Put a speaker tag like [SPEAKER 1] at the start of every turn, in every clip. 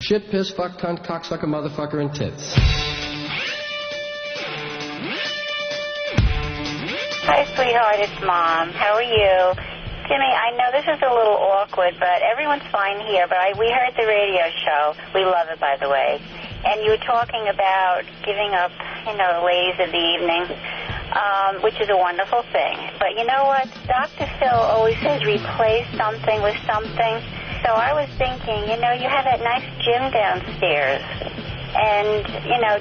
[SPEAKER 1] Shit, piss, fuck, cunt, cocksucker, motherfucker, and tits.
[SPEAKER 2] Hi, sweetheart. It's Mom. How are you? Jimmy, I know this is a little awkward, but everyone's fine here. But we heard the radio show. We love it, by the way. And you were talking about giving up, the ladies of the evening, which is a wonderful thing. But you know what? Dr. Phil always says replace something with something. So I was thinking, you have that nice gym downstairs. And,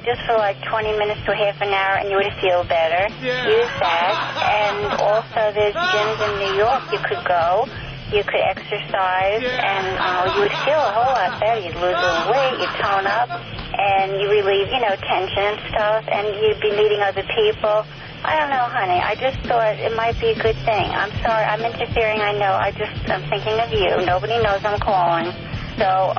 [SPEAKER 2] just for like 20 minutes to half an hour and you would feel better. Yeah. Use that. And also there's gyms in New York you could go. You could exercise and you would feel a whole lot better. You'd lose a little weight, you'd tone up, and you relieve, tension and stuff, and you'd be meeting other people. I don't know, honey. I just thought it might be a good thing. I'm sorry. I'm interfering, I know. I'm thinking of you. Nobody knows I'm calling. So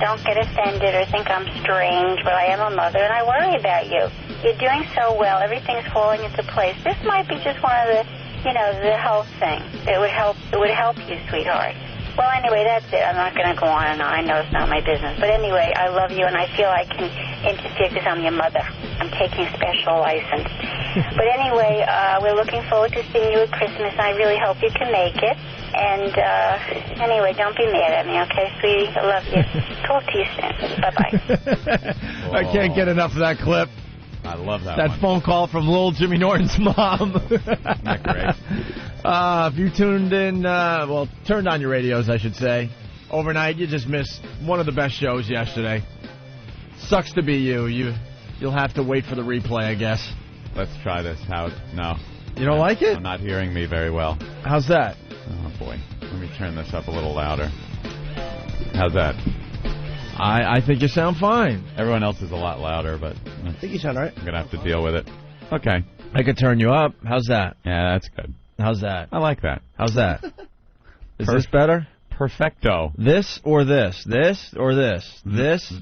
[SPEAKER 2] don't get offended or think I'm strange, but I am a mother, and I worry about you. You're doing so well. Everything's falling into place. This might be just one of the, the health thing. It would help you, sweetheart. Well, anyway, that's it. I'm not going to go on and on. I know it's not my business. But anyway, I love you, and I feel I can interfere because I'm your mother. I'm taking special license. But anyway, we're looking forward to seeing you at Christmas, and I really hope you can make it. And anyway, don't be mad at me, okay, sweetie? I love you. Talk to you soon. Bye-bye.
[SPEAKER 3] I can't get enough of that clip.
[SPEAKER 4] I love that
[SPEAKER 3] one. Phone call from little Jimmy Norton's mom.
[SPEAKER 4] Not great.
[SPEAKER 3] If you tuned in, turned on your radios, I should say, overnight, you just missed one of the best shows yesterday. Sucks to be you. You'll have to wait for the replay, I guess.
[SPEAKER 4] Let's try this. No.
[SPEAKER 3] You don't like it?
[SPEAKER 4] I'm not hearing me very well.
[SPEAKER 3] How's that?
[SPEAKER 4] Oh, boy. Let me turn this up a little louder. How's that?
[SPEAKER 3] I think you sound fine.
[SPEAKER 4] Everyone else is a lot louder, but
[SPEAKER 5] I think you sound all right.
[SPEAKER 4] I'm going to have to deal with it. Okay.
[SPEAKER 3] I could turn you up. How's that?
[SPEAKER 4] Yeah, that's good.
[SPEAKER 3] How's that?
[SPEAKER 4] I like that.
[SPEAKER 3] How's that? Is this better?
[SPEAKER 4] Perfecto.
[SPEAKER 3] This or this? This or this? This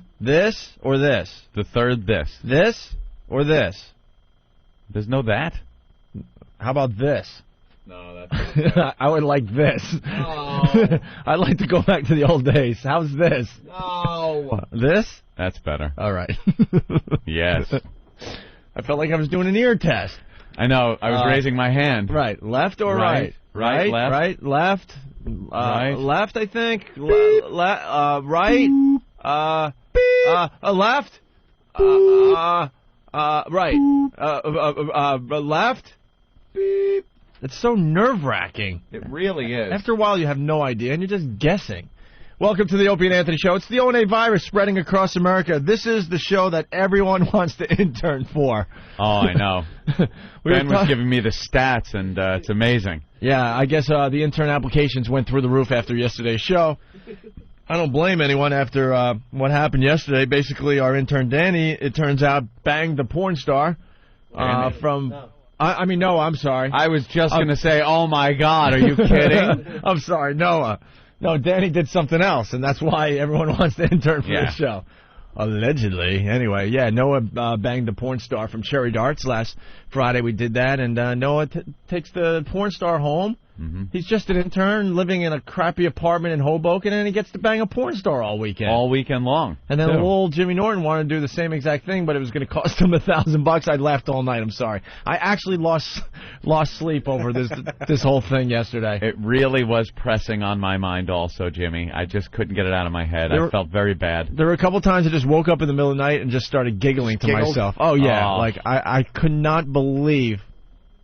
[SPEAKER 3] or this?
[SPEAKER 4] The third this.
[SPEAKER 3] This or this?
[SPEAKER 4] There's no that?
[SPEAKER 3] How about this?
[SPEAKER 4] No, that's...
[SPEAKER 3] I would like this.
[SPEAKER 4] No.
[SPEAKER 3] I'd like to go back to the old days. How's this?
[SPEAKER 4] No.
[SPEAKER 3] This?
[SPEAKER 4] That's better.
[SPEAKER 3] All right.
[SPEAKER 4] Yes.
[SPEAKER 3] I felt like I was doing an ear test.
[SPEAKER 4] I know. I was raising my hand.
[SPEAKER 3] Right. Left or right?
[SPEAKER 4] Right, left.
[SPEAKER 3] Right, left.
[SPEAKER 4] Right.
[SPEAKER 3] Left, I think. Right. Left. Right. Left. Beep. It's so nerve-wracking.
[SPEAKER 4] It really is.
[SPEAKER 3] After a while, you have no idea, and you're just guessing. Welcome to the Opie and Anthony Show. It's the O&A virus spreading across America. This is the show that everyone wants to intern for.
[SPEAKER 4] Oh, I know. Ben was giving me the stats, and it's amazing.
[SPEAKER 3] Yeah, I guess the intern applications went through the roof after yesterday's show. I don't blame anyone after what happened yesterday. Basically, our intern Danny, it turns out, banged the porn star from... No. No, I'm sorry.
[SPEAKER 4] I was just going to say, oh, my God, are you kidding?
[SPEAKER 3] I'm sorry, Noah. No, Danny did something else, and that's why everyone wants to intern for the show. Allegedly. Anyway, yeah, Noah banged the porn star from Cherry Darts last Friday. We did that, and Noah takes the porn star home. Mm-hmm. He's just an intern living in a crappy apartment in Hoboken, and he gets to bang a porn star all weekend.
[SPEAKER 4] All weekend long.
[SPEAKER 3] And then old Jimmy Norton wanted to do the same exact thing, but it was going to cost him $1,000. I laughed all night. I'm sorry. I actually lost sleep over this whole thing yesterday.
[SPEAKER 4] It really was pressing on my mind also, Jimmy. I just couldn't get it out of my head. I felt very bad.
[SPEAKER 3] There were a couple times I just woke up in the middle of the night and just started giggling to myself. Oh, yeah. Like, I could not believe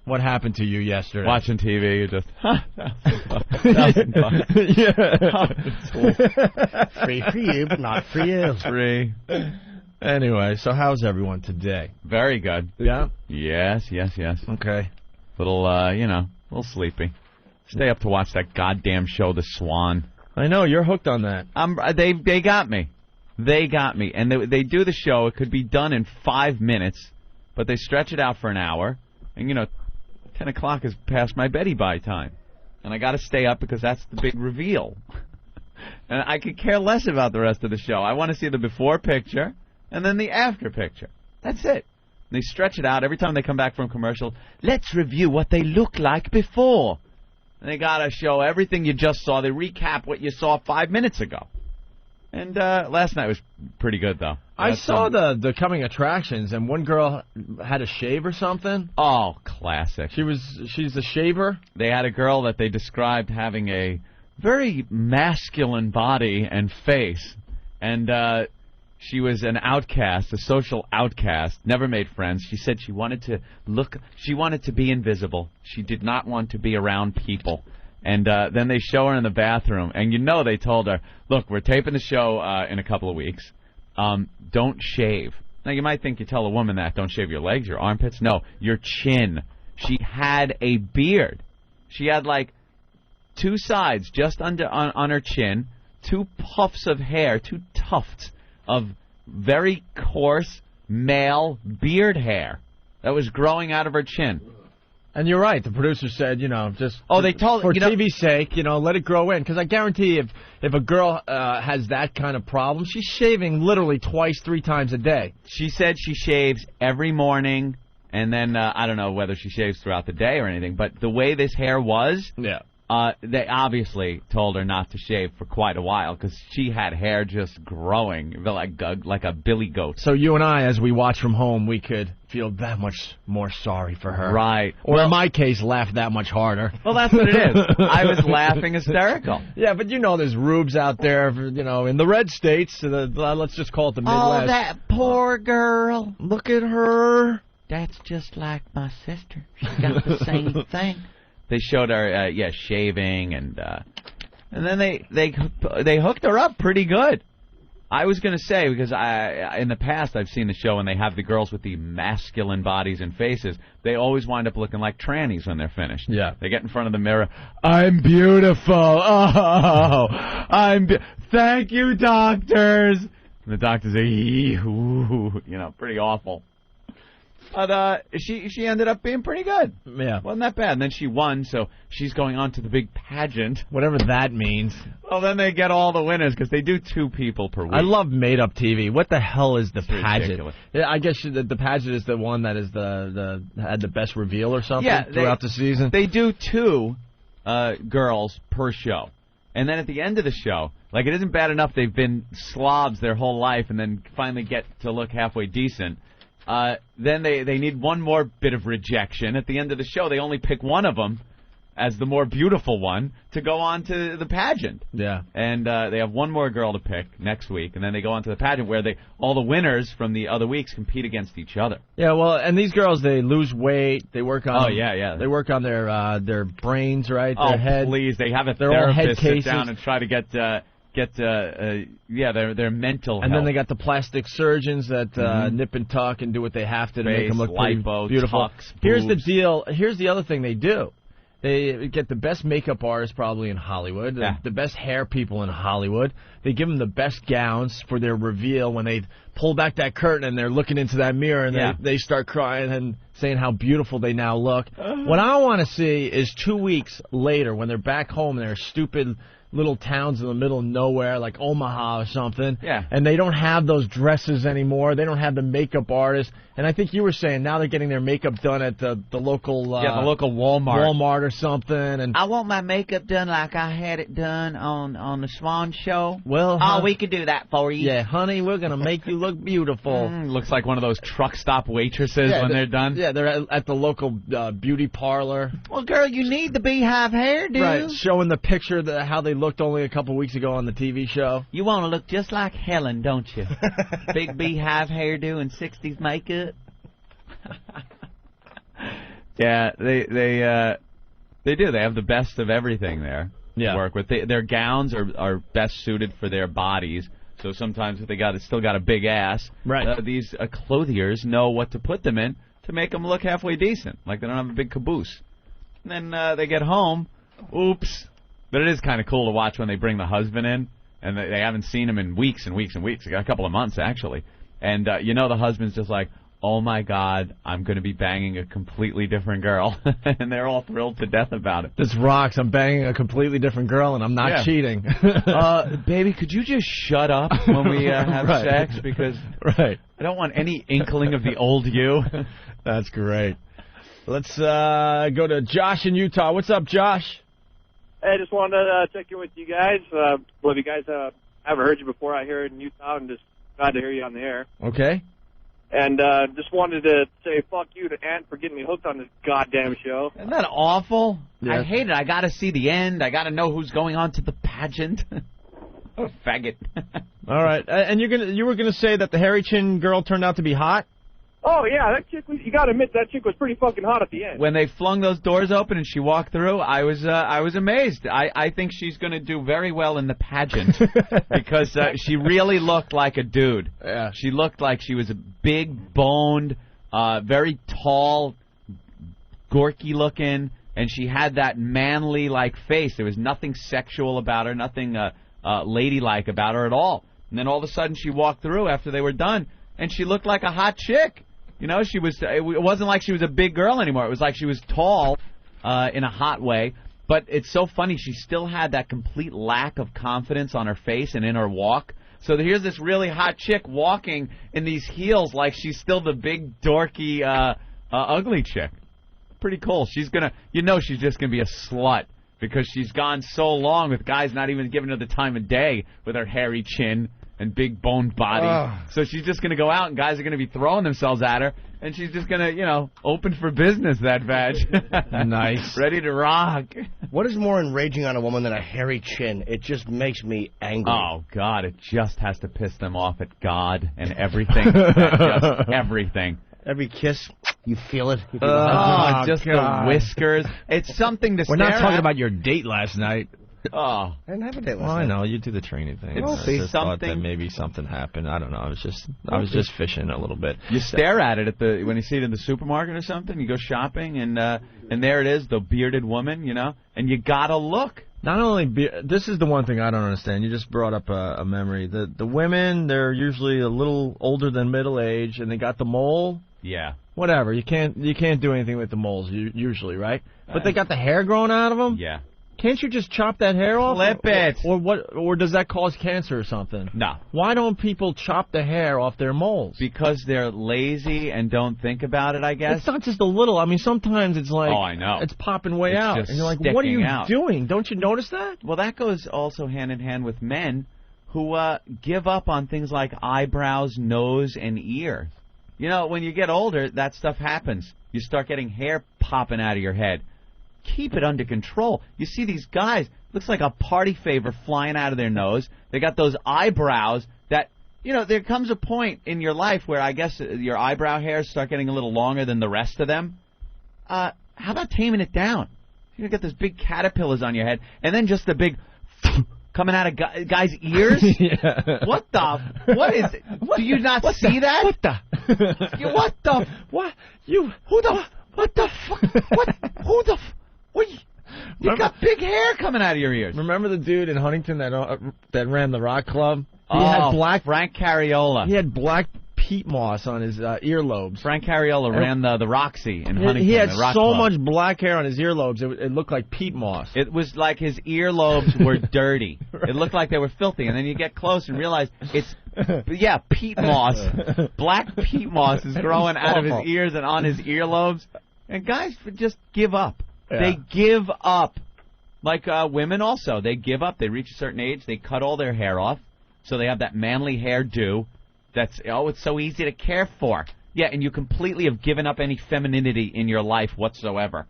[SPEAKER 3] what happened to you yesterday.
[SPEAKER 4] Watching TV, you just, $1,000.
[SPEAKER 5] Yeah. Free for you, but not for you.
[SPEAKER 4] Free.
[SPEAKER 3] Anyway, so how's everyone today?
[SPEAKER 4] Very good.
[SPEAKER 3] Yeah?
[SPEAKER 4] Yes.
[SPEAKER 3] Okay.
[SPEAKER 4] Little, little sleepy. Stay up to watch that goddamn show, The Swan.
[SPEAKER 3] I know, you're hooked on that.
[SPEAKER 4] They got me. They got me. And they do the show. It could be done in 5 minutes, but they stretch it out for an hour. And, 10 o'clock is past my beddy-bye time. And I got to stay up because that's the big reveal. And I could care less about the rest of the show. I want to see the before picture and then the after picture. That's it. They stretch it out every time they come back from commercial. Let's review what they look like before. And they got to show everything you just saw. They recap what you saw 5 minutes ago. And last night was pretty good, though.
[SPEAKER 3] I saw the coming attractions, and one girl had a shave or something.
[SPEAKER 4] Oh, classic.
[SPEAKER 3] She's a shaver.
[SPEAKER 4] They had a girl that they described having a very masculine body and face, and she was an outcast, a social outcast, never made friends. She said she wanted to be invisible. She did not want to be around people. And then they show her in the bathroom, and they told her, look, we're taping the show in a couple of weeks. Don't shave. Now, you might think you tell a woman that, don't shave your legs, your armpits. No, your chin. She had a beard. She had, like, two sides just under on her chin, two puffs of hair, two tufts of very coarse male beard hair that was growing out of her chin.
[SPEAKER 3] And you're right. The producer said, just
[SPEAKER 4] they told
[SPEAKER 3] for TV's sake, let it grow in. Because I guarantee if a girl has that kind of problem, she's shaving literally twice, 3 times a day.
[SPEAKER 4] She said she shaves every morning, and then I don't know whether she shaves throughout the day or anything. But the way this hair was, they obviously told her not to shave for quite a while because she had hair just growing like a billy goat.
[SPEAKER 3] So you and I, as we watch from home, we could feel that much more sorry for her.
[SPEAKER 4] Right.
[SPEAKER 3] Or in my case, laugh that much harder.
[SPEAKER 4] Well, that's what it is. I was laughing hysterical.
[SPEAKER 3] Yeah, but there's rubes out there, in the red states. Let's just call it the Midwest.
[SPEAKER 6] Oh, that poor girl.
[SPEAKER 3] Look at her.
[SPEAKER 6] That's just like my sister. She got the same thing.
[SPEAKER 4] They showed her, shaving, and then they hooked her up pretty good. I was going to say, because in the past I've seen the show and they have the girls with the masculine bodies and faces. They always wind up looking like trannies when they're finished.
[SPEAKER 3] Yeah.
[SPEAKER 4] They get in front of the mirror. I'm beautiful. Oh, thank you, doctors. And the doctors say, pretty awful. But she ended up being pretty good.
[SPEAKER 3] Yeah.
[SPEAKER 4] Wasn't that bad. And then she won, so she's going on to the big pageant.
[SPEAKER 3] Whatever that means.
[SPEAKER 4] Well, then they get all the winners because they do 2 people per week.
[SPEAKER 3] I love made-up TV. What the hell is the pageant?
[SPEAKER 4] Ridiculous.
[SPEAKER 3] Yeah, I guess the pageant is the one that is had the best reveal or something throughout the season.
[SPEAKER 4] They do 2 girls per show. And then at the end of the show, like it isn't bad enough they've been slobs their whole life and then finally get to look halfway decent. Then they need one more bit of rejection. At the end of the show, they only pick one of them as the more beautiful one to go on to the pageant.
[SPEAKER 3] Yeah.
[SPEAKER 4] And they have one more girl to pick next week, and then they go on to the pageant where all the winners from the other weeks compete against each other.
[SPEAKER 3] Yeah, well, and these girls, they lose weight. They work on They work on their brains, right? Their head.
[SPEAKER 4] Please. They have a
[SPEAKER 3] all head
[SPEAKER 4] therapist
[SPEAKER 3] cases.
[SPEAKER 4] sit down and try to get their mental health.
[SPEAKER 3] And then they got the plastic surgeons that nip and tuck and do what they have to make them look pretty beautiful.
[SPEAKER 4] Tucks,
[SPEAKER 3] Here's the
[SPEAKER 4] boobs.
[SPEAKER 3] deal. Here's the other thing they do. They get the best makeup artists probably in Hollywood, the best hair people in Hollywood. They give them the best gowns for their reveal when they pull back that curtain and they're looking into that mirror and they start crying and saying how beautiful they now look. What I want to see is 2 weeks later when they're back home in their stupid little towns in the middle of nowhere like Omaha or something.
[SPEAKER 4] Yeah.
[SPEAKER 3] And they don't have those dresses anymore. They don't have the makeup artists. And I think you were saying now they're getting their makeup done at the local
[SPEAKER 4] the local Walmart
[SPEAKER 3] or something. And
[SPEAKER 6] I want my makeup done like I had it done on the Swan Show.
[SPEAKER 3] Well,
[SPEAKER 6] we could do that for you.
[SPEAKER 3] Yeah, honey, we're going to make you look beautiful.
[SPEAKER 4] Looks like one of those truck stop waitresses when they're done.
[SPEAKER 3] Yeah, they're at the local beauty parlor.
[SPEAKER 6] Well, girl, you need the beehive hairdo.
[SPEAKER 3] Right, showing the picture of how they looked only a couple weeks ago on the TV show.
[SPEAKER 6] You want to look just like Helen, don't you? Big beehive hairdo and 60s makeup.
[SPEAKER 4] Yeah, they do. They have the best of everything there to work with. Their gowns are best suited for their bodies. So sometimes if they still got a big ass, these clothiers know what to put them in to make them look halfway decent, like they don't have a big caboose. And then they get home, oops. But it is kind of cool to watch when they bring the husband in, and they haven't seen him in weeks and weeks and weeks, a couple of months actually. And the husband's just like, oh my God, I'm going to be banging a completely different girl. And they're all thrilled to death about it.
[SPEAKER 3] This rocks. I'm banging a completely different girl, and I'm not cheating.
[SPEAKER 4] Baby, could you just shut up when we have sex? Because I don't want any inkling of the old you.
[SPEAKER 3] That's great. Let's go to Josh in Utah. What's up, Josh?
[SPEAKER 7] Hey, I just wanted to check in with you guys. Love you guys. haven't heard you before. I hear it in Utah and just glad to hear you on the air.
[SPEAKER 3] Okay.
[SPEAKER 7] And just wanted to say fuck you to Ant for getting me hooked on this goddamn show.
[SPEAKER 4] Isn't that awful?
[SPEAKER 3] Yeah.
[SPEAKER 4] I hate it. I got to see the end. I got to know who's going on to the pageant. Oh, faggot.
[SPEAKER 3] All right. And you were gonna say that the hairy chin girl turned out to be hot?
[SPEAKER 7] Oh, yeah, that chick was, you got to admit, that chick was pretty fucking hot at the end.
[SPEAKER 4] When they flung those doors open and she walked through, I was amazed. I think she's going to do very well in the pageant because she really looked like a dude.
[SPEAKER 3] Yeah.
[SPEAKER 4] She looked like she was a big boned, very tall, gorky looking, and she had that manly like face. There was nothing sexual about her, nothing ladylike about her at all. And then all of a sudden she walked through after they were done, and she looked like a hot chick. You know, she was. It wasn't like she was a big girl anymore. It was like she was tall, in a hot way. But it's so funny. She still had that complete lack of confidence on her face and in her walk. So here's this really hot chick walking in these heels like she's still the big dorky, ugly chick. Pretty cool. She's gonna. You know, she's just gonna be a slut because she's gone so long with guys not even giving her the time of day with her hairy chin and big boned body. So she's just going to go out and guys are going to be throwing themselves at her, and she's just going to, you know, open for business, that vag.
[SPEAKER 3] Nice.
[SPEAKER 4] Ready to rock.
[SPEAKER 5] What is more enraging on a woman than a hairy chin? It just makes me angry.
[SPEAKER 4] Oh, God, it just has to piss them off at God and everything. Just everything.
[SPEAKER 5] Every kiss, you feel it. You
[SPEAKER 4] Just
[SPEAKER 3] God.
[SPEAKER 4] the whiskers. It's something to
[SPEAKER 3] We're
[SPEAKER 4] stare
[SPEAKER 3] not talking
[SPEAKER 4] at.
[SPEAKER 3] about your date last night.
[SPEAKER 4] Oh.
[SPEAKER 5] I didn't have a date
[SPEAKER 3] Well,
[SPEAKER 5] last
[SPEAKER 3] I
[SPEAKER 5] night.
[SPEAKER 3] know you do the training thing.
[SPEAKER 4] It's
[SPEAKER 3] I just thought that
[SPEAKER 4] something-
[SPEAKER 3] maybe something happened. I don't know. I was just fishing a little bit.
[SPEAKER 4] You stare at it when you see it in the supermarket or something. You go shopping and there it is, the bearded woman, you know, and you gotta look.
[SPEAKER 3] Not only this is the one thing I don't understand. You just brought up a memory. The women, they're usually a little older than middle age, and they got the mole.
[SPEAKER 4] Yeah.
[SPEAKER 3] Whatever. You can't do anything with the moles usually, right? But they got the hair growing out of them.
[SPEAKER 4] Yeah.
[SPEAKER 3] Can't you just chop that hair off?
[SPEAKER 4] Flip it.
[SPEAKER 3] Or what? Or does that cause cancer or something?
[SPEAKER 4] No.
[SPEAKER 3] Why don't people chop the hair off their moles?
[SPEAKER 4] Because they're lazy and don't think about it, I guess.
[SPEAKER 3] It's not just a little. I mean, sometimes it's like,
[SPEAKER 4] Oh, I know.
[SPEAKER 3] it's popping way
[SPEAKER 4] It's
[SPEAKER 3] out,
[SPEAKER 4] just
[SPEAKER 3] and you're like, what are you
[SPEAKER 4] sticking out.
[SPEAKER 3] doing? Don't you notice that?
[SPEAKER 4] Well, that goes also hand in hand with men who give up on things like eyebrows, nose, and ear. You know, when you get older, that stuff happens. You start getting hair popping out of your head. Keep it under control. You see these guys, looks like a party favor flying out of their nose. They got those eyebrows that, you know, there comes a point in your life where I guess your eyebrow hairs start getting a little longer than the rest of them. How about taming it down? You got those big caterpillars on your head, and then just the big coming out of guys' ears.
[SPEAKER 3] Yeah.
[SPEAKER 4] What the? What is it? Do you not see that?
[SPEAKER 3] What the?
[SPEAKER 4] What the?
[SPEAKER 3] What? You?
[SPEAKER 4] Who the? What the? What? Who the? What? You got big hair coming out of your ears.
[SPEAKER 3] Remember the dude in Huntington that ran the rock club? He
[SPEAKER 4] Oh,
[SPEAKER 3] had black.
[SPEAKER 4] Frank Cariola.
[SPEAKER 3] He had black peat moss on his earlobes.
[SPEAKER 4] Frank Cariola ran the Roxy in Huntington.
[SPEAKER 3] He had
[SPEAKER 4] the rock
[SPEAKER 3] so
[SPEAKER 4] club.
[SPEAKER 3] much black hair on his earlobes, it looked like peat moss.
[SPEAKER 4] It was like his earlobes were dirty. It looked like they were filthy. And then you get close and realize it's, yeah, peat moss. Black peat moss is growing out of his
[SPEAKER 3] awful.
[SPEAKER 4] ears and on his earlobes. And guys just give up.
[SPEAKER 3] Yeah.
[SPEAKER 4] They give up. Like women also. They give up. They reach a certain age. They cut all their hair off. So they have that manly hairdo. That's, it's so easy to care for. Yeah, and you completely have given up any femininity in your life whatsoever.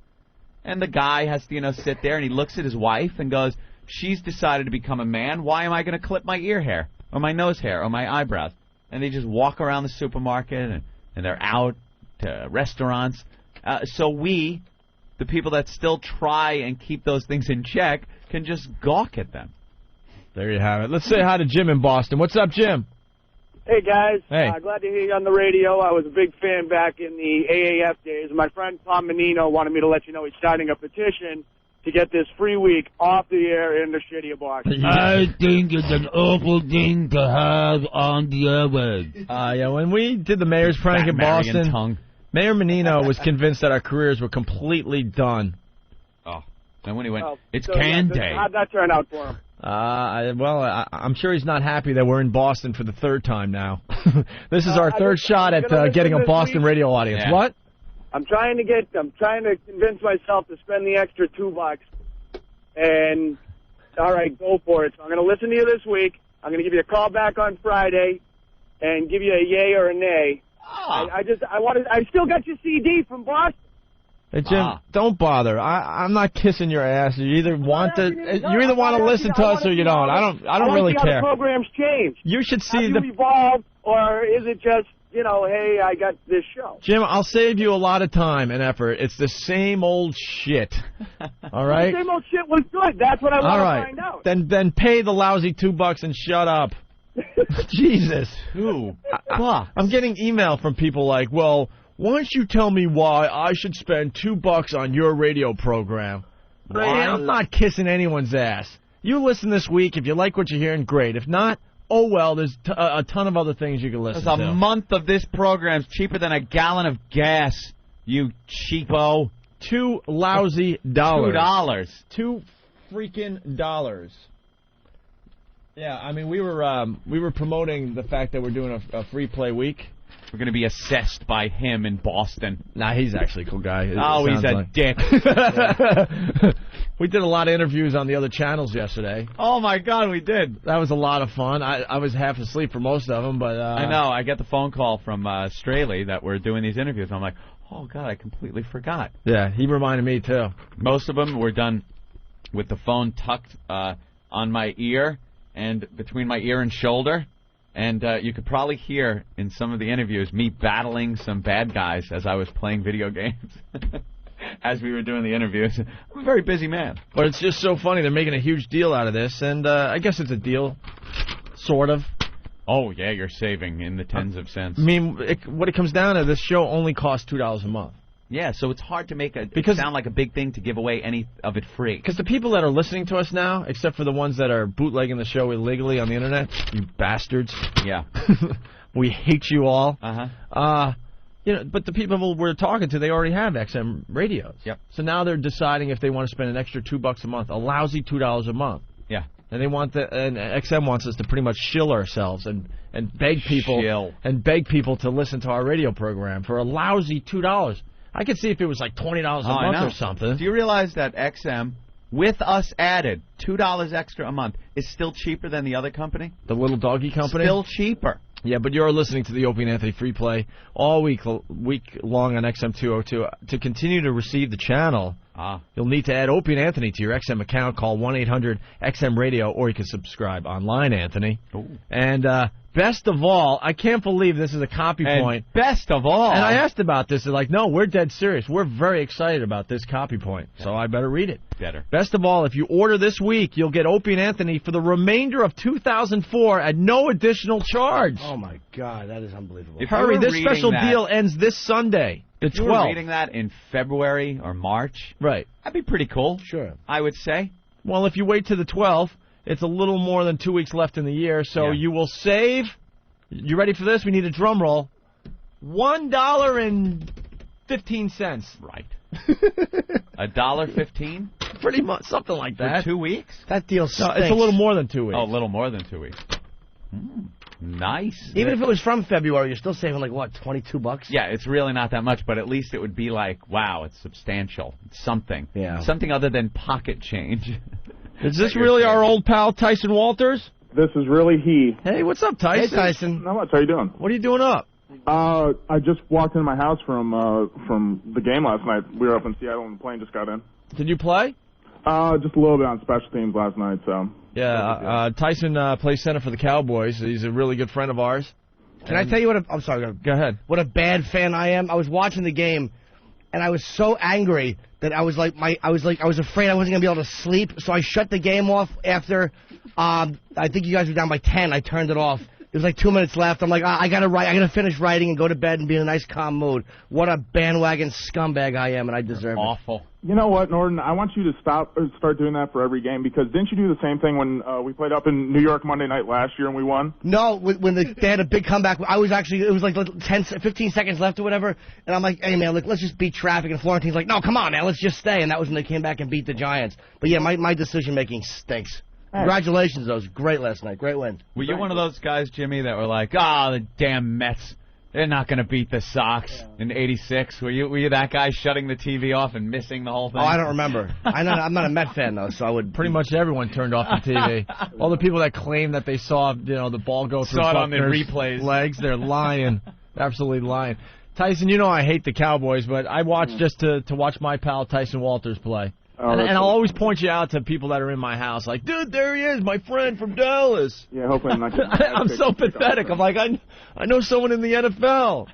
[SPEAKER 4] And the guy has to, sit there and he looks at his wife and goes, she's decided to become a man. Why am I going to clip my ear hair or my nose hair or my eyebrows? And they just walk around the supermarket and they're out to restaurants. So we, the people that still try and keep those things in check, can just gawk at them.
[SPEAKER 3] There you have it. Let's say hi to Jim in Boston. What's up, Jim?
[SPEAKER 7] Hey, guys.
[SPEAKER 3] Hey.
[SPEAKER 7] Glad to hear you on the radio. I was a big fan back in the AAF days. My friend Tom Menino wanted me to let you know he's signing a petition to get this free week off the air in the shitty box.
[SPEAKER 6] I think it's an awful thing to have on the airwaves.
[SPEAKER 3] Yeah, when we did the mayor's prank in
[SPEAKER 4] Marion
[SPEAKER 3] Boston,
[SPEAKER 4] tongue.
[SPEAKER 3] Mayor Menino was convinced that our careers were completely done.
[SPEAKER 4] Oh. Then when he went,
[SPEAKER 7] Oh,
[SPEAKER 4] it's
[SPEAKER 7] so,
[SPEAKER 4] can
[SPEAKER 7] yeah,
[SPEAKER 4] day.
[SPEAKER 7] How'd that turn out for him?
[SPEAKER 3] I'm sure he's not happy that we're in Boston for the third time now. This is our third shot at
[SPEAKER 7] gonna
[SPEAKER 3] getting a
[SPEAKER 7] listen this
[SPEAKER 3] Boston
[SPEAKER 7] week.
[SPEAKER 3] radio audience.
[SPEAKER 4] Yeah.
[SPEAKER 3] What?
[SPEAKER 7] I'm trying to convince myself to spend the extra $2. And, all right, go for it. So I'm going to listen to you this week. I'm going to give you a call back on Friday and give you a yay or a nay.
[SPEAKER 4] Oh.
[SPEAKER 7] I still got your CD from Boston.
[SPEAKER 3] Hey, Jim, don't bother. I'm not kissing your ass. You either want to listen to us or you don't. I don't really care.
[SPEAKER 7] How the program's changed.
[SPEAKER 3] You should see
[SPEAKER 7] Have you evolved, or is it just, hey, I got this show?
[SPEAKER 3] Jim, I'll save you a lot of time and effort. It's the same old shit. All right?
[SPEAKER 7] The same old shit was good. That's what I want to find out.
[SPEAKER 3] Then pay the lousy $2 and shut up. Jesus.
[SPEAKER 4] Ooh.
[SPEAKER 3] I'm getting email from people like, well, why don't you tell me why I should spend $2 on your radio program?
[SPEAKER 4] Why?
[SPEAKER 3] I'm not kissing anyone's ass. You listen this week. If you like what you're hearing, great. If not, oh well, there's a ton of other things you can listen to.
[SPEAKER 4] A month of this program's cheaper than a gallon of gas, you cheapo.
[SPEAKER 3] $2 lousy
[SPEAKER 4] $2.
[SPEAKER 3] $2 freaking dollars. Yeah, I mean, we were promoting the fact that we're doing a free play week.
[SPEAKER 4] We're going to be assessed by him in Boston.
[SPEAKER 3] Nah, he's actually a cool guy.
[SPEAKER 4] He's a dick.
[SPEAKER 3] We did a lot of interviews on the other channels yesterday.
[SPEAKER 4] Oh, my God, we did.
[SPEAKER 3] That was a lot of fun. I was half asleep for most of them, but...
[SPEAKER 4] I know. I get the phone call from Straley that we're doing these interviews. I'm like, oh, God, I completely forgot.
[SPEAKER 3] Yeah, he reminded me, too.
[SPEAKER 4] Most of them were done with the phone tucked on my ear and between my ear and shoulder. And you could probably hear in some of the interviews me battling some bad guys as I was playing video games as we were doing the interviews. I'm a very busy man.
[SPEAKER 3] But it's just so funny. They're making a huge deal out of this, and I guess it's a deal, sort of.
[SPEAKER 4] Oh, yeah, you're saving in the tens of cents.
[SPEAKER 3] I mean, what it comes down to, this show only costs $2 a month.
[SPEAKER 4] Yeah, so it's hard to make it sound like a big thing to give away any of it free.
[SPEAKER 3] Because the people that are listening to us now, except for the ones that are bootlegging the show illegally on the internet, you bastards.
[SPEAKER 4] Yeah.
[SPEAKER 3] We hate you all.
[SPEAKER 4] Uh-huh.
[SPEAKER 3] But the people we're talking to, they already have XM radios.
[SPEAKER 4] Yep.
[SPEAKER 3] So now they're deciding if they want to spend an extra $2 a month, a lousy $2 a month.
[SPEAKER 4] Yeah.
[SPEAKER 3] And and XM wants us to pretty much shill ourselves and beg people to listen to our radio program for a lousy $2. I could see if it was like $20 a month or something.
[SPEAKER 4] Do you realize that XM, with us added, $2 extra a month, is still cheaper than the other company?
[SPEAKER 3] The little doggy company?
[SPEAKER 4] Still cheaper.
[SPEAKER 3] Yeah, but you're listening to the Opie and Anthony Free Play all week long on XM 202. To continue to receive the channel, you'll need to add Opie and Anthony to your XM account. Call 1-800-XM-RADIO, or you can subscribe online, Anthony.
[SPEAKER 4] Ooh.
[SPEAKER 3] And best of all, I can't believe this is a copy point.
[SPEAKER 4] Best of all.
[SPEAKER 3] And I asked about this. They're like, no, we're dead serious. We're very excited about this copy point. So I better read it.
[SPEAKER 4] Better.
[SPEAKER 3] Best of all, if you order this week, you'll get Opie and Anthony for the remainder of 2004 at no additional charge.
[SPEAKER 5] Oh, my God. That is unbelievable.
[SPEAKER 3] Hurry, this special deal ends this Sunday, the 12th.
[SPEAKER 4] If you were reading that in February or March,
[SPEAKER 3] right,
[SPEAKER 4] that'd be pretty cool.
[SPEAKER 5] Sure.
[SPEAKER 4] I would say.
[SPEAKER 3] Well, if you wait to the 12th, it's a little more than 2 weeks left in the year, so you will save... You ready for this? We need a drum roll. $1.15.
[SPEAKER 4] Right. $1.15?
[SPEAKER 3] Pretty much, something like that.
[SPEAKER 4] For 2 weeks?
[SPEAKER 5] That deal stinks.
[SPEAKER 3] No, it's a little more than 2 weeks.
[SPEAKER 4] Oh, a little more than 2 weeks. Nice.
[SPEAKER 5] Even if it was from February, you're still saving like, what, $22?
[SPEAKER 4] Yeah, it's really not that much, but at least it would be like, wow, it's substantial. It's something.
[SPEAKER 5] Yeah.
[SPEAKER 4] Something other than pocket change.
[SPEAKER 3] Is this really our old pal Tyson Walters?
[SPEAKER 7] This is really he.
[SPEAKER 3] Hey, what's up, Tyson?
[SPEAKER 5] Hey, Tyson.
[SPEAKER 7] Not much. How you doing?
[SPEAKER 3] What are you doing up?
[SPEAKER 7] I just walked into my house from the game last night. We were up in Seattle and the plane just got in.
[SPEAKER 3] Did you play?
[SPEAKER 7] Just a little bit on special teams last night. So.
[SPEAKER 3] Yeah, Tyson plays center for the Cowboys. He's a really good friend of ours.
[SPEAKER 5] Can I tell you what? I'm sorry.
[SPEAKER 3] Go ahead.
[SPEAKER 5] What a bad fan I am. I was watching the game, and I was so angry that I was afraid I wasn't gonna be able to sleep. So I shut the game off after. I think you guys were down by 10. I turned it off. There was like 2 minutes left. I'm like, I gotta finish writing and go to bed and be in a nice calm mood. What a bandwagon scumbag I am, and I deserve it.
[SPEAKER 4] Awful.
[SPEAKER 7] You know what, Norton? I want you to start doing that for every game, because didn't you do the same thing when we played up in New York Monday night last year and we won?
[SPEAKER 5] No, when they had a big comeback, it was like 15 seconds left or whatever, and I'm like, hey man, let's just beat traffic, and Florentine's like, no, come on man, let's just stay, and that was when they came back and beat the Giants. But yeah, my decision making stinks. Congratulations, though. It was great last night. Great win.
[SPEAKER 4] Were you one of those guys, Jimmy, that were like, the damn Mets, They're not going to beat the Sox in '86. Were you that guy shutting the TV off and missing the whole thing?
[SPEAKER 5] Oh, I don't remember. I'm not a Met fan though, so I would.
[SPEAKER 3] Pretty much everyone turned off the TV. All the people that claim that they saw the ball go through
[SPEAKER 4] Saw it on the
[SPEAKER 3] Buckner's
[SPEAKER 4] replays.
[SPEAKER 3] legs, they're lying. Absolutely lying. Tyson, you know I hate the Cowboys, but I watch just to watch my pal Tyson Walters play.
[SPEAKER 7] Oh,
[SPEAKER 3] and I'll always point you out to people that are in my house, like, dude, there he is, my friend from Dallas.
[SPEAKER 7] Yeah, hopefully I'm not.
[SPEAKER 3] I'm so pathetic. I'm like, I know someone in the NFL.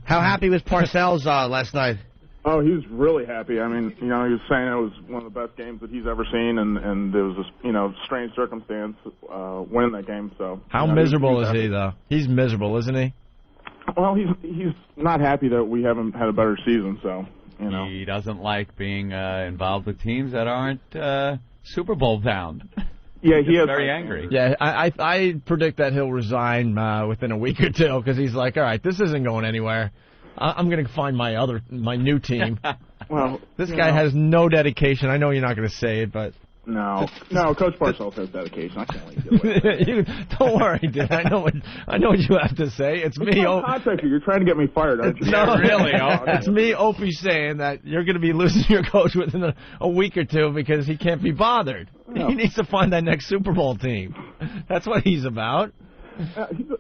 [SPEAKER 7] How
[SPEAKER 5] happy was Parcells last night?
[SPEAKER 7] Oh, he was really happy. I mean, he was saying it was one of the best games that he's ever seen, and there was this, strange circumstance winning that game. So
[SPEAKER 3] how miserable is he, though? He's miserable, isn't he?
[SPEAKER 7] Well, he's not happy that we haven't had a better season. So
[SPEAKER 4] he doesn't like being involved with teams that aren't Super Bowl bound.
[SPEAKER 7] Yeah, he is
[SPEAKER 4] very angry.
[SPEAKER 3] Yeah, I predict that he'll resign within a week or two because he's like, all right, this isn't going anywhere. I'm going to find my new team.
[SPEAKER 7] Well,
[SPEAKER 3] this guy has no dedication. I know you're not going to say it, but
[SPEAKER 7] no, Coach Parcells has dedication. I can't let you get away.
[SPEAKER 3] Don't worry, dude. I know what you have to say. It's me.
[SPEAKER 7] You're trying to get me fired, aren't you?
[SPEAKER 3] No, really. It's me, Opie, saying that you're going to be losing your coach within a week or two because he can't be bothered. No. He needs to find that next Super Bowl team. That's what he's about.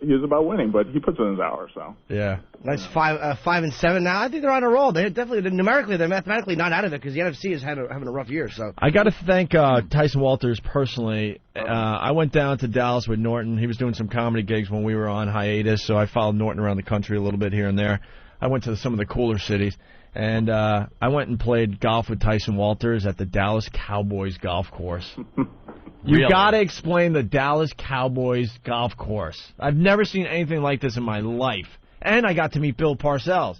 [SPEAKER 7] He is about winning, but he puts in his hours, so.
[SPEAKER 3] Yeah.
[SPEAKER 5] That's 5-7 now. I think they're on a roll. They're mathematically not out of it because the NFC is having a rough year. So
[SPEAKER 3] I got to thank Tyson Walters personally. I went down to Dallas with Norton. He was doing some comedy gigs when we were on hiatus, so I followed Norton around the country a little bit here and there. I went to some of the cooler cities, and I went and played golf with Tyson Walters at the Dallas Cowboys golf course. You got to explain the Dallas Cowboys golf course. I've never seen anything like this in my life. And I got to meet Bill Parcells.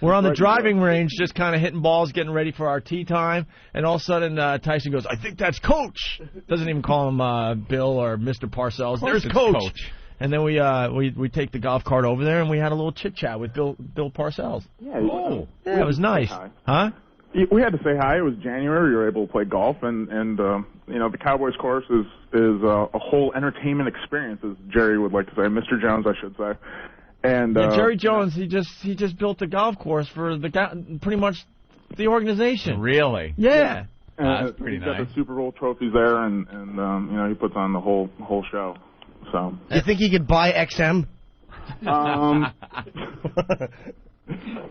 [SPEAKER 3] We're on the driving range just kind of hitting balls, getting ready for our tee time, and all of a sudden Tyson goes, I think that's Coach. Doesn't even call him Bill or Mr. Parcells. There's Coach. And then we take the golf cart over there, and we had a little chit-chat with Bill Parcells.
[SPEAKER 7] Yeah,
[SPEAKER 3] it was nice. Huh?
[SPEAKER 7] We had to say hi. It was January. We were able to play golf, and the Cowboys course is a whole entertainment experience, as Jerry would like to say, Mr. Jones, I should say. And
[SPEAKER 3] Jerry Jones, he just built a golf course for pretty much the organization.
[SPEAKER 4] Really?
[SPEAKER 3] Yeah.
[SPEAKER 4] That's pretty
[SPEAKER 7] nice.
[SPEAKER 4] He's
[SPEAKER 7] got the Super Bowl trophies there, and he puts on the whole show. So.
[SPEAKER 5] Do you think he could buy XM?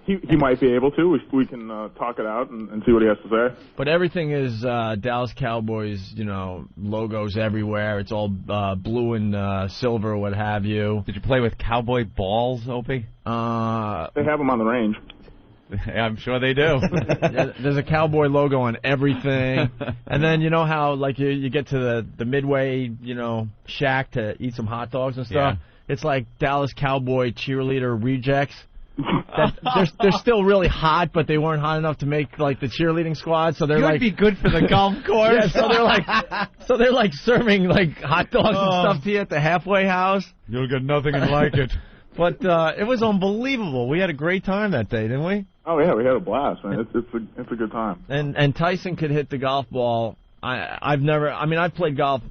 [SPEAKER 7] He might be able to. We can talk it out and see what he has to say.
[SPEAKER 3] But everything is Dallas Cowboys, logos everywhere. It's all blue and silver, what have you.
[SPEAKER 4] Did you play with cowboy balls, Opie?
[SPEAKER 7] They have them on the range.
[SPEAKER 4] I'm sure they do.
[SPEAKER 3] There's a cowboy logo on everything. And then you know how like you get to the midway, shack to eat some hot dogs and stuff? Yeah. It's like Dallas Cowboy cheerleader rejects. They're still really hot, but they weren't hot enough to make like the cheerleading squad. So they're
[SPEAKER 4] You'd be good for the golf course.
[SPEAKER 3] Yeah, so they're like serving like hot dogs and stuff to you at the halfway house.
[SPEAKER 4] You'll get nothing like it.
[SPEAKER 3] But it was unbelievable. We had a great time that day, didn't we?
[SPEAKER 7] Oh yeah, we had a blast, man. It's a good time.
[SPEAKER 3] And Tyson could hit the golf ball. I've played golf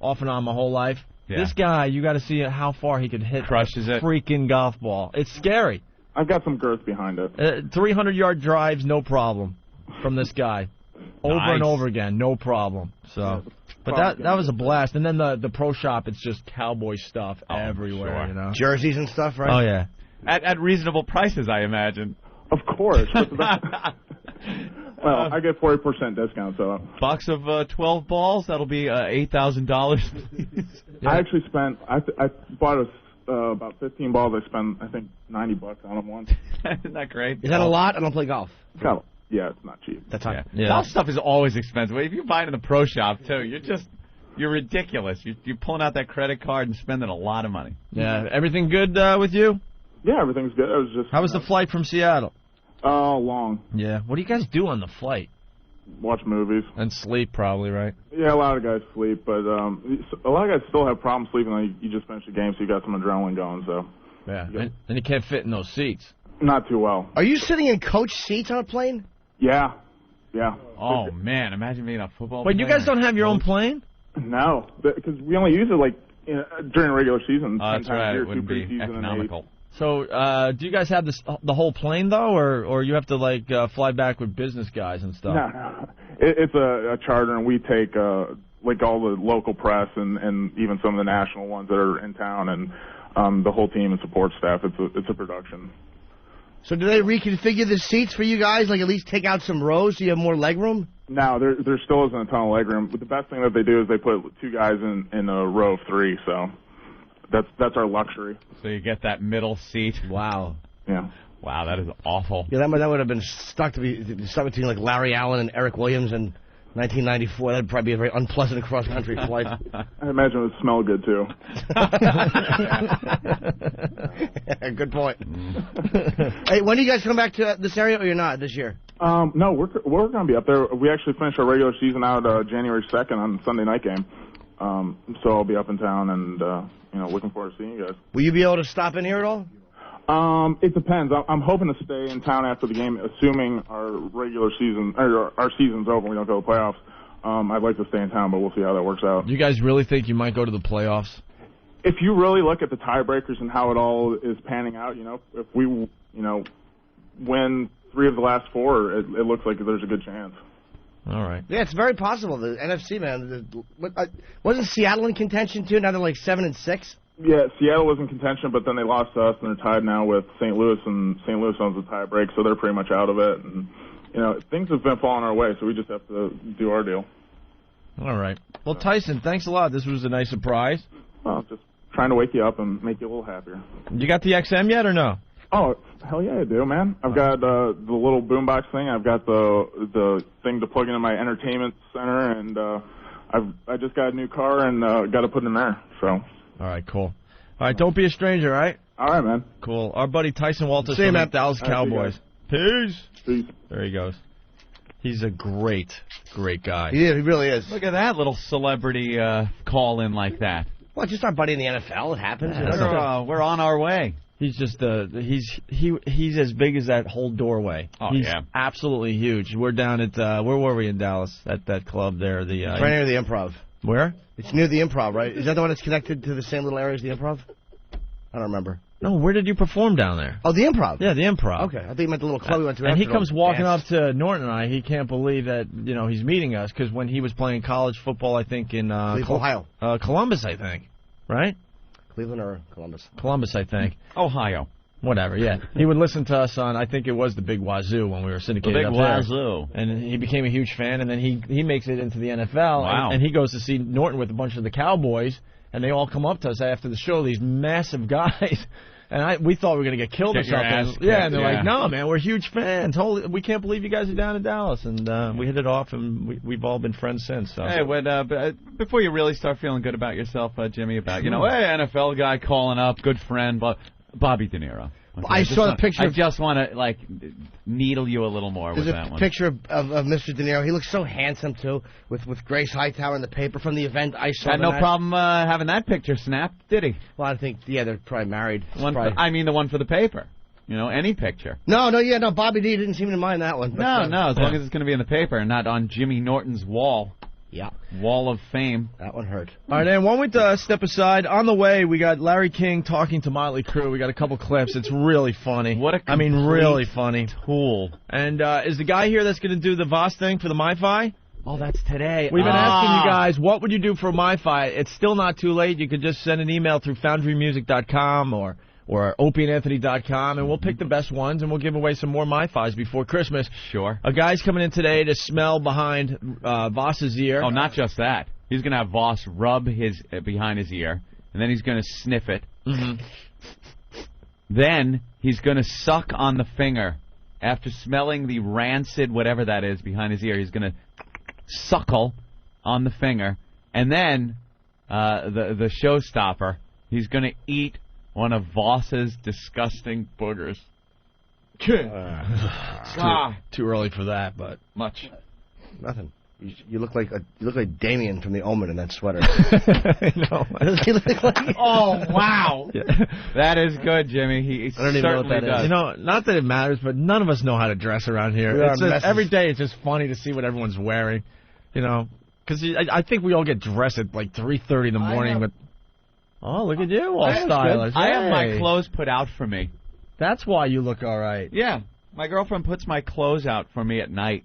[SPEAKER 3] off and on my whole life. Yeah. This guy, you got to see how far he could hit.
[SPEAKER 4] Crushes it.
[SPEAKER 3] Freaking golf ball. It's scary.
[SPEAKER 7] I've got some girth behind it.
[SPEAKER 3] 300-yard drives, no problem, from this guy. Over and over again, no problem. So, but that was a blast. And then the pro shop, it's just cowboy stuff everywhere.
[SPEAKER 4] Sure.
[SPEAKER 5] Jerseys and stuff, right?
[SPEAKER 3] Oh yeah,
[SPEAKER 4] at reasonable prices, I imagine.
[SPEAKER 7] Of course. Well, I get 40% discount, so.
[SPEAKER 4] Box of 12 balls. That'll be $8,000.
[SPEAKER 7] I actually spent. I bought about 15 balls. I spent, I think, $90 on them once.
[SPEAKER 4] Isn't that great?
[SPEAKER 5] Is that a lot? I don't play golf.
[SPEAKER 7] Yeah, it's not cheap.
[SPEAKER 5] That's right.
[SPEAKER 3] Yeah.
[SPEAKER 4] Golf stuff is always expensive. If you buy it in the pro shop too, you're ridiculous. You're pulling out that credit card and spending a lot of money.
[SPEAKER 3] Yeah. Everything good with you?
[SPEAKER 7] Yeah, everything's good.
[SPEAKER 3] How was the flight from Seattle?
[SPEAKER 7] Oh, long.
[SPEAKER 3] Yeah. What do you guys do on the flight?
[SPEAKER 7] Watch movies.
[SPEAKER 3] And sleep, probably, right?
[SPEAKER 7] Yeah, a lot of guys sleep, but a lot of guys still have problems sleeping. Like you just finished the game, so you got some adrenaline going. So.
[SPEAKER 3] Yeah. And you can't fit in those seats.
[SPEAKER 7] Not too well.
[SPEAKER 5] Are you sitting in coach seats on a plane?
[SPEAKER 7] Yeah.
[SPEAKER 4] Oh man, imagine being a football.
[SPEAKER 3] But you guys don't have your own plane?
[SPEAKER 7] No, because we only use it like
[SPEAKER 8] during regular season.
[SPEAKER 4] That's right. It wouldn't be economical.
[SPEAKER 3] So, do you guys have the whole plane though, or you have to fly back with business guys and stuff?
[SPEAKER 8] No. It's a charter, and we take all the local press and even some of the national ones that are in town, and the whole team and support staff. It's a production.
[SPEAKER 5] So do they reconfigure the seats for you guys? Like at least take out some rows so you have more leg room?
[SPEAKER 8] No, there still isn't a ton of leg room. But the best thing that they do is they put 2 guys in a row of 3. So that's our luxury.
[SPEAKER 4] So you get that middle seat.
[SPEAKER 5] Wow.
[SPEAKER 8] Yeah.
[SPEAKER 4] Wow, that is awful.
[SPEAKER 5] Yeah, that would have been stuck between like Larry Allen and Eric Williams in 1994. That'd probably be a very unpleasant cross-country flight.
[SPEAKER 8] I imagine it would smell good too.
[SPEAKER 5] Good point. Hey, when do you guys come back to this area, or you're not this year?
[SPEAKER 8] No, we're going to be up there. We actually finished our regular season out January 2nd on the Sunday night game. So I'll be up in town and looking forward to seeing you guys.
[SPEAKER 5] Will you be able to stop in here at all?
[SPEAKER 8] It depends. I'm hoping to stay in town after the game, assuming our regular season or our season's over and we don't go to the playoffs. I'd like to stay in town, but we'll see how that works out.
[SPEAKER 3] Do you guys really think you might go to the playoffs?
[SPEAKER 8] If you really look at the tiebreakers and how it all is panning out, if we, win 3 of the last 4, it looks like there's a good chance.
[SPEAKER 3] All right.
[SPEAKER 5] Yeah, it's very possible. The NFC, man. Wasn't Seattle in contention too? Now they're like 7-6.
[SPEAKER 8] Yeah, Seattle was in contention, but then they lost to us, and they're tied now with St. Louis, and St. Louis owns the tie break, so they're pretty much out of it. And things have been falling our way, so we just have to do our deal.
[SPEAKER 3] All right. Well, Tyson, thanks a lot. This was a nice surprise.
[SPEAKER 8] Well, just trying to wake you up and make you a little happier.
[SPEAKER 3] You got the XM yet or no?
[SPEAKER 8] Oh, hell yeah, I do, man. I've got the little boombox thing. I've got the thing to plug into my entertainment center, and I just got a new car and got to put it in there. So.
[SPEAKER 3] All right, cool. All right, don't be a stranger, all right?
[SPEAKER 8] All right, man.
[SPEAKER 3] Cool. Our buddy Tyson Walters from the Dallas Cowboys.
[SPEAKER 8] Peace.
[SPEAKER 3] There he goes. He's a great guy.
[SPEAKER 5] Yeah, he really is.
[SPEAKER 4] Look at that little celebrity call in like that.
[SPEAKER 5] Well, just our buddy in the NFL. It happens.
[SPEAKER 4] We're on our way.
[SPEAKER 3] He's just he's as big as that whole doorway.
[SPEAKER 4] Oh,
[SPEAKER 3] he's
[SPEAKER 4] yeah.
[SPEAKER 3] absolutely huge. We're down at where were we in Dallas? At that club there, the
[SPEAKER 5] right near the Improv.
[SPEAKER 3] Where?
[SPEAKER 5] It's near the Improv, right? Is that the one that's connected to the same little area as the Improv? I don't remember.
[SPEAKER 3] No, where did you perform down there?
[SPEAKER 5] Oh, the Improv.
[SPEAKER 3] Yeah, the Improv.
[SPEAKER 5] Okay, I think you meant the little club we went to.
[SPEAKER 3] And he comes walking up to Norton and I. He can't believe that he's meeting us because when he was playing college football, I think in
[SPEAKER 5] Ohio,
[SPEAKER 3] Columbus, I think, right?
[SPEAKER 5] Cleveland or Columbus?
[SPEAKER 3] Columbus, I think.
[SPEAKER 4] Ohio.
[SPEAKER 3] Whatever, yeah. He would listen to us on, I think it was the Big Wazoo when we were syndicated up there.
[SPEAKER 4] The Big Wazoo.
[SPEAKER 3] And he became a huge fan, and then he makes it into the NFL.
[SPEAKER 4] Wow.
[SPEAKER 3] And he goes to see Norton with a bunch of the Cowboys, and they all come up to us after the show, these massive guys. And we thought we were going to get killed or something. Yeah, and they're like, no, man, we're huge fans. We can't believe you guys are down in Dallas. And we hit it off, and we've all been friends since. So.
[SPEAKER 4] Hey, before you really start feeling good about yourself, Jimmy, about, hey, NFL guy calling up, good friend, Bobby De Niro. Okay,
[SPEAKER 5] I saw the picture.
[SPEAKER 4] I just want to, needle you a little more with that one.
[SPEAKER 5] There's a picture of Mr. De Niro. He looks so handsome, too, with Grace Hightower in the paper from the event I saw.
[SPEAKER 4] Had no problem having that picture snapped, did he?
[SPEAKER 5] Well, I think, they're probably married.
[SPEAKER 4] The one for the paper. Any picture.
[SPEAKER 5] No, Bobby D didn't seem to mind that one.
[SPEAKER 4] But, as long as it's going to be in the paper and not on Jimmy Norton's wall.
[SPEAKER 5] Yeah.
[SPEAKER 4] Wall of Fame.
[SPEAKER 5] That one hurt.
[SPEAKER 3] All right, and why don't we step aside? On the way, we got Larry King talking to Motley Crue. We got a couple clips. It's really funny. Really funny.
[SPEAKER 4] Tool.
[SPEAKER 3] And is the guy here that's going to do the Voss thing for the MiFi?
[SPEAKER 4] Oh, that's today.
[SPEAKER 3] We've been asking you guys, what would you do for MiFi? It's still not too late. You could just send an email through foundrymusic.com or opieandanthony.com, and we'll pick the best ones, and we'll give away some more MiFis before Christmas.
[SPEAKER 4] Sure.
[SPEAKER 3] A guy's coming in today to smell behind Voss's ear.
[SPEAKER 4] Oh, not just that. He's going to have Voss rub his behind his ear, and then he's going to sniff it.
[SPEAKER 3] Mm-hmm.
[SPEAKER 4] Then he's going to suck on the finger. After smelling the rancid whatever that is behind his ear, he's going to suckle on the finger. And then the showstopper, he's going to eat one of Voss's disgusting boogers.
[SPEAKER 3] Too early for that, but
[SPEAKER 4] much.
[SPEAKER 5] Nothing. You look like Damien from The Omen in that sweater.
[SPEAKER 4] Oh wow, that is good, Jimmy. He
[SPEAKER 5] I don't even know what that
[SPEAKER 4] does.
[SPEAKER 5] is.
[SPEAKER 3] Not that it matters, but none of us know how to dress around here. Every day it's just funny to see what everyone's wearing. Because I think we all get dressed at 3:30 in the morning. But Oh, look at you, all stylish.
[SPEAKER 4] I have my clothes put out for me.
[SPEAKER 3] That's why you look all right.
[SPEAKER 4] Yeah, my girlfriend puts my clothes out for me at night,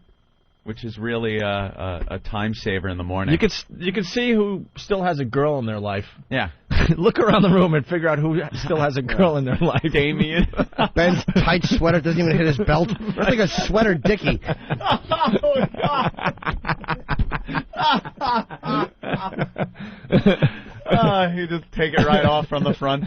[SPEAKER 4] which is really a time saver in the morning.
[SPEAKER 3] You could see who still has a girl in their life.
[SPEAKER 4] Yeah.
[SPEAKER 3] Look around the room and figure out who still has a girl in their life.
[SPEAKER 4] Damien.
[SPEAKER 5] Ben's tight sweater doesn't even hit his belt. That's like a sweater dickie.
[SPEAKER 4] Oh, God. You just take it right off from the front.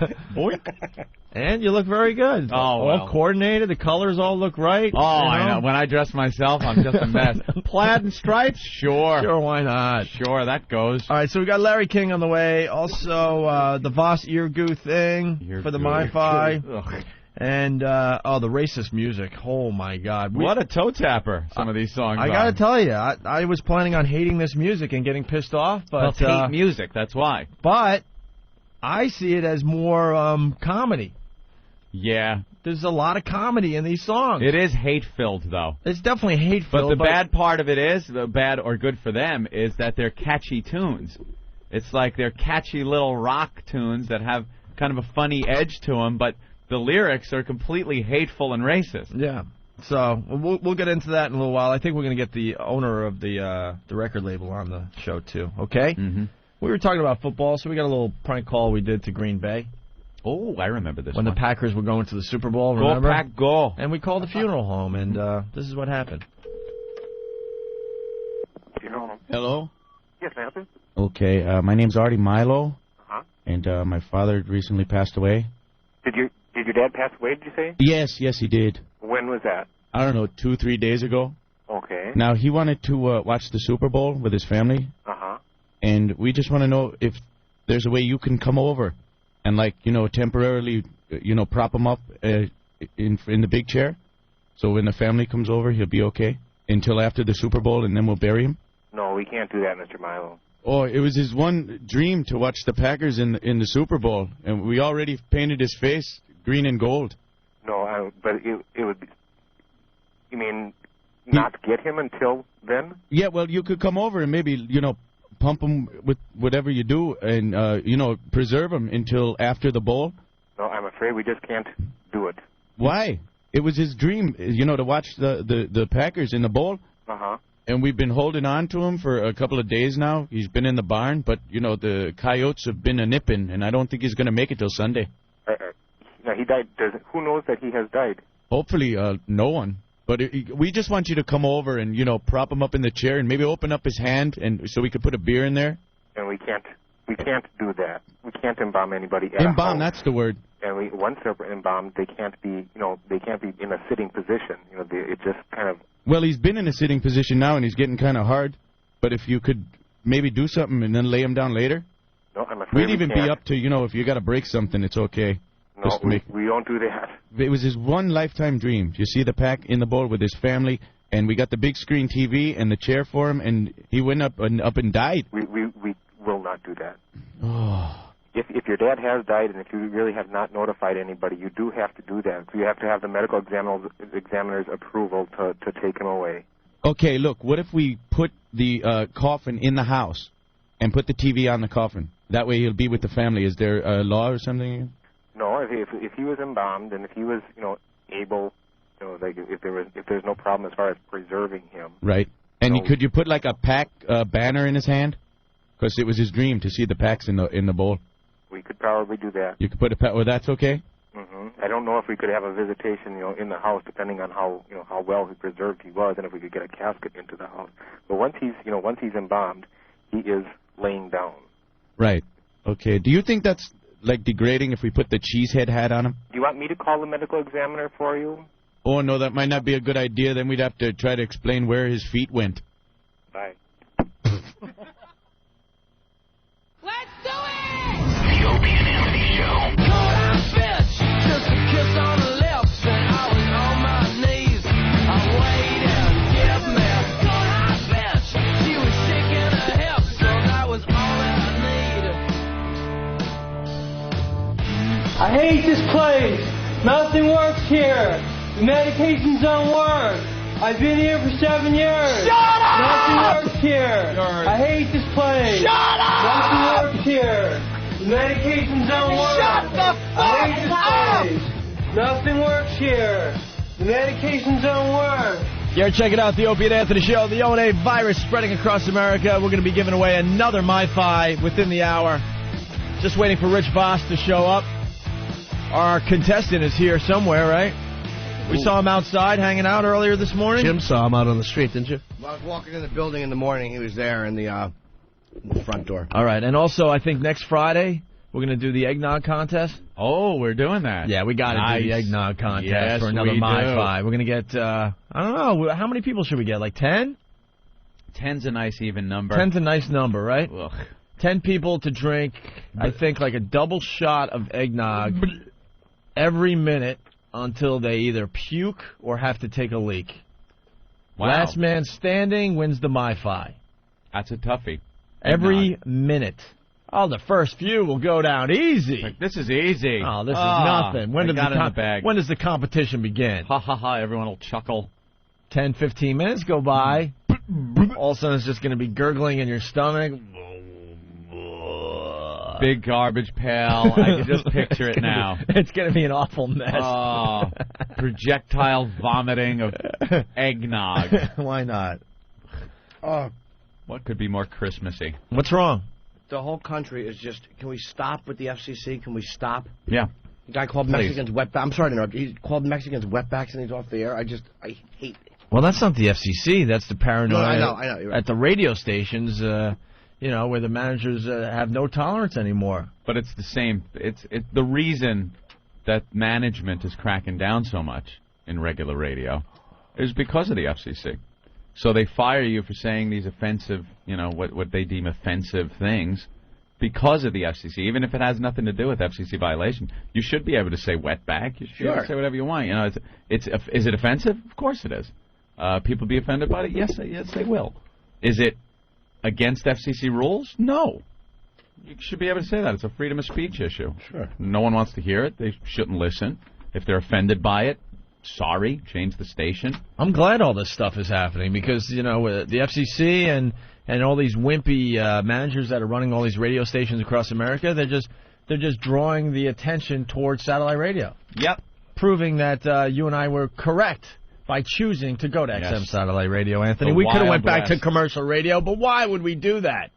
[SPEAKER 3] And you look very good.
[SPEAKER 4] Oh,
[SPEAKER 3] all coordinated. The colors all look right.
[SPEAKER 4] Oh, I know. When I dress myself, I'm just a mess. Plaid and stripes? Sure.
[SPEAKER 3] Sure, why not?
[SPEAKER 4] Sure, that goes.
[SPEAKER 3] All right, so we got Larry King on the way. Also, the Voss ear goo thing for the MiFi. And, the racist music. Oh, my God.
[SPEAKER 4] What a toe tapper some of these songs
[SPEAKER 3] I got to tell you, I was planning on hating this music and getting pissed off. But
[SPEAKER 4] hate music, that's why.
[SPEAKER 3] But I see it as more comedy.
[SPEAKER 4] Yeah.
[SPEAKER 3] There's a lot of comedy in these songs.
[SPEAKER 4] It is hate-filled, though.
[SPEAKER 3] It's definitely hate-filled.
[SPEAKER 4] But the bad part of it is, the bad or good for them, is that they're catchy tunes. It's like they're catchy little rock tunes that have kind of a funny edge to them, but the lyrics are completely hateful and racist.
[SPEAKER 3] Yeah. So we'll get into that in a little while. I think we're going to get the owner of the record label on the show, too. Okay?
[SPEAKER 4] Mm-hmm.
[SPEAKER 3] We were talking about football, so we got a little prank call we did to Green Bay.
[SPEAKER 4] Oh, I remember this
[SPEAKER 3] when
[SPEAKER 4] one.
[SPEAKER 3] the Packers were going to the Super Bowl, remember?
[SPEAKER 4] Go, Pack, go.
[SPEAKER 3] And we called the funeral home, and this is what happened.
[SPEAKER 9] Hello?
[SPEAKER 10] Yes, may I help you?
[SPEAKER 9] Okay, my name's Artie Milo,
[SPEAKER 10] and
[SPEAKER 9] my father recently passed away.
[SPEAKER 10] Did your dad pass away, did you say?
[SPEAKER 9] Yes, he did.
[SPEAKER 10] When was that?
[SPEAKER 9] I don't know, 2-3 days ago.
[SPEAKER 10] Okay.
[SPEAKER 9] Now, he wanted to watch the Super Bowl with his family, and we just want to know if there's a way you can come over and, like, temporarily, prop him up in the big chair. So when the family comes over, he'll be okay until after the Super Bowl, and then we'll bury him?
[SPEAKER 10] No, we can't do that, Mr. Milo.
[SPEAKER 9] Oh, it was his one dream to watch the Packers in the Super Bowl, and we already painted his face green and gold.
[SPEAKER 10] No, but it would be... You mean not get him until then?
[SPEAKER 9] Yeah, well, you could come over and maybe, pump him with whatever you do and, preserve him until after the bowl.
[SPEAKER 10] No, I'm afraid we just can't do it.
[SPEAKER 9] Why? It was his dream, to watch the Packers in the bowl. And we've been holding on to him for a couple of days now. He's been in the barn, but, the coyotes have been a-nipping, and I don't think he's going to make it till Sunday.
[SPEAKER 10] Now, he died. Who knows that he has died?
[SPEAKER 9] Hopefully, no one. But we just want you to come over and, prop him up in the chair and maybe open up his hand and so we could put a beer in there.
[SPEAKER 10] And we can't do that. We can't embalm anybody at
[SPEAKER 9] Embalm,
[SPEAKER 10] home.
[SPEAKER 9] that's the word.
[SPEAKER 10] And once they're embalmed, they can't be in a sitting position. It just kind of...
[SPEAKER 9] Well, he's been in a sitting position now and he's getting kind of hard. But if you could maybe do something and then lay him down later.
[SPEAKER 10] No, I'm afraid
[SPEAKER 9] we'd even be up to, if you got to break something, it's okay.
[SPEAKER 10] No, we don't do that.
[SPEAKER 9] It was his one lifetime dream. You see the Pack in the bowl with his family, and we got the big screen TV and the chair for him, and he went up and died.
[SPEAKER 10] We will not do that.
[SPEAKER 9] Oh.
[SPEAKER 10] If your dad has died, and if you really have not notified anybody, you do have to do that. So you have to have the medical examiner's approval to take him away.
[SPEAKER 9] Okay, look, what if we put the coffin in the house and put the TV on the coffin? That way he'll be with the family. Is there a law or something?
[SPEAKER 10] No, if he was embalmed and if he was, able, if there's no problem as far as preserving him.
[SPEAKER 9] Right. And could you put like a Pack banner in his hand? Because it was his dream to see the Packs in the bowl.
[SPEAKER 10] We could probably do that.
[SPEAKER 9] You could put a Pack. Well, that's okay.
[SPEAKER 10] I don't know if we could have a visitation, in the house, depending on how well preserved he was, and if we could get a casket into the house. But once he's embalmed, he is laying down.
[SPEAKER 9] Right. Okay. Do you think that's like degrading if we put the cheesehead hat on him?
[SPEAKER 10] Do you want me to call the medical examiner for you?
[SPEAKER 9] Oh, no, that might not be a good idea. Then we'd have to try to explain where his feet went.
[SPEAKER 10] Bye.
[SPEAKER 11] Let's do it! The Opie Family Show. Just a kiss on the lips, and I was on my knees. I waited, give me a good hot bitch. She was shaking her hips, so that was all that I need. I hate this place. Nothing works here. The medications don't work. I've been here for 7 years. Shut up! Nothing works here. I hate this place. Shut up! Nothing works here. Medications don't work.
[SPEAKER 5] Shut the fuck up!
[SPEAKER 11] Nothing works here. The medications don't work.
[SPEAKER 3] Here, check it out, the Opie and Anthony Show. The O&A virus spreading across America. We're going to be giving away another MiFi within the hour. Just waiting for Rich Voss to show up. Our contestant is here somewhere, right? We saw him outside hanging out earlier this morning.
[SPEAKER 12] Jim saw him out on the street, didn't you?
[SPEAKER 5] Well, I was walking in the building in the morning. He was there in the front door.
[SPEAKER 3] All right, and also I think next Friday we're going to do the eggnog contest.
[SPEAKER 4] Oh, we're doing that.
[SPEAKER 3] Yeah, we got to do the eggnog contest for another
[SPEAKER 4] we
[SPEAKER 3] MiFi. We're going to get, I don't know, how many people should we get, like 10?
[SPEAKER 4] 10's a nice even number.
[SPEAKER 3] 10's a nice number, right?
[SPEAKER 4] Ugh.
[SPEAKER 3] 10 people to drink, I think, like a double shot of eggnog every minute until they either puke or have to take a leak.
[SPEAKER 4] Wow.
[SPEAKER 3] Last man standing wins the MiFi.
[SPEAKER 4] That's a toughie.
[SPEAKER 3] Every minute. Oh, the first few will go down easy.
[SPEAKER 4] Like, this is easy.
[SPEAKER 3] Oh, this is nothing. When
[SPEAKER 4] When
[SPEAKER 3] does the competition begin?
[SPEAKER 4] Ha ha ha, everyone will chuckle.
[SPEAKER 3] 10, 15 minutes go by. All of a sudden it's just going to be gurgling in your stomach.
[SPEAKER 4] Big garbage pail. I can just picture it now.
[SPEAKER 3] It's going to be an awful mess.
[SPEAKER 4] Oh, projectile vomiting of eggnog.
[SPEAKER 3] Why not?
[SPEAKER 5] Oh,
[SPEAKER 4] what could be more Christmassy?
[SPEAKER 3] What's wrong?
[SPEAKER 5] The whole country is just, can we stop with the FCC? Can we stop?
[SPEAKER 4] Yeah.
[SPEAKER 5] The guy called Mexicans wetbacks. I'm sorry to interrupt. He called Mexicans wetbacks and he's off the air. I hate it.
[SPEAKER 3] Well, that's not the FCC. That's the paranoia
[SPEAKER 5] I know. You're right.
[SPEAKER 3] at the radio stations, where the managers have no tolerance anymore.
[SPEAKER 4] But it's the same. It's the reason that management is cracking down so much in regular radio is because of the FCC. So they fire you for saying these offensive, what they deem offensive things because of the FCC. Even if it has nothing to do with FCC violation, you should be able to say wetback. You should be able to say whatever you want. Is it offensive? Of course it is. People be offended by it? Yes, they will. Is it against FCC rules? No. You should be able to say that. It's a freedom of speech issue.
[SPEAKER 12] Sure.
[SPEAKER 4] No one wants to hear it. They shouldn't listen. If they're offended by it, sorry, change the station.
[SPEAKER 3] I'm glad all this stuff is happening because, the FCC and all these wimpy managers that are running all these radio stations across America, they're just drawing the attention towards satellite radio.
[SPEAKER 4] Yep.
[SPEAKER 3] Proving that you and I were correct by choosing to go to XM satellite radio, Anthony. We could have went back to commercial radio, but why would we do that?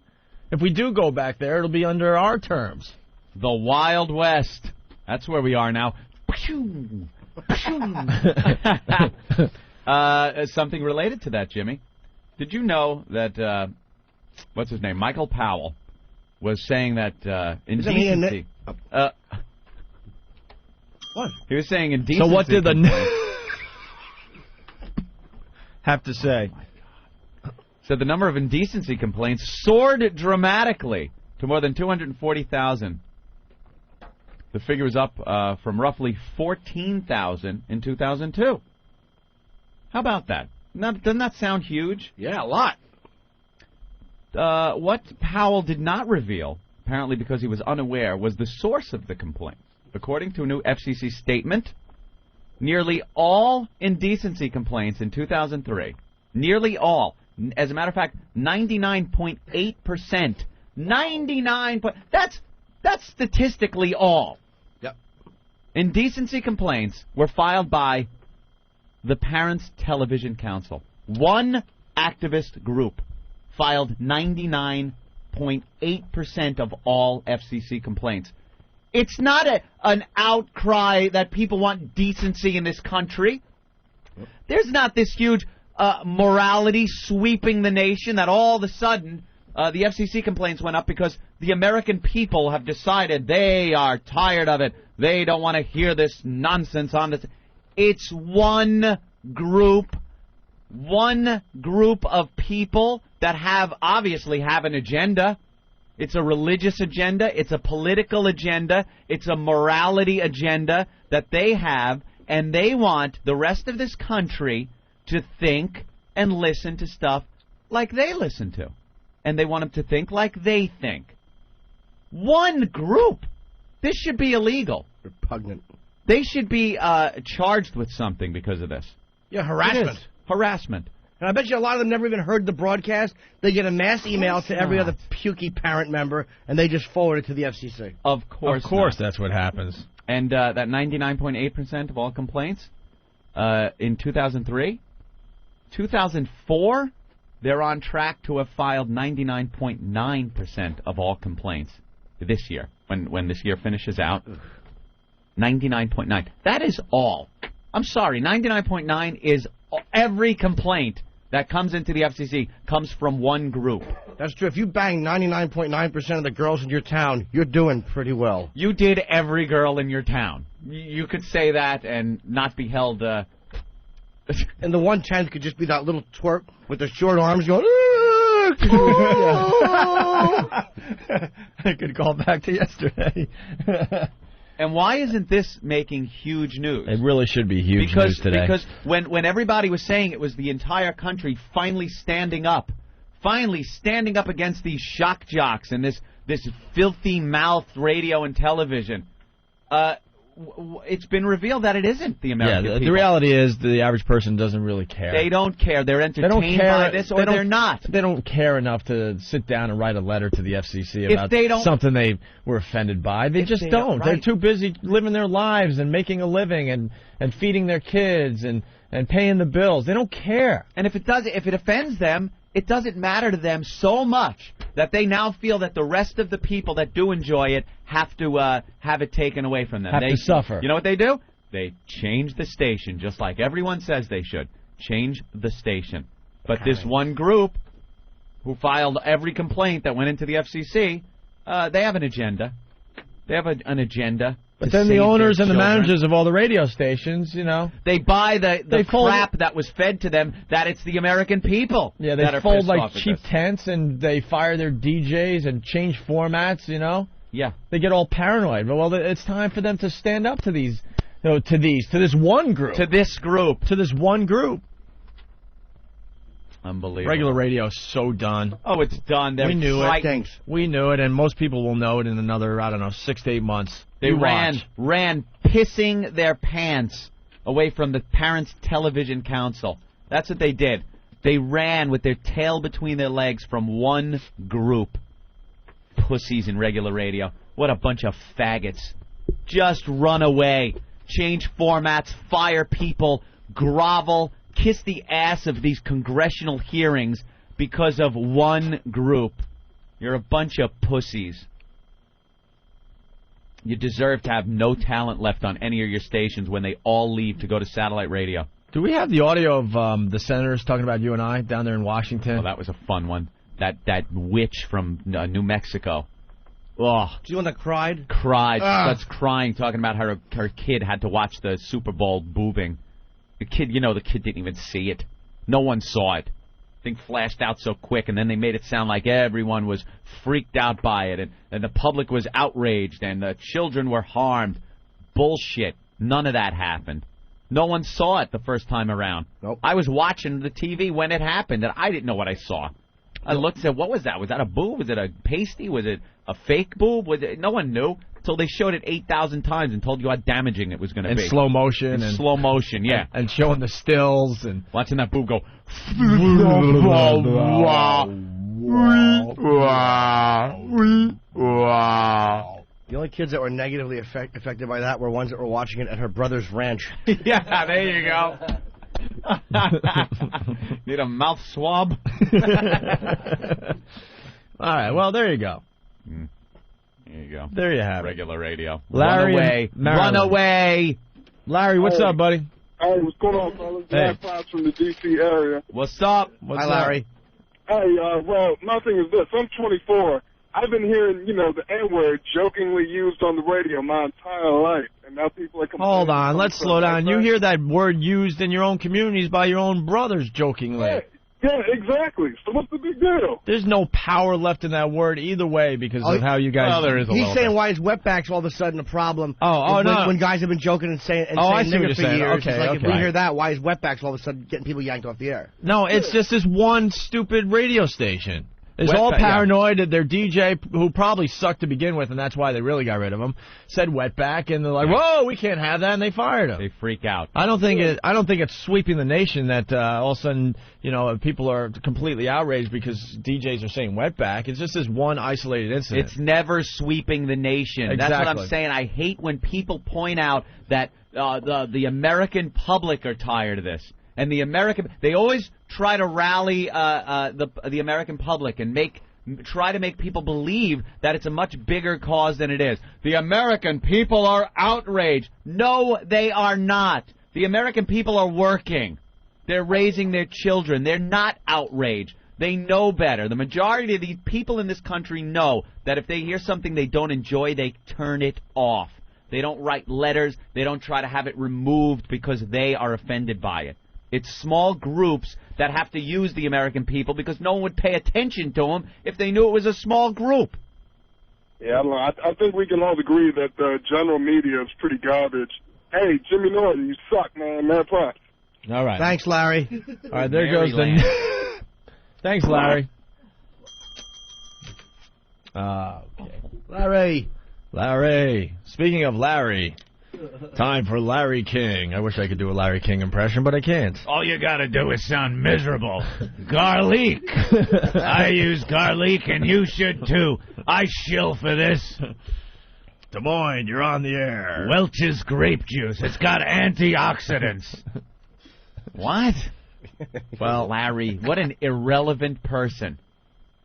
[SPEAKER 3] If we do go back there, it'll be under our terms.
[SPEAKER 4] The Wild West. That's where we are now. Something related to that, Jimmy. Did you know that, what's his name, Michael Powell, was saying that indecency...
[SPEAKER 5] What?
[SPEAKER 4] He was saying indecency...
[SPEAKER 3] So what did the... have to say?
[SPEAKER 4] So the number of indecency complaints soared dramatically to more than 240,000. The figure was up from roughly 14,000 in 2002. How about that? Doesn't that sound huge?
[SPEAKER 5] Yeah, a lot.
[SPEAKER 4] What Powell did not reveal, apparently because he was unaware, was the source of the complaints. According to a new FCC statement, nearly all indecency complaints in 2003, nearly all, as a matter of fact, 99.8%, 99. That's statistically all.
[SPEAKER 5] Yep.
[SPEAKER 4] Indecency complaints were filed by the Parents Television Council. One activist group filed 99.8% of all FCC complaints. It's not an outcry that people want decency in this country. There's not this huge morality sweeping the nation that all of a sudden the FCC complaints went up because the American people have decided they are tired of it. They don't want to hear this nonsense on this. It's one group of people that obviously have an agenda. It's a religious agenda. It's a political agenda. It's a morality agenda that they have, and they want the rest of this country to think and listen to stuff like they listen to. And they want them to think like they think. One group. This should be illegal.
[SPEAKER 5] Repugnant. They
[SPEAKER 4] should be charged with something because of this.
[SPEAKER 5] Yeah, harassment.
[SPEAKER 4] Harassment.
[SPEAKER 5] And I bet you a lot of them never even heard the broadcast. They get a mass email to every other pukey parent member, and they just forward it to the FCC.
[SPEAKER 4] Of course
[SPEAKER 3] that's what happens.
[SPEAKER 4] And that 99.8% of all complaints in 2003, 2004, they're on track to have filed 99.9% of all complaints this year, when this year finishes out. 99.9. That is all. I'm sorry, 99.9 is every complaint that comes into the FCC comes from one group.
[SPEAKER 5] That's true. If you bang 99.9% of the girls in your town, you're doing pretty well.
[SPEAKER 4] You did every girl in your town. You could say that and not be held... And
[SPEAKER 5] the 1/10 could just be that little twerp with the short arms going...
[SPEAKER 3] I could call back to yesterday.
[SPEAKER 4] And why isn't this making huge news?
[SPEAKER 3] It really should be huge news today.
[SPEAKER 4] Because when everybody was saying it was the entire country finally standing up against these shock jocks and this filthy-mouthed radio and television, it's been revealed that it isn't the American people.
[SPEAKER 3] The reality is the average person doesn't really care.
[SPEAKER 4] They don't care. They're entertained by this, or they're not.
[SPEAKER 3] They don't care enough to sit down and write a letter to the FCC about something they were offended by. They just don't. Right. They're too busy living their lives and making a living and feeding their kids and paying the bills. They don't care.
[SPEAKER 4] And if it offends them, it doesn't matter to them so much that they now feel that the rest of the people that do enjoy it have to have it taken away from them.
[SPEAKER 3] They suffer.
[SPEAKER 4] You know what they do? They change the station, just like everyone says they should. Change the station. But this one group who filed every complaint that went into the FCC, they have an agenda. They have an agenda.
[SPEAKER 3] But then the owners and the managers of all the radio stations,
[SPEAKER 4] they buy the crap that was fed to them that it's the American people.
[SPEAKER 3] Yeah, they fold like cheap tents and they fire their DJs and change formats,
[SPEAKER 4] Yeah.
[SPEAKER 3] They get all paranoid. But, well, it's time for them to stand up to these, to this one group.
[SPEAKER 4] To this group.
[SPEAKER 3] To this one group.
[SPEAKER 4] Unbelievable.
[SPEAKER 3] Regular radio is so done.
[SPEAKER 4] Oh, it's done.
[SPEAKER 3] We knew it. We knew it, and most people will know it in another, 6 to 8 months.
[SPEAKER 4] They ran pissing their pants away from the Parents Television Council. That's what they did. They ran with their tail between their legs from one group. Pussies in regular radio. What a bunch of faggots. Just run away. Change formats, fire people, grovel, kiss the ass of these congressional hearings because of one group. You're a bunch of pussies. You deserve to have no talent left on any of your stations when they all leave to go to satellite radio.
[SPEAKER 3] Do we have the audio of the senators talking about you and I down there in Washington?
[SPEAKER 4] Oh, that was a fun one. That witch from New Mexico. Oh,
[SPEAKER 5] do you want that cried?
[SPEAKER 4] Starts crying, talking about how her kid had to watch the Super Bowl boobing. The kid didn't even see it. No one saw it. Thing flashed out so quick, and then they made it sound like everyone was freaked out by it, and the public was outraged, and the children were harmed. Bullshit. None of that happened. No one saw it the first time around.
[SPEAKER 5] Nope.
[SPEAKER 4] I was watching the TV when it happened, and I didn't know what I saw. I looked and said, what was that? Was that a boob? Was it a pasty? Was it a fake boob? No one knew until they showed it 8,000 times and told you how damaging it was going to be.
[SPEAKER 3] In slow motion.
[SPEAKER 4] In slow motion, yeah.
[SPEAKER 3] And showing the stills. And
[SPEAKER 4] watching that boob go.
[SPEAKER 5] The only kids that were negatively affected by that were ones that were watching it at her brother's ranch.
[SPEAKER 4] Yeah, there you go. Need a mouth swab?
[SPEAKER 3] All right, well, there you go.
[SPEAKER 4] There you go.
[SPEAKER 3] There you have
[SPEAKER 4] Regular radio.
[SPEAKER 3] Larry,
[SPEAKER 4] run away. Run away.
[SPEAKER 3] Larry, what's up, buddy?
[SPEAKER 13] Hey, what's going on, fellas? Jack Fox from the D.C. area.
[SPEAKER 4] What's up?
[SPEAKER 5] Hi, Larry.
[SPEAKER 13] Hey, well, my thing is this. I'm 24. I've been hearing, the N-word jokingly used on the radio my entire life, and now people are complaining.
[SPEAKER 3] Hold on, let's slow down. You hear that word used in your own communities by your own brothers jokingly.
[SPEAKER 13] Yeah, exactly. So what's the big deal?
[SPEAKER 3] There's no power left in that word either way because of how you guys...
[SPEAKER 4] Well, there is a
[SPEAKER 5] He's saying why is wetbacks all of a sudden a problem?
[SPEAKER 3] No.
[SPEAKER 5] When guys have been joking and saying nigger for years. If we hear that, why is wetbacks all of a sudden getting people yanked off the air?
[SPEAKER 3] No, it's just this one stupid radio station. It's all paranoid. Their DJ, who probably sucked to begin with, and that's why they really got rid of him, said wetback, and they're like, "Whoa, we can't have that," and they fired him.
[SPEAKER 4] They freak out.
[SPEAKER 3] I don't think it's sweeping the nation that all of a sudden, people are completely outraged because DJs are saying wetback. It's just this one isolated incident.
[SPEAKER 4] It's never sweeping the nation.
[SPEAKER 3] Exactly.
[SPEAKER 4] That's what I'm saying. I hate when people point out that the American public are tired of this. And they always try to rally the American public and try to make people believe that it's a much bigger cause than it is. The American people are outraged. No, they are not. The American people are working. They're raising their children. They're not outraged. They know better. The majority of these people in this country know that if they hear something they don't enjoy, they turn it off. They don't write letters. They don't try to have it removed because they are offended by it. It's small groups that have to use the American people because no one would pay attention to them if they knew it was a small group.
[SPEAKER 13] Yeah, I think we can all agree that the general media is pretty garbage. Hey, Jimmy Norton, you suck, man. Man, plus.
[SPEAKER 3] All right.
[SPEAKER 5] Thanks, Larry.
[SPEAKER 3] All right, there goes the... Thanks, Larry.
[SPEAKER 5] Okay.
[SPEAKER 3] Larry. Speaking of Larry... Time for Larry King. I wish I could do a Larry King impression, but I can't.
[SPEAKER 14] All you gotta do is sound miserable. Garlic. I use garlic, and you should too. I shill for this.
[SPEAKER 3] Des Moines, you're on the air.
[SPEAKER 14] Welch's grape juice. It's got antioxidants.
[SPEAKER 4] What?
[SPEAKER 3] Well,
[SPEAKER 4] Larry, what an irrelevant person.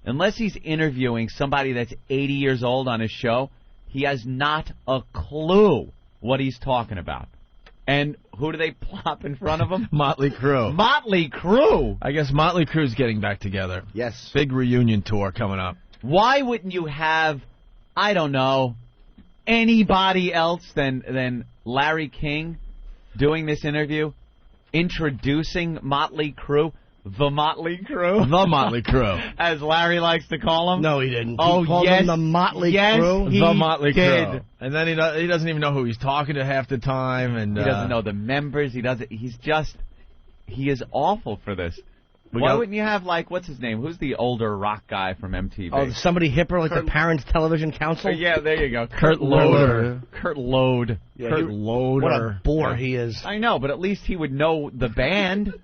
[SPEAKER 4] Unless he's interviewing somebody that's 80 years old on his show, he has not a clue what he's talking about. And who do they plop in front of him?
[SPEAKER 3] Motley Crue.
[SPEAKER 4] Motley Crue?
[SPEAKER 3] I guess Motley Crue's getting back together.
[SPEAKER 5] Yes.
[SPEAKER 3] Big reunion tour coming up.
[SPEAKER 4] Why wouldn't you have, I don't know, anybody else than Larry King doing this interview, introducing Motley Crue? The Motley Crue?
[SPEAKER 3] The Motley Crue.
[SPEAKER 4] As Larry likes to call them?
[SPEAKER 5] No, he didn't.
[SPEAKER 4] Oh,
[SPEAKER 5] he called them the Motley Crue?
[SPEAKER 3] The Motley
[SPEAKER 4] did.
[SPEAKER 3] Crue. And then he doesn't even know who he's talking to half the time. And
[SPEAKER 4] he doesn't know the members. He is awful for this. Why wouldn't you have, what's his name? Who's the older rock guy from MTV?
[SPEAKER 5] Oh, somebody hipper, like the Parents Television Council?
[SPEAKER 4] Yeah, there you go.
[SPEAKER 3] Kurt Loder.
[SPEAKER 4] Kurt Lode.
[SPEAKER 5] Yeah,
[SPEAKER 3] Kurt Loder.
[SPEAKER 5] What a bore he is.
[SPEAKER 4] I know, but at least he would know the band.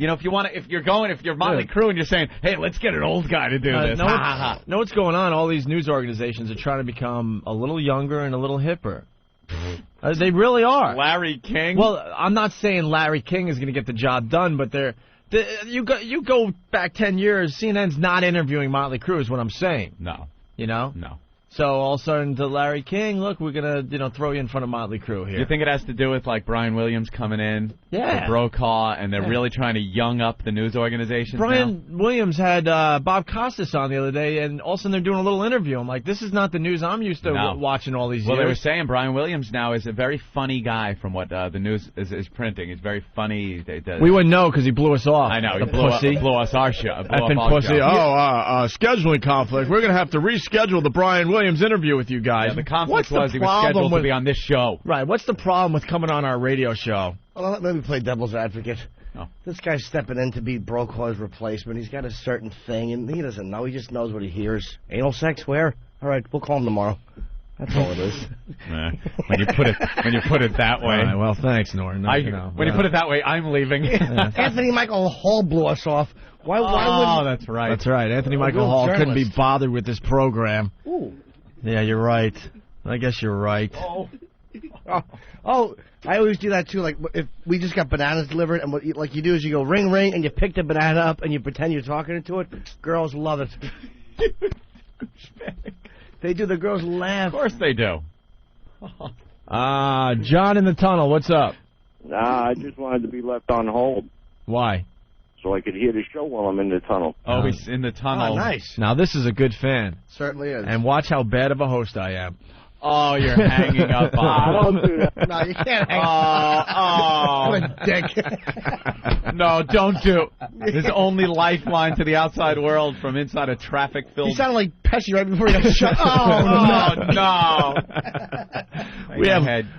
[SPEAKER 4] If you're Motley Crue and you're saying, hey, let's get an old guy to do this.
[SPEAKER 3] Know what's going on? All these news organizations are trying to become a little younger and a little hipper. They really are.
[SPEAKER 4] Larry King?
[SPEAKER 3] Well, I'm not saying Larry King is going to get the job done, but you go back 10 years, CNN's not interviewing Motley Crue is what I'm saying.
[SPEAKER 4] No.
[SPEAKER 3] No. So all of a sudden to Larry King, look, we're gonna throw you in front of Motley Crue here.
[SPEAKER 4] You think it has to do with Brian Williams coming in,
[SPEAKER 3] yeah,
[SPEAKER 4] Brokaw, and they're really trying to young up the news organizations?
[SPEAKER 3] Brian Williams had Bob Costas on the other day, and all of a sudden they're doing a little interview. I'm like, this is not the news I'm used to watching all these years.
[SPEAKER 4] Well, they were saying Brian Williams now is a very funny guy from what the news is printing. He's very funny.
[SPEAKER 3] We wouldn't know because he blew us off.
[SPEAKER 4] I know,
[SPEAKER 3] he
[SPEAKER 4] blew us our show.
[SPEAKER 3] Pussy. Scheduling conflict. We're gonna have to reschedule the Brian Williams interview with you guys.
[SPEAKER 4] Yeah, the conflict was he was scheduled to be on this show.
[SPEAKER 3] Right. What's the problem with coming on our radio show?
[SPEAKER 5] Well, let me play devil's advocate.
[SPEAKER 4] Oh.
[SPEAKER 5] This guy's stepping in to be Brokaw's replacement. He's got a certain thing, and he doesn't know. He just knows what he hears. Anal sex? Where? All right, we'll call him tomorrow. That's all it is.
[SPEAKER 4] When you put it that way.
[SPEAKER 3] Right, well, thanks, Norton.
[SPEAKER 4] When you put it that way, I'm leaving.
[SPEAKER 5] Yeah. Anthony Michael Hall blew us off. Why wouldn't...
[SPEAKER 4] that's right.
[SPEAKER 3] That's right. Anthony Michael Hall couldn't be bothered with this program.
[SPEAKER 5] Ooh.
[SPEAKER 3] Yeah, you're right. I guess you're right.
[SPEAKER 5] Oh, I always do that too. Like if we just got bananas delivered, and what you do is you go ring ring, and you pick the banana up, and you pretend you're talking into it. Girls love it. They do. The girls laugh.
[SPEAKER 4] Of course they do.
[SPEAKER 3] John in the tunnel. What's up?
[SPEAKER 15] I just wanted to be left on hold.
[SPEAKER 3] Why?
[SPEAKER 15] So I could hear the show while I'm in the tunnel.
[SPEAKER 4] Oh, he's in the tunnel.
[SPEAKER 5] Oh, nice.
[SPEAKER 3] Now, this is a good fan.
[SPEAKER 5] Certainly is.
[SPEAKER 3] And watch how bad of a host I am.
[SPEAKER 4] Oh, you're hanging up on.
[SPEAKER 15] Don't do that.
[SPEAKER 5] No, you can't hang up.
[SPEAKER 4] Oh.
[SPEAKER 5] What a dick.
[SPEAKER 4] No, don't do. His only lifeline to the outside world from inside a traffic-filled...
[SPEAKER 5] He sounded like Pesci right before he got shot.
[SPEAKER 4] no.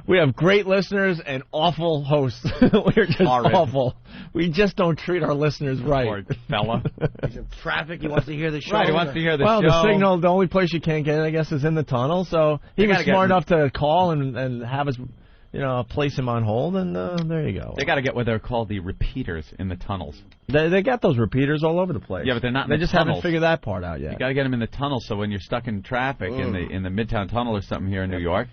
[SPEAKER 3] We have great listeners and awful hosts. We're just awful. We just don't treat our listeners right.
[SPEAKER 4] Poor fella.
[SPEAKER 5] He's in traffic. He wants to hear the show.
[SPEAKER 4] Right, he wants to hear the
[SPEAKER 3] show. Well, the signal, the only place you can't get it, I guess, is in the tunnel. So he was smart enough to call and have us, place him on hold, and there you go.
[SPEAKER 4] They got to get what they're called the repeaters in the tunnels.
[SPEAKER 3] They got those repeaters all over the place.
[SPEAKER 4] Yeah, but they're not.
[SPEAKER 3] They just haven't figured that part out yet.
[SPEAKER 4] You got to get them in the tunnel, so when you're stuck in traffic in the Midtown Tunnel or something here in New York,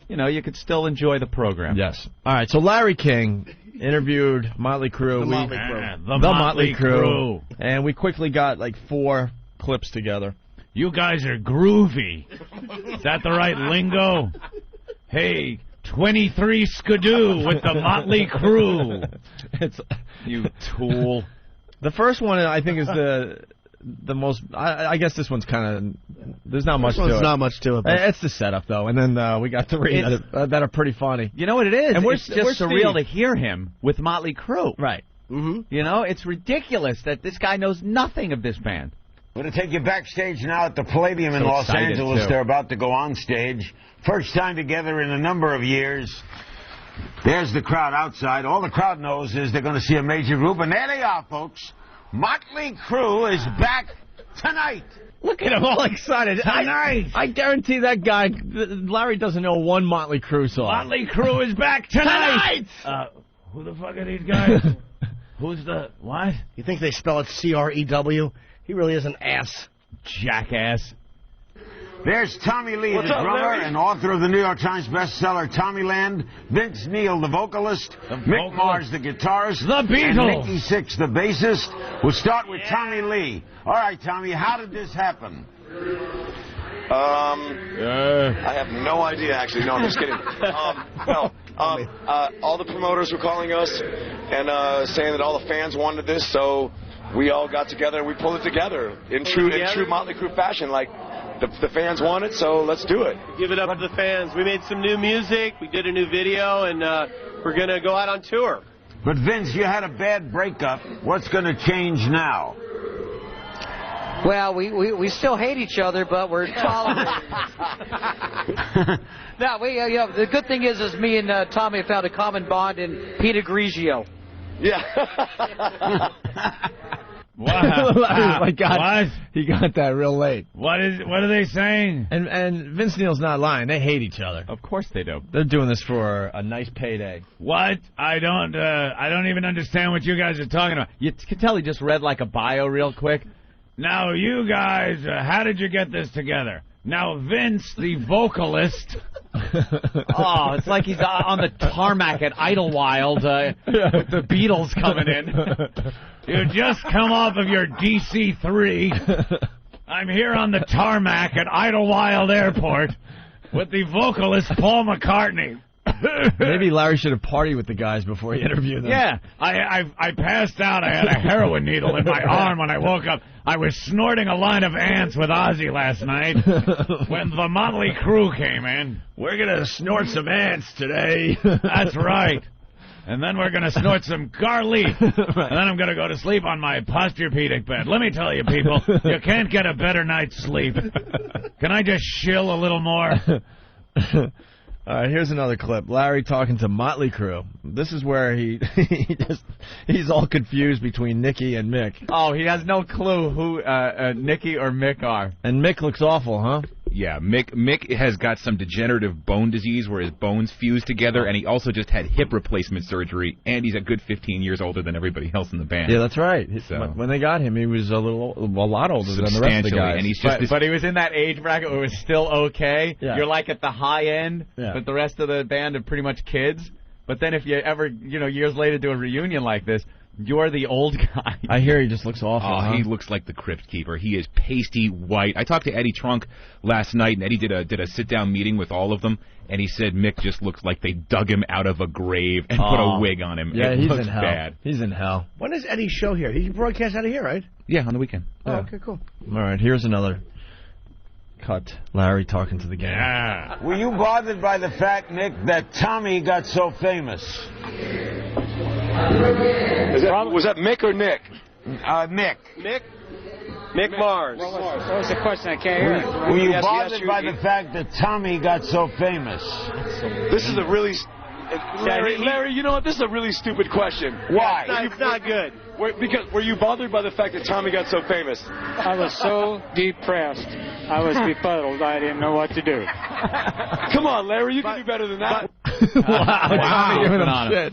[SPEAKER 4] you could still enjoy the program.
[SPEAKER 3] Yes. All right. So Larry King interviewed Motley Crue.
[SPEAKER 14] The Motley Crue.
[SPEAKER 3] And we quickly got like 4 clips together.
[SPEAKER 14] You guys are groovy. Is that the right lingo? Hey, 23 Skidoo with the Motley Crue.
[SPEAKER 3] It's
[SPEAKER 4] you tool.
[SPEAKER 3] The first one I think is the most. I guess this one's kind of. There's not much to it.
[SPEAKER 12] There's not much to it. But
[SPEAKER 3] it's the setup though, and then we got 3 that are pretty funny.
[SPEAKER 4] You know what it is?
[SPEAKER 3] And
[SPEAKER 4] it's just surreal to hear him with Motley Crue.
[SPEAKER 3] Right.
[SPEAKER 5] Mm-hmm.
[SPEAKER 4] It's ridiculous that this guy knows nothing of this band.
[SPEAKER 16] We're going to take you backstage now at the Palladium in Los Angeles.
[SPEAKER 4] Too.
[SPEAKER 16] They're about to go on stage. First time together in a number of years. There's the crowd outside. All the crowd knows is they're going to see a major group. And there they are, folks. Motley Crue is back tonight.
[SPEAKER 3] Look at him all excited.
[SPEAKER 14] Tonight.
[SPEAKER 3] I guarantee that guy, Larry, doesn't know one Motley Crue song.
[SPEAKER 14] Motley Crue is back tonight. Who the fuck are these guys? Who's the what?
[SPEAKER 5] You think they spell it C-R-E-W? He really is an ass.
[SPEAKER 14] Jackass.
[SPEAKER 16] There's Tommy Lee, the drummer and author of the New York Times bestseller Tommyland, Vince Neil, the vocalist, Mick Mars, the guitarist,
[SPEAKER 14] the Beatles,
[SPEAKER 16] and Nicky Sixx, the bassist. We'll start with Tommy Lee. All right, Tommy, how did this happen?
[SPEAKER 17] I have no idea, actually. No, I'm just kidding. All the promoters were calling us and saying that all the fans wanted this, so we all got together and we pulled it together in true Motley Crue fashion. Like, the fans want it, so let's do it.
[SPEAKER 18] Give it up to the fans. We made some new music. We did a new video, and we're going to go out on tour.
[SPEAKER 16] But, Vince, you had a bad breakup. What's going to change now?
[SPEAKER 19] Well, we still hate each other, but we're tolerant. No, the good thing is me and Tommy have found a common bond in Peter Grigio.
[SPEAKER 17] Yeah.
[SPEAKER 14] Wow.
[SPEAKER 3] Oh my God.
[SPEAKER 14] What?
[SPEAKER 3] He got that real late.
[SPEAKER 14] What are they saying?
[SPEAKER 3] And Vince Neil's not lying. They hate each other.
[SPEAKER 4] Of course they do.
[SPEAKER 3] They're doing this for a nice payday.
[SPEAKER 14] What? I don't even understand what you guys are talking about.
[SPEAKER 4] You can tell he just read like a bio real quick.
[SPEAKER 14] Now, you guys, how did you get this together? Now, Vince, the vocalist...
[SPEAKER 4] Oh, it's like he's on the tarmac at Idlewild with the Beatles coming in.
[SPEAKER 14] You just come off of your DC-3. I'm here on the tarmac at Idlewild Airport with the vocalist Paul McCartney.
[SPEAKER 3] Maybe Larry should have partied with the guys before he interviewed them.
[SPEAKER 14] Yeah, I passed out. I had a heroin needle in my arm when I woke up. I was snorting a line of ants with Ozzy last night when the Motley Crue came in.
[SPEAKER 3] We're going to snort some ants today.
[SPEAKER 14] That's right. And then we're going to snort some garlic. Right. And then I'm going to go to sleep on my Posturepedic bed. Let me tell you, people, you can't get a better night's sleep. Can I just shill a little more?
[SPEAKER 3] All right, here's another clip. Larry talking to Motley Crue. This is where he's all confused between Nicky and Mick.
[SPEAKER 4] Oh, he has no clue who Nicky or Mick are.
[SPEAKER 3] And Mick looks awful, huh?
[SPEAKER 20] Yeah, Mick has got some degenerative bone disease where his bones fuse together, and he also just had hip replacement surgery, and he's a good 15 years older than everybody else in the band.
[SPEAKER 3] Yeah, that's right.
[SPEAKER 20] So,
[SPEAKER 3] when they got him, he was a lot older than the rest of the guys.
[SPEAKER 20] And he's just
[SPEAKER 4] but he was in that age bracket where it was still okay.
[SPEAKER 3] Yeah.
[SPEAKER 4] You're like at the high end,
[SPEAKER 3] yeah.
[SPEAKER 4] But the rest of the band are pretty much kids. But then if you ever, years later do a reunion like this, you're the old guy.
[SPEAKER 3] I hear he just looks awful.
[SPEAKER 20] Oh, he looks like the Crypt Keeper. He is pasty white. I talked to Eddie Trunk last night, and Eddie did a sit-down meeting with all of them, and he said Mick just looks like they dug him out of a grave and put a wig on him.
[SPEAKER 3] Yeah,
[SPEAKER 20] it
[SPEAKER 3] he's
[SPEAKER 20] looks
[SPEAKER 3] in hell.
[SPEAKER 20] bad.
[SPEAKER 3] He's in hell.
[SPEAKER 5] When is Eddie's show here? He broadcasts out of here, right?
[SPEAKER 20] Yeah, on the weekend.
[SPEAKER 5] Oh,
[SPEAKER 3] Yeah.
[SPEAKER 5] okay, cool.
[SPEAKER 3] All right, here's another cut. Larry talking to the gang.
[SPEAKER 14] Yeah.
[SPEAKER 16] Were you bothered by the fact, Nick, that Tommy got so famous?
[SPEAKER 17] Was that Mick or Nick?
[SPEAKER 16] Mick.
[SPEAKER 18] Mick Mars.
[SPEAKER 21] What was the question? I can't hear it.
[SPEAKER 16] Were you bothered by the fact that Tommy got so famous?
[SPEAKER 17] This is a really... Larry, you know what? This is a really stupid question.
[SPEAKER 16] Why?
[SPEAKER 18] It's not good.
[SPEAKER 17] Because were you bothered by the fact that Tommy got so famous?
[SPEAKER 21] I was so depressed. I was befuddled. I didn't know what to do.
[SPEAKER 17] Come on, Larry, you can do better than that.
[SPEAKER 3] Wow.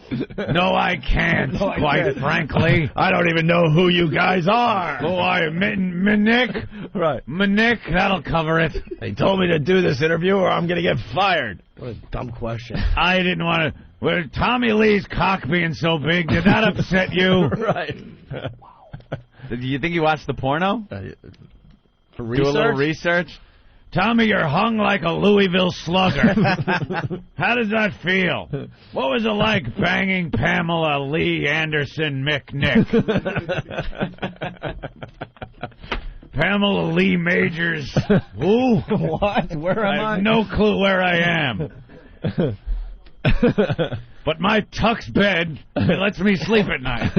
[SPEAKER 14] No, I can't, quite frankly. I don't even know who you guys are. Who are you? Nick?
[SPEAKER 3] Right.
[SPEAKER 14] Nick, that'll cover it.
[SPEAKER 3] They told me to do this interview or I'm going to get fired.
[SPEAKER 5] What a dumb question.
[SPEAKER 14] I didn't want to... Well, Tommy Lee's cock being so big, did that upset you?
[SPEAKER 3] Right.
[SPEAKER 4] Do you think you watched the porno?
[SPEAKER 3] For
[SPEAKER 4] research? Do a little research?
[SPEAKER 14] Tommy, you're hung like a Louisville slugger. How does that feel? What was it like banging Pamela Lee Anderson McNick? Pamela Lee Majors. Who?
[SPEAKER 3] What? Where am I?
[SPEAKER 14] I have no clue where I am. But my Tux bed, it lets me sleep at night.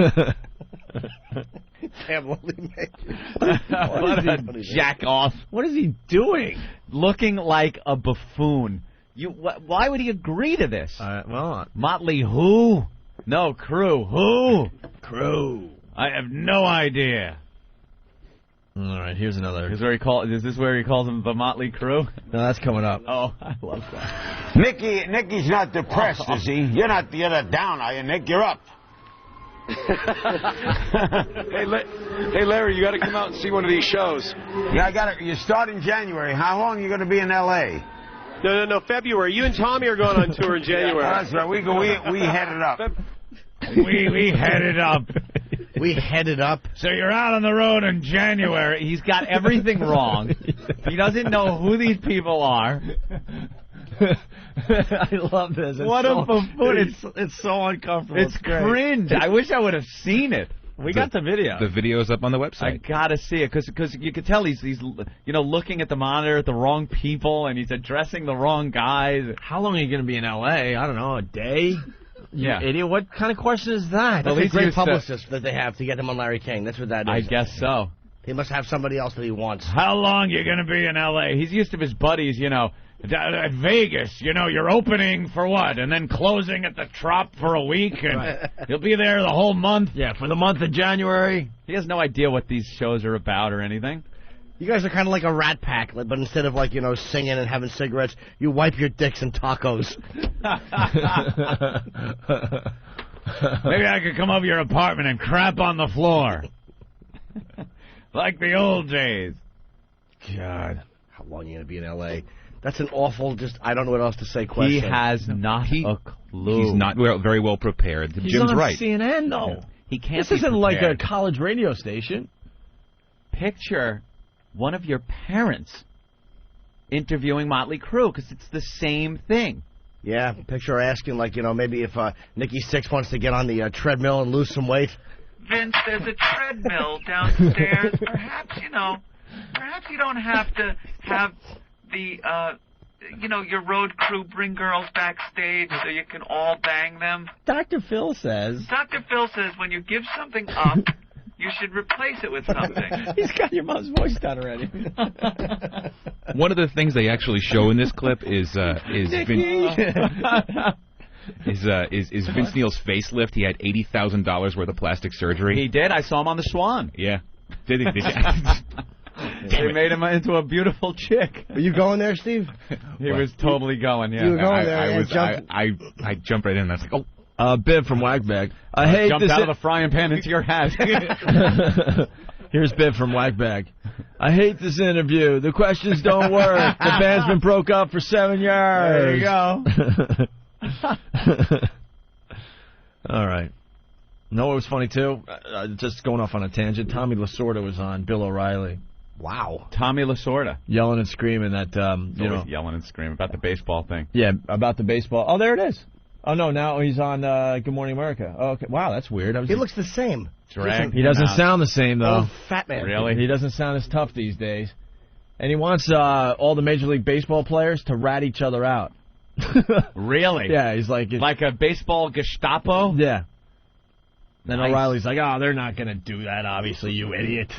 [SPEAKER 5] Pamela Lee Majors.
[SPEAKER 4] What a jack off.
[SPEAKER 3] What is he doing?
[SPEAKER 4] Looking like a buffoon. Why would he agree to this? Motley who? No, Crew. Who?
[SPEAKER 3] Crew.
[SPEAKER 14] I have no idea.
[SPEAKER 3] All right, here's another.
[SPEAKER 4] Is this where he calls them the Motley Crew?
[SPEAKER 3] No, that's coming up.
[SPEAKER 4] Oh, I love that.
[SPEAKER 16] Nicky's not depressed, is he? You're not down, are you, Nick? You're up.
[SPEAKER 17] Hey, Larry, you got to come out and see one of these shows.
[SPEAKER 16] Yeah, I got it. You start in January. How long are you going to be in L.A.?
[SPEAKER 18] No, February. You and Tommy are going on tour in January.
[SPEAKER 16] That's right. We headed up.
[SPEAKER 14] We headed up.
[SPEAKER 5] We headed up.
[SPEAKER 14] So you're out on the road in January.
[SPEAKER 4] He's got everything wrong. He doesn't know who these people are.
[SPEAKER 3] I love this.
[SPEAKER 4] What a buffoon.
[SPEAKER 3] It's so uncomfortable.
[SPEAKER 4] It's cringe. I wish I would have seen it.
[SPEAKER 3] We got the video.
[SPEAKER 20] The video's up on the website.
[SPEAKER 4] I gotta see it because you can tell he's looking at the monitor at the wrong people and he's addressing the wrong guys.
[SPEAKER 3] How long are you going to be in L.A.? I don't know, a day?
[SPEAKER 4] Yeah.
[SPEAKER 3] You idiot. What kind of question is that?
[SPEAKER 5] That's a great publicist that they have to get him on Larry King. That's what that is.
[SPEAKER 4] I guess so.
[SPEAKER 5] He must have somebody else that he wants.
[SPEAKER 14] How long you going to be in L.A.? He's used to his buddies, at Vegas, you're opening for what? And then closing at the Trop for a week? And you'll be there the whole month?
[SPEAKER 3] Yeah, for the month of January.
[SPEAKER 4] He has no idea what these shows are about or anything.
[SPEAKER 5] You guys are kind of like a rat pack, but instead of singing and having cigarettes, you wipe your dicks in tacos.
[SPEAKER 14] Maybe I could come over your apartment and crap on the floor. Like the old days.
[SPEAKER 5] God. How long are you going to be in L.A.? That's an awful, I don't know what else to say question.
[SPEAKER 4] He has not a clue.
[SPEAKER 20] He's not very well prepared.
[SPEAKER 3] He's
[SPEAKER 20] Jim's
[SPEAKER 3] on
[SPEAKER 20] right.
[SPEAKER 3] CNN, though.
[SPEAKER 4] He can't.
[SPEAKER 3] This isn't like a college radio station.
[SPEAKER 4] Picture one of your parents interviewing Motley Crue because it's the same thing.
[SPEAKER 5] Yeah, picture asking, maybe if Nikki Sixx wants to get on the treadmill and lose some weight.
[SPEAKER 6] Vince, there's a treadmill downstairs. Perhaps you don't have to have the, your road crew bring girls backstage so you can all bang them.
[SPEAKER 3] Dr. Phil says
[SPEAKER 6] when you give something up, you should replace it with something.
[SPEAKER 3] He's got your mom's voice down already.
[SPEAKER 20] One of the things they actually show in this clip is Vince Neil's facelift. He had $80,000 worth of plastic surgery.
[SPEAKER 4] He did. I saw him on the Swan.
[SPEAKER 20] Yeah. Did he?
[SPEAKER 4] They made him into a beautiful chick.
[SPEAKER 5] Were you going there, Steve?
[SPEAKER 4] He was totally going. Yeah.
[SPEAKER 5] You were going there.
[SPEAKER 20] I jumped right in. And I was like, oh.
[SPEAKER 3] Biv from Wagbag. I hate
[SPEAKER 4] jumped out of the frying pan into your hat.
[SPEAKER 3] Here's Biv from Wagbag. I hate this interview. The questions don't work. The band's been broke up for 7 years.
[SPEAKER 4] There you go.
[SPEAKER 3] All right. No, it was funny, too? Just going off on a tangent. Tommy Lasorda was on Bill O'Reilly.
[SPEAKER 5] Wow.
[SPEAKER 4] Tommy Lasorda.
[SPEAKER 3] Yelling and screaming that,
[SPEAKER 4] yelling and screaming about the baseball thing.
[SPEAKER 3] Yeah, about the baseball. Oh, there it is. Oh, no, now he's on Good Morning America. Oh, okay. Wow, that's weird.
[SPEAKER 5] He looks the same.
[SPEAKER 3] He doesn't sound the same, though.
[SPEAKER 5] Old fat man.
[SPEAKER 4] Really?
[SPEAKER 3] He doesn't sound as tough these days. And he wants all the Major League Baseball players to rat each other out.
[SPEAKER 4] Really?
[SPEAKER 3] Yeah, he's like...
[SPEAKER 4] Like a baseball Gestapo?
[SPEAKER 3] Yeah. Then O'Reilly's like, oh, they're not going to do that, obviously, you idiot.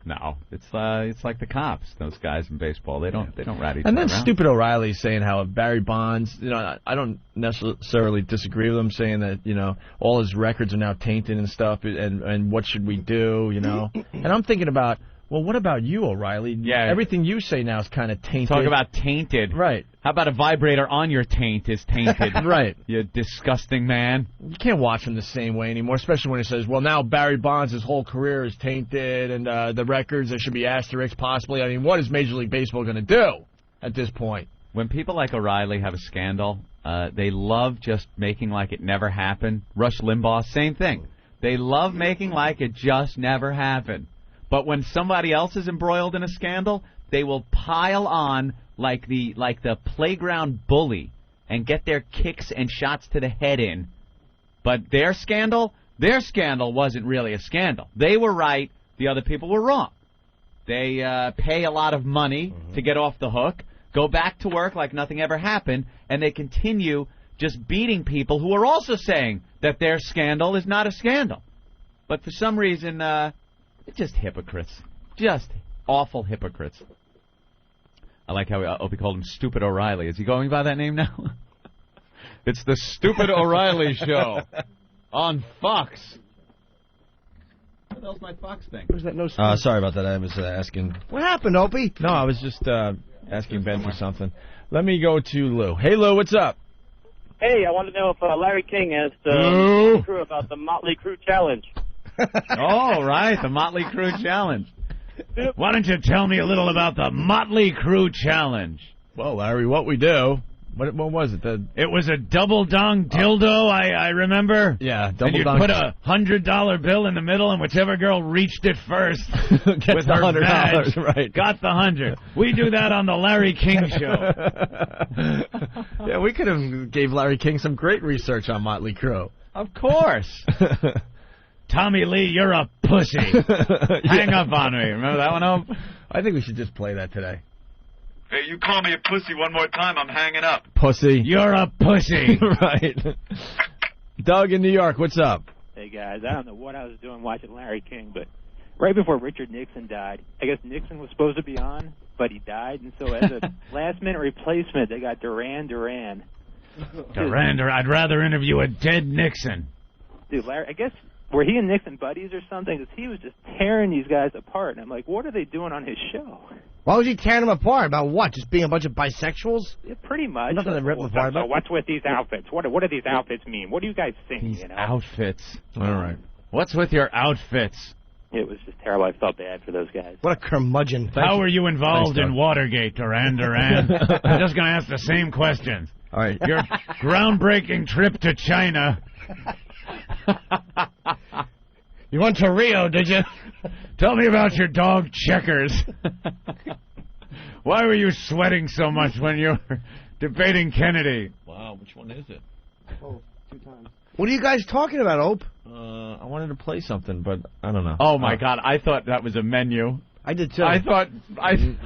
[SPEAKER 4] No, it's like the cops. Those guys in baseball, they don't rat each other
[SPEAKER 3] And then
[SPEAKER 4] around.
[SPEAKER 3] stupid O'Reilly saying how Barry Bonds, I don't necessarily disagree with him saying that, all his records are now tainted and stuff, and what should we do, And I'm thinking about, well, what about you, O'Reilly?
[SPEAKER 4] Yeah.
[SPEAKER 3] Everything you say now is kind of tainted.
[SPEAKER 4] Talk about tainted.
[SPEAKER 3] Right.
[SPEAKER 4] How about a vibrator on your taint is tainted?
[SPEAKER 3] Right.
[SPEAKER 4] You disgusting man.
[SPEAKER 3] You can't watch him the same way anymore, especially when he says, well, now Barry Bonds' his whole career is tainted, and the records, there should be asterisks possibly. I mean, what is Major League Baseball going to do at this point?
[SPEAKER 4] When people like O'Reilly have a scandal, they love just making like it never happened. Rush Limbaugh, same thing. They love making like it just never happened. But when somebody else is embroiled in a scandal, they will pile on like the playground bully and get their kicks and shots to the head in. But their scandal wasn't really a scandal. They were right. The other people were wrong. They pay a lot of money to get off the hook, go back to work like nothing ever happened, and they continue just beating people who are also saying that their scandal is not a scandal. But for some reason, they're just hypocrites. Just awful hypocrites. I like how Opie called him Stupid O'Reilly. Is he going by that name now? It's the Stupid O'Reilly Show on Fox. What the hell's my Fox thing?
[SPEAKER 5] Where's that no
[SPEAKER 3] Sorry about that. I was asking.
[SPEAKER 5] What happened, Opie?
[SPEAKER 3] No, I was just asking Ben for something. Let me go to Lou. Hey, Lou, what's up?
[SPEAKER 1] Hey, I want to know if Larry King has the crew about the Motley Crue Challenge.
[SPEAKER 4] Oh, right, the Motley Crue Challenge.
[SPEAKER 14] Why don't you tell me a little about the Motley Crue Challenge?
[SPEAKER 3] Well, Larry, what we do... What was it?
[SPEAKER 14] It was a double dong dildo, I remember.
[SPEAKER 3] Yeah,
[SPEAKER 14] double dong. And you'd put a $100 bill in the middle, and whichever girl reached it first with her
[SPEAKER 3] $100,
[SPEAKER 14] badge
[SPEAKER 3] right.
[SPEAKER 14] got the 100. We do that on the Larry King Show.
[SPEAKER 3] Yeah, we could have gave Larry King some great research on Motley Crue.
[SPEAKER 4] Of course.
[SPEAKER 14] Tommy Lee, you're a pussy. Hang up on me. Remember that one, Hope?
[SPEAKER 3] I think we should just play that today.
[SPEAKER 6] Hey, you call me a pussy one more time, I'm hanging up.
[SPEAKER 3] Pussy.
[SPEAKER 14] You're a pussy.
[SPEAKER 3] Right. Doug in New York, what's up?
[SPEAKER 22] Hey, guys, I don't know what I was doing watching Larry King, but right before Richard Nixon died, I guess Nixon was supposed to be on, but he died, and so as a last-minute replacement, they got Duran Duran.
[SPEAKER 14] I'd rather interview a dead Nixon.
[SPEAKER 22] Dude, Larry, I guess, were he and Nixon buddies or something? Because he was just tearing these guys apart, and I'm like, what are they doing on his show?
[SPEAKER 5] Why was he tearing them apart? About what? Just being a bunch of bisexuals?
[SPEAKER 22] Yeah, pretty much.
[SPEAKER 5] Nothing to rip them apart about.
[SPEAKER 22] So what's with these outfits? What do these outfits mean? What do you guys think?
[SPEAKER 4] These outfits.
[SPEAKER 3] All right.
[SPEAKER 14] What's with your outfits?
[SPEAKER 22] It was just terrible. I felt bad for those guys.
[SPEAKER 5] What a curmudgeon.
[SPEAKER 14] How were you involved in Watergate, Duran Duran? I'm just going to ask the same questions.
[SPEAKER 3] All right.
[SPEAKER 14] Your groundbreaking trip to China.
[SPEAKER 5] You went to Rio, did you?
[SPEAKER 14] Tell me about your dog Checkers. Why were you sweating so much when you were debating Kennedy?
[SPEAKER 3] Wow, which one is it?
[SPEAKER 5] Oh, 2 times. What are you guys talking about, Ope?
[SPEAKER 3] I wanted to play something, but I don't know.
[SPEAKER 4] Oh, my God. I thought that was a menu.
[SPEAKER 5] I did, too.
[SPEAKER 4] I thought...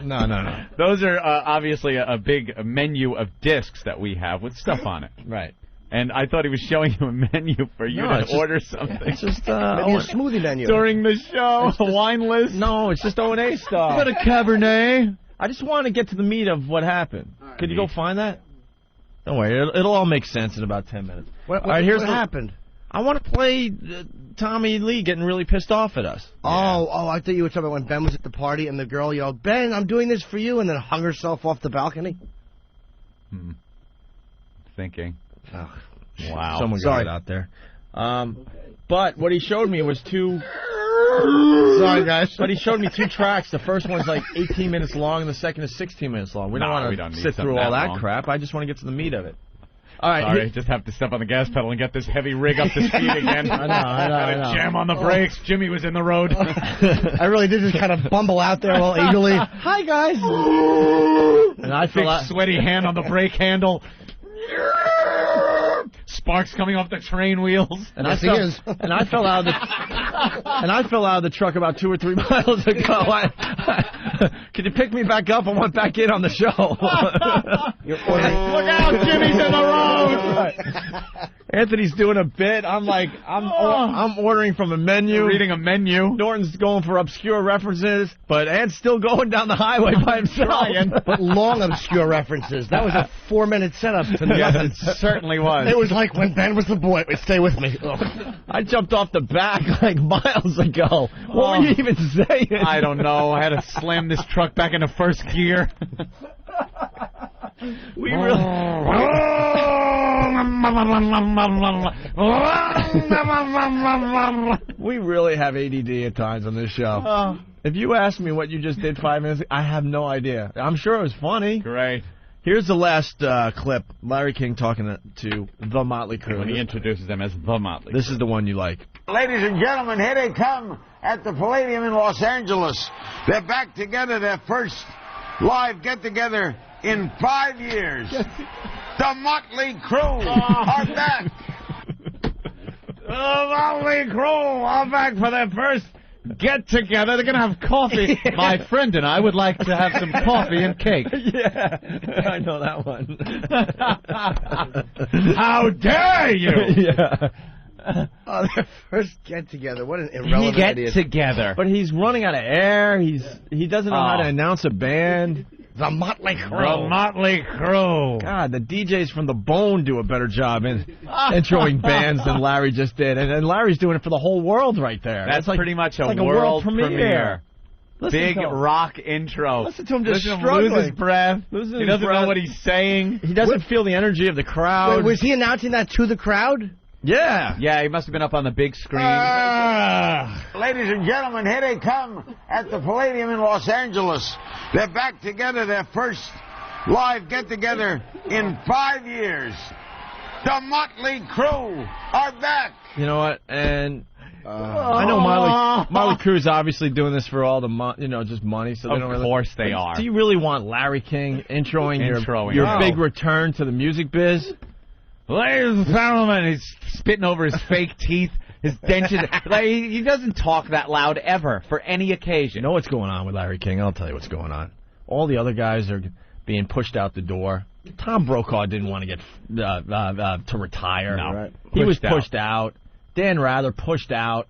[SPEAKER 3] No.
[SPEAKER 4] Those are obviously a big menu of discs that we have with stuff on it.
[SPEAKER 3] Right.
[SPEAKER 4] And I thought he was showing you a menu for you to order something.
[SPEAKER 3] It's just
[SPEAKER 5] maybe a smoothie menu.
[SPEAKER 4] During the show, a wine list.
[SPEAKER 3] No, it's just O&A stuff.
[SPEAKER 4] What a Cabernet.
[SPEAKER 3] I just want to get to the meat of what happened. Could you go find that? Don't worry, it'll all make sense in about 10 minutes.
[SPEAKER 5] What happened?
[SPEAKER 3] I want to play Tommy Lee getting really pissed off at us.
[SPEAKER 5] Oh, I thought you were talking about when Ben was at the party and the girl yelled, "Ben, I'm doing this for you," and then hung herself off the balcony.
[SPEAKER 4] Thinking.
[SPEAKER 3] Oh,
[SPEAKER 4] wow.
[SPEAKER 3] Someone got it out there. But what he showed me was 2...
[SPEAKER 5] Sorry, guys.
[SPEAKER 3] But he showed me 2 tracks. The first one's like 18 minutes long, and the second is 16 minutes long. We don't want to sit through all that crap. I just want to get to the meat of it. All right.
[SPEAKER 14] Sorry, just have to step on the gas pedal and get this heavy rig up to speed again.
[SPEAKER 3] I know.
[SPEAKER 14] Jam on the brakes. Jimmy was in the road.
[SPEAKER 5] I really did just kind of bumble out there all eagerly. Hi, guys.
[SPEAKER 3] And I
[SPEAKER 14] Big sweaty hand on the brake handle. Sparks coming off the train wheels.
[SPEAKER 3] And I fell out of the truck about 2 or 3 miles ago. Can you pick me back up? I want back in on the show.
[SPEAKER 14] Look out, Jimmy's in the road.
[SPEAKER 3] Anthony's doing a bit. I'm ordering from a menu.
[SPEAKER 4] Reading a menu.
[SPEAKER 3] Norton's going for obscure references, but Ant's still going down the highway by himself.
[SPEAKER 5] But long obscure references. That was a 4-minute setup to nothing.
[SPEAKER 4] Yes, it certainly was.
[SPEAKER 5] It was like when Ben was the boy. Wait, stay with me.
[SPEAKER 3] I jumped off the back like miles ago. What were you even saying?
[SPEAKER 4] I don't know. I had to slam this truck back into first gear.
[SPEAKER 3] We really have ADD at times on this show. If you ask me what you just did 5 minutes ago, I have no idea. I'm sure it was funny.
[SPEAKER 4] Great.
[SPEAKER 3] Here's the last clip. Larry King talking to the Motley Crue.
[SPEAKER 4] When he introduces them as the Motley Crue.
[SPEAKER 3] This is the one you like.
[SPEAKER 16] Ladies and gentlemen, here they come at the Palladium in Los Angeles. They're back together, their first live get-together in 5 years. The Motley Crue are back.
[SPEAKER 14] The Motley Crue are back for their first get-together. They're going to have coffee. My friend and I would like to have some coffee and cake.
[SPEAKER 3] Yeah, I know that one.
[SPEAKER 14] How dare you?
[SPEAKER 3] Yeah.
[SPEAKER 5] Their first get-together. What an irrelevant idiot.
[SPEAKER 4] Get-together.
[SPEAKER 3] But he's running out of air. He doesn't know how to announce a band.
[SPEAKER 5] The Motley Crue.
[SPEAKER 14] The Motley Crue.
[SPEAKER 3] God, the DJs from The Bone do a better job in introing bands than Larry just did. And Larry's doing it for the whole world right there.
[SPEAKER 4] That's
[SPEAKER 3] like,
[SPEAKER 4] pretty much a
[SPEAKER 3] like
[SPEAKER 4] world premiere. Big
[SPEAKER 3] to him.
[SPEAKER 4] rock intro.
[SPEAKER 3] Listen to him just
[SPEAKER 4] Listen
[SPEAKER 3] struggling.
[SPEAKER 4] lose his breath. He doesn't know what he's saying.
[SPEAKER 3] He doesn't feel the energy of the crowd.
[SPEAKER 5] Wait, was he announcing that to the crowd?
[SPEAKER 3] Yeah.
[SPEAKER 4] Yeah, he must have been up on the big screen.
[SPEAKER 16] Ladies and gentlemen, here they come at the Palladium in Los Angeles. They're back together, their first live get-together in 5 years. The Motley Crue are back.
[SPEAKER 3] You know what? And I know Motley Crue's obviously doing this for all the just money. So they don't
[SPEAKER 4] Of course they are.
[SPEAKER 3] Do you really want Larry King introing your big return to the music biz?
[SPEAKER 4] Ladies and gentlemen, he's spitting over his fake teeth, his dentures. Like, he doesn't talk that loud ever for any occasion.
[SPEAKER 3] You know what's going on with Larry King? I'll tell you what's going on. All the other guys are being pushed out the door. Tom Brokaw didn't want to get to retire.
[SPEAKER 4] No, right.
[SPEAKER 3] He was pushed out. Dan Rather pushed out.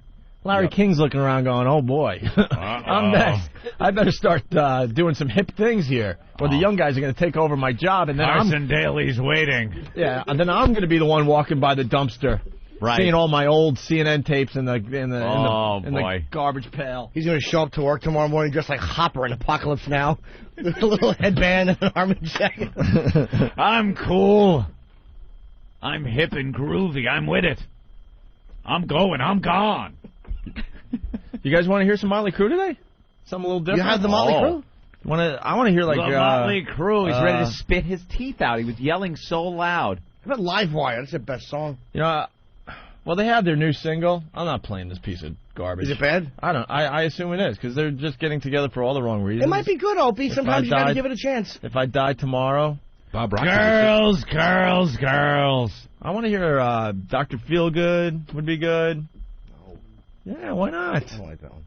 [SPEAKER 3] Larry King's looking around going, oh, boy, I'm next. I better start doing some hip things here, or the young guys are going to take over my job. And then
[SPEAKER 14] Carson Daly's waiting.
[SPEAKER 3] Yeah, and then I'm going to be the one walking by the dumpster, seeing all my old CNN tapes in the garbage pail.
[SPEAKER 5] He's going to show up to work tomorrow morning dressed like Hopper in Apocalypse Now, with a little headband and an army jacket.
[SPEAKER 14] I'm cool. I'm hip and groovy. I'm with it. I'm going. I'm gone.
[SPEAKER 3] You guys want to hear some Motley Crue today? Something a little different?
[SPEAKER 5] You have the Motley Crue?
[SPEAKER 3] I want to hear like
[SPEAKER 14] the Motley Crue.
[SPEAKER 4] He's ready to spit his teeth out. He was yelling so loud.
[SPEAKER 5] How about Livewire? That's their best song.
[SPEAKER 3] You know, well, they have their new single. I'm not playing this piece of garbage.
[SPEAKER 5] Is it bad?
[SPEAKER 3] I assume it is, because they're just getting together for all the wrong reasons.
[SPEAKER 5] It might be good, Opie. Sometimes you got to give it a chance.
[SPEAKER 3] If I die tomorrow,
[SPEAKER 14] Bob Rock. Girls.
[SPEAKER 3] I want to hear Dr. Feelgood would be good. Yeah, why not?
[SPEAKER 5] I don't like that one.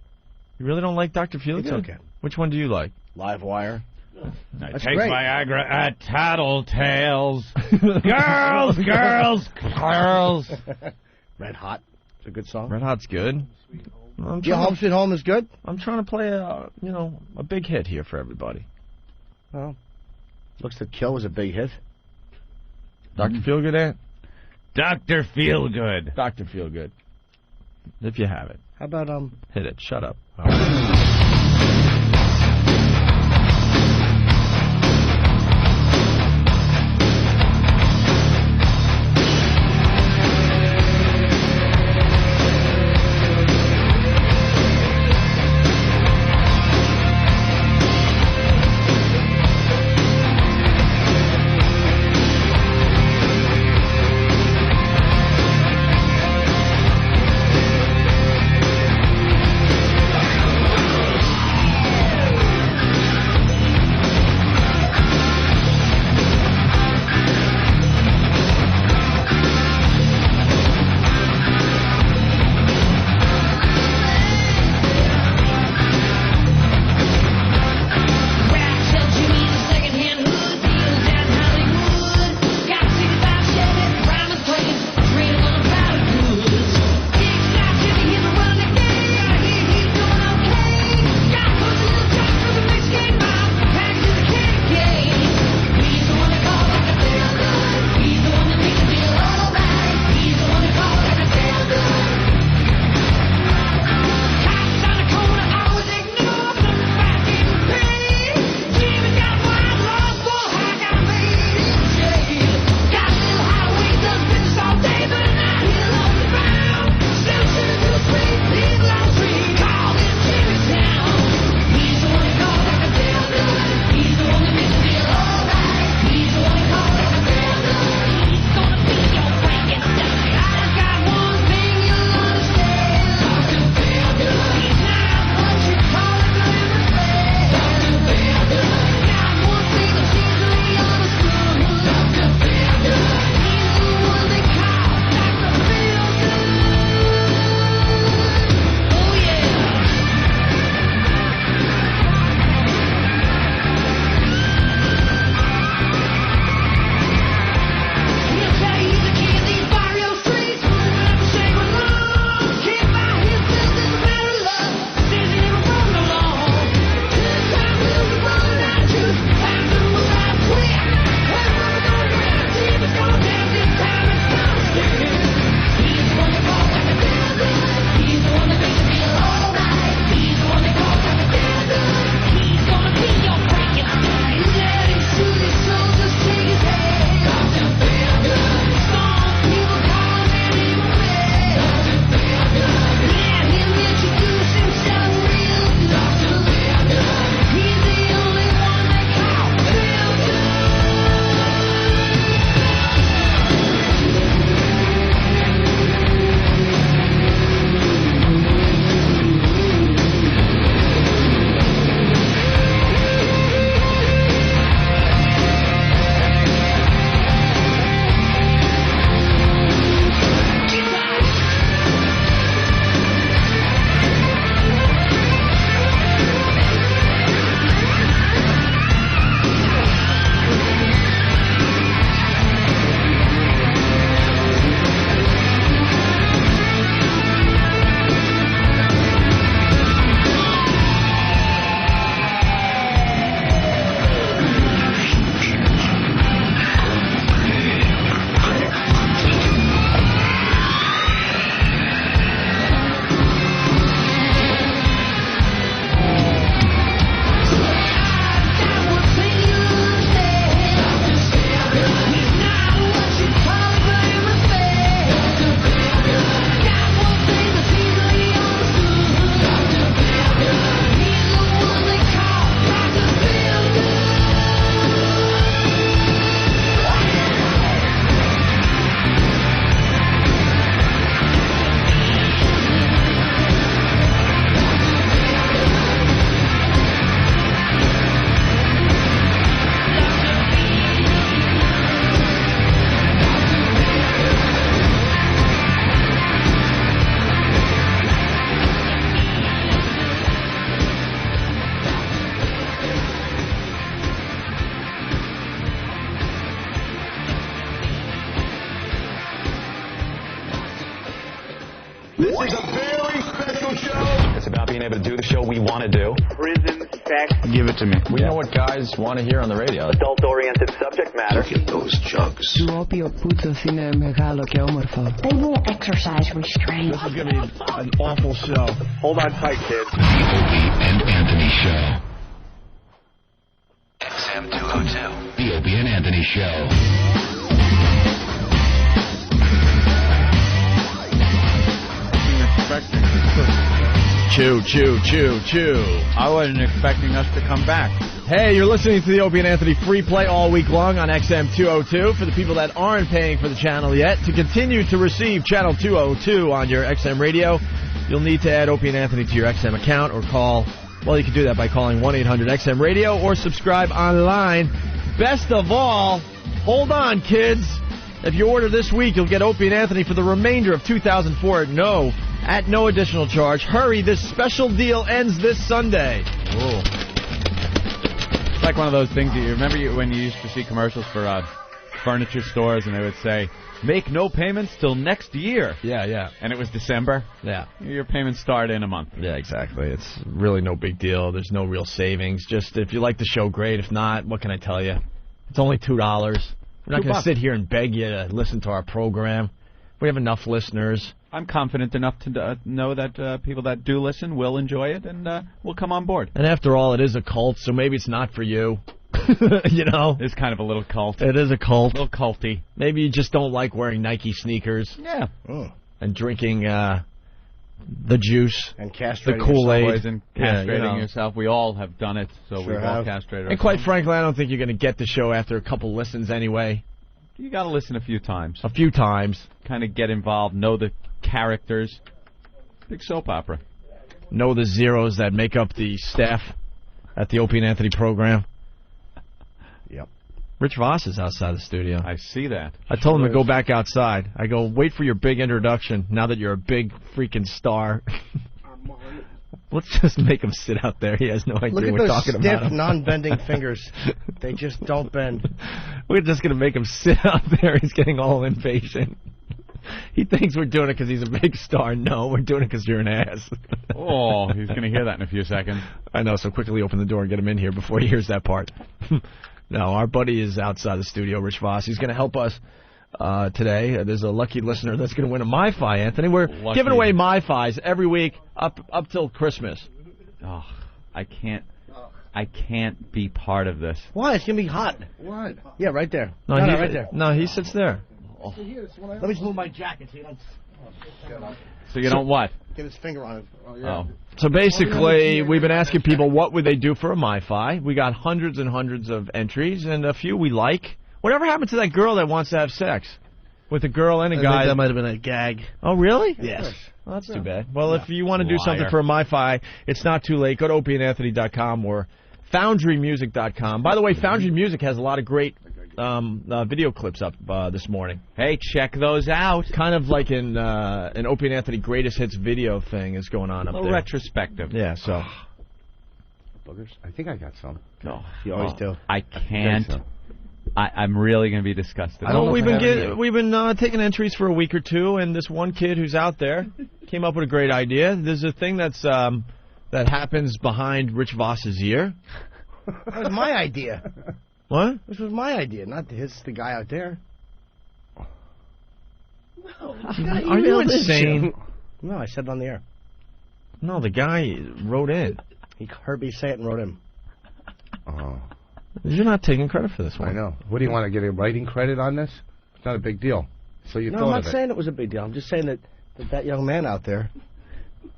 [SPEAKER 3] You really don't like Dr. Feelgood?
[SPEAKER 5] It's okay.
[SPEAKER 3] Which one do you like?
[SPEAKER 5] Livewire.
[SPEAKER 14] I
[SPEAKER 5] That's
[SPEAKER 14] take
[SPEAKER 5] great.
[SPEAKER 14] Viagra at Tattletales. girls.
[SPEAKER 5] Red Hot. It's a good song.
[SPEAKER 3] Red Hot's good.
[SPEAKER 5] Your Home Sweet Home is good?
[SPEAKER 3] I'm trying to play a big hit here for everybody.
[SPEAKER 5] Well, Looks to Kill was a big hit.
[SPEAKER 3] Dr. Feelgood, Ant?
[SPEAKER 14] Dr. Feelgood.
[SPEAKER 3] Dr. Feelgood. If you have it.
[SPEAKER 5] How about,
[SPEAKER 3] Hit it. Shut up.
[SPEAKER 2] This is a very special show. It's about being able to do the show we want to do.
[SPEAKER 6] Prison sex.
[SPEAKER 2] Give it to me. We know what guys want to hear on the radio. Adult-oriented subject matter. Look at those jugs.
[SPEAKER 7] Του Opie πούτσος είναι μεγάλο και όμορφο. They won't exercise restraint.
[SPEAKER 3] This is going to be an awful show.
[SPEAKER 10] Hold on tight, kids.
[SPEAKER 2] The Opie and Anthony Show. XM 202. The Opie and Anthony Show.
[SPEAKER 3] Chew, chew, chew, chew.
[SPEAKER 4] I wasn't expecting us to come back.
[SPEAKER 3] Hey, you're listening to the Opie and Anthony free play all week long on XM 202. For the people that aren't paying for the channel yet, to continue to receive channel 202 on your XM radio, you'll need to add Opie and Anthony to your XM account or call. Well, you can do that by calling 1-800-XM radio or subscribe online. Best of all, hold on, kids. If you order this week, you'll get Opie and Anthony for the remainder of 2004 at no additional charge. Hurry, this special deal ends this Sunday.
[SPEAKER 4] Whoa. It's like one of those things. You remember when you used to see commercials for furniture stores and they would say, make no payments till next year.
[SPEAKER 3] Yeah.
[SPEAKER 4] And it was December.
[SPEAKER 3] Yeah.
[SPEAKER 4] Your payments start in a month.
[SPEAKER 3] Yeah, exactly. It's really no big deal. There's no real savings. Just if you like the show, great. If not, what can I tell you? It's only $2. We're not going to sit here and beg you to listen to our program. We have enough listeners.
[SPEAKER 4] I'm confident enough to know that people that do listen will enjoy it and will come on board.
[SPEAKER 3] And after all, it is a cult, so maybe it's not for you. You know?
[SPEAKER 4] It's kind of a little cult.
[SPEAKER 3] It is a cult.
[SPEAKER 4] A little culty.
[SPEAKER 3] Maybe you just don't like wearing Nike sneakers.
[SPEAKER 4] Yeah.
[SPEAKER 3] And drinking the juice.
[SPEAKER 5] And castrating
[SPEAKER 3] the Kool-Aid.
[SPEAKER 4] And castrating yourself. We all have done it, so we've all castrated ourselves.
[SPEAKER 3] And quite frankly, I don't think you're going to get the show after a couple listens anyway.
[SPEAKER 4] You got to listen a few times.
[SPEAKER 3] A few times.
[SPEAKER 4] Kind of get involved, know the characters. Big soap opera.
[SPEAKER 3] Know the zeros that make up the staff at the Opie and Anthony program.
[SPEAKER 5] Yep.
[SPEAKER 3] Rich Voss is outside the studio.
[SPEAKER 4] I see that.
[SPEAKER 3] I told him to go back outside. I go, wait for your big introduction now that you're a big freaking star. Let's just make him sit out there. He has no idea we're talking about him.
[SPEAKER 5] Look at those stiff, non-bending fingers. They just don't bend.
[SPEAKER 3] We're just going to make him sit out there. He's getting all impatient. He thinks we're doing it because he's a big star. No, we're doing it because you're an ass.
[SPEAKER 4] Oh, he's going to hear that in a few seconds.
[SPEAKER 3] I know, so quickly open the door and get him in here before he hears that part. No, our buddy is outside the studio, Rich Voss. He's going to help us today. There's a lucky listener that's going to win a MiFi, Anthony. We're giving away MiFis every week up till Christmas.
[SPEAKER 4] Oh, I can't be part of this.
[SPEAKER 5] Why? It's going to be hot.
[SPEAKER 3] What?
[SPEAKER 5] Yeah, right there.
[SPEAKER 3] No,
[SPEAKER 5] right there.
[SPEAKER 3] No, he sits there.
[SPEAKER 5] Oh. Let me just move my jacket so you don't...
[SPEAKER 4] So you don't what?
[SPEAKER 5] Get his finger on it.
[SPEAKER 4] Oh, yeah.
[SPEAKER 3] So basically, we've been asking people what would they do for a MiFi. We got hundreds and hundreds of entries, and a few we like. Whatever happened to that girl that wants to have sex? With a girl and a guy.
[SPEAKER 5] I think that might have been a gag.
[SPEAKER 3] Oh, really?
[SPEAKER 5] Yes.
[SPEAKER 3] Well, that's too bad. Well, if you want to do something for a MiFi, it's not too late. Go to opieandanthony.com or foundrymusic.com. By the way, Foundry Music has a lot of great video clips up this morning.
[SPEAKER 4] Hey, check those out.
[SPEAKER 3] Kind of like an Opie and Anthony greatest hits video thing is going on up there.
[SPEAKER 4] Retrospective.
[SPEAKER 3] Yeah, so.
[SPEAKER 9] Boogers? I think I got some.
[SPEAKER 4] No,
[SPEAKER 5] you always do.
[SPEAKER 4] I can't. I'm really going to be disgusted.
[SPEAKER 3] We've been taking entries for a week or two, and this one kid who's out there came up with a great idea. There's a thing that happens behind Rich Voss's ear.
[SPEAKER 5] That was my idea.
[SPEAKER 3] What?
[SPEAKER 5] This was my idea, not the guy out there. No,
[SPEAKER 3] are you insane?
[SPEAKER 5] No, I said it on the air.
[SPEAKER 3] No, the guy wrote in.
[SPEAKER 5] He heard me say it and wrote in.
[SPEAKER 9] Oh.
[SPEAKER 3] You're not taking credit for this one.
[SPEAKER 9] I know. What do you want to get a writing credit on this? It's not a big deal. So you
[SPEAKER 5] No,
[SPEAKER 9] thought
[SPEAKER 5] I'm not
[SPEAKER 9] of it.
[SPEAKER 5] saying it was a big deal. I'm just saying that young man out there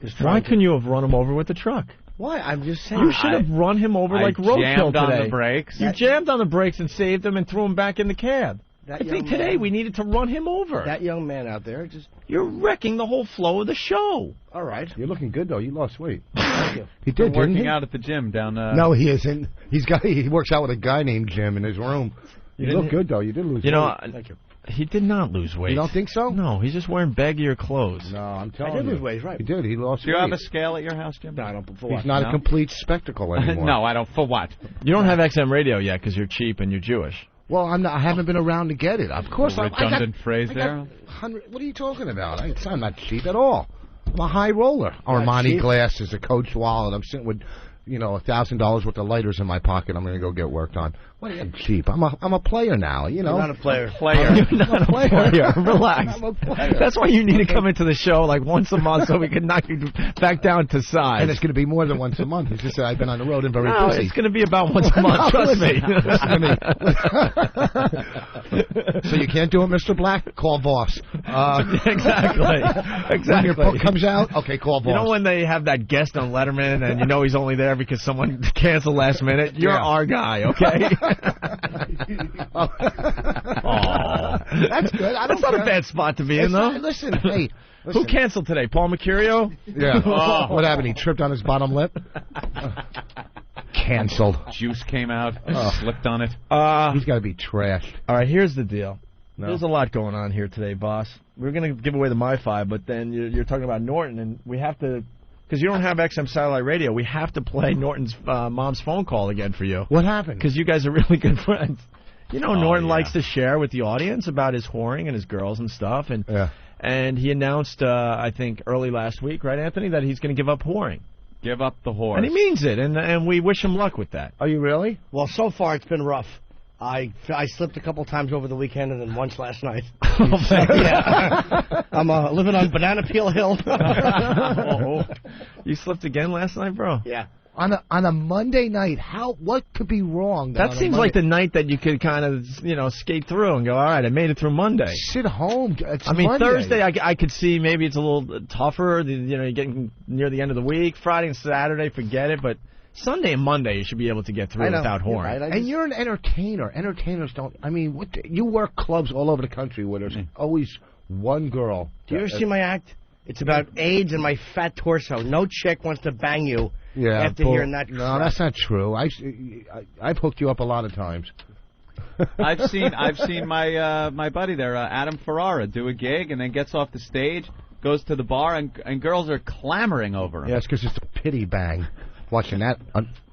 [SPEAKER 5] is trying
[SPEAKER 3] Why couldn't you have run him over with the truck?
[SPEAKER 5] Why? I'm just saying.
[SPEAKER 3] You should have run him over like roadkill today.
[SPEAKER 4] On the brakes.
[SPEAKER 3] You jammed on the brakes and saved him and threw him back in the cab.
[SPEAKER 5] That
[SPEAKER 3] I think today we needed to run him over.
[SPEAKER 5] That young man out there just...
[SPEAKER 3] You're wrecking the whole flow of the show.
[SPEAKER 5] All right.
[SPEAKER 9] You're looking good, though. You lost weight.
[SPEAKER 5] Thank you.
[SPEAKER 9] He did,
[SPEAKER 4] working
[SPEAKER 9] didn't he?
[SPEAKER 4] out at the gym down...
[SPEAKER 9] No, he isn't. He works out with a guy named Jim in his room. You look good, though. You did lose weight.
[SPEAKER 5] Thank you.
[SPEAKER 3] He did not lose weight.
[SPEAKER 9] You don't think so?
[SPEAKER 3] No, he's just wearing baggier clothes.
[SPEAKER 9] No, I'm telling you.
[SPEAKER 5] I did lose weight, he's right.
[SPEAKER 9] He did. He lost
[SPEAKER 4] Do
[SPEAKER 9] weight.
[SPEAKER 4] you have a scale at your house, Jim?
[SPEAKER 5] No, I don't. For
[SPEAKER 9] He's
[SPEAKER 5] what?
[SPEAKER 9] not a complete spectacle anymore.
[SPEAKER 4] No, I don't. For what?
[SPEAKER 3] You don't have XM radio yet because you're cheap and you're Jewish.
[SPEAKER 9] Well, I haven't been around to get it. Of course,
[SPEAKER 4] redundant phrase there.
[SPEAKER 9] What are you talking about? I'm not cheap at all.
[SPEAKER 8] I'm a high roller. Armani
[SPEAKER 5] cheap.
[SPEAKER 8] glasses, a Coach wallet. I'm sitting with, $1,000 worth of lighters in my pocket. I'm going to go get worked on. What? I'm cheap. I'm a player now.
[SPEAKER 5] You're not a player.
[SPEAKER 3] You're not a player. Relax.
[SPEAKER 8] I'm a player.
[SPEAKER 3] That's why you need to come into the show like once a month so we can knock you back down to size.
[SPEAKER 8] And it's going to be more than once a month. It's just that I've been on the road and very
[SPEAKER 3] No,
[SPEAKER 8] busy.
[SPEAKER 3] it's going to be about once a month. Trust me.
[SPEAKER 8] Listen to me. So you can't do it, Mr. Black? Call Voss.
[SPEAKER 3] Exactly.
[SPEAKER 8] When your book comes out, okay, call Voss.
[SPEAKER 3] You know when they have that guest on Letterman and you know he's only there because someone canceled last minute? You're our guy, okay?
[SPEAKER 8] That's good.
[SPEAKER 3] That's not a bad spot to be in, though.
[SPEAKER 8] Listen, hey.
[SPEAKER 3] Who canceled today? Paul Mercurio?
[SPEAKER 8] Yeah. What happened? He tripped on his bottom lip? Canceled.
[SPEAKER 4] Juice came out, slipped on it.
[SPEAKER 8] He's got to be trashed.
[SPEAKER 3] All right, here's the deal.
[SPEAKER 8] No.
[SPEAKER 3] There's a lot going on here today, boss. We're going to give away the MiFi, but then you're talking about Norton, and we have to, because you don't have XM satellite radio, we have to play Norton's mom's phone call again for you.
[SPEAKER 8] What happened?
[SPEAKER 3] Because you guys are really good friends. Norton likes to share with the audience about his whoring and his girls and stuff, and he announced, I think, early last week, right, Anthony, that he's going to give up whoring.
[SPEAKER 4] Give up the whore.
[SPEAKER 3] And he means it, and we wish him luck with that.
[SPEAKER 8] Are you really?
[SPEAKER 5] Well, so far it's been rough. I slipped a couple times over the weekend and then once last night. Yeah. I'm living on Banana Peel Hill.
[SPEAKER 3] You slipped again last night, bro?
[SPEAKER 5] Yeah.
[SPEAKER 8] On a Monday night, what could be wrong?
[SPEAKER 3] That seems like the night that you could kind of, skate through and go, all right, I made it through Monday.
[SPEAKER 8] Sit home. It's
[SPEAKER 3] Monday.
[SPEAKER 8] Thursday,
[SPEAKER 3] I could see maybe it's a little tougher. You're getting near the end of the week. Friday and Saturday, forget it. But Sunday and Monday, you should be able to get through without whoring.
[SPEAKER 5] Right.
[SPEAKER 8] And you're an entertainer. Entertainers don't. I mean, you work clubs all over the country where there's always one girl.
[SPEAKER 5] Do you ever see my act? It's about AIDS and my fat torso. No chick wants to bang you after hearing that.
[SPEAKER 8] No, that's not true. I've hooked you up a lot of times.
[SPEAKER 4] I've seen my buddy there, Adam Ferrara, do a gig and then gets off the stage, goes to the bar, and girls are clamoring over him.
[SPEAKER 8] Yeah, it's because it's a pity bang. Watching that,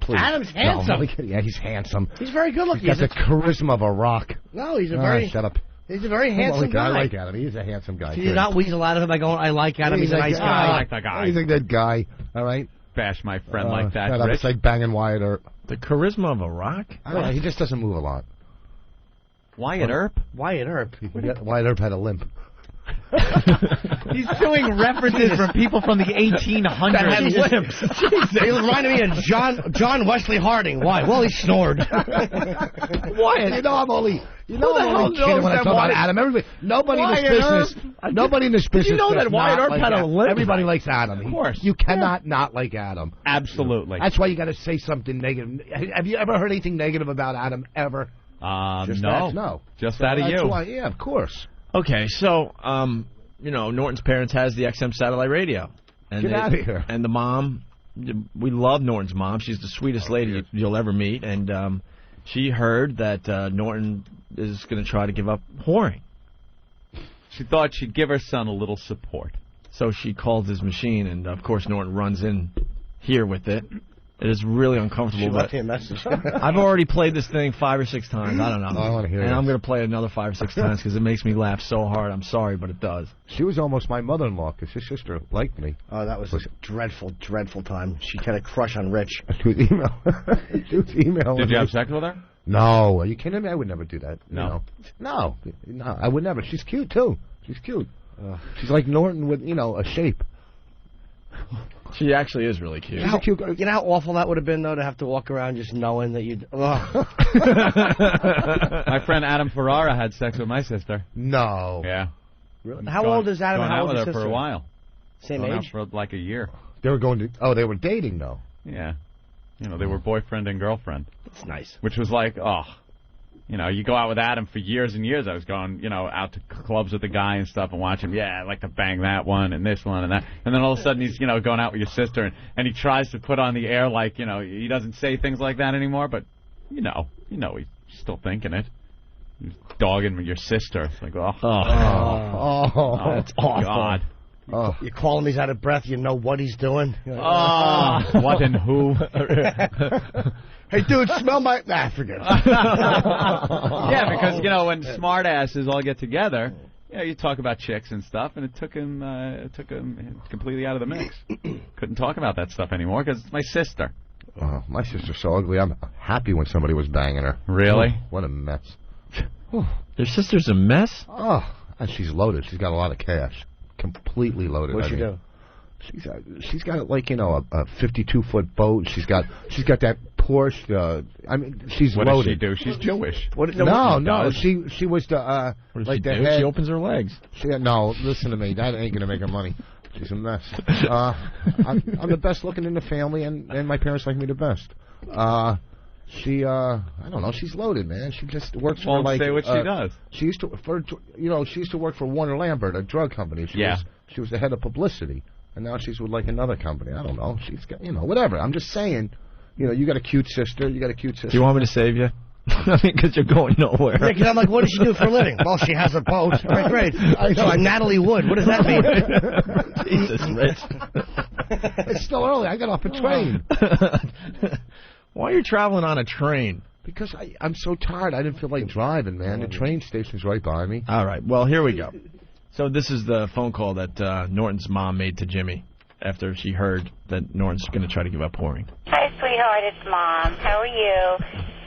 [SPEAKER 8] please.
[SPEAKER 5] Adam's handsome.
[SPEAKER 8] No, yeah, he's handsome.
[SPEAKER 5] He's very good looking.
[SPEAKER 8] He's got the charisma of a rock.
[SPEAKER 5] No, he's a very.
[SPEAKER 8] Shut up.
[SPEAKER 5] He's a very handsome guy.
[SPEAKER 8] I like Adam. He's a handsome guy.
[SPEAKER 5] So you not weasel out of him by going, I like Adam. He's a nice guy.
[SPEAKER 4] I like the guy.
[SPEAKER 8] He's a good guy. All right.
[SPEAKER 4] Bash my friend like that.
[SPEAKER 8] Shut up. It's like banging Wyatt Earp.
[SPEAKER 3] The charisma of a rock?
[SPEAKER 8] I don't know. He just doesn't move a lot.
[SPEAKER 4] Wyatt Earp?
[SPEAKER 5] Wyatt Earp.
[SPEAKER 8] Wyatt Earp had a limp.
[SPEAKER 4] He's doing references from people from the 1800s.
[SPEAKER 3] That had limps.
[SPEAKER 5] He reminded me of John Wesley Harding. Why? Well, he snored.
[SPEAKER 8] Wyatt, I'm only kidding when I talk about Adam. Nobody in this business.
[SPEAKER 3] You know that Wyatt Earp had a limp.
[SPEAKER 8] Everybody likes Adam.
[SPEAKER 4] Of course.
[SPEAKER 8] You cannot not like Adam.
[SPEAKER 4] Absolutely.
[SPEAKER 8] That's why you got to say something negative. Have you ever heard anything negative about Adam ever?
[SPEAKER 4] No. Just out of you.
[SPEAKER 8] Yeah, of course.
[SPEAKER 3] Okay, so, Norton's parents has the XM satellite radio. And
[SPEAKER 8] Get out of here.
[SPEAKER 3] And the mom, we love Norton's mom. She's the sweetest lady you'll ever meet. And she heard that Norton is going to try to give up whoring.
[SPEAKER 4] She thought she'd give her son a little support.
[SPEAKER 3] So she called his machine, and, of course, Norton runs in here with it. It is really uncomfortable.
[SPEAKER 5] She left me a message.
[SPEAKER 3] I've already played this thing 5 or 6 times. I don't know.
[SPEAKER 8] I want to hear it.
[SPEAKER 3] And I'm going to play it another 5 or 6 times because it makes me laugh so hard. I'm sorry, but it does.
[SPEAKER 8] She was almost my mother-in-law because her sister liked me.
[SPEAKER 5] Oh, that was a dreadful, dreadful time. She had a crush on Rich.
[SPEAKER 8] She was emailing.
[SPEAKER 4] Did you have sex with her?
[SPEAKER 8] No. Are you kidding me? I would never do that.
[SPEAKER 4] No.
[SPEAKER 8] No, I would never. She's cute, too. She's cute. She's like Norton with, a shape.
[SPEAKER 3] She actually is really cute.
[SPEAKER 5] She's a cute girl. You know how awful that would have been, though, to have to walk around just knowing that you'd...
[SPEAKER 4] My friend Adam Ferrara had sex with my sister.
[SPEAKER 8] No.
[SPEAKER 4] Yeah.
[SPEAKER 5] Really? How old is Adam?
[SPEAKER 4] Gone
[SPEAKER 5] How
[SPEAKER 4] out
[SPEAKER 5] old
[SPEAKER 4] with
[SPEAKER 5] is
[SPEAKER 4] her
[SPEAKER 5] sister?
[SPEAKER 4] for a while.
[SPEAKER 5] Same
[SPEAKER 4] Gone
[SPEAKER 5] age?
[SPEAKER 4] out for like a year.
[SPEAKER 8] They were going to... Oh, they were dating, though.
[SPEAKER 4] Yeah. They were boyfriend and girlfriend.
[SPEAKER 5] That's nice.
[SPEAKER 4] Which was like, you go out with Adam for years and years. I was going, out to clubs with the guy and stuff and watch him. Yeah, I'd like to bang that one and this one and that. And then all of a sudden he's, going out with your sister and he tries to put on the air like, he doesn't say things like that anymore. But, he's still thinking it. He's dogging your sister. It's like,
[SPEAKER 5] that's
[SPEAKER 4] awful. God.
[SPEAKER 5] You call him, he's out of breath. You know what he's doing.
[SPEAKER 4] What and who?
[SPEAKER 5] Hey, dude, smell my... Forget it.
[SPEAKER 4] Yeah, because, when smartasses all get together, Yeah, you talk about chicks and stuff, and it took him completely out of the mix. Couldn't talk about that stuff anymore because it's my sister.
[SPEAKER 8] Oh, my sister's so ugly. I'm happy when somebody was banging her.
[SPEAKER 4] Really?
[SPEAKER 8] Oh, what a mess.
[SPEAKER 3] Your sister's a mess?
[SPEAKER 8] Oh, and she's loaded. She's got a lot of cash. Completely loaded.
[SPEAKER 5] What'd she do?
[SPEAKER 8] She's got like, you know, a 52-foot boat. She's got that Porsche. I mean, she's
[SPEAKER 4] what
[SPEAKER 8] loaded.
[SPEAKER 4] What does she do? She's Jewish.
[SPEAKER 8] No. She was the
[SPEAKER 3] what does
[SPEAKER 8] like
[SPEAKER 3] she
[SPEAKER 8] the
[SPEAKER 3] do?
[SPEAKER 8] head.
[SPEAKER 3] She opens her legs.
[SPEAKER 8] No, listen to me. That ain't gonna make her money. She's a mess. I'm the best looking in the family, and my parents like me the best. I don't know. She's loaded, man. She just works for like.
[SPEAKER 4] Say what she does.
[SPEAKER 8] She used to work for Warner Lambert, a drug company. She was the head of publicity, and now she's with like another company. I don't know. She's got, whatever. I'm just saying, you got a cute sister. You got a cute sister.
[SPEAKER 3] Do you want me to save you? I mean, because you're going nowhere.
[SPEAKER 5] Yeah, because I'm like, what does she do for a living? Well, she has a boat. All right, great. So I'm Natalie Wood. What does that mean?
[SPEAKER 3] Jesus, Rich.
[SPEAKER 8] It's still early. I got off a train.
[SPEAKER 3] Why are you traveling on a train?
[SPEAKER 8] Because I'm so tired. I didn't feel like driving, man. The train station's right by me.
[SPEAKER 3] All right. Well, here we go. So this is the phone call that Norton's mom made to Jimmy after she heard that Norton's going to try to give up whoring.
[SPEAKER 11] Hi, sweetheart. It's Mom. How are you?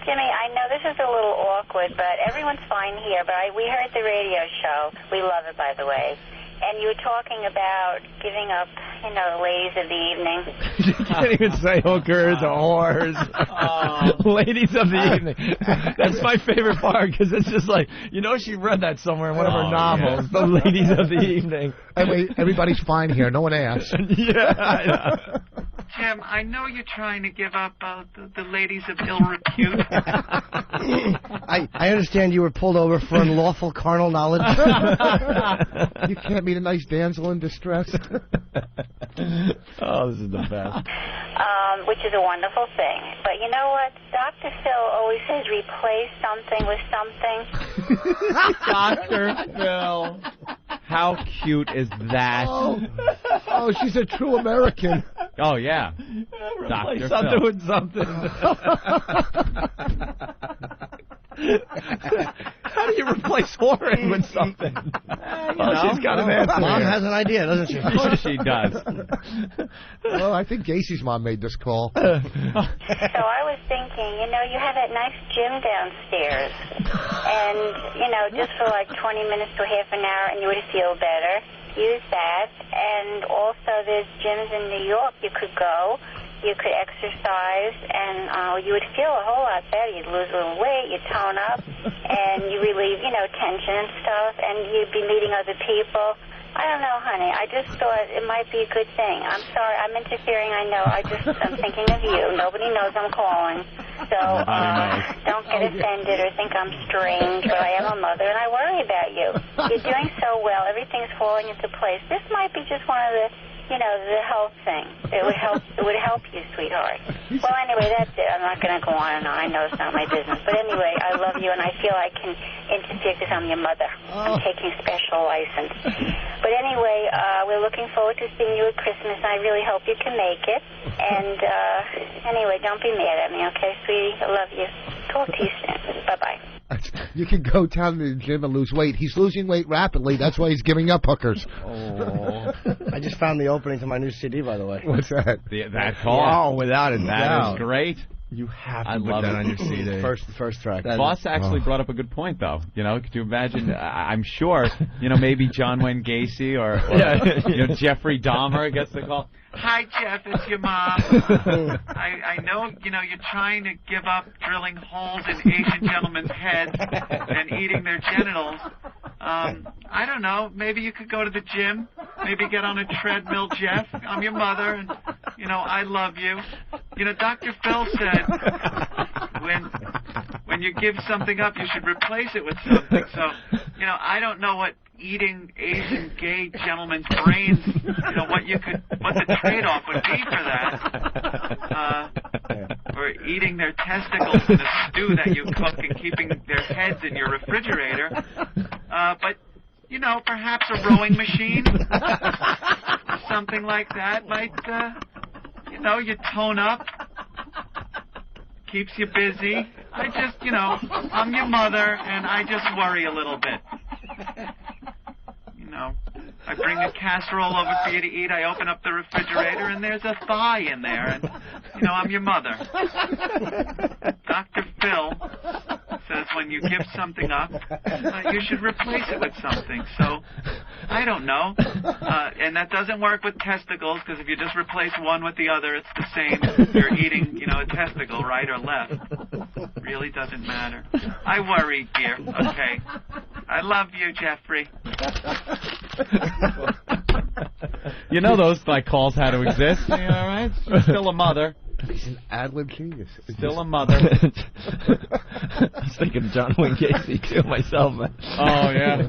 [SPEAKER 11] Jimmy, I know this is a little awkward, but everyone's fine here. But we heard the radio show. We love it, by the way. And you were talking about giving up, the ladies of the evening.
[SPEAKER 3] You can't even say hookers or whores. Ladies of the evening. That's my favorite part, because it's just like, she read that somewhere in one of her novels, the ladies of the evening.
[SPEAKER 8] Everybody's fine here. No one asked.
[SPEAKER 3] Yeah, I know.
[SPEAKER 6] Jim, I know you're trying to give up the ladies of ill repute.
[SPEAKER 5] I understand you were pulled over for unlawful carnal knowledge.
[SPEAKER 8] You can't meet a nice damsel in distress.
[SPEAKER 3] Oh, this is the best.
[SPEAKER 11] Which is a wonderful thing. But you know what? Dr. Phil always says replace something with something.
[SPEAKER 4] Dr. Phil. How cute is that?
[SPEAKER 8] Oh, she's a true American.
[SPEAKER 4] Oh, yeah.
[SPEAKER 3] Replace
[SPEAKER 4] Dr.
[SPEAKER 3] something
[SPEAKER 4] Phil.
[SPEAKER 3] with something. How do you replace whoring with something? She's got an answer.
[SPEAKER 5] Mom has an idea, doesn't she?
[SPEAKER 4] Of course she does.
[SPEAKER 8] Well, I think Gacy's mom made this call.
[SPEAKER 11] So I was thinking, you have that nice gym downstairs. And, just for like 20 minutes to half an hour, and you would feel better. Use that. And also there's gyms in New York you could go. You could exercise, and you would feel a whole lot better. You'd lose a little weight, you'd tone up, and you relieve, tension and stuff, and you'd be meeting other people. I don't know, honey. I just thought it might be a good thing. I'm sorry. I'm interfering, I know. I'm thinking of you. Nobody knows I'm calling. So don't get offended or think I'm strange, but I am a mother, and I worry about you. You're doing so well. Everything's falling into place. This might be just one of the the health thing. It would help you, sweetheart. Well, anyway, that's it. I'm not going to go on and on. I know it's not my business. But anyway, I love you, and I feel I can interfere because I'm your mother. I'm taking special license. But anyway, we're looking forward to seeing you at Christmas, and I really hope you can make it. And anyway, don't be mad at me, okay, sweetie? I love you. Talk to you soon. Bye-bye.
[SPEAKER 8] You can go down to the gym and lose weight. He's losing weight rapidly. That's why he's giving up hookers.
[SPEAKER 5] Oh. I just found the opening to my new CD, by the way.
[SPEAKER 8] What's that?
[SPEAKER 4] That call.
[SPEAKER 3] Oh, without a doubt.
[SPEAKER 4] That is great.
[SPEAKER 3] You have to put that on your CD.
[SPEAKER 5] First track.
[SPEAKER 4] Voss actually brought up a good point, though. Could you imagine? I'm sure, maybe John Wayne Gacy or Jeffrey Dahmer gets the call.
[SPEAKER 6] Hi, Jeff. It's your mom. I know, you're trying to give up drilling holes in Asian gentlemen's heads and eating their genitals. I don't know. Maybe you could go to the gym. Maybe get on a treadmill, Jeff. I'm your mother, and, I love you. Dr. Phil said when you give something up, you should replace it with something. So, I don't know what eating Asian gay gentlemen's brains, what the trade-off would be for that. Or eating their testicles in a stew that you cook and keeping their heads in your refrigerator. But, perhaps a rowing machine, something like that might, you tone up, keeps you busy. I just, I'm your mother, and I just worry a little bit. I bring a casserole over for you to eat. I open up the refrigerator, and there's a thigh in there. And, you know, I'm your mother. Dr. Phil says when you give something up, you should replace it with something. So, I don't know. And that doesn't work with testicles, because if you just replace one with the other, it's the same. You're eating, you know, a testicle, right or left. Really doesn't matter. I worry, dear. Okay. I love you, Jeffrey.
[SPEAKER 4] You know those like calls had to exist. You know, right? She's still a mother.
[SPEAKER 8] He's an ad-lib genius.
[SPEAKER 4] Still a mother.
[SPEAKER 3] I was thinking of John Wayne Gacy too myself. Man.
[SPEAKER 4] Oh yeah.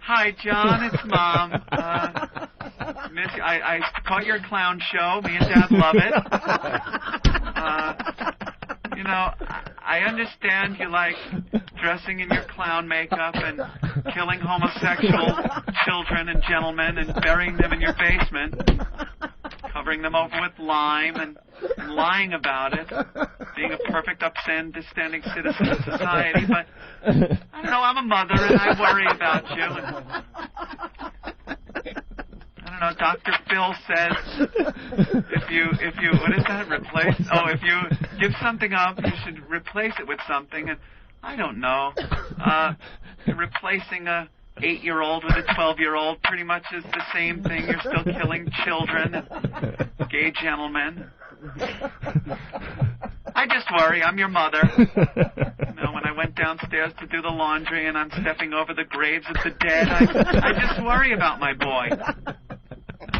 [SPEAKER 6] Hi, John. It's Mom. Miss, I caught your clown show. Me and Dad love it. You know, I understand you like dressing in your clown makeup and killing homosexual children and gentlemen and burying them in your basement, covering them over with lime and lying about it, being a perfect upstanding citizen of society. But I don't know, I'm a mother and I worry about you. I don't know, Dr. Phil says if you what is that, replace? Oh, if you give something up, you should replace it with something. And I don't know, replacing a 8-year-old with a 12-year-old pretty much is the same thing. You're still killing children and gay gentlemen. I just worry. I'm your mother. You know, when I went downstairs to do the laundry and I'm stepping over the graves of the dead, I just worry about my boy.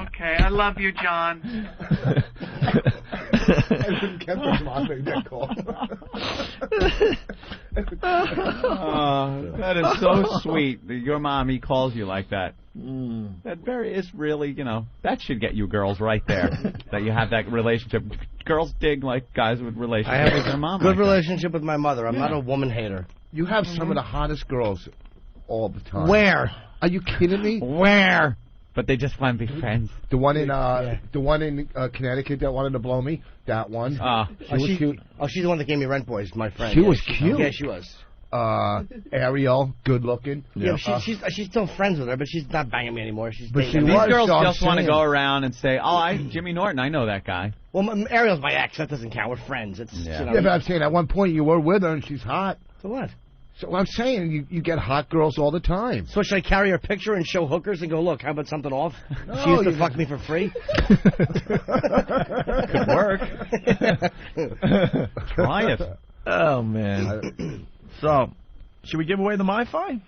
[SPEAKER 6] Okay, I love you, John.
[SPEAKER 4] That is so sweet that your mommy calls you like that. That is really, you know, that should get you girls right there. That you have that relationship. Girls dig like guys with relationships.
[SPEAKER 5] I have
[SPEAKER 4] with their mom.
[SPEAKER 5] good
[SPEAKER 4] like
[SPEAKER 5] relationship with my mother. I'm not a woman hater.
[SPEAKER 8] You have some of the hottest girls all the time.
[SPEAKER 5] Where?
[SPEAKER 8] Are you kidding me?
[SPEAKER 4] Where? But they just want to be friends.
[SPEAKER 8] The one in Connecticut that wanted to blow me. That one. She was cute.
[SPEAKER 5] Oh, she's the one that gave me Rent Boys, my friend.
[SPEAKER 8] She was cute.
[SPEAKER 5] Yeah, she was.
[SPEAKER 8] Ariel, good looking.
[SPEAKER 5] Yeah, she's still friends with her, but she's not banging me anymore. She's
[SPEAKER 8] but
[SPEAKER 5] dating
[SPEAKER 8] she
[SPEAKER 5] me.
[SPEAKER 4] These girls just want to go around and say, "Oh, Jimmy Norton, I know that guy."
[SPEAKER 5] Well, Ariel's my ex. That doesn't count. We're friends. It's
[SPEAKER 8] yeah, but I'm saying at one point you were with her and she's hot.
[SPEAKER 5] So what?
[SPEAKER 8] So I'm saying you get hot girls all the time.
[SPEAKER 5] So should I carry her picture and show hookers and go, look, how about something off?
[SPEAKER 8] No,
[SPEAKER 5] she used to fuck me for free.
[SPEAKER 4] Could work. Try it.
[SPEAKER 3] Oh man. So, should we give away the MiFi?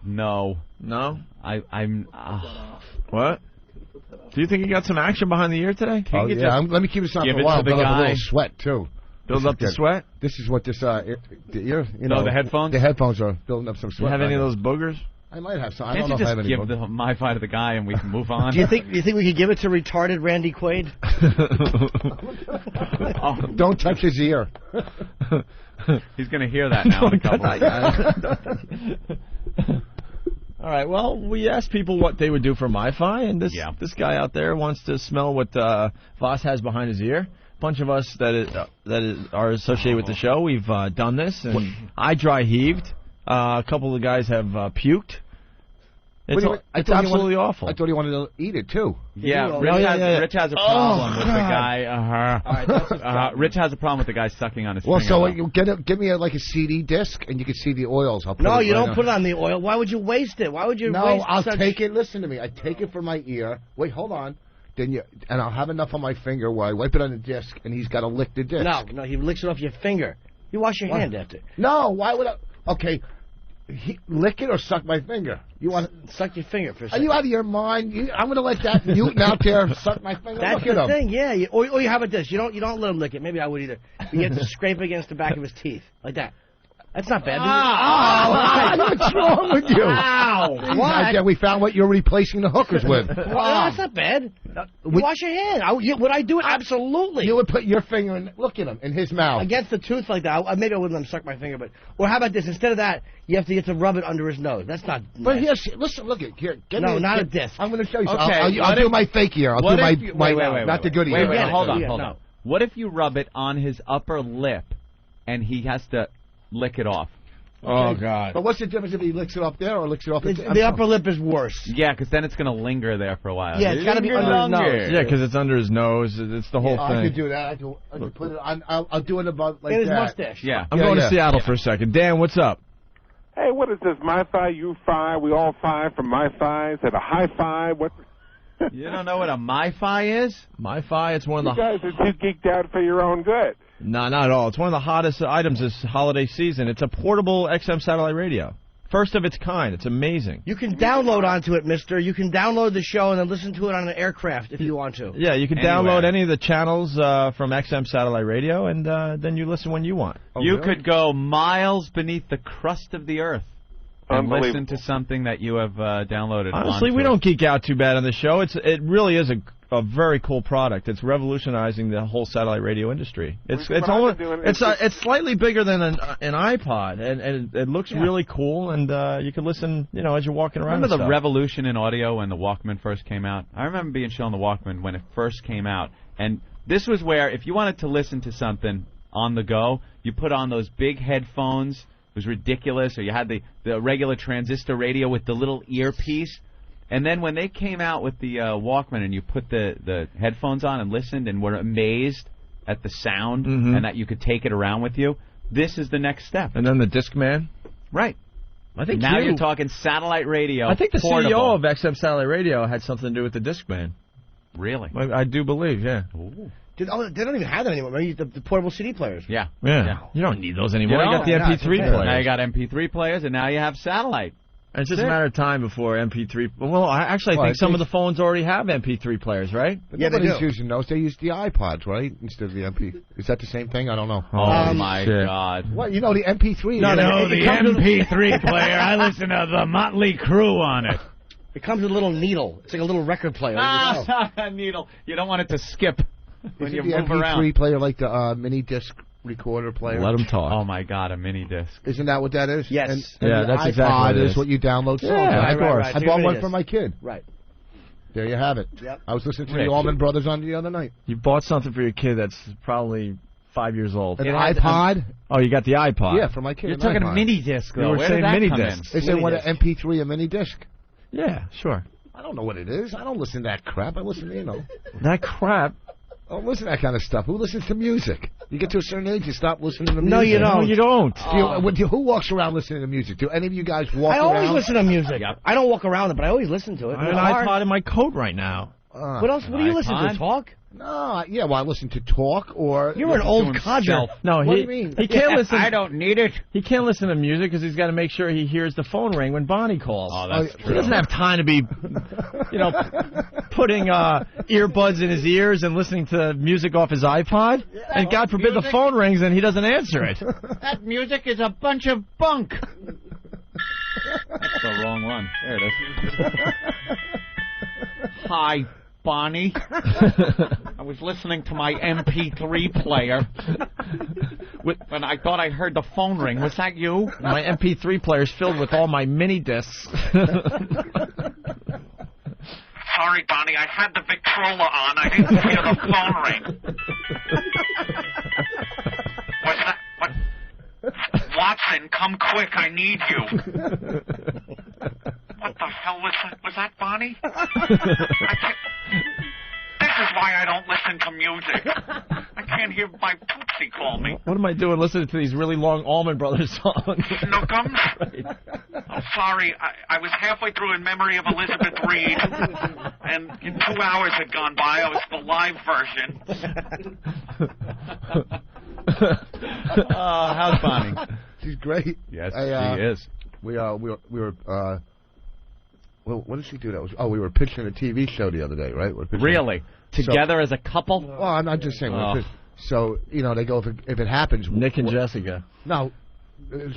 [SPEAKER 4] No.
[SPEAKER 3] No?
[SPEAKER 4] I'm.
[SPEAKER 3] What? Do you think you got some action behind the ear today?
[SPEAKER 8] Oh, yeah. Let me keep this on for a while. Build up a little sweat too.
[SPEAKER 3] Build up the sweat?
[SPEAKER 8] This is what this the ear. You know,
[SPEAKER 4] the headphones.
[SPEAKER 8] The headphones are building up some sweat.
[SPEAKER 3] Do you have any of those boogers?
[SPEAKER 8] I might have some. I
[SPEAKER 4] Can't
[SPEAKER 8] don't know
[SPEAKER 4] you
[SPEAKER 8] if I have
[SPEAKER 4] just
[SPEAKER 8] any.
[SPEAKER 4] give the MiFi to the guy and we can move on?
[SPEAKER 5] Do you think we could give it to retarded Randy Quaid?
[SPEAKER 8] Don't touch his ear.
[SPEAKER 4] He's going to hear that now in a couple of
[SPEAKER 3] All right, well, we asked people what they would do for MiFi, and this guy out there wants to smell what Voss has behind his ear. A bunch of us that are associated with the show, we've done this, and I dry heaved. A couple of the guys have puked. It's absolutely awful.
[SPEAKER 8] I thought he wanted to eat it, too.
[SPEAKER 4] Yeah, Rich has a problem with the guy. Rich has a problem with the guy sucking on his finger.
[SPEAKER 8] Well, so you give me like a CD disc, and you can see the oils. I'll put
[SPEAKER 5] no,
[SPEAKER 8] it
[SPEAKER 5] you
[SPEAKER 8] right
[SPEAKER 5] don't
[SPEAKER 8] on.
[SPEAKER 5] put it on the oil. Why would you waste it? Why would you waste
[SPEAKER 8] No, I'll
[SPEAKER 5] such...
[SPEAKER 8] take it. Listen to me. I take it from my ear. Wait, hold on. And I'll have enough on my finger where I wipe it on the disc, and he's got to lick the disc.
[SPEAKER 5] No, he licks it off your finger. You wash your hand after.
[SPEAKER 8] No, why would I? Okay. Lick it or suck my finger? You want
[SPEAKER 5] to suck your finger for a
[SPEAKER 8] Are
[SPEAKER 5] second.
[SPEAKER 8] you out of your mind? I'm going to let that mutant out there suck my finger.
[SPEAKER 5] That's
[SPEAKER 8] Look
[SPEAKER 5] the
[SPEAKER 8] at
[SPEAKER 5] thing, yeah. Or you have it this. You don't let him lick it. Maybe I would either. You get to scrape against the back of his teeth like that. That's not bad.
[SPEAKER 8] What's wrong with you?
[SPEAKER 5] Ow! What?
[SPEAKER 8] Yeah, we found what you're replacing the hookers with.
[SPEAKER 5] That's not bad. Wash your hand. Would I do it? Absolutely.
[SPEAKER 8] You would put your finger in. Look at him in his mouth
[SPEAKER 5] against the tooth like that. Maybe I wouldn't let him suck my finger, but or how about this? Instead of that, you have to get to rub it under his nose. That's not.
[SPEAKER 8] But here, listen, look at here.
[SPEAKER 5] No, not a disc.
[SPEAKER 8] I'm going to show you.
[SPEAKER 4] Okay,
[SPEAKER 8] I'll do my fake ear. I'll do my
[SPEAKER 4] wait,
[SPEAKER 8] not the good ear.
[SPEAKER 4] Wait, hold on. What if you rub it on his upper lip, and he has to lick it off?
[SPEAKER 3] Oh, God.
[SPEAKER 8] But what's the difference if he licks it up there or licks it off
[SPEAKER 5] The upper lip is worse.
[SPEAKER 4] Yeah, because then it's going to linger there for a while.
[SPEAKER 5] Yeah, it's got to be under his nose.
[SPEAKER 3] Yeah, because it's under his nose. It's the whole thing.
[SPEAKER 8] I could do that. I could put it on. I'll do it about like
[SPEAKER 5] in his
[SPEAKER 8] that.
[SPEAKER 5] mustache.
[SPEAKER 4] Yeah.
[SPEAKER 3] I'm going to Seattle for a second. Dan, what's up?
[SPEAKER 13] Hey, what is this? My thigh, you thigh, we all thigh from my thighs. At a high five. What?
[SPEAKER 4] You don't know what a MiFi is?
[SPEAKER 3] MiFi, it's one of
[SPEAKER 13] You
[SPEAKER 3] the...
[SPEAKER 13] guys are too geeked out for your own good.
[SPEAKER 3] No, not at all. It's one of the hottest items this holiday season. It's a portable XM satellite radio. First of its kind. It's amazing.
[SPEAKER 5] You can download onto it, mister. You can download the show and then listen to it on an aircraft if you want to.
[SPEAKER 3] Yeah, you can download any of the channels from XM satellite radio, and then you listen when you want.
[SPEAKER 4] You could go miles beneath the crust of the earth and listen to something that you have downloaded.
[SPEAKER 3] Honestly, we don't geek out too bad on the show. It really is a very cool product. It's revolutionizing the whole satellite radio industry. It's slightly bigger than an iPod, and it looks really cool. And you can listen, as you're walking around.
[SPEAKER 4] Remember the revolution in audio when the Walkman first came out? I remember being shown the Walkman when it first came out, and this was where if you wanted to listen to something on the go, you put on those big headphones. It was ridiculous. Or you had the regular transistor radio with the little earpiece. And then when they came out with the Walkman and you put the headphones on and listened and were amazed at the sound and that you could take it around with you, this is the next step.
[SPEAKER 3] And then the Discman?
[SPEAKER 4] Right.
[SPEAKER 3] I think
[SPEAKER 4] now you're talking satellite radio.
[SPEAKER 3] I think the
[SPEAKER 4] portable.
[SPEAKER 3] CEO of XM Satellite Radio had something to do with the Discman.
[SPEAKER 4] Really?
[SPEAKER 3] I do believe, yeah.
[SPEAKER 4] Ooh.
[SPEAKER 5] They don't even have that anymore. Remember the portable CD players?
[SPEAKER 4] Yeah.
[SPEAKER 3] You don't need those anymore. You got the MP3 players.
[SPEAKER 4] Now you got MP3 players, and now you have satellite.
[SPEAKER 3] And it's just a matter of time before MP3... Well, I think some of the phones already have MP3 players, right?
[SPEAKER 8] But nobody's using those. They use the iPods, right? Instead of the MP. Is that the same thing? I don't know.
[SPEAKER 4] Oh, my God.
[SPEAKER 8] What? The MP3...
[SPEAKER 14] No, the MP3 player. I listen to the Motley Crue on it.
[SPEAKER 5] It comes with a little needle. It's like a little record player.
[SPEAKER 4] A needle. You don't want it to skip when you move
[SPEAKER 8] MP3
[SPEAKER 4] around.
[SPEAKER 8] player like the mini disc recorder player?
[SPEAKER 3] Let them talk.
[SPEAKER 4] Oh, my God, a mini disc.
[SPEAKER 8] Isn't that what that is?
[SPEAKER 5] Yes.
[SPEAKER 8] And
[SPEAKER 3] that's
[SPEAKER 8] the
[SPEAKER 3] exactly
[SPEAKER 8] iPod
[SPEAKER 3] what it
[SPEAKER 8] is
[SPEAKER 3] is.
[SPEAKER 8] what you download songs.
[SPEAKER 3] Yeah, of course.
[SPEAKER 8] I bought one for my kid.
[SPEAKER 5] Right.
[SPEAKER 8] There you have it.
[SPEAKER 5] Yep.
[SPEAKER 8] I was listening to the Allman Brothers on the other night.
[SPEAKER 3] You bought something for your kid that's probably 5 years old.
[SPEAKER 8] An iPod?
[SPEAKER 3] Oh, you got the iPod.
[SPEAKER 8] Yeah, for my kid.
[SPEAKER 4] You're talking a mini disc, though.
[SPEAKER 3] You were
[SPEAKER 4] Where
[SPEAKER 3] saying
[SPEAKER 4] did that
[SPEAKER 3] mini
[SPEAKER 4] come
[SPEAKER 3] discs.
[SPEAKER 8] They say what an MP3, a mini disc.
[SPEAKER 3] Yeah, sure.
[SPEAKER 8] I don't know what it is. I don't listen to that crap. I listen to,
[SPEAKER 3] That crap?
[SPEAKER 8] I don't listen to that kind of stuff. Who listens to music? You get to a certain age, you stop listening to music.
[SPEAKER 5] No, you don't.
[SPEAKER 3] No, you don't.
[SPEAKER 8] Who walks around listening to music? Do any of you guys walk around?
[SPEAKER 5] I always listen to music. I don't walk around it, but I always listen to it.
[SPEAKER 3] I have an iPod in my coat right now.
[SPEAKER 5] What else? What do you listen to? Talk?
[SPEAKER 8] No, I listen to talk or...
[SPEAKER 5] You're an old codger.
[SPEAKER 3] No,
[SPEAKER 8] what do you mean?
[SPEAKER 3] He can't listen.
[SPEAKER 4] I don't need it.
[SPEAKER 3] He can't listen to music because he's got to make sure he hears the phone ring when Bonnie calls.
[SPEAKER 4] Oh, that's true.
[SPEAKER 3] He doesn't have time to be, putting earbuds in his ears and listening to music off his iPod. And God forbid the phone rings and he doesn't answer it.
[SPEAKER 14] That music is a bunch of bunk.
[SPEAKER 4] That's the wrong one. There it is. Hi, Bonnie. I was listening to my MP3 player when I thought I heard the phone ring. Was that you?
[SPEAKER 3] My MP3 player's filled with all my mini discs.
[SPEAKER 6] Sorry, Bonnie, I had the Victrola on. I didn't hear the phone ring. What's that? What? Watson, come quick. I need you. What the hell was that? Was that Bonnie? This is why I don't listen to music. I can't hear my Tootsie call me.
[SPEAKER 3] What am I doing listening to these really long Allman Brothers songs?
[SPEAKER 6] Snookums? I'm sorry. I was halfway through In Memory of Elizabeth Reed, and 2 hours had gone by. I was the live version.
[SPEAKER 4] How's Bonnie?
[SPEAKER 8] She's great.
[SPEAKER 4] Yes, she is.
[SPEAKER 8] We were well, what did she do? We were pitching a TV show the other day, right?
[SPEAKER 4] Really? Together as a couple?
[SPEAKER 8] Well, I'm not just saying. So they go if it happens.
[SPEAKER 3] Nick and Jessica.
[SPEAKER 8] No,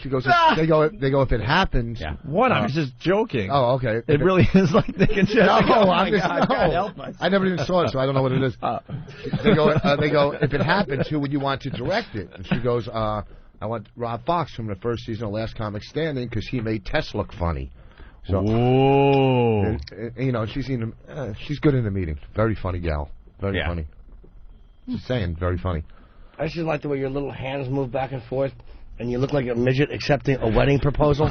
[SPEAKER 8] she goes. They go if it happens.
[SPEAKER 4] Yeah.
[SPEAKER 3] What? I was just joking.
[SPEAKER 8] Oh, okay.
[SPEAKER 3] It really is like Nick and Jessica.
[SPEAKER 8] No,
[SPEAKER 3] God,
[SPEAKER 8] I never even saw it, so I don't know what it is. They go. If it happens, who would you want to direct it? And she goes, I want Rob Fox from the first season of Last Comic Standing because he made Tess look funny. So, she's good in the meeting. Very funny gal. Very funny. Just saying, very funny.
[SPEAKER 5] I just like the way your little hands move back and forth. and you look like a midget accepting a wedding proposal.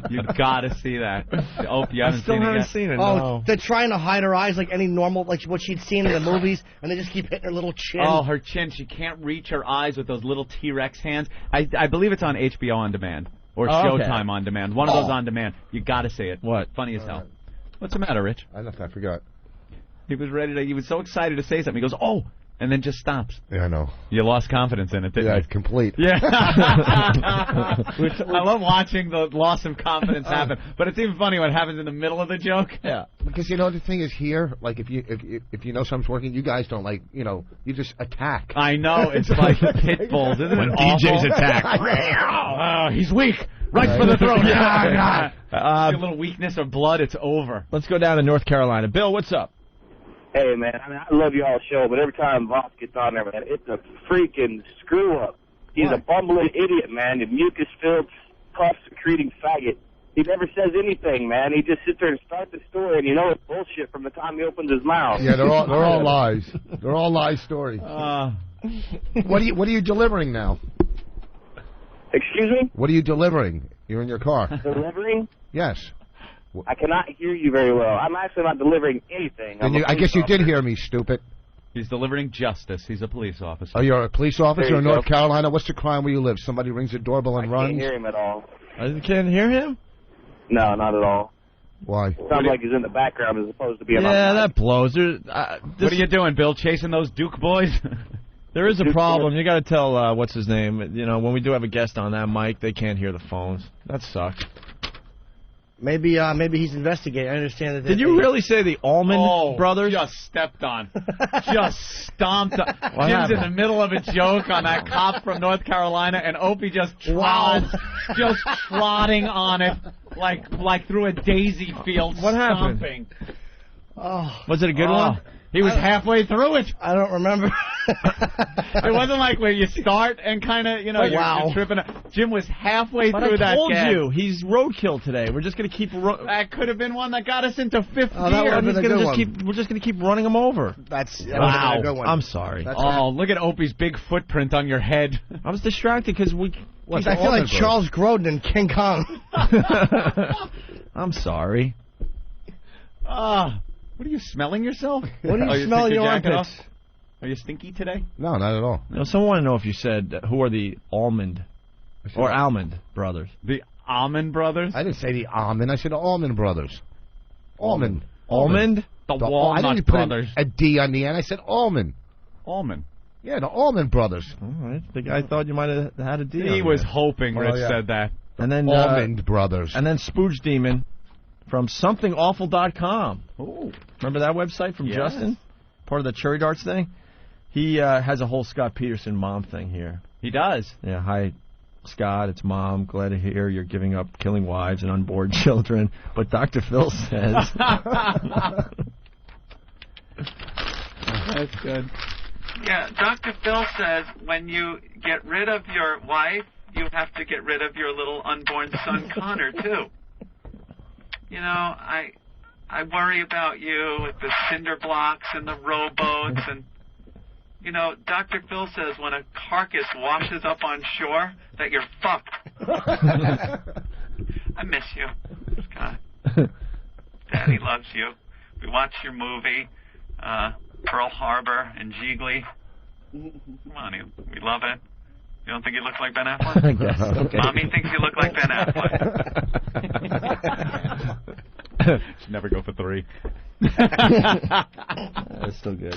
[SPEAKER 4] You gotta see that. Oh, you haven't seen it yet?
[SPEAKER 5] Oh, they're trying to hide her eyes like any normal, like what she'd seen in the movies, and they just keep hitting her little chin.
[SPEAKER 4] Oh, her chin. She can't reach her eyes with those little T-Rex hands. I believe it's on HBO On Demand or Showtime On Demand. One of those on demand. You gotta see it.
[SPEAKER 3] What?
[SPEAKER 4] Funny as hell. What's the matter, Rich?
[SPEAKER 8] I forgot.
[SPEAKER 4] He was ready to. He was so excited to say something. He goes, "Oh," and then just stops.
[SPEAKER 8] Yeah, I know.
[SPEAKER 4] You lost confidence in it, didn't you?
[SPEAKER 8] Yeah, complete.
[SPEAKER 4] Yeah. I love watching the loss of confidence happen, but it's even funny when it happens in the middle of the joke.
[SPEAKER 8] Yeah, because you know the thing is here, like if you know something's working, you guys don't you just attack.
[SPEAKER 4] I know it's like pit bulls, isn't
[SPEAKER 20] when
[SPEAKER 4] it?
[SPEAKER 20] DJs attack.
[SPEAKER 4] He's weak. Right for the throat. A little weakness or blood, it's over.
[SPEAKER 3] Let's go down to North Carolina. Bill, what's up?
[SPEAKER 1] Hey, man, I love y'all's show, but every time Voss gets on there, man, it's a freaking screw-up. He's a bumbling idiot, man, a mucus-filled, puff-secreting faggot. He never says anything, man. He just sits there and starts the story, and you know it's bullshit from the time he opens his mouth.
[SPEAKER 8] Yeah, they're all lies. They're all lie stories. What are you delivering now?
[SPEAKER 1] Excuse me?
[SPEAKER 8] What are you delivering? You're in your car.
[SPEAKER 1] Delivering?
[SPEAKER 8] Yes.
[SPEAKER 1] I cannot hear you very well. I'm actually not delivering anything.
[SPEAKER 8] I guess you did hear me, stupid.
[SPEAKER 4] He's delivering justice. He's a police officer.
[SPEAKER 8] Oh, you're a police officer in North Carolina? What's the crime where you live? Somebody rings the doorbell and runs?
[SPEAKER 1] I can't hear him at all.
[SPEAKER 3] You can't hear him?
[SPEAKER 1] No, not at all.
[SPEAKER 8] Why?
[SPEAKER 1] Sounds like he's in the background as opposed to being on.
[SPEAKER 3] Yeah, that blows.
[SPEAKER 4] What are you doing, Bill? Chasing those Duke boys?
[SPEAKER 3] There is a problem. You got to tell what's his name. You know, when we do have a guest on that mic, they can't hear the phones. That sucks.
[SPEAKER 5] Maybe he's investigating. I understand that.
[SPEAKER 3] Did you really say the Allman Brothers?
[SPEAKER 4] Just stepped on. Just stomped on. Jim's
[SPEAKER 3] happened?
[SPEAKER 4] in the middle of a joke on that cop from North Carolina, and Opie just trotting on it like through a daisy field.
[SPEAKER 3] What happened?
[SPEAKER 4] Stomping.
[SPEAKER 5] Oh,
[SPEAKER 3] was it a good one?
[SPEAKER 4] He was halfway through it.
[SPEAKER 5] I don't remember.
[SPEAKER 4] It wasn't like where you start and kind of, you're tripping. Jim was halfway through that
[SPEAKER 3] I told
[SPEAKER 4] gag.
[SPEAKER 3] you, he's roadkill today. We're just going to keep...
[SPEAKER 4] That could have been one that got us into fifth
[SPEAKER 5] that
[SPEAKER 4] gear.
[SPEAKER 5] would've been a good one.
[SPEAKER 3] We're just going to keep running him over.
[SPEAKER 5] That would've been a good one.
[SPEAKER 3] I'm sorry.
[SPEAKER 4] Look at Opie's big footprint on your head.
[SPEAKER 3] I was distracted because we...
[SPEAKER 5] I feel like Charles Grodin in King Kong.
[SPEAKER 3] I'm sorry.
[SPEAKER 4] What are you smelling yourself?
[SPEAKER 5] What are you smelling your armpits?
[SPEAKER 4] Off? Are you stinky today?
[SPEAKER 8] No, not at all.
[SPEAKER 3] No, someone want to know if you said who are the Almond Brothers?
[SPEAKER 4] The Almond Brothers?
[SPEAKER 8] I didn't say the Almond. I said the Allman Brothers. Almond.
[SPEAKER 3] The
[SPEAKER 8] Walnut I didn't
[SPEAKER 4] Brothers.
[SPEAKER 8] Put a D on the end. I said Allman.
[SPEAKER 4] Allman.
[SPEAKER 8] Yeah, the Allman Brothers.
[SPEAKER 3] All right. The guy thought you might have had a D.
[SPEAKER 4] He was hoping Rich said that.
[SPEAKER 3] And then
[SPEAKER 8] Almond Brothers.
[SPEAKER 3] And then Spooge Demon from somethingawful.com.
[SPEAKER 4] Oh,
[SPEAKER 3] remember that website from Justin? Part of the Cherry Darts thing? He has a whole Scott Peterson mom thing here.
[SPEAKER 4] He does.
[SPEAKER 3] Yeah, hi, Scott, it's Mom. Glad to hear you're giving up killing wives and unborn children. But Dr. Phil says...
[SPEAKER 4] That's good.
[SPEAKER 6] Yeah, Dr. Phil says when you get rid of your wife, you have to get rid of your little unborn son, Connor, too. You know, I worry about you with the cinder blocks and the rowboats and, Dr. Phil says when a carcass washes up on shore that you're fucked. I miss you, Scott. Daddy loves you. We watched your movie, Pearl Harbor and Jiggly. Come on, we love it. You don't think you look like Ben Affleck?
[SPEAKER 3] I guess. Okay.
[SPEAKER 6] Mommy thinks you look like Ben Affleck.
[SPEAKER 4] Should never go for 3.
[SPEAKER 3] That's still good.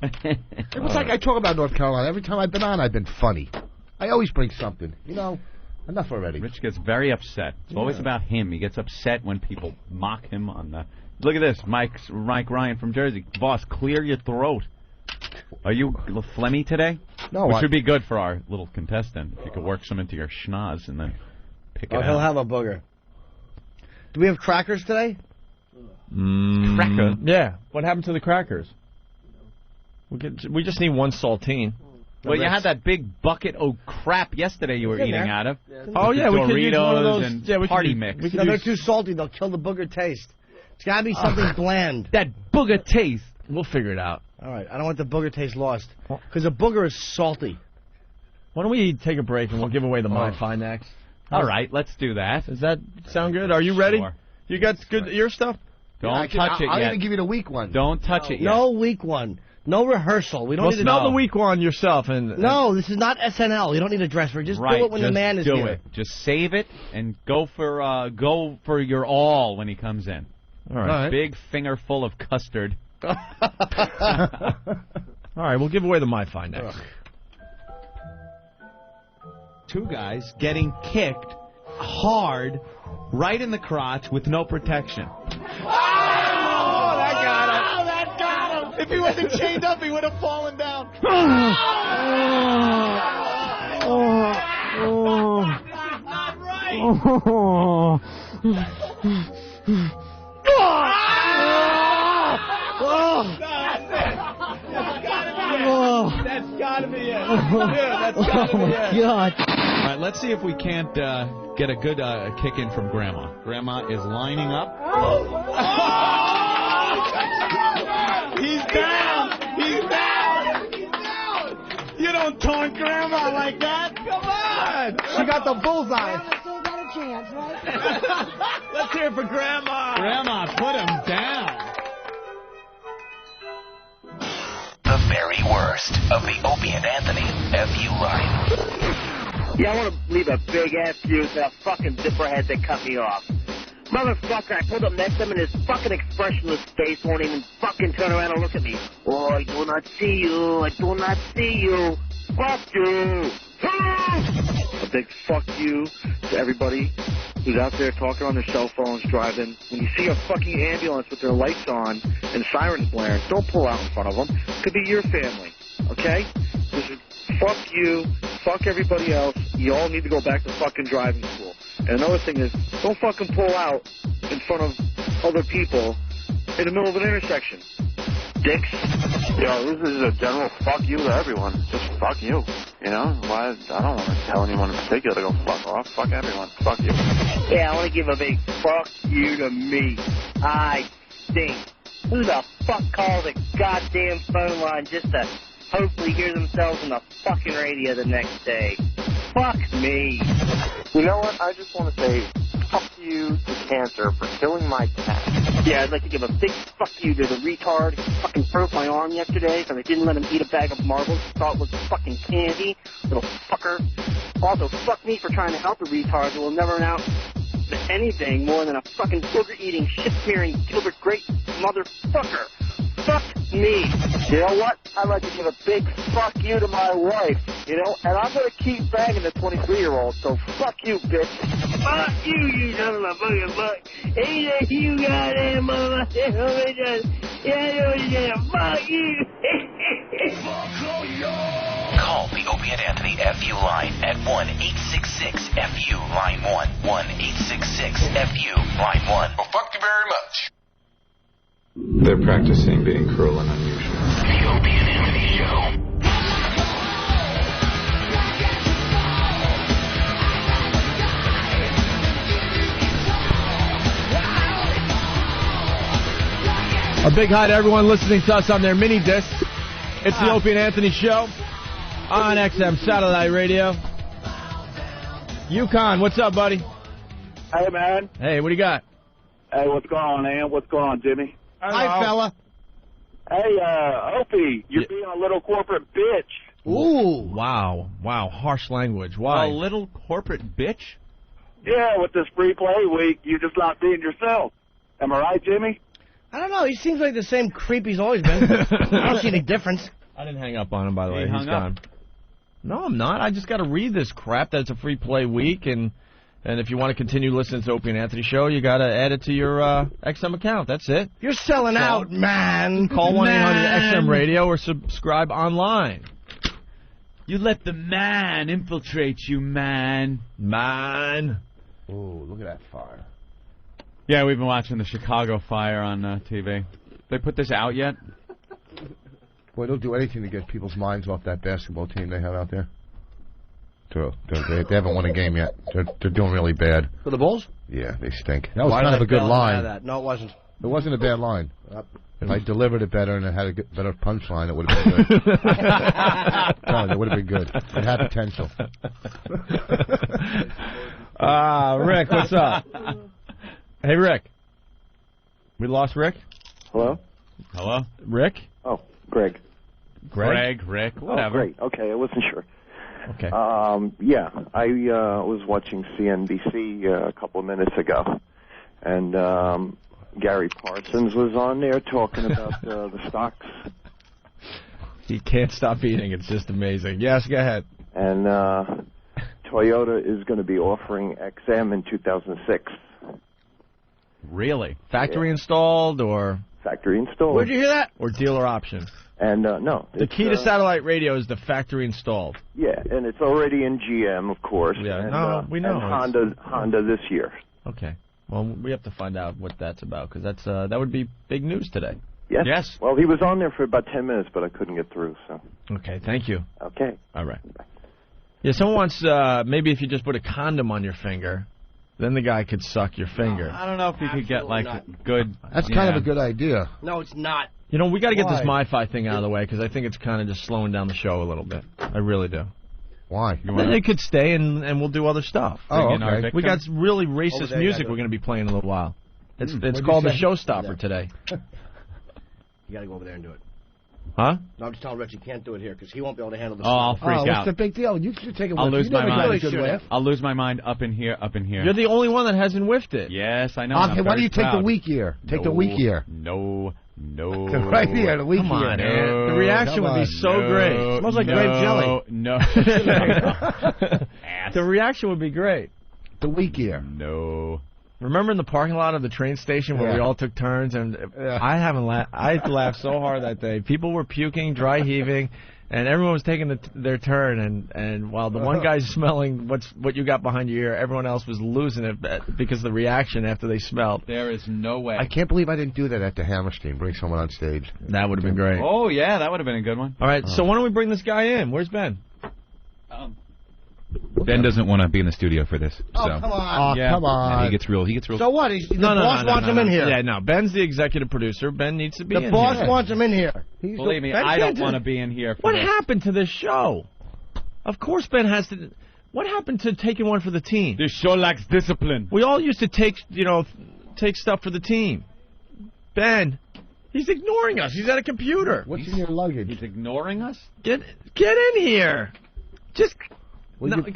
[SPEAKER 8] It's like I talk about North Carolina. Every time I've been on, I've been funny. I always bring something. Enough already.
[SPEAKER 4] Rich gets very upset. It's always about him. He gets upset when people mock him on the... Look at this. Mike Ryan from Jersey. Boss, clear your throat. Are you phlegmy today?
[SPEAKER 8] No.
[SPEAKER 4] Which would be good for our little contestant. If you could work some into your schnoz and then pick it out.
[SPEAKER 5] He'll have a booger. Do we have crackers today?
[SPEAKER 4] Cracker?
[SPEAKER 3] Yeah. What happened to the crackers? We just need one saltine.
[SPEAKER 4] Well, you had that big bucket of crap yesterday you were eating out of.
[SPEAKER 3] Oh, yeah. We could use one of those.
[SPEAKER 4] And
[SPEAKER 3] we
[SPEAKER 4] party mix.
[SPEAKER 5] They're too salty. They'll kill the booger taste. It's got to be something bland.
[SPEAKER 4] That booger taste.
[SPEAKER 3] We'll figure it out.
[SPEAKER 5] All right. I don't want the booger taste lost. Because a booger is salty.
[SPEAKER 3] Why don't we take a break and we'll give away the MiFi next?
[SPEAKER 4] All right, let's do that.
[SPEAKER 3] Does that sound good? Are you ready?
[SPEAKER 4] Sure.
[SPEAKER 3] You got good ear stuff?
[SPEAKER 4] Don't touch it yet.
[SPEAKER 8] I'll even give you the weak one.
[SPEAKER 4] Don't touch it yet.
[SPEAKER 5] No weak one. No rehearsal. We don't need to
[SPEAKER 3] smell the weak one yourself.
[SPEAKER 5] No, this is not SNL. You don't need a dress for it. Just do it when the man is
[SPEAKER 4] here.
[SPEAKER 5] here.
[SPEAKER 4] It. Just save it and go for your all when he comes in.
[SPEAKER 3] All right.
[SPEAKER 4] Big finger full of custard.
[SPEAKER 3] All right, we'll give away the MiFi next.
[SPEAKER 4] Two guys getting kicked hard right in the crotch with no protection.
[SPEAKER 14] Oh, that got him. Oh, that got him. If he wasn't chained up, he would have fallen down. This is not right. That's gotta be it. Yeah, that's gotta be it.
[SPEAKER 5] God.
[SPEAKER 9] All right, let's see if we can't get a good kick in from Grandma. Grandma is lining up.
[SPEAKER 14] He's down. He's down. You don't taunt Grandma like that. Come on.
[SPEAKER 5] She got the bullseye.
[SPEAKER 12] Still got a chance, right?
[SPEAKER 14] Let's hear it for Grandma.
[SPEAKER 9] Grandma, put him down.
[SPEAKER 15] The very worst of the Opie and Anthony FU line.
[SPEAKER 1] Yeah, I want to leave a big F-U to that fucking zipperhead that cut me off. Motherfucker, I pulled up next to him and his fucking expressionless face won't even fucking turn around and look at me. Oh, I do not see you. I do not see you. Fuck you. A big fuck you to everybody who's out there talking on their cell phones, driving. When you see a fucking ambulance with their lights on and sirens blaring, don't pull out in front of them. Could be your family, okay? Fuck you. Fuck everybody else. You all need to go back to fucking driving school. And another thing is, don't fucking pull out in front of other people in the middle of an intersection. Dicks.
[SPEAKER 10] Yo, this is a general fuck you to everyone. Just fuck you. You know? Why? I don't want to tell anyone in particular to go fuck off. Fuck everyone. Fuck you.
[SPEAKER 1] Yeah, I want to give a big fuck you to me. I stink. Who the fuck calls a goddamn phone line just to hopefully hear themselves on the fucking radio the next day? Fuck me.
[SPEAKER 10] You know what? I just want to say fuck you to cancer for killing my cat.
[SPEAKER 1] Yeah, I'd like to give a big fuck you to the retard who fucking broke my arm yesterday because I didn't let him eat a bag of marbles he thought was fucking candy. Little fucker. Also, fuck me for trying to help a retard who will never amount to anything more than a fucking booger-eating, shit-smearing Gilbert Grape motherfucker. Fuck me. You know what? I'd like to give a big fuck you to my wife, you know, and I'm going to keep banging the 23-year-old, so fuck you, bitch. Fuck you, you son of a fucking fuck. Hey, you goddamn motherfucker. Yeah, fuck you.
[SPEAKER 15] Call the Opie and Anthony FU line at 1-866-FU line 1. 1-866-FU line 1. Well, fuck you very much.
[SPEAKER 23] They're practicing being cruel and unusual.
[SPEAKER 15] The Opie and Anthony Show.
[SPEAKER 3] A big hi to everyone listening to us on their mini disc. It's the Opie and Anthony Show on XM Satellite Radio. Yukon, what's up, buddy?
[SPEAKER 1] Hey, man.
[SPEAKER 3] Hey, what do you got?
[SPEAKER 1] Hey, what's going on, Ann? What's going on, Jimmy?
[SPEAKER 5] Hi, fella.
[SPEAKER 1] Hey, Opie, you're being a little corporate bitch.
[SPEAKER 3] Ooh. Wow, harsh language. Why?
[SPEAKER 4] A little corporate bitch?
[SPEAKER 1] Yeah, with this free play week, you're just not being yourself. Am I right, Jimmy?
[SPEAKER 5] I don't know. He seems like the same creep he's always been. I don't see any difference.
[SPEAKER 3] I didn't hang up on him, by the way.
[SPEAKER 4] He's
[SPEAKER 3] He's gone. No, I'm not. I just got to read this crap that it's a free play week, and if you want to continue listening to Opie and Anthony Show, you got to add it to your XM account. That's it.
[SPEAKER 5] You're selling out, man.
[SPEAKER 3] Call 1-800-XM Radio or subscribe online.
[SPEAKER 4] You let the man infiltrate you, man.
[SPEAKER 3] Man.
[SPEAKER 8] Ooh, look at that fire.
[SPEAKER 4] Yeah, we've been watching the Chicago fire on TV. They put this out yet?
[SPEAKER 8] Boy, they'll do anything to get people's minds off that basketball team they have out there. True. They haven't won a game yet. They're doing really bad.
[SPEAKER 5] For the Bulls?
[SPEAKER 8] Yeah, they stink. That was kind of a good line.
[SPEAKER 5] No, it wasn't.
[SPEAKER 8] It wasn't a bad line. If I delivered it better and it had a better punchline, it would have been good. It would have been good. It had potential.
[SPEAKER 3] Rick, what's up? Hey, Rick. We lost Rick?
[SPEAKER 12] Hello?
[SPEAKER 4] Hello?
[SPEAKER 3] Rick?
[SPEAKER 12] Oh, Greg.
[SPEAKER 3] Greg?
[SPEAKER 4] Rick,
[SPEAKER 12] Oh,
[SPEAKER 4] whatever.
[SPEAKER 12] great. Okay, I wasn't sure.
[SPEAKER 3] Okay.
[SPEAKER 12] Yeah, I was watching CNBC a couple of minutes ago, and Gary Parsons was on there talking about the stocks.
[SPEAKER 3] He can't stop eating. It's just amazing. Yes, go ahead.
[SPEAKER 12] And Toyota is going to be offering XM in 2006.
[SPEAKER 4] Really?
[SPEAKER 3] Factory installed or?
[SPEAKER 12] Factory installed.
[SPEAKER 5] Where'd you hear that?
[SPEAKER 3] Or dealer option?
[SPEAKER 12] And no.
[SPEAKER 3] The key to satellite radio is the factory installed.
[SPEAKER 12] Yeah, and it's already in GM, of course.
[SPEAKER 3] Yeah,
[SPEAKER 12] and,
[SPEAKER 3] we know.
[SPEAKER 12] And Honda this year.
[SPEAKER 3] Okay. Well, we have to find out what that's about, because that would be big news today.
[SPEAKER 12] Yes? Well, he was on there for about 10 minutes, but I couldn't get through, so.
[SPEAKER 3] Okay, thank you.
[SPEAKER 12] Okay.
[SPEAKER 3] All right. Yeah, someone wants, maybe if you just put a condom on your finger, then the guy could suck your finger.
[SPEAKER 4] I don't know if you could get, like, good...
[SPEAKER 8] That's kind of a good idea.
[SPEAKER 5] No, it's not.
[SPEAKER 3] You know, we got to get this
[SPEAKER 8] Why?
[SPEAKER 3] MiFi thing out of the way, because I think it's kind of just slowing down the show a little bit. I really do.
[SPEAKER 8] Why?
[SPEAKER 3] Then it could stay, and we'll do other stuff.
[SPEAKER 8] Oh, okay.
[SPEAKER 3] We got really
[SPEAKER 5] Over
[SPEAKER 3] racist
[SPEAKER 5] there,
[SPEAKER 3] music
[SPEAKER 5] you gotta-
[SPEAKER 3] we're going to be playing in a little while. It's
[SPEAKER 8] What'd you
[SPEAKER 3] called the
[SPEAKER 8] say?
[SPEAKER 3] Showstopper today.
[SPEAKER 5] You got to go over there and do it.
[SPEAKER 3] Huh?
[SPEAKER 5] No, I'm just telling Rich he can't do it here because he won't be able to handle the.
[SPEAKER 4] Oh, I'll freak
[SPEAKER 8] What's
[SPEAKER 4] out.
[SPEAKER 8] the big deal? You should take a
[SPEAKER 4] I'll
[SPEAKER 8] whiff.
[SPEAKER 4] lose
[SPEAKER 8] You
[SPEAKER 4] my
[SPEAKER 8] never
[SPEAKER 4] mind.
[SPEAKER 8] got a good whiff.
[SPEAKER 4] I'll lose my mind up in here.
[SPEAKER 3] You're the only one that hasn't whiffed it.
[SPEAKER 4] Yes, I know.
[SPEAKER 8] Okay,
[SPEAKER 4] I'm
[SPEAKER 8] why do
[SPEAKER 4] very
[SPEAKER 8] you take the
[SPEAKER 4] proud.
[SPEAKER 8] weak ear? Take the weak ear.
[SPEAKER 4] No.
[SPEAKER 8] Right here, the weak
[SPEAKER 3] Come
[SPEAKER 8] ear.
[SPEAKER 3] on, man. The reaction would be so great. It smells like grape jelly.
[SPEAKER 4] No.
[SPEAKER 3] The reaction would be great.
[SPEAKER 8] The weak ear.
[SPEAKER 4] No.
[SPEAKER 3] Remember in the parking lot of the train station where we all took turns, and I laughed so hard that day. People were puking, dry heaving, and everyone was taking their turn. And while the one guy's smelling what you got behind your ear, everyone else was losing it because of the reaction after they smelled.
[SPEAKER 4] There is no way.
[SPEAKER 8] I can't believe I didn't do that at the Hammerstein. Bring someone on stage.
[SPEAKER 3] That would have been great.
[SPEAKER 4] Oh, yeah, that would have been a good one.
[SPEAKER 3] All right, so why don't we bring this guy in? Where's Ben?
[SPEAKER 20] Ben doesn't want to be in the studio for this.
[SPEAKER 5] Oh,
[SPEAKER 20] so.
[SPEAKER 5] come on.
[SPEAKER 20] Yeah.
[SPEAKER 8] Come on.
[SPEAKER 20] And he gets real.
[SPEAKER 5] So what? The boss wants him in here.
[SPEAKER 3] Yeah, no. Ben's the executive producer. Ben needs to be in
[SPEAKER 5] The
[SPEAKER 3] here.
[SPEAKER 5] boss wants him in here.
[SPEAKER 4] Believe me,
[SPEAKER 3] Ben
[SPEAKER 4] I don't
[SPEAKER 3] can't
[SPEAKER 4] want to be in here for
[SPEAKER 3] What
[SPEAKER 4] this.
[SPEAKER 3] happened to this show? Of course Ben has to... What happened to taking one for the team?
[SPEAKER 4] This show lacks discipline.
[SPEAKER 3] We all used to take stuff for the team. Ben, he's ignoring us. He's at a computer.
[SPEAKER 8] What's in your luggage?
[SPEAKER 4] He's ignoring us?
[SPEAKER 3] Get in here. Just...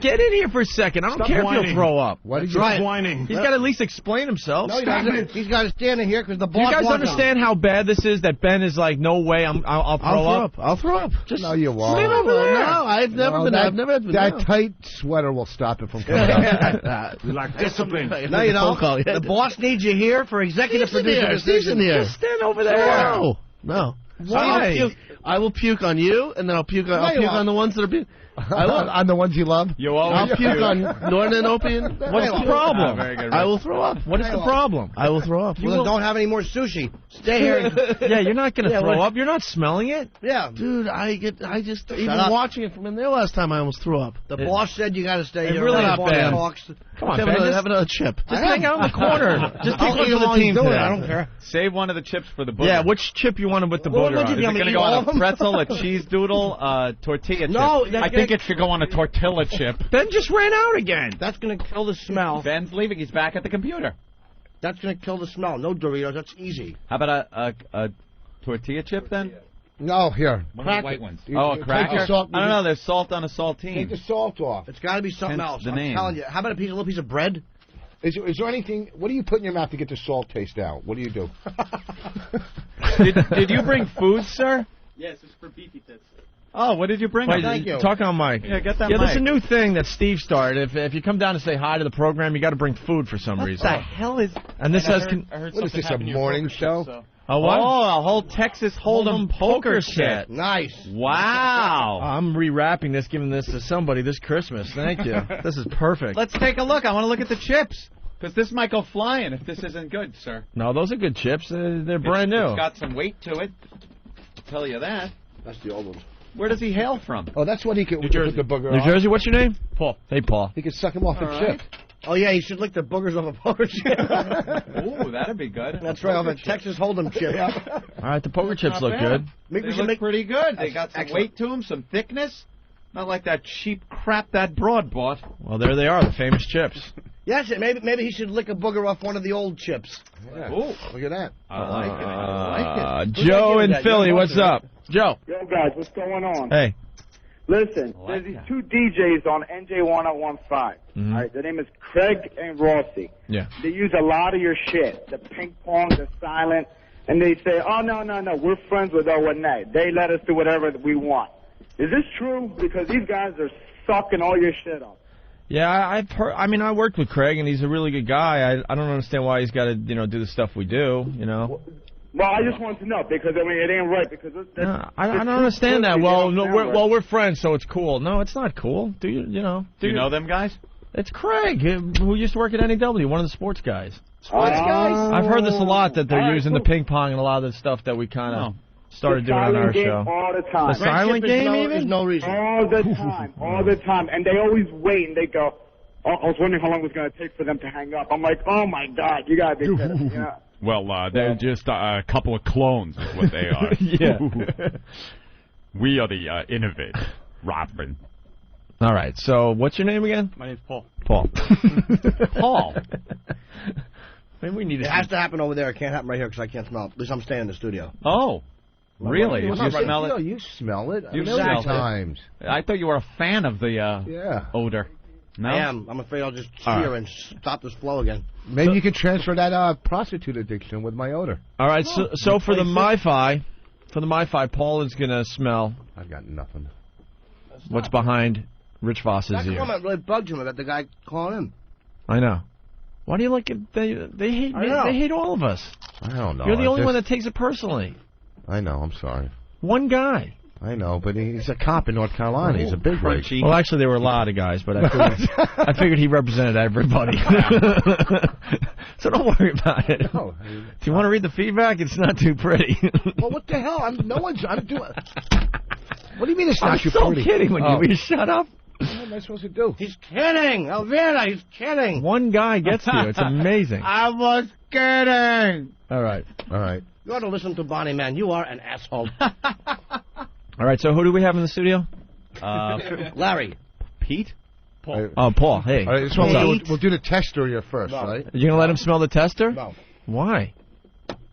[SPEAKER 3] get in here for a second. I don't care if you'll throw up.
[SPEAKER 8] Why did you
[SPEAKER 5] Stop
[SPEAKER 8] whining?
[SPEAKER 3] He's got to at least explain himself.
[SPEAKER 5] No, he doesn't. He's got to stand in here because the
[SPEAKER 3] Do
[SPEAKER 5] boss
[SPEAKER 3] you guys
[SPEAKER 5] wants him.
[SPEAKER 3] understand how bad this is? That Ben is like, no way, I'll throw up.
[SPEAKER 9] I'll throw up.
[SPEAKER 3] Just
[SPEAKER 8] No, you won't.
[SPEAKER 3] sit over there.
[SPEAKER 9] No, I've never been. I've never been.
[SPEAKER 8] That tight sweater will stop it from coming out.
[SPEAKER 9] Like discipline.
[SPEAKER 5] No, you don't. The boss needs you here for executive producer decision.
[SPEAKER 3] Just stand over there.
[SPEAKER 9] No.
[SPEAKER 3] Why?
[SPEAKER 9] I will puke on you, and then I'll puke on the ones that are. I will.
[SPEAKER 8] On the ones you love?
[SPEAKER 9] I'll puke on Norton and Opie. And
[SPEAKER 3] What's the problem?
[SPEAKER 4] Very good.
[SPEAKER 9] I will throw up.
[SPEAKER 3] What is the problem?
[SPEAKER 9] I will throw up.
[SPEAKER 5] Well, then don't have any more sushi. Stay here.
[SPEAKER 3] Yeah, you're not going to
[SPEAKER 9] Yeah,
[SPEAKER 3] throw
[SPEAKER 9] what-
[SPEAKER 3] up. You're not smelling it.
[SPEAKER 5] Yeah.
[SPEAKER 9] Dude, even
[SPEAKER 5] up.
[SPEAKER 9] watching it from in there last time, I almost threw up.
[SPEAKER 5] The boss said you got to stay
[SPEAKER 3] It's
[SPEAKER 5] here.
[SPEAKER 3] really
[SPEAKER 5] The
[SPEAKER 3] not
[SPEAKER 5] boss
[SPEAKER 3] bad.
[SPEAKER 5] talks.
[SPEAKER 3] Come on,
[SPEAKER 9] Have
[SPEAKER 3] Ben.
[SPEAKER 9] another chip.
[SPEAKER 3] Just hang out in the corner. Just take
[SPEAKER 5] I'll
[SPEAKER 3] one
[SPEAKER 5] eat
[SPEAKER 3] for
[SPEAKER 5] them
[SPEAKER 3] the
[SPEAKER 5] while
[SPEAKER 3] team
[SPEAKER 5] he's doing it.
[SPEAKER 3] today.
[SPEAKER 5] I don't care.
[SPEAKER 4] Save one of the chips for the booger.
[SPEAKER 3] Yeah, which chip you wanted with the
[SPEAKER 5] Well,
[SPEAKER 3] booger
[SPEAKER 5] what
[SPEAKER 3] on
[SPEAKER 5] did
[SPEAKER 3] it?
[SPEAKER 5] you
[SPEAKER 4] Is it
[SPEAKER 5] I'm
[SPEAKER 4] going to
[SPEAKER 5] gonna
[SPEAKER 4] go
[SPEAKER 5] eat all
[SPEAKER 4] on
[SPEAKER 5] of
[SPEAKER 4] a
[SPEAKER 5] 'em?
[SPEAKER 4] pretzel, a cheese doodle, tortilla chip?
[SPEAKER 5] No, that's
[SPEAKER 4] I think it should go on a tortilla chip.
[SPEAKER 3] Ben just ran out again.
[SPEAKER 5] That's going to kill the smell.
[SPEAKER 4] Ben's leaving. He's back at the computer.
[SPEAKER 5] That's going to kill the smell. No Doritos. That's easy.
[SPEAKER 4] How about a tortilla chip then?
[SPEAKER 8] No, here.
[SPEAKER 20] One of the white ones.
[SPEAKER 4] Oh, a
[SPEAKER 8] Take the
[SPEAKER 4] cracker?
[SPEAKER 8] salt-
[SPEAKER 4] I don't know. There's salt on a
[SPEAKER 8] Take
[SPEAKER 4] saltine.
[SPEAKER 8] the salt off.
[SPEAKER 5] It's got to be something
[SPEAKER 4] Hence
[SPEAKER 5] else.
[SPEAKER 4] the
[SPEAKER 5] I'm
[SPEAKER 4] name.
[SPEAKER 5] telling you. How about a little piece of bread?
[SPEAKER 8] Is there anything? What do you put in your mouth to get the salt taste out? What do you do?
[SPEAKER 4] Did you bring food, sir?
[SPEAKER 18] Yes, it's for beefy tits.
[SPEAKER 4] Oh, what did you bring?
[SPEAKER 3] Wait,
[SPEAKER 5] Thank you.
[SPEAKER 3] Talk on mic.
[SPEAKER 4] Yeah, get that
[SPEAKER 3] Yeah, there's a
[SPEAKER 4] mic.
[SPEAKER 3] new thing that Steve started. If you come down to say hi to the program, you got to bring food for some reason.
[SPEAKER 4] What the hell is...
[SPEAKER 3] And this
[SPEAKER 4] I
[SPEAKER 3] says...
[SPEAKER 4] heard
[SPEAKER 8] What is
[SPEAKER 4] something
[SPEAKER 8] this, a
[SPEAKER 4] happened to your
[SPEAKER 8] morning
[SPEAKER 4] poker
[SPEAKER 8] show?
[SPEAKER 4] chip, so-
[SPEAKER 3] Oh, what?
[SPEAKER 4] Oh, a whole Texas Hold'em poker set.
[SPEAKER 5] Nice.
[SPEAKER 4] Wow.
[SPEAKER 3] I'm rewrapping this, giving this to somebody this Christmas. Thank you. This is perfect.
[SPEAKER 4] Let's take a look. I want to look at the chips. Because this might go flying if this isn't good, sir.
[SPEAKER 3] No, those are good chips. They're brand new.
[SPEAKER 4] It's got some weight to it. I'll tell you that.
[SPEAKER 8] That's the old ones.
[SPEAKER 4] Where does he hail from?
[SPEAKER 8] Oh, that's what he could
[SPEAKER 3] New Jersey.
[SPEAKER 8] put the booger
[SPEAKER 3] New
[SPEAKER 8] on.
[SPEAKER 3] Jersey, what's your name? Paul. Hey, Paul.
[SPEAKER 8] He could suck him off
[SPEAKER 4] All
[SPEAKER 8] the
[SPEAKER 4] right.
[SPEAKER 8] chip.
[SPEAKER 5] Oh, yeah, you should lick the boogers off a poker chip.
[SPEAKER 4] Ooh, that'd be good.
[SPEAKER 5] That's right, off a Texas Hold'em chip.
[SPEAKER 3] All right, the poker chips look
[SPEAKER 4] bad.
[SPEAKER 3] good.
[SPEAKER 4] They look pretty good. They got some weight to them, some thickness. Not like that cheap crap that Broad bought.
[SPEAKER 3] Well, there they are, the famous chips.
[SPEAKER 5] Yes, maybe he should lick a booger off one of the old chips.
[SPEAKER 8] Yeah.
[SPEAKER 4] Ooh,
[SPEAKER 8] look at that.
[SPEAKER 4] I like it.
[SPEAKER 3] Joe in Philly, what's up? Joe.
[SPEAKER 17] Yo, guys, what's going on?
[SPEAKER 3] Hey.
[SPEAKER 17] Listen, there's these two DJs on NJ1015.
[SPEAKER 3] Mm-hmm.
[SPEAKER 17] All right, their name is Craig and Rossi.
[SPEAKER 3] Yeah.
[SPEAKER 17] They use a lot of your shit. The ping pong, the silent, and they say, oh, no, we're friends with O&A. They let us do whatever we want. Is this true? Because these guys are sucking all your shit up.
[SPEAKER 3] Yeah, I've heard. I mean, I worked with Craig, and he's a really good guy. I don't understand why he's got to, do the stuff we do.
[SPEAKER 17] Well, I just wanted to know because I mean it ain't right because
[SPEAKER 3] I don't understand that. Well, we're friends, so it's cool. No, it's not cool. Do you know
[SPEAKER 4] them guys?
[SPEAKER 3] It's Craig, who used to work at NEW, one of the sports guys.
[SPEAKER 17] Sports guys?
[SPEAKER 3] I've heard this a lot that they're using the ping pong and a lot of the stuff that we kind of started doing on our show.
[SPEAKER 17] All the time.
[SPEAKER 3] The silent game,
[SPEAKER 5] There's no reason.
[SPEAKER 17] All the time, and they always wait and they go. Oh, I was wondering how long it was going to take for them to hang up. I'm like, oh my God, you got to be kidding me.
[SPEAKER 20] Well, they're just a couple of clones is what they are.
[SPEAKER 3] Yeah.
[SPEAKER 20] We are the innovators, Robin.
[SPEAKER 3] All right, so what's your name again?
[SPEAKER 19] My name's Paul.
[SPEAKER 3] Paul.
[SPEAKER 4] Paul.
[SPEAKER 3] Maybe we need
[SPEAKER 5] It has to happen over there. It can't happen right here because I can't smell it. At least I'm staying in the studio.
[SPEAKER 4] Oh, really?
[SPEAKER 8] Well,
[SPEAKER 4] You smell it?
[SPEAKER 8] You smell it.
[SPEAKER 4] You
[SPEAKER 8] smell
[SPEAKER 4] smelled
[SPEAKER 8] times.
[SPEAKER 4] I thought you were a fan of the odor. No?
[SPEAKER 5] I am. I'm afraid I'll just cheer and stop this flow again.
[SPEAKER 8] Maybe you could transfer that prostitute addiction with my odor.
[SPEAKER 3] All right, so for the MiFi, Paul is going to smell.
[SPEAKER 8] I've got nothing.
[SPEAKER 3] What's behind Rich Voss's
[SPEAKER 5] That
[SPEAKER 3] ear.
[SPEAKER 5] comment really bugged him about the guy calling him.
[SPEAKER 3] I know. Why do you like it? They hate me. They hate all of us.
[SPEAKER 8] I don't know.
[SPEAKER 3] You're the only one that takes it personally.
[SPEAKER 8] I know. I'm sorry.
[SPEAKER 3] One guy.
[SPEAKER 8] I know, but he's a cop in North Carolina. He's a big wig.
[SPEAKER 3] Well, actually, there were a lot of guys, but I figured he represented everybody. So don't worry about it.
[SPEAKER 8] No,
[SPEAKER 3] Do you want to read the feedback? It's not too pretty.
[SPEAKER 8] Well, what the hell? I'm doing. What do you mean it's not too
[SPEAKER 3] so
[SPEAKER 8] pretty?
[SPEAKER 3] Kidding when you shut up.
[SPEAKER 8] What am I supposed to do?
[SPEAKER 5] He's kidding. Elvira, he's kidding.
[SPEAKER 3] One guy gets you. It's amazing.
[SPEAKER 4] I was kidding.
[SPEAKER 3] All right.
[SPEAKER 5] You ought to listen to Bonnie, man. You are an asshole.
[SPEAKER 3] All right, so who do we have in the studio?
[SPEAKER 5] Larry.
[SPEAKER 4] Pete?
[SPEAKER 5] Paul.
[SPEAKER 3] Oh, Paul. Hey.
[SPEAKER 8] All right, so we'll do the tester here first, right?
[SPEAKER 3] Are you going to let him smell the tester?
[SPEAKER 5] No.
[SPEAKER 3] Why?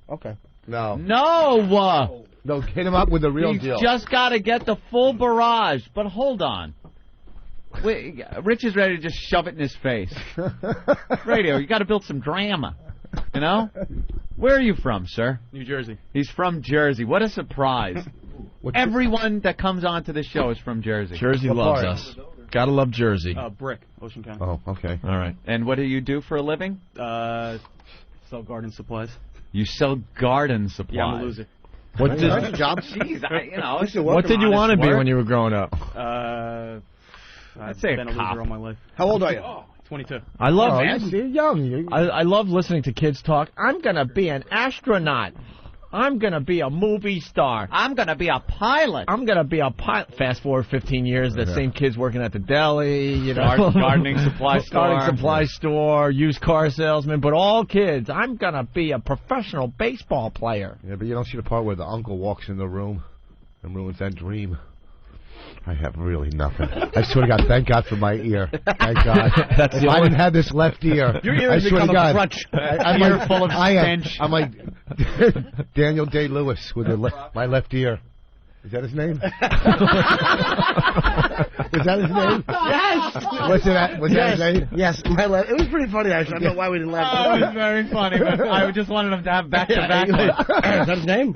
[SPEAKER 5] Okay.
[SPEAKER 8] No.
[SPEAKER 4] No.
[SPEAKER 8] No, hit him up with the real
[SPEAKER 4] He's
[SPEAKER 8] deal.
[SPEAKER 4] just got to get the full barrage. But hold on. Wait, Rich is ready to just shove it in his face. Radio, you got to build some drama. You know? Where are you from, sir?
[SPEAKER 19] New Jersey.
[SPEAKER 4] He's from Jersey. What a surprise. Everyone that comes onto the show is from Jersey.
[SPEAKER 3] Jersey loves us. Gotta love Jersey.
[SPEAKER 19] Brick, Ocean County.
[SPEAKER 8] Oh, okay.
[SPEAKER 3] All right.
[SPEAKER 4] And what do you do for a living?
[SPEAKER 19] Sell garden supplies.
[SPEAKER 4] You sell garden supplies.
[SPEAKER 19] Yeah, I'm a loser.
[SPEAKER 3] What did
[SPEAKER 5] job?
[SPEAKER 4] Jeez,
[SPEAKER 3] what did you want to be when you were growing up?
[SPEAKER 19] I've
[SPEAKER 4] say
[SPEAKER 19] been
[SPEAKER 4] a
[SPEAKER 19] a
[SPEAKER 4] cop.
[SPEAKER 19] loser all my life.
[SPEAKER 5] How old are you?
[SPEAKER 19] 22.
[SPEAKER 3] I love
[SPEAKER 8] you're young.
[SPEAKER 3] I love listening to kids talk. I'm gonna be an astronaut. I'm gonna be a movie star.
[SPEAKER 4] I'm gonna be a pilot.
[SPEAKER 3] I'm gonna be a pilot. Fast forward 15 years, the same kid's working at the deli,
[SPEAKER 4] gardening supply store,
[SPEAKER 3] gardening supply store, used car salesman, but all kids. I'm gonna be a professional baseball player.
[SPEAKER 8] Yeah, but you don't see the part where the uncle walks in the room and ruins that dream. I have really nothing. I swear to God, thank God for my ear. Thank God. If I didn't have this left ear,
[SPEAKER 5] your ear
[SPEAKER 8] I
[SPEAKER 5] has
[SPEAKER 8] swear
[SPEAKER 5] become
[SPEAKER 8] to God,
[SPEAKER 5] a crutch.
[SPEAKER 8] I'm
[SPEAKER 4] Ear
[SPEAKER 8] like,
[SPEAKER 4] full of stench.
[SPEAKER 8] I'm like Daniel Day-Lewis with my left ear. Is that his name? Is that his name?
[SPEAKER 5] Yes.
[SPEAKER 8] Was that his name?
[SPEAKER 5] Yes. It was pretty funny, actually. I don't know why we didn't laugh.
[SPEAKER 4] It was very funny, but I just wanted him to have back-to-back.
[SPEAKER 5] Is that his name?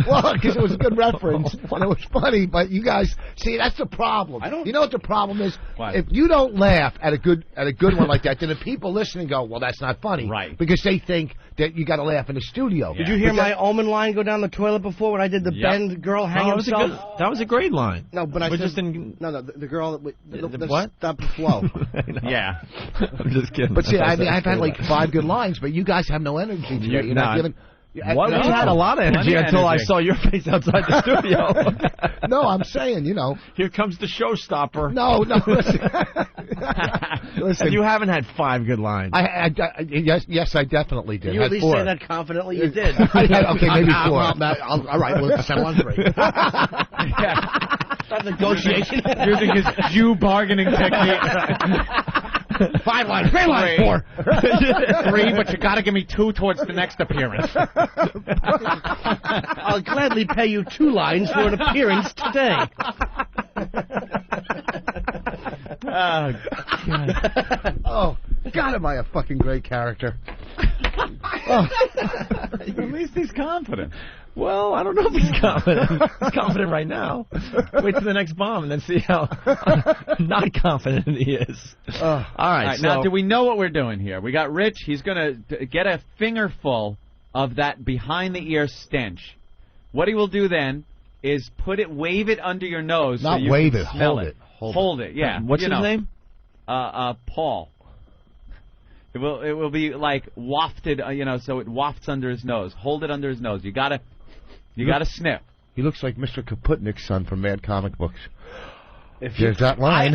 [SPEAKER 8] Well, because it was a good reference, and it was funny, but you guys, see, that's the problem. You know what the problem is?
[SPEAKER 4] What?
[SPEAKER 8] If you don't laugh at a good one like that, then the people listening go, well, that's not funny.
[SPEAKER 4] Right.
[SPEAKER 8] Because they think that you got to laugh in the studio.
[SPEAKER 5] Did you hear my Omen line go down the toilet before when I did the bend girl hang himself?
[SPEAKER 3] That was a great line.
[SPEAKER 5] No, but I
[SPEAKER 3] But
[SPEAKER 5] said,
[SPEAKER 3] just in-
[SPEAKER 5] the girl that
[SPEAKER 3] what?
[SPEAKER 5] stopped the flow.
[SPEAKER 4] Yeah.
[SPEAKER 3] I'm just kidding.
[SPEAKER 8] But see, I mean, I've had like 5 good lines, but you guys have no energy today. You're not giving.
[SPEAKER 3] What?
[SPEAKER 8] No.
[SPEAKER 3] We had a lot of energy until I saw your face outside the studio.
[SPEAKER 8] No, I'm saying,
[SPEAKER 3] Here comes the showstopper.
[SPEAKER 8] No, listen.
[SPEAKER 3] Listen. And you haven't had 5 good lines.
[SPEAKER 8] Yes, I definitely did.
[SPEAKER 5] Can you at least
[SPEAKER 8] 4.
[SPEAKER 5] say that confidently? You did.
[SPEAKER 8] Okay, maybe 4.
[SPEAKER 5] All right, we'll settle on 3. That negotiation.
[SPEAKER 4] Using his Jew bargaining technique.
[SPEAKER 5] 5 lines. 3 lines. 4.
[SPEAKER 4] 3, but you got to give me 2 towards the next appearance.
[SPEAKER 5] I'll gladly pay you 2 lines for an appearance today.
[SPEAKER 4] Oh, God.
[SPEAKER 8] Oh, God, am I a fucking great character.
[SPEAKER 4] At least he's confident.
[SPEAKER 3] Well, I don't know if he's confident. He's confident right now. Wait till the next bomb and then see how not confident he is. All right,
[SPEAKER 4] now, do we know what we're doing here? We got Rich. He's going to get a fingerful of that behind-the-ear stench. What he will do then is wave it under your nose.
[SPEAKER 8] Not
[SPEAKER 4] so you
[SPEAKER 8] wave
[SPEAKER 4] can
[SPEAKER 8] it,
[SPEAKER 4] smell
[SPEAKER 8] hold it.
[SPEAKER 4] Hold it, yeah.
[SPEAKER 3] What's his name?
[SPEAKER 4] Paul. It will be like wafted, so it wafts under his nose. Hold it under his nose. You gotta sniff.
[SPEAKER 8] He looks like Mr. Kaputnik's son from Mad Comic Books. There's that line.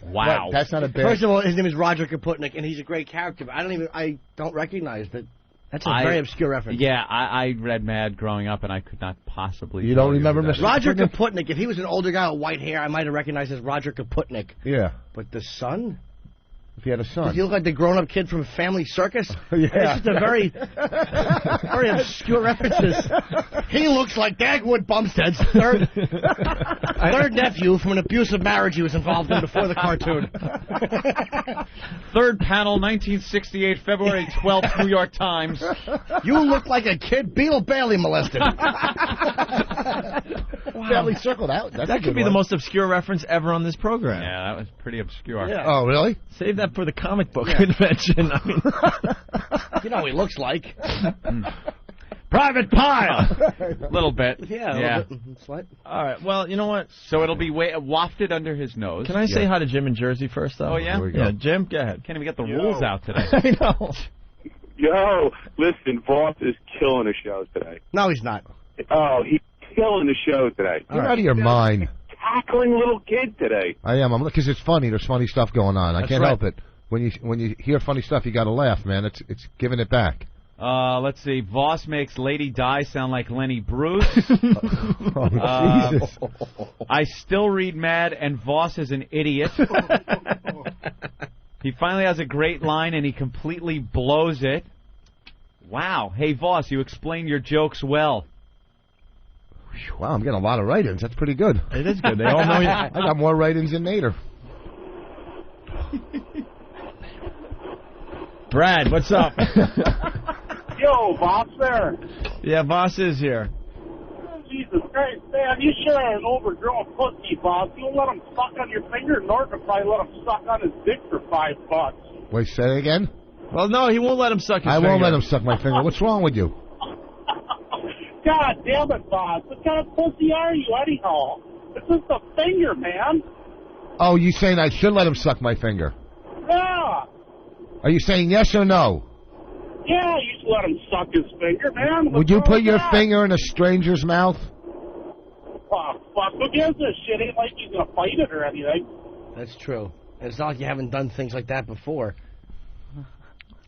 [SPEAKER 4] Wow.
[SPEAKER 8] That's not a bad.
[SPEAKER 5] First of all, his name is Roger Kaputnik, and he's a great character. But I don't recognize that. That's a very obscure reference.
[SPEAKER 4] Yeah, I read Mad growing up, and I could not possibly.
[SPEAKER 8] You don't remember Mr.
[SPEAKER 5] Roger Kaputnik? If he was an older guy with white hair, I might have recognized as Roger Kaputnik.
[SPEAKER 8] Yeah.
[SPEAKER 5] But the son?
[SPEAKER 8] If he had a son.
[SPEAKER 5] Does he look like the grown-up kid from Family Circus?
[SPEAKER 8] Yeah.
[SPEAKER 5] It's just a very obscure references. He looks like Dagwood Bumstead's third nephew from an abusive marriage he was involved in before the cartoon.
[SPEAKER 4] Third panel, 1968, February 12th, New York Times.
[SPEAKER 5] You look like a kid Beetle Bailey molested.
[SPEAKER 8] Family Circle. That
[SPEAKER 3] could be the most obscure reference ever on this program.
[SPEAKER 4] Yeah, that was pretty obscure.
[SPEAKER 5] Yeah.
[SPEAKER 8] Oh, really?
[SPEAKER 3] Save that for the comic book convention. I mean,
[SPEAKER 5] you know what he looks like.
[SPEAKER 4] Private Pile. Little bit.
[SPEAKER 5] Yeah. A little bit. Slight.
[SPEAKER 3] All right. Well, you know what?
[SPEAKER 4] So it'll be wafted under his nose.
[SPEAKER 3] Can I say hi to Jim in Jersey first, though?
[SPEAKER 4] Oh, yeah?
[SPEAKER 8] Here we go.
[SPEAKER 3] Yeah, Jim, go ahead.
[SPEAKER 4] Can't even get the rules out today.
[SPEAKER 3] I know.
[SPEAKER 1] Yo, listen, Voss is killing the show today.
[SPEAKER 5] No, he's not.
[SPEAKER 1] Oh, he's killing the show today.
[SPEAKER 8] You're out of your mind.
[SPEAKER 1] Tackling little kid today.
[SPEAKER 8] I am. Because it's funny. There's funny stuff going on. I can't help it. When you hear funny stuff, you got to laugh, man. It's giving it back.
[SPEAKER 4] Let's see. Voss makes Lady Di sound like Lenny Bruce.
[SPEAKER 8] Jesus.
[SPEAKER 4] I still read Mad, and Voss is an idiot. He finally has a great line, and he completely blows it. Wow. Hey, Voss, you explain your jokes well.
[SPEAKER 8] Wow, I'm getting a lot of write-ins. That's pretty good.
[SPEAKER 3] It is good. They all know you.
[SPEAKER 8] I got more write-ins than Nader.
[SPEAKER 3] Brad, what's up?
[SPEAKER 16] Yo, Voss there.
[SPEAKER 3] Yeah, Voss is here.
[SPEAKER 16] Jesus Christ, man, you sure are an overgrown pussy, Voss. You let him suck on your finger. Norton would probably let him suck on his dick for $5.
[SPEAKER 8] Wait, say it again?
[SPEAKER 3] Well, no, he won't let him suck his finger.
[SPEAKER 8] I won't let him suck my finger. What's wrong with you?
[SPEAKER 16] God damn it, Voss. What kind of pussy are you, anyhow? It's just a finger, man.
[SPEAKER 8] Oh, you saying I should let him suck my finger?
[SPEAKER 16] Yeah.
[SPEAKER 8] Are you saying yes or no?
[SPEAKER 16] Yeah, you should let him suck his finger, man.
[SPEAKER 8] Would you put your finger in a stranger's mouth?
[SPEAKER 16] Oh, fuck. Who gives a shit? Ain't like he's going to fight it or anything.
[SPEAKER 5] That's true. It's not like you haven't done things like that before.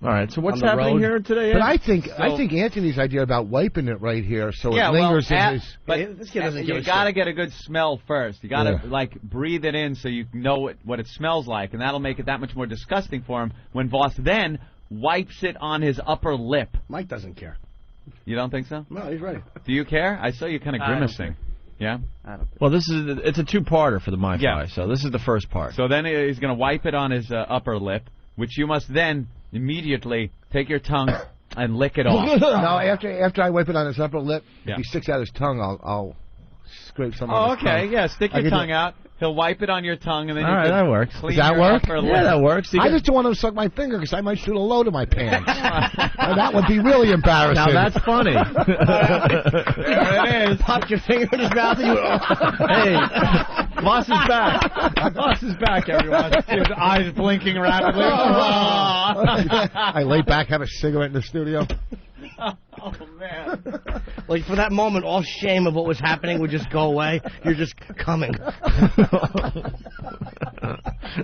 [SPEAKER 3] All right, so what's happening here today?
[SPEAKER 8] But I think Anthony's idea about wiping it right here so it lingers in his...
[SPEAKER 4] But
[SPEAKER 5] this kid doesn't
[SPEAKER 4] you got to get a good smell first. You got to breathe it in so you know what it smells like, and that'll make it that much more disgusting for him when Voss then wipes it on his upper lip.
[SPEAKER 5] Mike doesn't care.
[SPEAKER 4] You don't think so?
[SPEAKER 5] No, he's ready.
[SPEAKER 4] Do you care? I saw you kind of grimacing. Yeah?
[SPEAKER 3] Well, it's a two-parter for the MiFi, so this is the first part.
[SPEAKER 4] So then he's going to wipe it on his upper lip, which you must then immediately take your tongue and lick it off.
[SPEAKER 8] No, after I wipe it on his upper lip, if he sticks out his tongue, I'll scrape some on his tongue.
[SPEAKER 4] Yeah, stick your tongue out. He'll wipe it on your tongue, and then
[SPEAKER 3] all right, that works.
[SPEAKER 8] Does that work?
[SPEAKER 3] Yeah, that works.
[SPEAKER 8] I just don't want him to suck my finger because I might shoot a load of my pants. That would be really embarrassing.
[SPEAKER 3] Now that's funny.
[SPEAKER 4] There it is.
[SPEAKER 5] Pop your finger in his mouth and you...
[SPEAKER 3] Hey, Voss is back. Voss is back, everyone.
[SPEAKER 4] His eyes blinking rapidly.
[SPEAKER 8] I lay back, have a cigarette in the studio.
[SPEAKER 5] Oh, man. Like, for that moment, all shame of what was happening would just go away. You're just coming.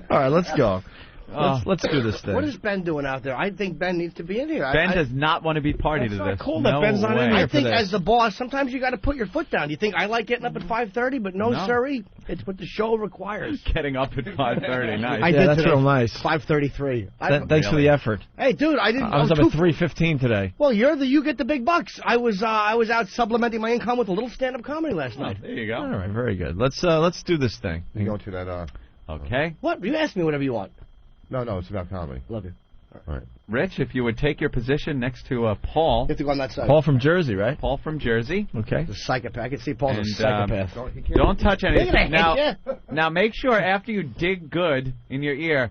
[SPEAKER 3] All right, let's go. Let's do this thing.
[SPEAKER 5] What is Ben doing out there? I think Ben needs to be in here.
[SPEAKER 4] Ben does not want to be party to this.
[SPEAKER 3] It's not cool that Ben's not in here
[SPEAKER 5] I think as the boss, sometimes you got to put your foot down. You think I like getting up at 5:30, but no, sirree. It's what the show requires.
[SPEAKER 4] Getting up at 5:30, nice.
[SPEAKER 5] I did
[SPEAKER 3] that's
[SPEAKER 5] today,
[SPEAKER 3] real nice.
[SPEAKER 5] 5:33.
[SPEAKER 3] Thanks for the effort.
[SPEAKER 5] Hey, dude, I didn't.
[SPEAKER 3] I was up at 3:15 today.
[SPEAKER 5] Well, you get the big bucks. I was out supplementing my income with a little stand-up comedy last night.
[SPEAKER 4] There you go.
[SPEAKER 3] All right, very good. Let's do this thing.
[SPEAKER 8] You go to that.
[SPEAKER 4] Okay.
[SPEAKER 5] What? You ask me whatever you want.
[SPEAKER 8] No, it's about comedy.
[SPEAKER 5] Love you.
[SPEAKER 8] All right.
[SPEAKER 4] Rich, if you would take your position next to Paul.
[SPEAKER 5] You have to go on that side.
[SPEAKER 3] Paul from Jersey, right?
[SPEAKER 4] Paul from Jersey.
[SPEAKER 3] Okay.
[SPEAKER 5] The psychopath. I can see Paul's a psychopath.
[SPEAKER 4] Don't touch anything. Now make sure after you dig good in your ear,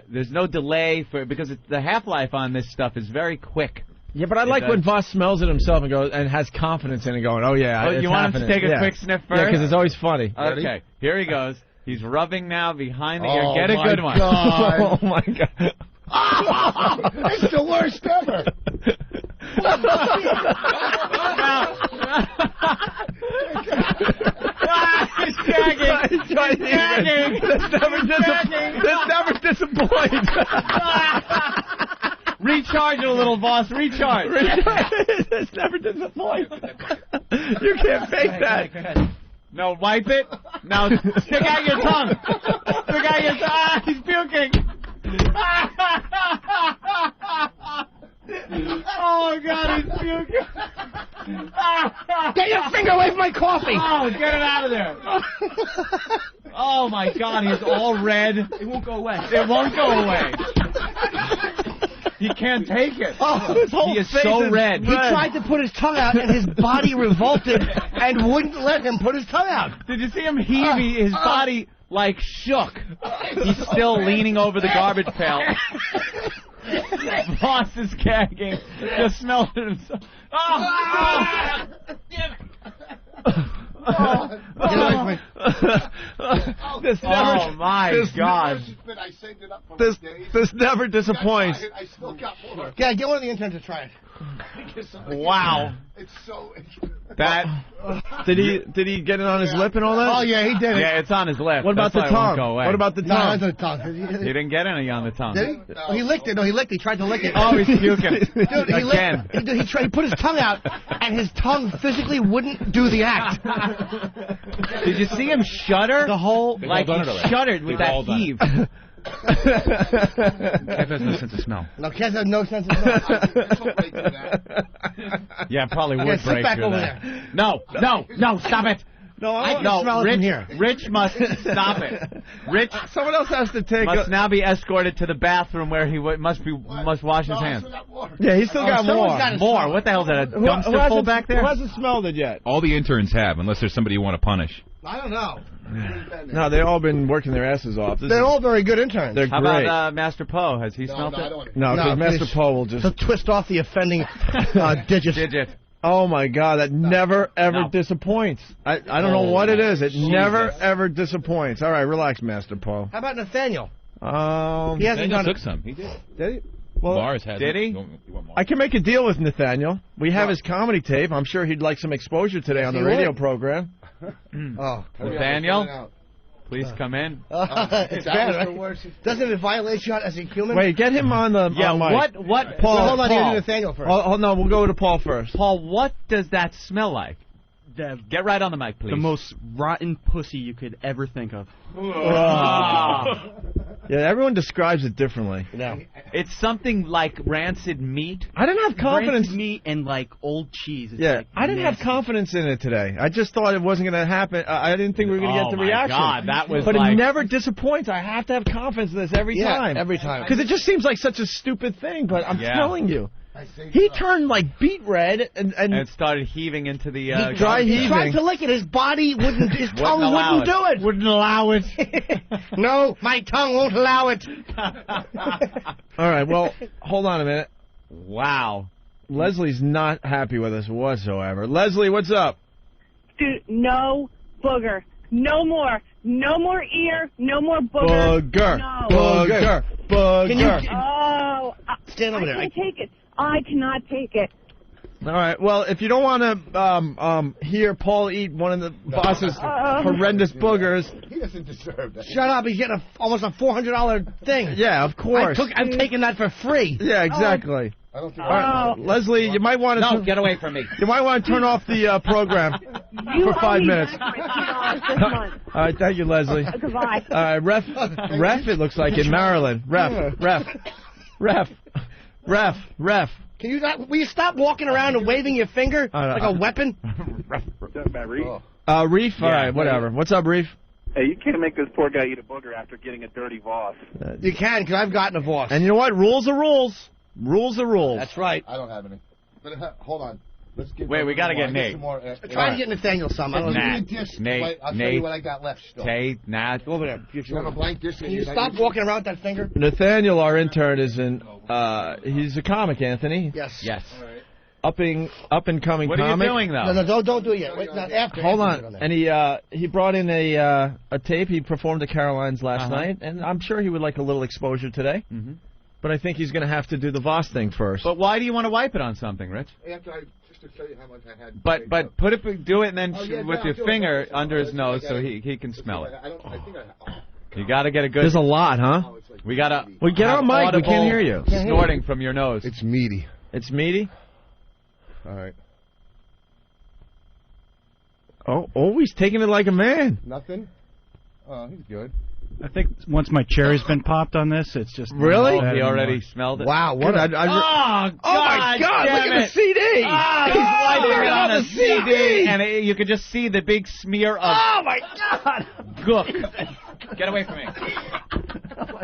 [SPEAKER 4] there's no delay because the half-life on this stuff is very quick.
[SPEAKER 3] Yeah, but I like when Voss smells it himself and goes and has confidence in it, going, "Oh yeah, it's
[SPEAKER 4] you want
[SPEAKER 3] happening."
[SPEAKER 4] him to take a quick sniff first?
[SPEAKER 3] Yeah, because it's always funny.
[SPEAKER 4] Okay, here he goes. He's rubbing now behind the ear. Get a good one.
[SPEAKER 3] Oh my God!
[SPEAKER 8] It's the worst ever.
[SPEAKER 4] He's gagging.
[SPEAKER 3] He's gagging. This never disappoints.
[SPEAKER 4] Recharge it a little, boss. Recharge.
[SPEAKER 3] This never disappoints. You can't fake that.
[SPEAKER 4] No, wipe it. Now stick out your tongue. Stick out your tongue. He's puking. Oh, God, he's puking.
[SPEAKER 5] Get your finger away from my coffee.
[SPEAKER 4] Oh, get it out of there. Oh, my God, he's all red.
[SPEAKER 5] It won't go away.
[SPEAKER 4] It won't go away. He can't take it.
[SPEAKER 5] Oh, his whole
[SPEAKER 4] he is
[SPEAKER 5] face
[SPEAKER 4] so
[SPEAKER 5] is
[SPEAKER 4] red.
[SPEAKER 5] He tried to put his tongue out, and his body revolted and wouldn't let him put his tongue out.
[SPEAKER 4] Did you see him heave? His body, like, shook. He's still leaning over the garbage pail. Boss is gagging. Just smelled it himself. Oh! Damn it.
[SPEAKER 3] This never, this never disappoints.
[SPEAKER 8] I still got more.
[SPEAKER 5] Yeah, get one of the interns to try it.
[SPEAKER 4] Wow.
[SPEAKER 8] It's so.
[SPEAKER 4] That.
[SPEAKER 3] Did he get it on his lip and all that?
[SPEAKER 5] Oh yeah, he did it.
[SPEAKER 4] Yeah, it's on his lip.
[SPEAKER 3] What about
[SPEAKER 4] That's
[SPEAKER 3] the
[SPEAKER 4] why it won't
[SPEAKER 3] tongue?
[SPEAKER 4] go away.
[SPEAKER 3] What about the
[SPEAKER 5] No,
[SPEAKER 3] tongue?
[SPEAKER 5] not the tongue.
[SPEAKER 4] He didn't get any on the tongue.
[SPEAKER 5] Did he? No. He licked it. No, he licked it. He tried to lick it.
[SPEAKER 4] Oh, he's puking.
[SPEAKER 5] Dude, he
[SPEAKER 4] Again.
[SPEAKER 5] he put his tongue out, and his tongue physically wouldn't do the act.
[SPEAKER 4] Did you see him shudder?
[SPEAKER 5] The whole
[SPEAKER 4] like he shuddered with that heave.
[SPEAKER 20] Kev has no sense of smell.
[SPEAKER 5] No, Kev has no sense of smell.
[SPEAKER 4] Yeah, probably would
[SPEAKER 5] sit
[SPEAKER 4] break
[SPEAKER 5] back
[SPEAKER 4] through
[SPEAKER 5] over
[SPEAKER 4] that.
[SPEAKER 5] there.
[SPEAKER 4] No, stop it.
[SPEAKER 5] No, I can smell it from here.
[SPEAKER 4] Rich must stop it. Rich,
[SPEAKER 3] someone else has to take.
[SPEAKER 4] Must now be escorted to the bathroom where he must wash his hands.
[SPEAKER 3] Yeah, he's still got more.
[SPEAKER 4] More. What the hell is that? A dumpster full back there?
[SPEAKER 3] Who hasn't smelled it yet?
[SPEAKER 20] All the interns have, unless there's somebody you want to punish.
[SPEAKER 5] I don't know.
[SPEAKER 3] No, they've all been working their asses off.
[SPEAKER 5] They're all very good interns.
[SPEAKER 3] They're
[SPEAKER 4] How
[SPEAKER 3] great.
[SPEAKER 4] about Master Poe? Has he smelled it?
[SPEAKER 3] No, because Master Poe will just
[SPEAKER 5] He'll twist off the offending digit.
[SPEAKER 3] Oh my God, that never ever disappoints. I don't know what it is. It never ever disappoints. All right, relax, Master Poe.
[SPEAKER 5] How about Nathaniel?
[SPEAKER 3] He
[SPEAKER 20] Nathaniel
[SPEAKER 3] hasn't done
[SPEAKER 20] took
[SPEAKER 3] it.
[SPEAKER 20] some. He did.
[SPEAKER 3] Did he? Well,
[SPEAKER 20] Lars has.
[SPEAKER 4] Did he?
[SPEAKER 3] I can make a deal with Nathaniel. We have his comedy tape. I'm sure he'd like some exposure today on the radio program.
[SPEAKER 4] Nathaniel, please come in.
[SPEAKER 5] It's bad, right? Doesn't it violate you as a human?
[SPEAKER 3] Wait, get him on the
[SPEAKER 4] Yeah,
[SPEAKER 3] on mic.
[SPEAKER 4] what?
[SPEAKER 3] Paul,
[SPEAKER 5] hold on,
[SPEAKER 3] Paul.
[SPEAKER 5] you Nathaniel first.
[SPEAKER 3] Oh, no, we'll go to Paul first.
[SPEAKER 4] Paul, what does that smell like? Get right on the mic, please.
[SPEAKER 19] The most rotten pussy you could ever think of.
[SPEAKER 3] Yeah, everyone describes it differently.
[SPEAKER 5] No.
[SPEAKER 4] It's something like rancid meat.
[SPEAKER 3] I didn't have confidence.
[SPEAKER 19] Rancid meat and like old cheese. It's
[SPEAKER 3] Yeah,
[SPEAKER 19] like
[SPEAKER 3] I didn't have confidence in it today. I just thought it wasn't going to happen. I didn't think we were going to get the reaction.
[SPEAKER 4] Oh, my God, that was
[SPEAKER 3] But
[SPEAKER 4] like...
[SPEAKER 3] it never disappoints. I have to have confidence in this every time.
[SPEAKER 5] every time.
[SPEAKER 3] Because it just seems like such a stupid thing, but I'm
[SPEAKER 4] Yeah.
[SPEAKER 3] telling you. He turned like beet red and
[SPEAKER 4] it started heaving into the
[SPEAKER 3] dry
[SPEAKER 5] He
[SPEAKER 3] heaving.
[SPEAKER 5] tried to lick it. His body wouldn't. His tongue
[SPEAKER 4] allow
[SPEAKER 5] wouldn't do it.
[SPEAKER 4] Wouldn't allow it.
[SPEAKER 5] No, my tongue won't allow it.
[SPEAKER 3] All right, well, hold on a minute.
[SPEAKER 4] Wow.
[SPEAKER 3] Leslie's not happy with us whatsoever. Leslie, what's up?
[SPEAKER 7] Dude, no booger. No more. No more ear. No more booger.
[SPEAKER 3] Booger.
[SPEAKER 7] No.
[SPEAKER 3] Booger. Booger.
[SPEAKER 5] Can you
[SPEAKER 7] Oh.
[SPEAKER 5] stand over there?
[SPEAKER 7] I can't take it. I cannot take it.
[SPEAKER 3] All right. Well, if you don't want to hear Paul eat one of the boss's horrendous boogers,
[SPEAKER 8] He doesn't deserve that.
[SPEAKER 5] Shut up! He's getting almost a $400 thing.
[SPEAKER 3] yeah, of course.
[SPEAKER 5] I'm taking that for free.
[SPEAKER 3] Yeah, exactly.
[SPEAKER 8] I don't think
[SPEAKER 3] All right, Leslie, you might want to.
[SPEAKER 4] No, get away from me.
[SPEAKER 3] You might want to turn off the program for 5 minutes. All right, thank you, Leslie.
[SPEAKER 7] Goodbye.
[SPEAKER 3] All right, ref. It looks like in Maryland. Ref.
[SPEAKER 5] Can you not? Will you stop walking around and waving your finger like a weapon?
[SPEAKER 1] Reef?
[SPEAKER 3] Reef. All right, whatever. What's up, Reef?
[SPEAKER 1] Hey, you can't make this poor guy eat a booger after getting a dirty Voss.
[SPEAKER 5] You can, because I've gotten a Voss.
[SPEAKER 3] And you know what? Rules are rules. Rules are rules.
[SPEAKER 5] That's right.
[SPEAKER 8] I don't have any. But hold on. Let's get.
[SPEAKER 4] Wait, we got to get Nate.
[SPEAKER 8] Some more,
[SPEAKER 5] Try to get Nathaniel some. I don't know.
[SPEAKER 4] Nate.
[SPEAKER 8] I'll tell you what I got left still.
[SPEAKER 4] Nat.
[SPEAKER 5] Go over there.
[SPEAKER 8] You want a blank disc?
[SPEAKER 5] Can you stop walking around with that finger?
[SPEAKER 3] Nathaniel, our intern, is in. He's a comic, Anthony.
[SPEAKER 5] Yes.
[SPEAKER 3] All right. Up and coming
[SPEAKER 4] What
[SPEAKER 3] comic.
[SPEAKER 4] are you doing though?
[SPEAKER 5] No, don't do it yet. Wait, not after.
[SPEAKER 3] Hold
[SPEAKER 5] after
[SPEAKER 3] on. And he brought in a tape. He performed at Caroline's last night, and I'm sure he would like a little exposure today.
[SPEAKER 4] Mm-hmm.
[SPEAKER 3] But I think he's going to have to do the Voss thing first.
[SPEAKER 4] But why do you want to wipe it on something, Rich?
[SPEAKER 8] Just to show you how much I had.
[SPEAKER 4] But do it and then with your finger under his nose so he can smell it. You got to get a good.
[SPEAKER 3] There's a lot, huh?
[SPEAKER 4] We got to.
[SPEAKER 3] Well, get on mic. We can't hear you.
[SPEAKER 4] Snorting from your nose.
[SPEAKER 8] It's meaty.
[SPEAKER 3] It's meaty.
[SPEAKER 8] All right.
[SPEAKER 3] Oh, he's taking it like a man.
[SPEAKER 8] Nothing. Oh, he's good.
[SPEAKER 2] I think once my cherry's been popped on this, it's just
[SPEAKER 3] really.
[SPEAKER 4] He already smelled it.
[SPEAKER 3] Wow! What?
[SPEAKER 4] Oh my God!
[SPEAKER 3] Look at the CD.
[SPEAKER 4] He's wiping it on a CD, and you could just see the big smear of.
[SPEAKER 5] Oh my God!
[SPEAKER 4] Gook. Get away from me.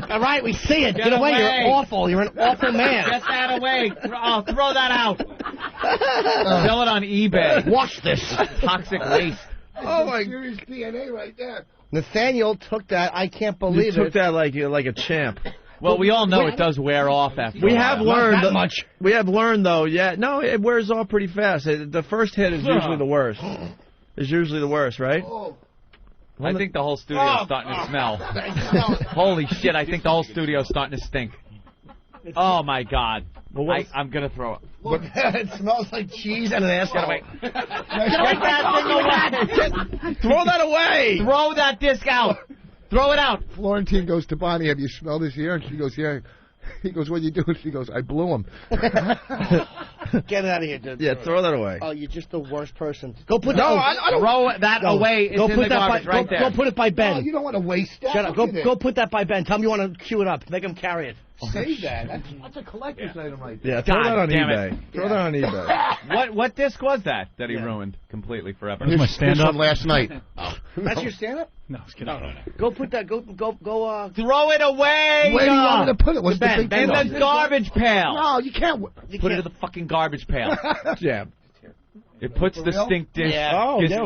[SPEAKER 5] All right, we see it.
[SPEAKER 4] Get
[SPEAKER 5] away.
[SPEAKER 4] away.
[SPEAKER 5] You're awful. You're an awful man.
[SPEAKER 4] Get that away. Oh, throw that out. Sell it on eBay.
[SPEAKER 5] Watch this.
[SPEAKER 4] Toxic waste.
[SPEAKER 8] Oh my! Serious DNA right there.
[SPEAKER 5] Nathaniel took that. I can't believe
[SPEAKER 3] it. Took that like a champ.
[SPEAKER 4] Well, we all know it does wear off after.
[SPEAKER 3] We have learned
[SPEAKER 5] not that much.
[SPEAKER 3] We have learned though. Yeah, no, it wears off pretty fast. The first hit is usually the worst. It's usually the worst, right?
[SPEAKER 8] Oh.
[SPEAKER 4] I think the whole studio's starting to smell. Holy shit! I think the whole studio's starting to stink. Oh my God! I'm gonna throw it.
[SPEAKER 5] Look, it smells like cheese and an asshole.
[SPEAKER 4] Get away! Get that thing away!
[SPEAKER 3] Throw that away!
[SPEAKER 4] Throw that disc out! Throw it out!
[SPEAKER 8] Florentine goes to Bonnie. Have you smelled his ear? And she goes, yeah. He goes, what are you doing? She goes, I blew him.
[SPEAKER 5] Get it out of here, dude.
[SPEAKER 3] Yeah, throw that away.
[SPEAKER 5] Oh, you're just the worst person. Go put
[SPEAKER 4] I don't throw that away. It's in the garbage right there.
[SPEAKER 5] Go put it by Ben.
[SPEAKER 8] Oh, you don't want to waste that.
[SPEAKER 5] Shut up. Go put that by Ben. Tell him you want to queue it up. Make him carry it.
[SPEAKER 8] Save that. That's a collector's item right there.
[SPEAKER 3] Yeah, throw that on
[SPEAKER 4] damn
[SPEAKER 3] eBay. Throw that on eBay.
[SPEAKER 4] What disc was that he ruined completely forever?
[SPEAKER 2] That's my stand-up.
[SPEAKER 8] Last night.
[SPEAKER 5] That's your stand-up?
[SPEAKER 2] No, I was kidding. No.
[SPEAKER 5] Go put that. Go.
[SPEAKER 4] Throw it away.
[SPEAKER 8] Where do you want me to put it? What's the big
[SPEAKER 4] in
[SPEAKER 8] deal?
[SPEAKER 4] the garbage pail.
[SPEAKER 8] No, you can't.
[SPEAKER 4] Put it in the fucking garbage pail.
[SPEAKER 3] Yeah.
[SPEAKER 4] It puts the stink disc,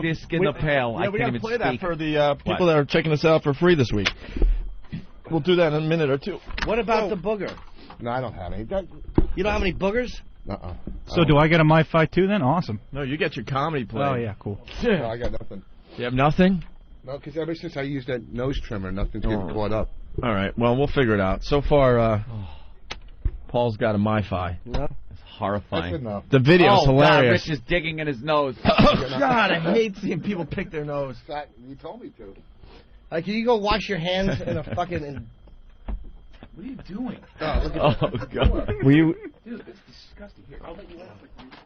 [SPEAKER 4] disc in the pail.
[SPEAKER 3] Yeah,
[SPEAKER 4] I
[SPEAKER 3] we
[SPEAKER 4] can't
[SPEAKER 3] gotta
[SPEAKER 4] even
[SPEAKER 3] play
[SPEAKER 4] speak.
[SPEAKER 3] that for the people that are checking us out for free this week. We'll do that in a minute or two.
[SPEAKER 5] What about the booger?
[SPEAKER 8] No, I don't have any.
[SPEAKER 5] You don't have any boogers?
[SPEAKER 2] So do I get a My Fight too then? Awesome.
[SPEAKER 3] No, you get your comedy play.
[SPEAKER 2] Oh, yeah, cool.
[SPEAKER 8] No, I got nothing.
[SPEAKER 3] You have nothing?
[SPEAKER 8] No, because ever since I used that nose trimmer, nothing's getting caught up.
[SPEAKER 3] All right, well, we'll figure it out. So far, Paul's got a MiFi.
[SPEAKER 5] No.
[SPEAKER 4] It's horrifying.
[SPEAKER 8] That's enough.
[SPEAKER 3] The video's hilarious.
[SPEAKER 4] God, Rich is digging in his nose.
[SPEAKER 3] God, I hate seeing people pick their nose.
[SPEAKER 8] You told me to.
[SPEAKER 5] Can you go wash your hands in a fucking...
[SPEAKER 20] What are you doing?
[SPEAKER 3] God. Were you...
[SPEAKER 20] Dude, it's disgusting. Here, I'll let you out.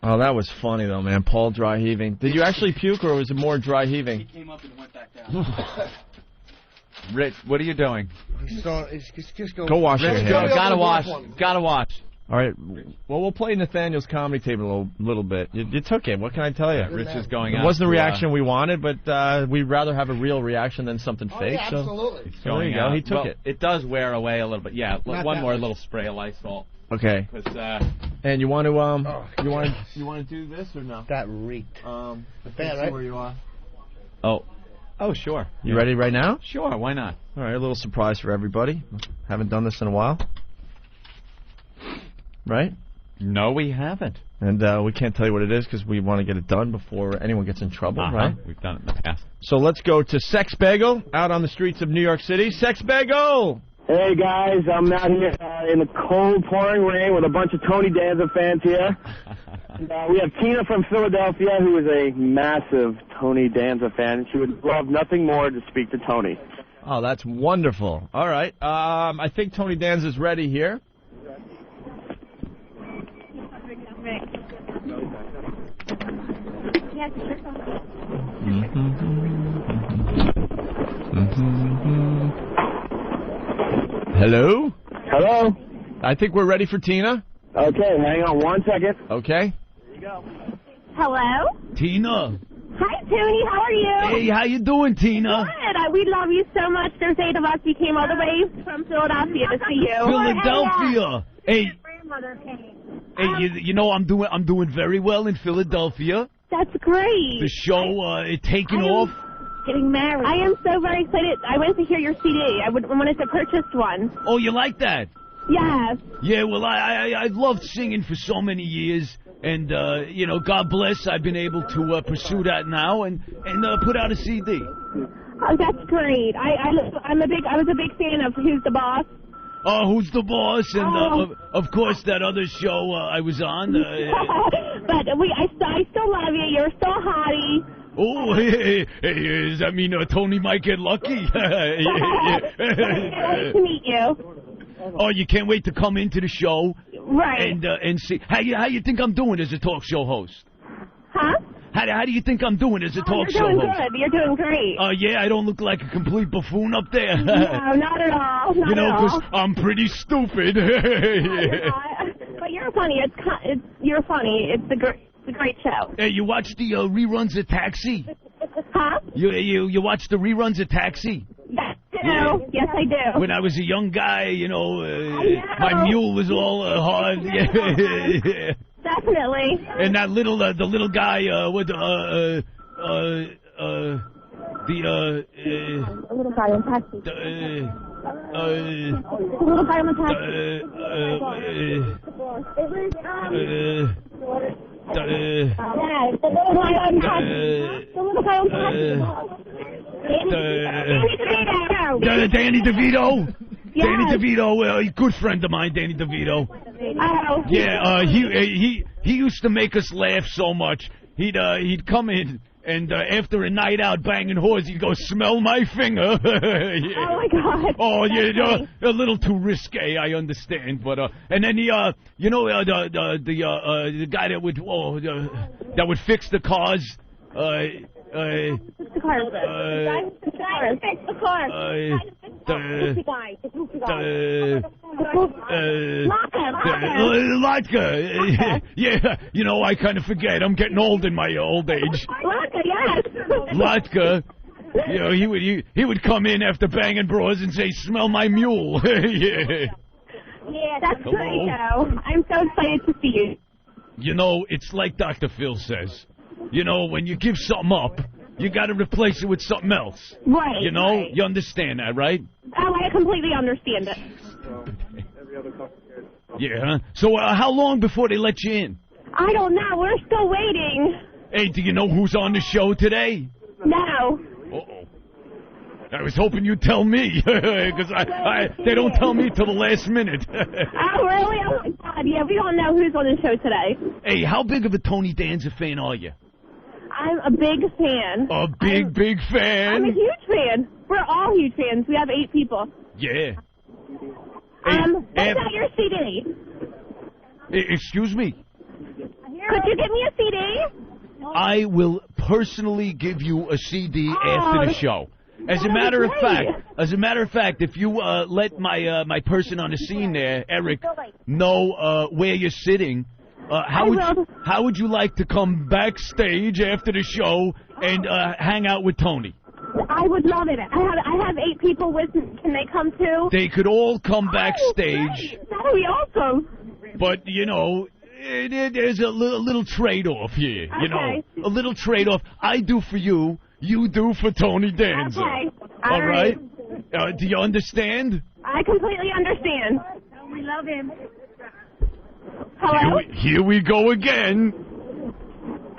[SPEAKER 3] Oh, that was funny, though, man. Paul dry heaving. Did you actually puke, or was it more dry heaving?
[SPEAKER 19] He came up and went back down.
[SPEAKER 4] Rich, what are you doing?
[SPEAKER 5] Just go
[SPEAKER 3] wash your
[SPEAKER 4] Rich,
[SPEAKER 3] hands.
[SPEAKER 4] Gotta watch. Gotta watch.
[SPEAKER 3] All right. Well, we'll play Nathaniel's comedy tape a little bit. You took it. What can I tell you?
[SPEAKER 4] Rich is going out.
[SPEAKER 3] It wasn't the reaction we wanted, but we'd rather have a real reaction than something fake.
[SPEAKER 5] Yeah, absolutely.
[SPEAKER 3] So there you go. He took it.
[SPEAKER 4] It does wear away a little bit. Yeah, one more little spray of Lysol.
[SPEAKER 3] Okay. And you want to you want to do this or no?
[SPEAKER 5] That reeked.
[SPEAKER 3] Bad,
[SPEAKER 5] right?
[SPEAKER 3] Where you are.
[SPEAKER 4] Oh, sure.
[SPEAKER 3] You ready right now?
[SPEAKER 4] Sure. Why not?
[SPEAKER 3] All right. A little surprise for everybody. Haven't done this in a while. Right?
[SPEAKER 4] No, we haven't.
[SPEAKER 3] And we can't tell you what it is because we want to get it done before anyone gets in trouble, right?
[SPEAKER 4] We've done it in the past.
[SPEAKER 3] So let's go to Sex Bagel out on the streets of New York City. Sex Bagel!
[SPEAKER 1] Hey, guys, I'm out here in the cold, pouring rain with a bunch of Tony Danza fans here.
[SPEAKER 11] We have Tina from Philadelphia, who is a massive Tony Danza fan. She would love nothing more to speak to Tony.
[SPEAKER 3] Oh, that's wonderful. All right. I think Tony Danza's ready here. Hello?
[SPEAKER 11] Hello?
[SPEAKER 3] I think we're ready for Tina.
[SPEAKER 11] Okay, hang on 1 second.
[SPEAKER 3] Okay.
[SPEAKER 21] Hello?
[SPEAKER 4] Tina.
[SPEAKER 21] Hi, Tony. How are you?
[SPEAKER 4] Hey, how you doing, Tina?
[SPEAKER 21] Good. We love you so much. There's 8 of us. We came all the way from Philadelphia to see you.
[SPEAKER 4] Philadelphia. Hey,
[SPEAKER 21] Grandmother came.
[SPEAKER 4] hey, you know I'm doing very well in Philadelphia.
[SPEAKER 21] That's great.
[SPEAKER 4] The show taking off.
[SPEAKER 21] Getting married. I am so very excited. I went to hear your CD. I wanted to purchase one.
[SPEAKER 4] Oh, you like that?
[SPEAKER 21] Yes.
[SPEAKER 4] Yeah, well, I loved singing for so many years, and you know, God bless, I've been able to pursue that now and put out a CD.
[SPEAKER 21] Oh, that's great. I was a big fan of Who's the Boss.
[SPEAKER 4] Oh, Who's the Boss? And of course that other show I was on.
[SPEAKER 21] But I still love you. You're so hottie.
[SPEAKER 4] Oh, hey, does that mean Tony might get lucky?
[SPEAKER 21] I can't wait to meet you.
[SPEAKER 4] Oh, you can't wait to come into the show,
[SPEAKER 21] right?
[SPEAKER 4] And see how you think I'm doing as a talk show host?
[SPEAKER 21] Huh?
[SPEAKER 4] How do you think I'm doing as a talk show
[SPEAKER 21] host? You're doing
[SPEAKER 4] host?
[SPEAKER 21] good. You're doing great.
[SPEAKER 4] Oh yeah, I don't look like a complete buffoon up there.
[SPEAKER 21] No, not at all. Not
[SPEAKER 4] you know,
[SPEAKER 21] at all.
[SPEAKER 4] because I'm pretty stupid.
[SPEAKER 21] But you're funny. You're funny. It's a great show.
[SPEAKER 4] Hey, you watch the reruns of Taxi?
[SPEAKER 21] Huh?
[SPEAKER 4] You watch the reruns of Taxi?
[SPEAKER 21] Yes, I do. Yes, I do.
[SPEAKER 4] When I was a young guy, you know, my mule was all hard.
[SPEAKER 21] Definitely.
[SPEAKER 4] And that little guy with
[SPEAKER 21] the little guy on Taxi. The little guy on the Taxi.
[SPEAKER 4] Danny DeVito.
[SPEAKER 21] Yes.
[SPEAKER 4] Danny DeVito, a good friend of mine, Danny DeVito.
[SPEAKER 21] Oh.
[SPEAKER 4] Yeah, he used to make us laugh so much. He'd come in and after a night out banging whores, he'd go, "Smell my finger." Yeah.
[SPEAKER 21] Oh my God.
[SPEAKER 4] Oh yeah, a little too risque, I understand, but and then the guy that would fix the cars. The guy who fixed the car. Latka. Yeah, you know, I kind of forget. I'm getting old in my old age.
[SPEAKER 21] Latka, yes.
[SPEAKER 4] Latka. You know, he would come in after banging bras and say, "Smell my mule." Yeah.
[SPEAKER 21] Yeah, that's great, though. I'm so excited to see you.
[SPEAKER 4] You know, it's like Dr. Phil says. You know, when you give something up, you got to replace it with something else.
[SPEAKER 21] Right.
[SPEAKER 4] You know,
[SPEAKER 21] right.
[SPEAKER 4] You understand that, right?
[SPEAKER 21] Oh, I completely understand it.
[SPEAKER 4] Yeah, huh? So how long before they let you in?
[SPEAKER 21] I don't know. We're still waiting.
[SPEAKER 4] Hey, do you know who's on the show today?
[SPEAKER 21] No.
[SPEAKER 4] Uh-oh. I was hoping you'd tell me, because they don't tell me till the last minute.
[SPEAKER 21] Oh, really? Oh, my God. Yeah, we don't know who's on the show today.
[SPEAKER 4] Hey, how big of a Tony Danza fan are you?
[SPEAKER 21] I'm a big fan.
[SPEAKER 4] A big fan?
[SPEAKER 21] I'm a huge fan. We're all huge fans. We have 8 people.
[SPEAKER 4] Yeah.
[SPEAKER 21] What's out your CD?
[SPEAKER 4] Excuse me?
[SPEAKER 21] Could you give me a CD?
[SPEAKER 4] I will personally give you a CD after the show. As a matter of fact, if you let my person on the scene there, Eric, know where you're sitting, how would you like to come backstage after the show and hang out with Tony?
[SPEAKER 21] I would love it. I have 8 people with me. Can they come too?
[SPEAKER 4] They could all come backstage.
[SPEAKER 21] That would be awesome.
[SPEAKER 4] But, you know, there's a little trade-off here, you know. A little trade-off. I do for you, you do for Tony Danza.
[SPEAKER 21] Okay.
[SPEAKER 4] All right? Do you understand?
[SPEAKER 21] I completely understand. We love him. Hello?
[SPEAKER 4] Here we go again.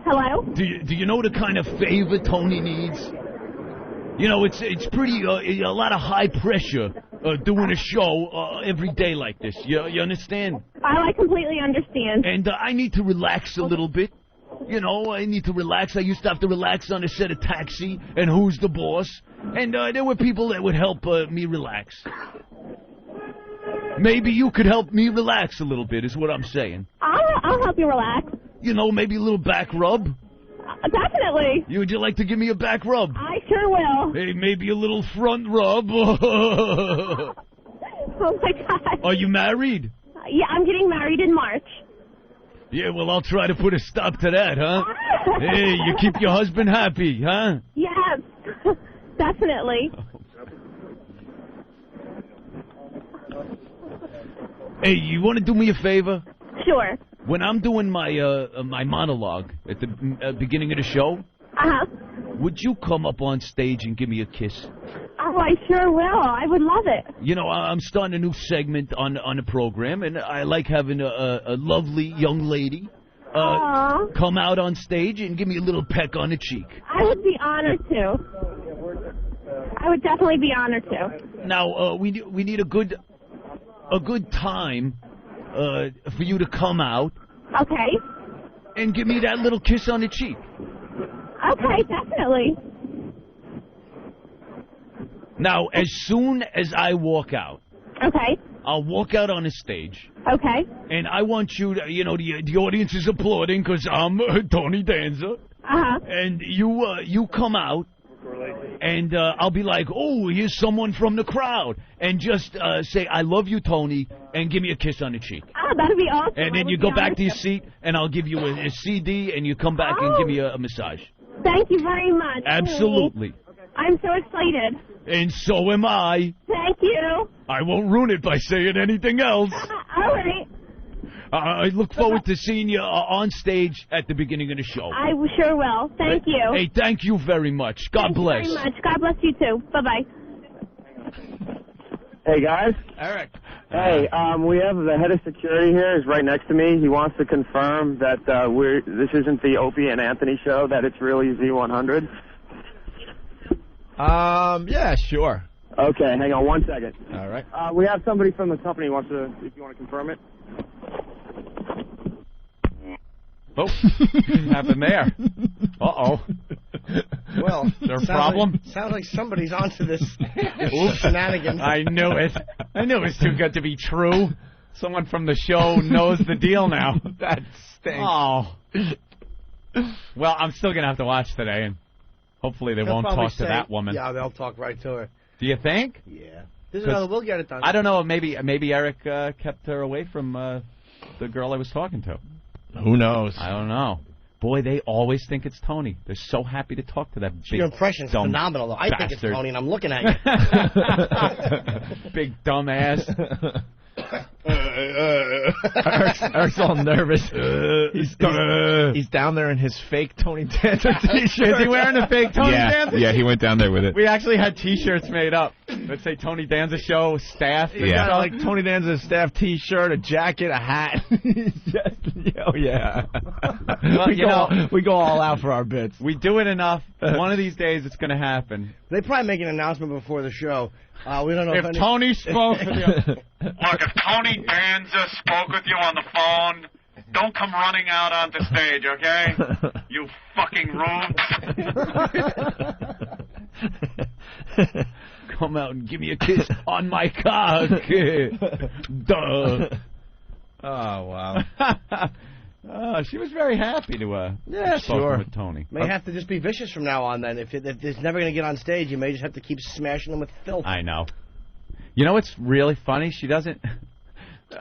[SPEAKER 21] Hello?
[SPEAKER 4] Do you know the kind of favor Tony needs? You know, it's pretty a lot of high pressure
[SPEAKER 14] doing a show every day like this. You understand?
[SPEAKER 21] I completely understand.
[SPEAKER 14] And I need to relax a little bit. You know, I need to relax. I used to have to relax on a set of Taxi and Who's the Boss. And there were people that would help me relax. Maybe you could help me relax a little bit, is what I'm saying.
[SPEAKER 21] I'll help you relax.
[SPEAKER 14] You know, maybe a little back rub?
[SPEAKER 21] Definitely.
[SPEAKER 14] Would you like to give me a back rub?
[SPEAKER 21] I sure will.
[SPEAKER 14] Hey, maybe a little front rub.
[SPEAKER 21] Oh, my God.
[SPEAKER 14] Are you married?
[SPEAKER 21] Yeah, I'm getting married in March.
[SPEAKER 14] Yeah, well, I'll try to put a stop to that, huh? Hey, you keep your husband happy, huh?
[SPEAKER 21] Yes, definitely.
[SPEAKER 14] Hey, you want to do me a favor?
[SPEAKER 21] Sure.
[SPEAKER 14] When I'm doing my my monologue at the beginning of the show, would you come up on stage and give me a kiss?
[SPEAKER 21] Oh, I sure will. I would love it.
[SPEAKER 14] You know, I'm starting a new segment on the program, and I like having a lovely young lady come out on stage and give me a little peck on the cheek.
[SPEAKER 21] I would be honored to. I would definitely be honored to.
[SPEAKER 14] Now, we need a good time for you to come out.
[SPEAKER 21] Okay.
[SPEAKER 14] And give me that little kiss on the cheek.
[SPEAKER 21] Okay, definitely.
[SPEAKER 14] Now, as soon as I walk out,
[SPEAKER 21] okay,
[SPEAKER 14] I'll walk out on the stage.
[SPEAKER 21] Okay.
[SPEAKER 14] And I want you to, you know, the audience is applauding because I'm Tony Danza. And you come out, and I'll be like, oh, here's someone from the crowd. And just say, I love you, Tony, and give me a kiss on the cheek.
[SPEAKER 21] Oh, that'd be awesome.
[SPEAKER 14] And then you go back to your seat, and I'll give you a CD, and you come back and give me a massage.
[SPEAKER 21] Thank you very much.
[SPEAKER 14] Absolutely.
[SPEAKER 21] I'm so excited.
[SPEAKER 14] And so am I.
[SPEAKER 21] Thank you.
[SPEAKER 14] I won't ruin it by saying anything else.
[SPEAKER 21] All right.
[SPEAKER 14] I look forward to seeing you on stage at the beginning of the show.
[SPEAKER 21] I sure will. Thank you.
[SPEAKER 14] Hey, thank you very much. God bless.
[SPEAKER 21] Thank you very much. God bless you, too. Bye-bye.
[SPEAKER 11] Hey, guys.
[SPEAKER 3] Eric.
[SPEAKER 11] Hey, we have the head of security here. He's right next to me. He wants to confirm that this isn't the Opie and Anthony show, that it's really Z100.
[SPEAKER 3] Yeah, sure.
[SPEAKER 11] Okay, hang on 1 second.
[SPEAKER 3] All right.
[SPEAKER 11] We have somebody from the company who wants to, if you want to confirm it.
[SPEAKER 4] Oh, what happened there? Uh-oh.
[SPEAKER 5] Well,
[SPEAKER 4] is there a problem?
[SPEAKER 5] Sounds like somebody's onto this shenanigans.
[SPEAKER 4] I knew it. I knew it was too good to be true. Someone from the show knows the deal now.
[SPEAKER 3] That stinks.
[SPEAKER 4] Oh. Well, I'm still going to have to watch today, and hopefully they won't talk to that woman.
[SPEAKER 5] Yeah, they'll talk right to her.
[SPEAKER 4] Do you think?
[SPEAKER 5] Yeah. We'll get it done.
[SPEAKER 4] I don't know. Maybe Eric kept her away from the girl I was talking to.
[SPEAKER 3] Who knows?
[SPEAKER 4] I don't know. Boy, they always think it's Tony. They're so happy to talk to that big,
[SPEAKER 5] your impression's
[SPEAKER 4] dumb
[SPEAKER 5] phenomenal, though. I think it's
[SPEAKER 4] bastard.
[SPEAKER 5] Tony, and I'm looking at you.
[SPEAKER 4] Big dumbass.
[SPEAKER 3] Eric's all nervous. He's down there in his fake Tony Danza T-shirt.
[SPEAKER 4] Is he wearing a fake Tony Danza?
[SPEAKER 20] Yeah, he went down there with it.
[SPEAKER 4] We actually had T-shirts made up. Let's say Tony Danza Show staff.
[SPEAKER 3] He got like Tony Danza's staff T-shirt, a jacket, a hat. Oh yeah.
[SPEAKER 4] Well,
[SPEAKER 3] we go all out for our bits.
[SPEAKER 4] We do it enough. One of these days, it's going to happen.
[SPEAKER 5] They probably make an announcement before the show. We don't know
[SPEAKER 14] if Tony spoke with you.
[SPEAKER 6] Look, if Tony Danza spoke with you on the phone, don't come running out onto stage, okay? You fucking rube.
[SPEAKER 14] Come out and give me a kiss on my cock. Duh.
[SPEAKER 4] Oh, wow. She was very happy to
[SPEAKER 5] sure.
[SPEAKER 4] with Tony.
[SPEAKER 5] May have to just be vicious from now on, then. If it's never going to get on stage, you may just have to keep smashing them with filth.
[SPEAKER 4] I know. You know what's really funny? She doesn't...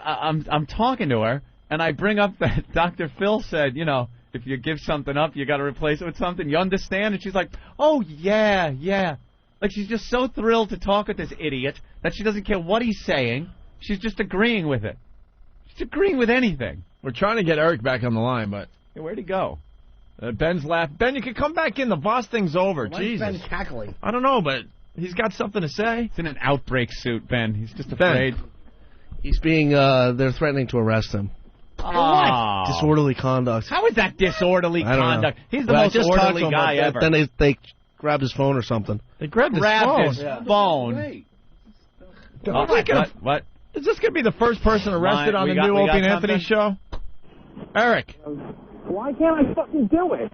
[SPEAKER 4] I'm talking to her, and I bring up that Dr. Phil said, you know, if you give something up, you got to replace it with something. You understand? And she's like, oh, yeah. Like, she's just so thrilled to talk with this idiot that she doesn't care what he's saying. She's just agreeing with it. She's agreeing with anything.
[SPEAKER 3] We're trying to get Eric back on the line, but...
[SPEAKER 4] Hey, where'd he go?
[SPEAKER 3] Ben's laughing. Ben, you can come back in. The boss thing's over.
[SPEAKER 5] Why
[SPEAKER 3] Jesus.
[SPEAKER 5] is Ben cackling?
[SPEAKER 3] I don't know, but he's got something to say.
[SPEAKER 4] It's in an outbreak suit, Ben. He's just afraid.
[SPEAKER 13] He's being, they're threatening to arrest him.
[SPEAKER 4] Oh.
[SPEAKER 13] Disorderly conduct.
[SPEAKER 4] How is that disorderly conduct? He's the most orderly guy ever.
[SPEAKER 13] Then they grabbed his phone or something.
[SPEAKER 3] They grabbed his phone.
[SPEAKER 4] What?
[SPEAKER 3] Is this going to be the first person arrested on the new Opie and Anthony show? Eric.
[SPEAKER 11] Why can't I fucking do it?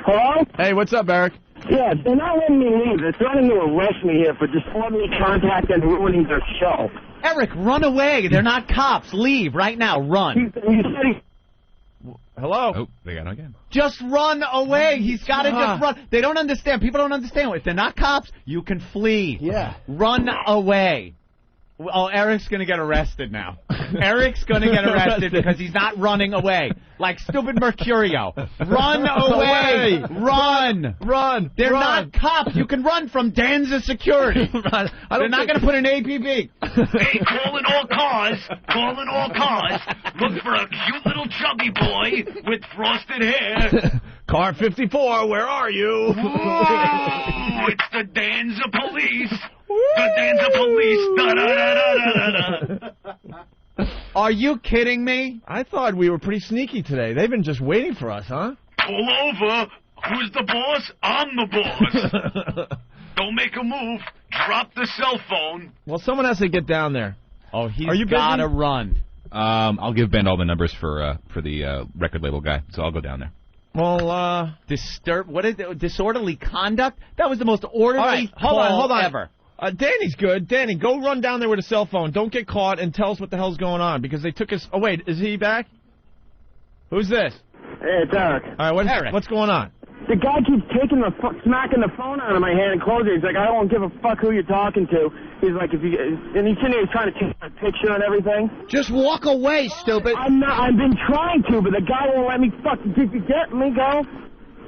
[SPEAKER 11] Hello?
[SPEAKER 3] Hey, what's up, Eric?
[SPEAKER 11] Yeah, they're not letting me leave. They're threatening to arrest me here for disorderly contact and ruining their show.
[SPEAKER 4] Eric, run away. They're not cops. Leave right now. Run.
[SPEAKER 3] Hello?
[SPEAKER 20] Oh, they got him again.
[SPEAKER 4] Just run away. He's got to just run. They don't understand. People don't understand. If they're not cops, you can flee.
[SPEAKER 5] Yeah.
[SPEAKER 4] Run away. Oh, Eric's going to get arrested now. Eric's going to get arrested because he's not running away. Like stupid Mercurio. Run away. Run. They're not cops. You can run from Danza security. They're not going to put an APB.
[SPEAKER 15] Hey, calling all cars. Look for a cute little chubby boy with frosted hair.
[SPEAKER 3] Car 54, where are you?
[SPEAKER 15] Whoa, it's the Danza police. The Danza police. Da-da-da-da-da-da.
[SPEAKER 4] Are you kidding me?
[SPEAKER 3] I thought we were pretty sneaky today. They've been just waiting for us, huh?
[SPEAKER 15] Pull over. Who's the boss? I'm the boss. Don't make a move. Drop the cell phone.
[SPEAKER 3] Well, someone has to get down there.
[SPEAKER 4] Oh, he's got to run.
[SPEAKER 20] I'll give Ben all the numbers for the record label guy, so I'll go down there.
[SPEAKER 3] Well,
[SPEAKER 4] disorderly conduct? That was the most orderly
[SPEAKER 3] all right, hold on.
[SPEAKER 4] ever.
[SPEAKER 3] Danny's good. Danny, go run down there with a cell phone. Don't get caught and tell us what the hell's going on because they took us. Oh, wait, is he back? Who's this?
[SPEAKER 11] Hey, it's Eric.
[SPEAKER 3] All right, what's going on?
[SPEAKER 11] The guy keeps smacking the phone out of my hand and closing it. He's like, I don't give a fuck who you're talking to. He's like, and he's sitting there trying to take a picture and everything.
[SPEAKER 5] Just walk away, stupid.
[SPEAKER 11] I've been trying to, but the guy won't let me fucking get me go.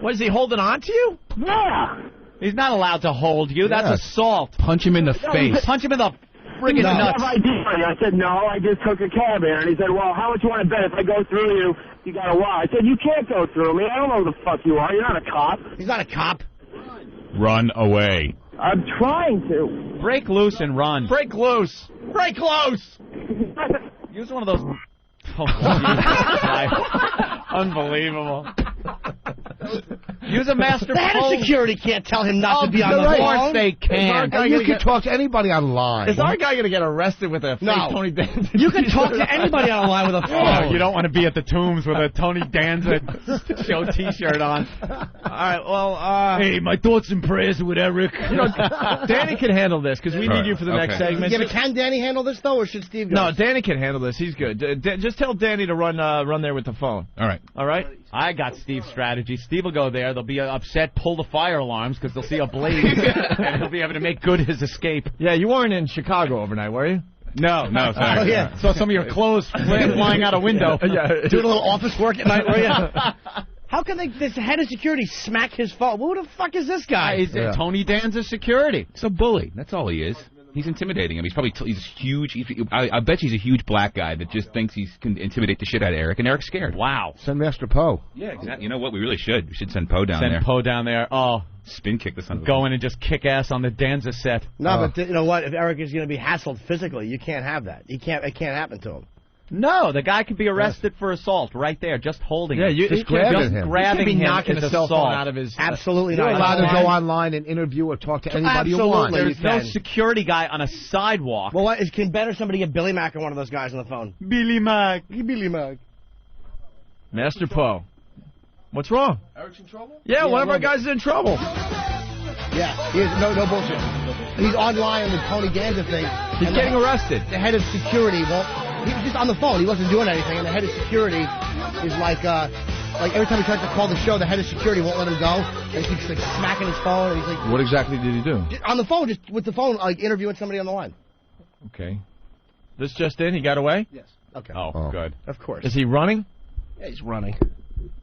[SPEAKER 3] What, is he holding on to you?
[SPEAKER 11] Yeah.
[SPEAKER 4] He's not allowed to hold you. That's assault.
[SPEAKER 9] Punch him in the face.
[SPEAKER 4] Punch him in the friggin' nuts.
[SPEAKER 11] I said, no, I just took a cab here. And he said, well, how much you want to bet if I go through you, you got to lie? I said, you can't go through me. I don't know who the fuck you are. You're not a cop.
[SPEAKER 5] He's not a cop.
[SPEAKER 20] Run away.
[SPEAKER 11] I'm trying to.
[SPEAKER 4] Break loose and run.
[SPEAKER 3] Break loose. Break loose.
[SPEAKER 4] Use one of those. Unbelievable. Use a master
[SPEAKER 5] The head of
[SPEAKER 4] phone.
[SPEAKER 5] security can't tell him not to be on the phone.
[SPEAKER 4] Of course they can.
[SPEAKER 8] You can talk to anybody online.
[SPEAKER 3] Is our guy going to get arrested with a fake Tony Danza?
[SPEAKER 5] You can talk to anybody online with a phone.
[SPEAKER 4] Oh, you don't want to be at the Tombs with a Tony Danza show T-shirt on.
[SPEAKER 3] All right, well,
[SPEAKER 14] hey, my thoughts and prayers are with Eric.
[SPEAKER 3] Danny can handle this because we need you for the next segment.
[SPEAKER 5] Yeah, but can Danny handle this though, or should Steve go?
[SPEAKER 3] No, Danny can handle this. He's good. Just tell Danny to run there with the phone.
[SPEAKER 20] All right.
[SPEAKER 3] All right.
[SPEAKER 4] I got Steve's strategy. Steve will go there. They'll be upset, pull the fire alarms because they'll see a blaze, and he'll be able to make good his escape.
[SPEAKER 3] Yeah, you weren't in Chicago overnight, were you?
[SPEAKER 4] No, sorry.
[SPEAKER 5] Oh, yeah.
[SPEAKER 4] Saw some of your clothes flying out a window.
[SPEAKER 3] Yeah.
[SPEAKER 5] Doing a little office work at night, were you? How can this head of security smack his phone? Who the fuck is this guy?
[SPEAKER 4] He's Tony Danza security.
[SPEAKER 20] He's a bully. That's all he is. He's intimidating him. He's huge. I bet he's a huge black guy that just thinks he can intimidate the shit out of Eric, and Eric's scared.
[SPEAKER 4] Wow.
[SPEAKER 8] Send Master Poe.
[SPEAKER 20] Yeah, exactly. You know what? We really should. We should send Poe down there.
[SPEAKER 4] Send Poe down there. Oh.
[SPEAKER 20] Spin kick the son of a
[SPEAKER 4] Go in and just kick ass on the Danza set.
[SPEAKER 5] No, but you know what? If Eric is going to be hassled physically, you can't have that. It can't happen to him.
[SPEAKER 4] No, the guy could be arrested for assault right there, just holding him.
[SPEAKER 8] Just grabbing him.
[SPEAKER 4] Grabbing him
[SPEAKER 3] knocking
[SPEAKER 4] is
[SPEAKER 3] a cell phone
[SPEAKER 4] assault.
[SPEAKER 3] out of his.
[SPEAKER 5] Absolutely
[SPEAKER 8] You're
[SPEAKER 5] not.
[SPEAKER 8] allowed to go online and interview or talk to anybody you want.
[SPEAKER 4] There's no security guy on a sidewalk.
[SPEAKER 5] Well, can Ben or somebody get Billy Mack or one of those guys on the phone?
[SPEAKER 4] Billy Mack.
[SPEAKER 3] Master Poe. What's wrong?
[SPEAKER 8] Eric's in trouble?
[SPEAKER 3] Yeah, one of our guys is in trouble.
[SPEAKER 5] Yeah, he is, no bullshit. He's online on the Tony Danza thing.
[SPEAKER 3] He's getting arrested.
[SPEAKER 5] The head of security won't. He was just on the phone. He wasn't doing anything, and the head of security is like every time he tries to call the show, the head of security won't let him go, and he keeps like smacking his phone. And he's like,
[SPEAKER 8] What exactly did he do?
[SPEAKER 5] on the phone, just with the phone, like interviewing somebody on the line.
[SPEAKER 3] Okay. This just in? He got away?
[SPEAKER 5] Yes. Okay.
[SPEAKER 4] Oh, good.
[SPEAKER 5] Of course.
[SPEAKER 3] Is he running?
[SPEAKER 5] Yeah, he's running.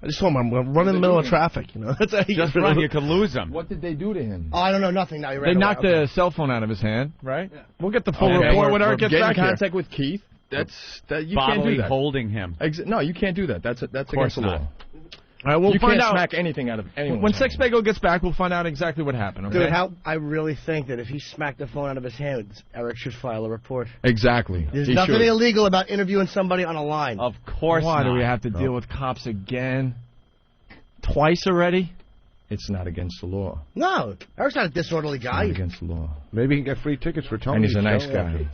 [SPEAKER 5] I just told him I'm running in the middle of traffic. That's how he
[SPEAKER 4] just run. You could lose him.
[SPEAKER 8] What did they do to him?
[SPEAKER 5] Oh, I don't know nothing now.
[SPEAKER 3] They knocked the cell phone out of his hand, right? Yeah. We'll get the full report when Eric gets back here.
[SPEAKER 9] Contact with Keith. You can't do
[SPEAKER 4] Bodily
[SPEAKER 9] that.
[SPEAKER 4] holding him.
[SPEAKER 9] No, you can't do that. That's against the law.
[SPEAKER 3] All right, we'll
[SPEAKER 9] you
[SPEAKER 3] find
[SPEAKER 9] can't
[SPEAKER 3] out.
[SPEAKER 9] smack anything out of anyone.
[SPEAKER 3] When Sex Bagel gets back, we'll find out exactly what happened. Okay?
[SPEAKER 5] Dude, I really think that if he smacked the phone out of his hand, Eric should file a report.
[SPEAKER 9] Exactly.
[SPEAKER 5] There's nothing illegal about interviewing somebody on a line.
[SPEAKER 4] Of course
[SPEAKER 3] Why
[SPEAKER 4] not.
[SPEAKER 3] do we have to deal with cops again? Twice already? It's not against the law.
[SPEAKER 5] No, Eric's not a disorderly guy.
[SPEAKER 3] Not against the law.
[SPEAKER 8] Maybe he can get free tickets for Tony.
[SPEAKER 3] And he's a nice guy.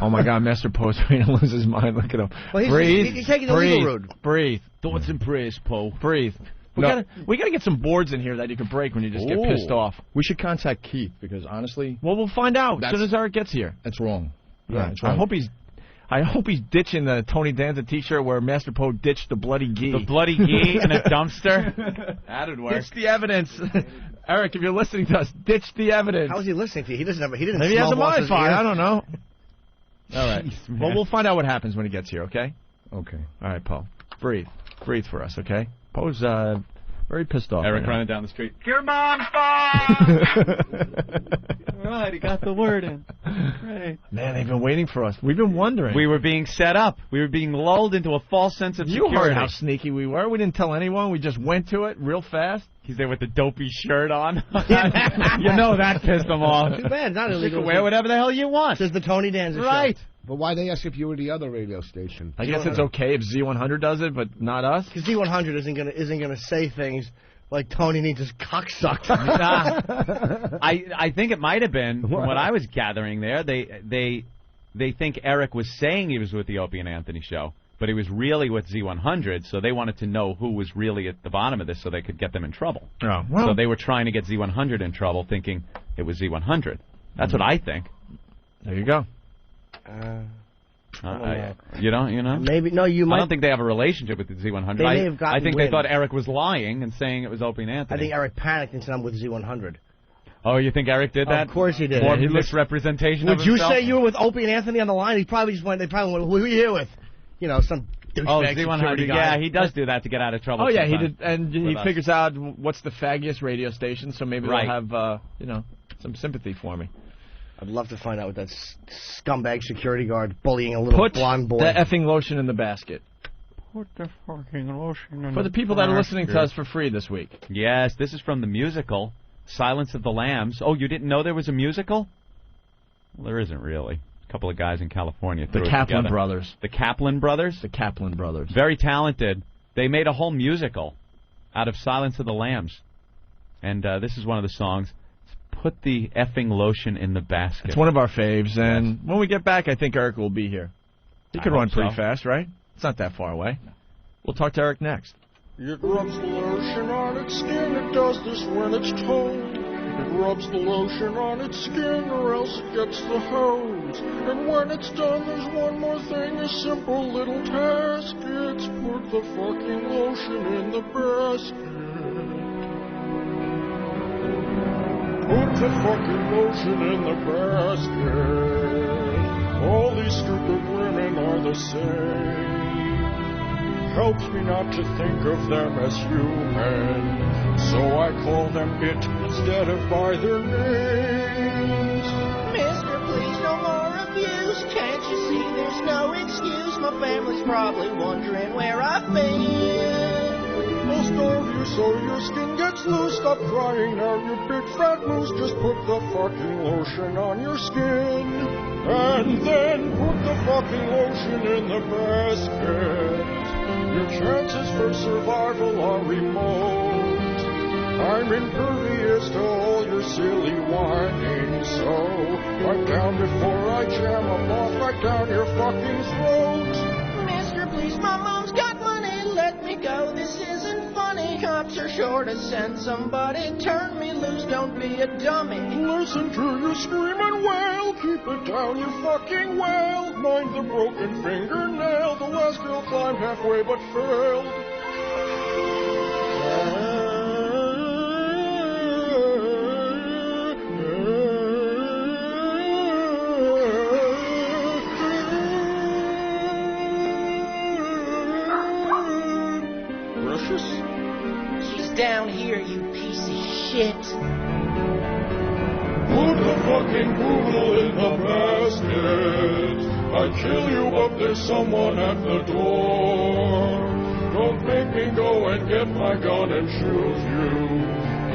[SPEAKER 3] Oh my God, Master Poe's going to lose his mind. Look at him.
[SPEAKER 5] Well,
[SPEAKER 3] breathe.
[SPEAKER 5] He's taking the legal route.
[SPEAKER 3] Breathe.
[SPEAKER 9] Thoughts and prayers, Poe.
[SPEAKER 3] Breathe. We gotta get some boards in here that you can break when you just get pissed off. We should contact Keith because honestly, well, we'll find out as soon as Eric gets here.
[SPEAKER 8] That's wrong.
[SPEAKER 3] Yeah, it's wrong. I hope he's ditching the Tony Danza T-shirt where Master Poe ditched the bloody ghee.
[SPEAKER 4] The bloody ghee in a dumpster. That'd work.
[SPEAKER 3] Ditch the evidence, Eric. If you're listening to us, ditch the evidence.
[SPEAKER 5] How is he listening to you? He doesn't. Maybe he
[SPEAKER 3] has a Wi-Fi. I don't know. All right.
[SPEAKER 4] Jeez,
[SPEAKER 3] well, we'll find out what happens when he gets here. Okay.
[SPEAKER 8] Okay.
[SPEAKER 3] All right, Poe. Breathe for us. Okay. Poe's very pissed off.
[SPEAKER 4] Eric running down the street.
[SPEAKER 18] Your mom's phone!
[SPEAKER 19] Right, he got the word in. Great.
[SPEAKER 3] Man, they've been waiting for us. We've been wondering.
[SPEAKER 4] We were being set up. We were being lulled into a false sense of security.
[SPEAKER 3] You heard how sneaky we were. We didn't tell anyone. We just went to it real fast.
[SPEAKER 4] He's there with the dopey shirt on. You know that pissed him off.
[SPEAKER 5] Too bad. Not illegal.
[SPEAKER 4] You can wear whatever the hell you want.
[SPEAKER 5] Says the Tony Danza
[SPEAKER 4] Right.
[SPEAKER 5] Show.
[SPEAKER 8] But why they ask if you were the other radio station?
[SPEAKER 3] I guess it's okay if Z100 does it, but not us.
[SPEAKER 5] Because Z100 isn't gonna say things like Tony needs his cock sucked.
[SPEAKER 4] I think it might have been from what I was gathering there. They think Eric was saying he was with the Opie and Anthony show, but he was really with Z100. So they wanted to know who was really at the bottom of this, so they could get them in trouble.
[SPEAKER 3] Oh, well.
[SPEAKER 4] So they were trying to get Z100 in trouble, thinking it was Z100. That's what I think.
[SPEAKER 3] There you go.
[SPEAKER 4] You know?
[SPEAKER 5] Maybe no. You might.
[SPEAKER 4] I don't think they have a relationship with the Z100.
[SPEAKER 5] They may have gotten
[SPEAKER 4] I think
[SPEAKER 5] wind.
[SPEAKER 4] they thought Eric was lying and saying it was Opie and Anthony.
[SPEAKER 5] I think Eric panicked and said I'm with Z100.
[SPEAKER 4] Oh, you think Eric did that?
[SPEAKER 5] Of course he did.
[SPEAKER 4] More misrepresentation of
[SPEAKER 5] Would you
[SPEAKER 4] himself?
[SPEAKER 5] say you were with Opie and Anthony on the line? They probably went, who are you with? You know, some douchebag
[SPEAKER 4] Z100.
[SPEAKER 5] guy.
[SPEAKER 4] Yeah, he does do that to get out of trouble.
[SPEAKER 3] Oh, yeah, he
[SPEAKER 4] sometimes
[SPEAKER 3] did. And he figures out what's the faggiest radio station, so maybe they'll have, some sympathy for me.
[SPEAKER 5] I'd love to find out what that scumbag security guard bullying a little blonde boy.
[SPEAKER 3] Put the effing lotion in the basket.
[SPEAKER 19] Put the fucking lotion in
[SPEAKER 3] For the people that are listening to us for free this week.
[SPEAKER 4] Yes, this is from the musical Silence of the Lambs. Oh, you didn't know there was a musical? Well, there isn't really. A couple of guys in California threw
[SPEAKER 3] The
[SPEAKER 4] it
[SPEAKER 3] Kaplan
[SPEAKER 4] together.
[SPEAKER 3] brothers.
[SPEAKER 4] The Kaplan brothers?
[SPEAKER 3] The Kaplan brothers.
[SPEAKER 4] Very talented. They made a whole musical out of Silence of the Lambs. And this is one of the songs. Put the effing lotion in the basket.
[SPEAKER 3] It's one of our faves, and when we get back, I think Eric will be here. He could run pretty fast, right? It's not that far away. We'll talk to Eric next.
[SPEAKER 10] It rubs the lotion on its skin, it does this when it's cold. It rubs the lotion on its skin, or else it gets the hose. And when it's done, there's one more thing, a simple little task. It's put the fucking lotion in the basket. Put the fucking lotion in the basket. All these stupid women are the same. Helps me not to think of them as human, so I call them it instead of by their names.
[SPEAKER 22] Mister, please, no more abuse. Can't you see there's no excuse? My family's probably wondering where I've been.
[SPEAKER 10] I'll starve you so your skin gets loose. Stop crying now, you big fat moose. Just put the fucking lotion on your skin, and then put the fucking lotion in the basket. Your chances for survival are remote. I'm impervious to all your silly whining, so wipe down before I jam a ball right down your fucking throat.
[SPEAKER 22] Mister, please, my mom's got money. Let me go, this isn't funny. Cops are sure to send somebody. Turn me loose, don't be a dummy.
[SPEAKER 10] Listen to you scream and wail. Keep it down, you fucking wail. Mind the broken fingernail. The last girl climbed halfway but failed. Precious?
[SPEAKER 22] She's down here, you piece of shit.
[SPEAKER 10] Put the fucking poodle in the basket. I'd kill you, but there's someone at the door. Don't make me go and get my gun and shoot you.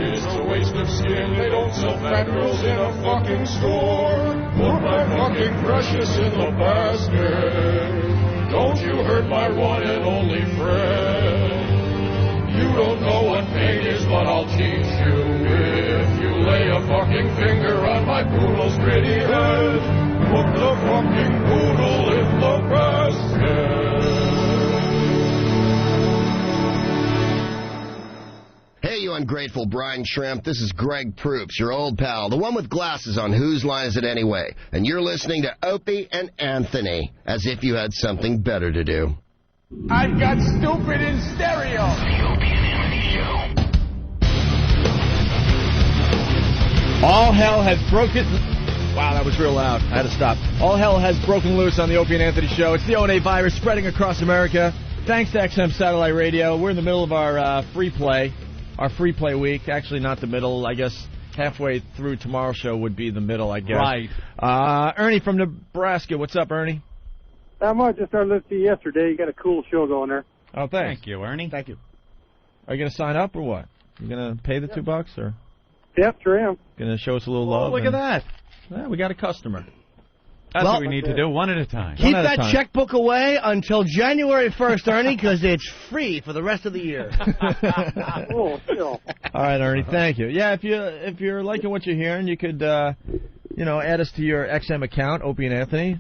[SPEAKER 10] It's a waste of skin. They don't sell fat girls in a fucking store. Put my fucking precious in the basket. Don't you hurt my one and only friend. You don't know what pain is but I'll teach you if you lay a fucking finger on my poodle's pretty head. Put the fucking poodle in the basket.
[SPEAKER 12] Hey, you ungrateful brine shrimp. This is Greg Proops, your old pal, the one with glasses on Whose Line Is It Anyway? And you're listening to Opie and Anthony, as if you had something better to do.
[SPEAKER 10] I've got stupid in stereo. The Opie and Anthony Show.
[SPEAKER 3] All hell has broken... Wow, that was real loud. I had to stop. All hell has broken loose on the Opie and Anthony Show. It's the O&A virus spreading across America. Thanks to XM Satellite Radio. We're in the middle of our free play. Our free play week. Actually, not the middle. I guess halfway through tomorrow's show would be the middle, I guess.
[SPEAKER 4] Right.
[SPEAKER 3] Ernie from Nebraska. What's up, Ernie?
[SPEAKER 17] Not much. I started listening to you yesterday. You got a cool show going there.
[SPEAKER 3] Oh, thanks.
[SPEAKER 4] Thank you, Ernie.
[SPEAKER 17] Thank you.
[SPEAKER 3] Are you going to sign up or what? You going to pay the $2 or?
[SPEAKER 17] Yep, sure am.
[SPEAKER 3] Going to show us a little love?
[SPEAKER 4] Look at that.
[SPEAKER 3] Yeah, we got a customer.
[SPEAKER 4] That's what we need to do, one at a time.
[SPEAKER 5] Keep that checkbook away until January 1st, Ernie, because it's free for the rest of the year.
[SPEAKER 17] Oh, still.
[SPEAKER 3] All right, Ernie, thank you. Yeah, if you're liking what you're hearing, you could add us to your XM account, Opie and Anthony,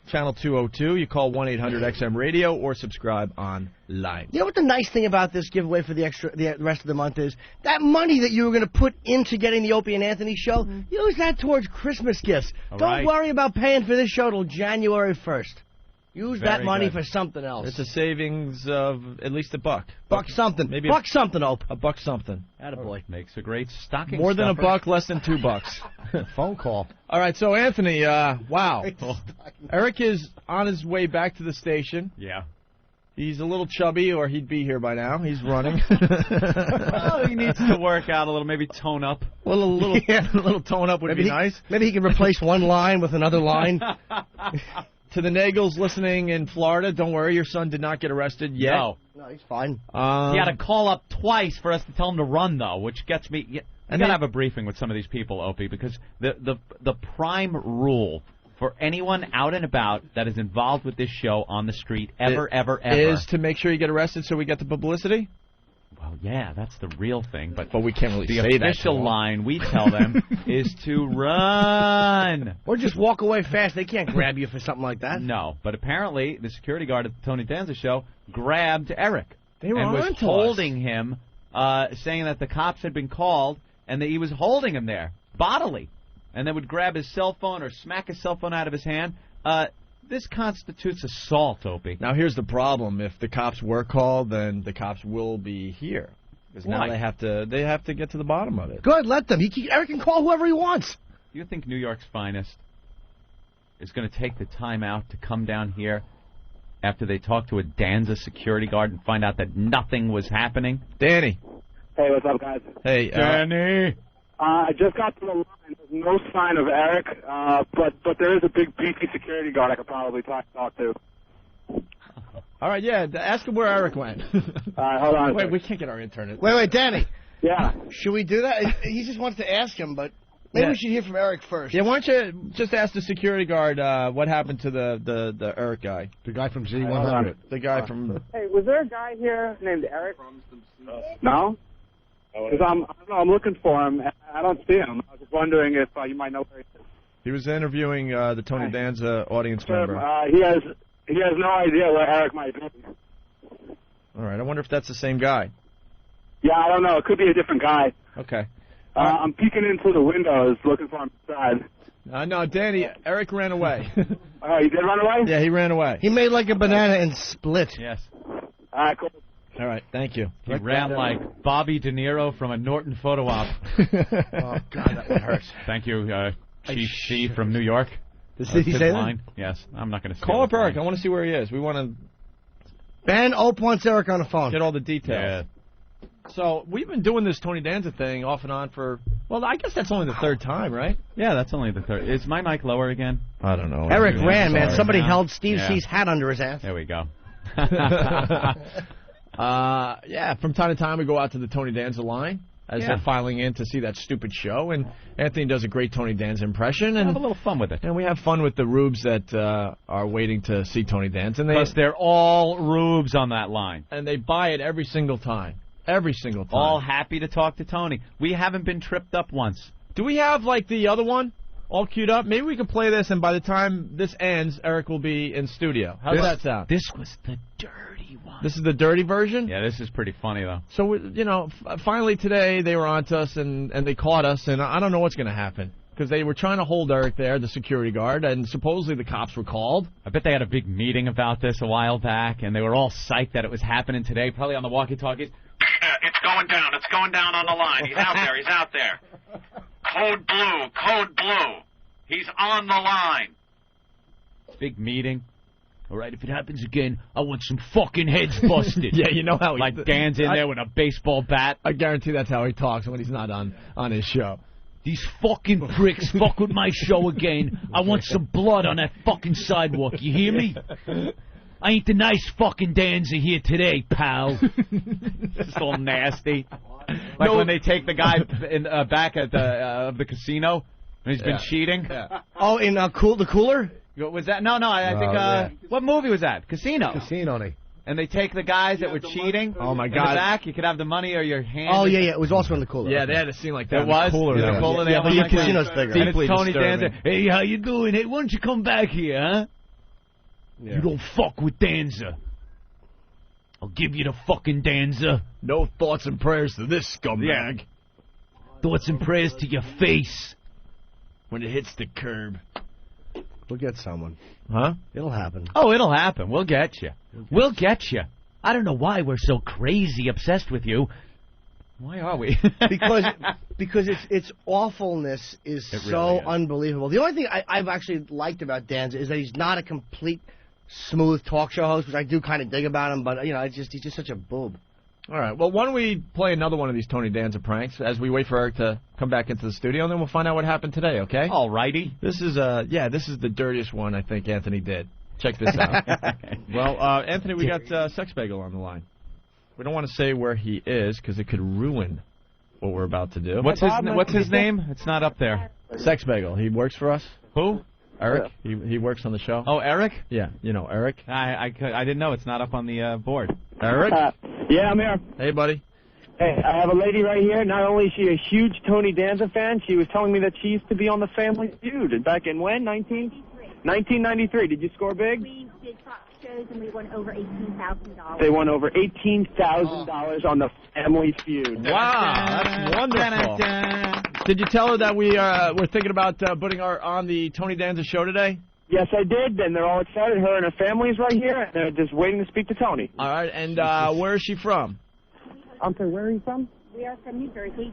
[SPEAKER 3] channel 202. You call 1-800-XM-RADIO or subscribe online.
[SPEAKER 5] You know what the nice thing about this giveaway for the rest of the month is? That money that you were going to put into getting the Opie and Anthony show, use that towards Christmas gifts. Don't worry about paying for this show till January 1st. Use that money for something else.
[SPEAKER 3] It's a savings of at least $1.
[SPEAKER 5] Buck something.
[SPEAKER 3] Maybe
[SPEAKER 5] buck something, Ope.
[SPEAKER 3] $1 something.
[SPEAKER 5] Attaboy.
[SPEAKER 4] Makes a great stocking
[SPEAKER 3] More than
[SPEAKER 4] stuffer.
[SPEAKER 3] $1, less than $2.
[SPEAKER 8] Phone call.
[SPEAKER 3] All right, so Anthony, wow. Eric is on his way back to the station.
[SPEAKER 4] Yeah.
[SPEAKER 3] He's a little chubby, or he'd be here by now. He's running.
[SPEAKER 4] Well, he needs to work out a little, maybe tone up.
[SPEAKER 3] A little tone up would be nice.
[SPEAKER 5] Maybe he can replace one line with another line.
[SPEAKER 3] To the Nagels listening in Florida, don't worry, your son did not get arrested yet.
[SPEAKER 4] No,
[SPEAKER 5] he's fine.
[SPEAKER 4] He had to call up twice for us to tell him to run, though, which gets me... You got to have a briefing with some of these people, Opie, because the prime rule for anyone out and about that is involved with this show on the street ever
[SPEAKER 3] is to make sure you get arrested so we get the publicity?
[SPEAKER 4] Well, yeah, that's the real thing. But
[SPEAKER 3] we can't really say that.
[SPEAKER 4] The official line we tell them is to run.
[SPEAKER 5] Or just walk away fast. They can't grab you for something like that.
[SPEAKER 4] No, but apparently the security guard at the Tony Danza show grabbed Eric.
[SPEAKER 5] They were
[SPEAKER 4] and was
[SPEAKER 5] on to
[SPEAKER 4] holding him, saying that the cops had been called and that he was holding him there, bodily. And then would grab his cell phone or smack his cell phone out of his hand. This constitutes assault, Opie.
[SPEAKER 3] Now, here's the problem. If the cops were called, then the cops will be here. Because now they have to get to the bottom of it.
[SPEAKER 5] Good, let them. Eric can call whoever he wants.
[SPEAKER 4] You think New York's finest is going to take the time out to come down here after they talk to a Danza security guard and find out that nothing was happening?
[SPEAKER 3] Danny.
[SPEAKER 11] Hey, what's up, guys?
[SPEAKER 3] Hey,
[SPEAKER 4] Danny.
[SPEAKER 11] I just got to the line. There's no sign of Eric, but there is a big beefy security guard I could probably talk to.
[SPEAKER 3] All right, yeah, ask him where Eric went.
[SPEAKER 11] All right, hold on.
[SPEAKER 3] Wait, we can't get our internet.
[SPEAKER 5] Wait, Danny.
[SPEAKER 11] Yeah.
[SPEAKER 5] Should we do that? He just wants to ask him, but maybe we should hear from Eric first.
[SPEAKER 3] Yeah, why don't you just ask the security guard what happened to the Eric guy?
[SPEAKER 8] The guy from Z100.
[SPEAKER 3] The guy from...
[SPEAKER 11] Hey, was there a guy here named Eric? No? Because I'm looking for him. I don't see him. I was just wondering if you might know where he is.
[SPEAKER 3] He was interviewing the Tony Danza audience member.
[SPEAKER 11] He has no idea where Eric might be.
[SPEAKER 3] All right, I wonder if that's the same guy.
[SPEAKER 11] Yeah, I don't know. It could be a different guy.
[SPEAKER 3] Okay.
[SPEAKER 11] I'm peeking in through the windows looking for him inside.
[SPEAKER 3] No, Danny, Eric ran away.
[SPEAKER 11] Oh, he did run away?
[SPEAKER 3] Yeah, he ran away.
[SPEAKER 5] He made like a banana and split.
[SPEAKER 4] Yes.
[SPEAKER 11] All right, cool.
[SPEAKER 3] All right, thank you.
[SPEAKER 4] He ran like Bobby De Niro from a Norton photo op.
[SPEAKER 5] Oh, God, that would hurt.
[SPEAKER 4] Thank you, Chief C from New York.
[SPEAKER 5] Did he say that?
[SPEAKER 4] Yes, I'm not going to
[SPEAKER 3] call up Eric. I want to see where he is. We want to...
[SPEAKER 5] Ben Ope wants Eric on the phone.
[SPEAKER 3] Get all the details. Yeah. So, we've been doing this Tony Danza thing off and on for... Well, I guess that's only the third time, right?
[SPEAKER 4] Yeah, that's only the third. Is my mic lower again?
[SPEAKER 3] I don't know.
[SPEAKER 5] Eric ran, man. Somebody held Steve C's hat under his ass.
[SPEAKER 4] There we go.
[SPEAKER 3] Yeah, from time to time we go out to the Tony Danza line as they're filing in to see that stupid show, and Anthony does a great Tony Danza impression. And
[SPEAKER 4] have a little fun with it.
[SPEAKER 3] And we have fun with the rubes that are waiting to see Tony Danza. And
[SPEAKER 4] plus, they're all rubes on that line.
[SPEAKER 3] And they buy it every single time. Every single time.
[SPEAKER 4] All happy to talk to Tony. We haven't been tripped up once.
[SPEAKER 3] Do we have, like, the other one all queued up? Maybe we can play this, and by the time this ends, Eric will be in studio. How does that sound?
[SPEAKER 4] This was the dirty one.
[SPEAKER 3] This is the dirty version?
[SPEAKER 4] Yeah, this is pretty funny, though.
[SPEAKER 3] So, finally today they were on to us, and they caught us, and I don't know what's going to happen. Because they were trying to hold Eric there, the security guard, and supposedly the cops were called.
[SPEAKER 4] I bet they had a big meeting about this a while back, and they were all psyched that it was happening today, probably on the walkie-talkies.
[SPEAKER 6] It's going down. It's going down on the line. He's out there. He's out there. Code blue. Code blue. He's on the line.
[SPEAKER 4] Big meeting. All right, if it happens again, I want some fucking heads busted.
[SPEAKER 3] Yeah, you know how he...
[SPEAKER 4] Like Dan's in there with a baseball bat.
[SPEAKER 3] I guarantee that's how he talks when he's not on his show.
[SPEAKER 14] These fucking pricks fuck with my show again. I want some blood on that fucking sidewalk. You hear me? I ain't the nice fucking Danza here today, pal.
[SPEAKER 4] It's all nasty. Like when they take the guy back at the casino and he's been cheating.
[SPEAKER 5] Yeah. Oh, in the cooler?
[SPEAKER 4] Was that? No, I think.
[SPEAKER 5] Yeah.
[SPEAKER 4] What movie was that? Casino.
[SPEAKER 8] Casino.
[SPEAKER 4] And they take the guys that were cheating.
[SPEAKER 3] Oh my
[SPEAKER 4] in
[SPEAKER 3] God!
[SPEAKER 4] the back, you could have the money or your hand.
[SPEAKER 5] Oh yeah. It was also in the cooler.
[SPEAKER 3] Yeah, they had a scene like that.
[SPEAKER 4] It was.
[SPEAKER 3] Cooler.
[SPEAKER 4] In the cooler.
[SPEAKER 5] Yeah, but your casino's bigger.
[SPEAKER 4] And it's Tony Danza.
[SPEAKER 14] Hey, how you doing? Hey, why don't you come back here, huh?
[SPEAKER 3] Yeah.
[SPEAKER 14] You don't fuck with Danza. I'll give you the fucking Danza.
[SPEAKER 3] No thoughts and prayers to this scumbag.
[SPEAKER 14] Yeah. Thoughts and prayers to your face.
[SPEAKER 3] When it hits the curb.
[SPEAKER 5] We'll get someone.
[SPEAKER 3] Huh?
[SPEAKER 5] It'll happen.
[SPEAKER 4] Oh, it'll happen. We'll get you. We'll get you.
[SPEAKER 14] I don't know why we're so crazy obsessed with you.
[SPEAKER 4] Why are we?
[SPEAKER 5] because its awfulness is so unbelievable. The only thing I've actually liked about Danza is that he's not a complete smooth talk show host, which I do kind of dig about him. But he's just such a boob.
[SPEAKER 3] All right. Well, why don't we play another one of these Tony Danza pranks as we wait for Eric to come back into the studio, and then we'll find out what happened today. Okay?
[SPEAKER 4] All righty.
[SPEAKER 3] This is the dirtiest one I think Anthony did. Check this out. Well, Anthony, we got Sex Bagel on the line. We don't want to say where he is because it could ruin what we're about to do.
[SPEAKER 4] What's his name? It's not up there.
[SPEAKER 3] Sex Bagel. He works for us.
[SPEAKER 4] Who?
[SPEAKER 3] Eric. He works on the show.
[SPEAKER 4] Oh, Eric?
[SPEAKER 3] Yeah, Eric.
[SPEAKER 4] I didn't know. It's not up on the board.
[SPEAKER 3] Eric?
[SPEAKER 11] Yeah, I'm here.
[SPEAKER 3] Hey, buddy.
[SPEAKER 11] Hey, I have a lady right here. Not only is she a huge Tony Danza fan, she was telling me that she used to be on the Family Feud back in when? 1993. Did you score big?
[SPEAKER 21] We did top shows and we won over $18,000.
[SPEAKER 11] They won over $18,000 on the Family Feud.
[SPEAKER 3] Wow, that's wonderful. Did you tell her that we're thinking about putting her on the Tony Danza show today?
[SPEAKER 11] Yes, I did, and they're all excited. Her and her family is right here, and they're just waiting to speak to Tony.
[SPEAKER 3] All right, and where is she from?
[SPEAKER 11] I'm sorry, where are you from?
[SPEAKER 21] We are from New Jersey,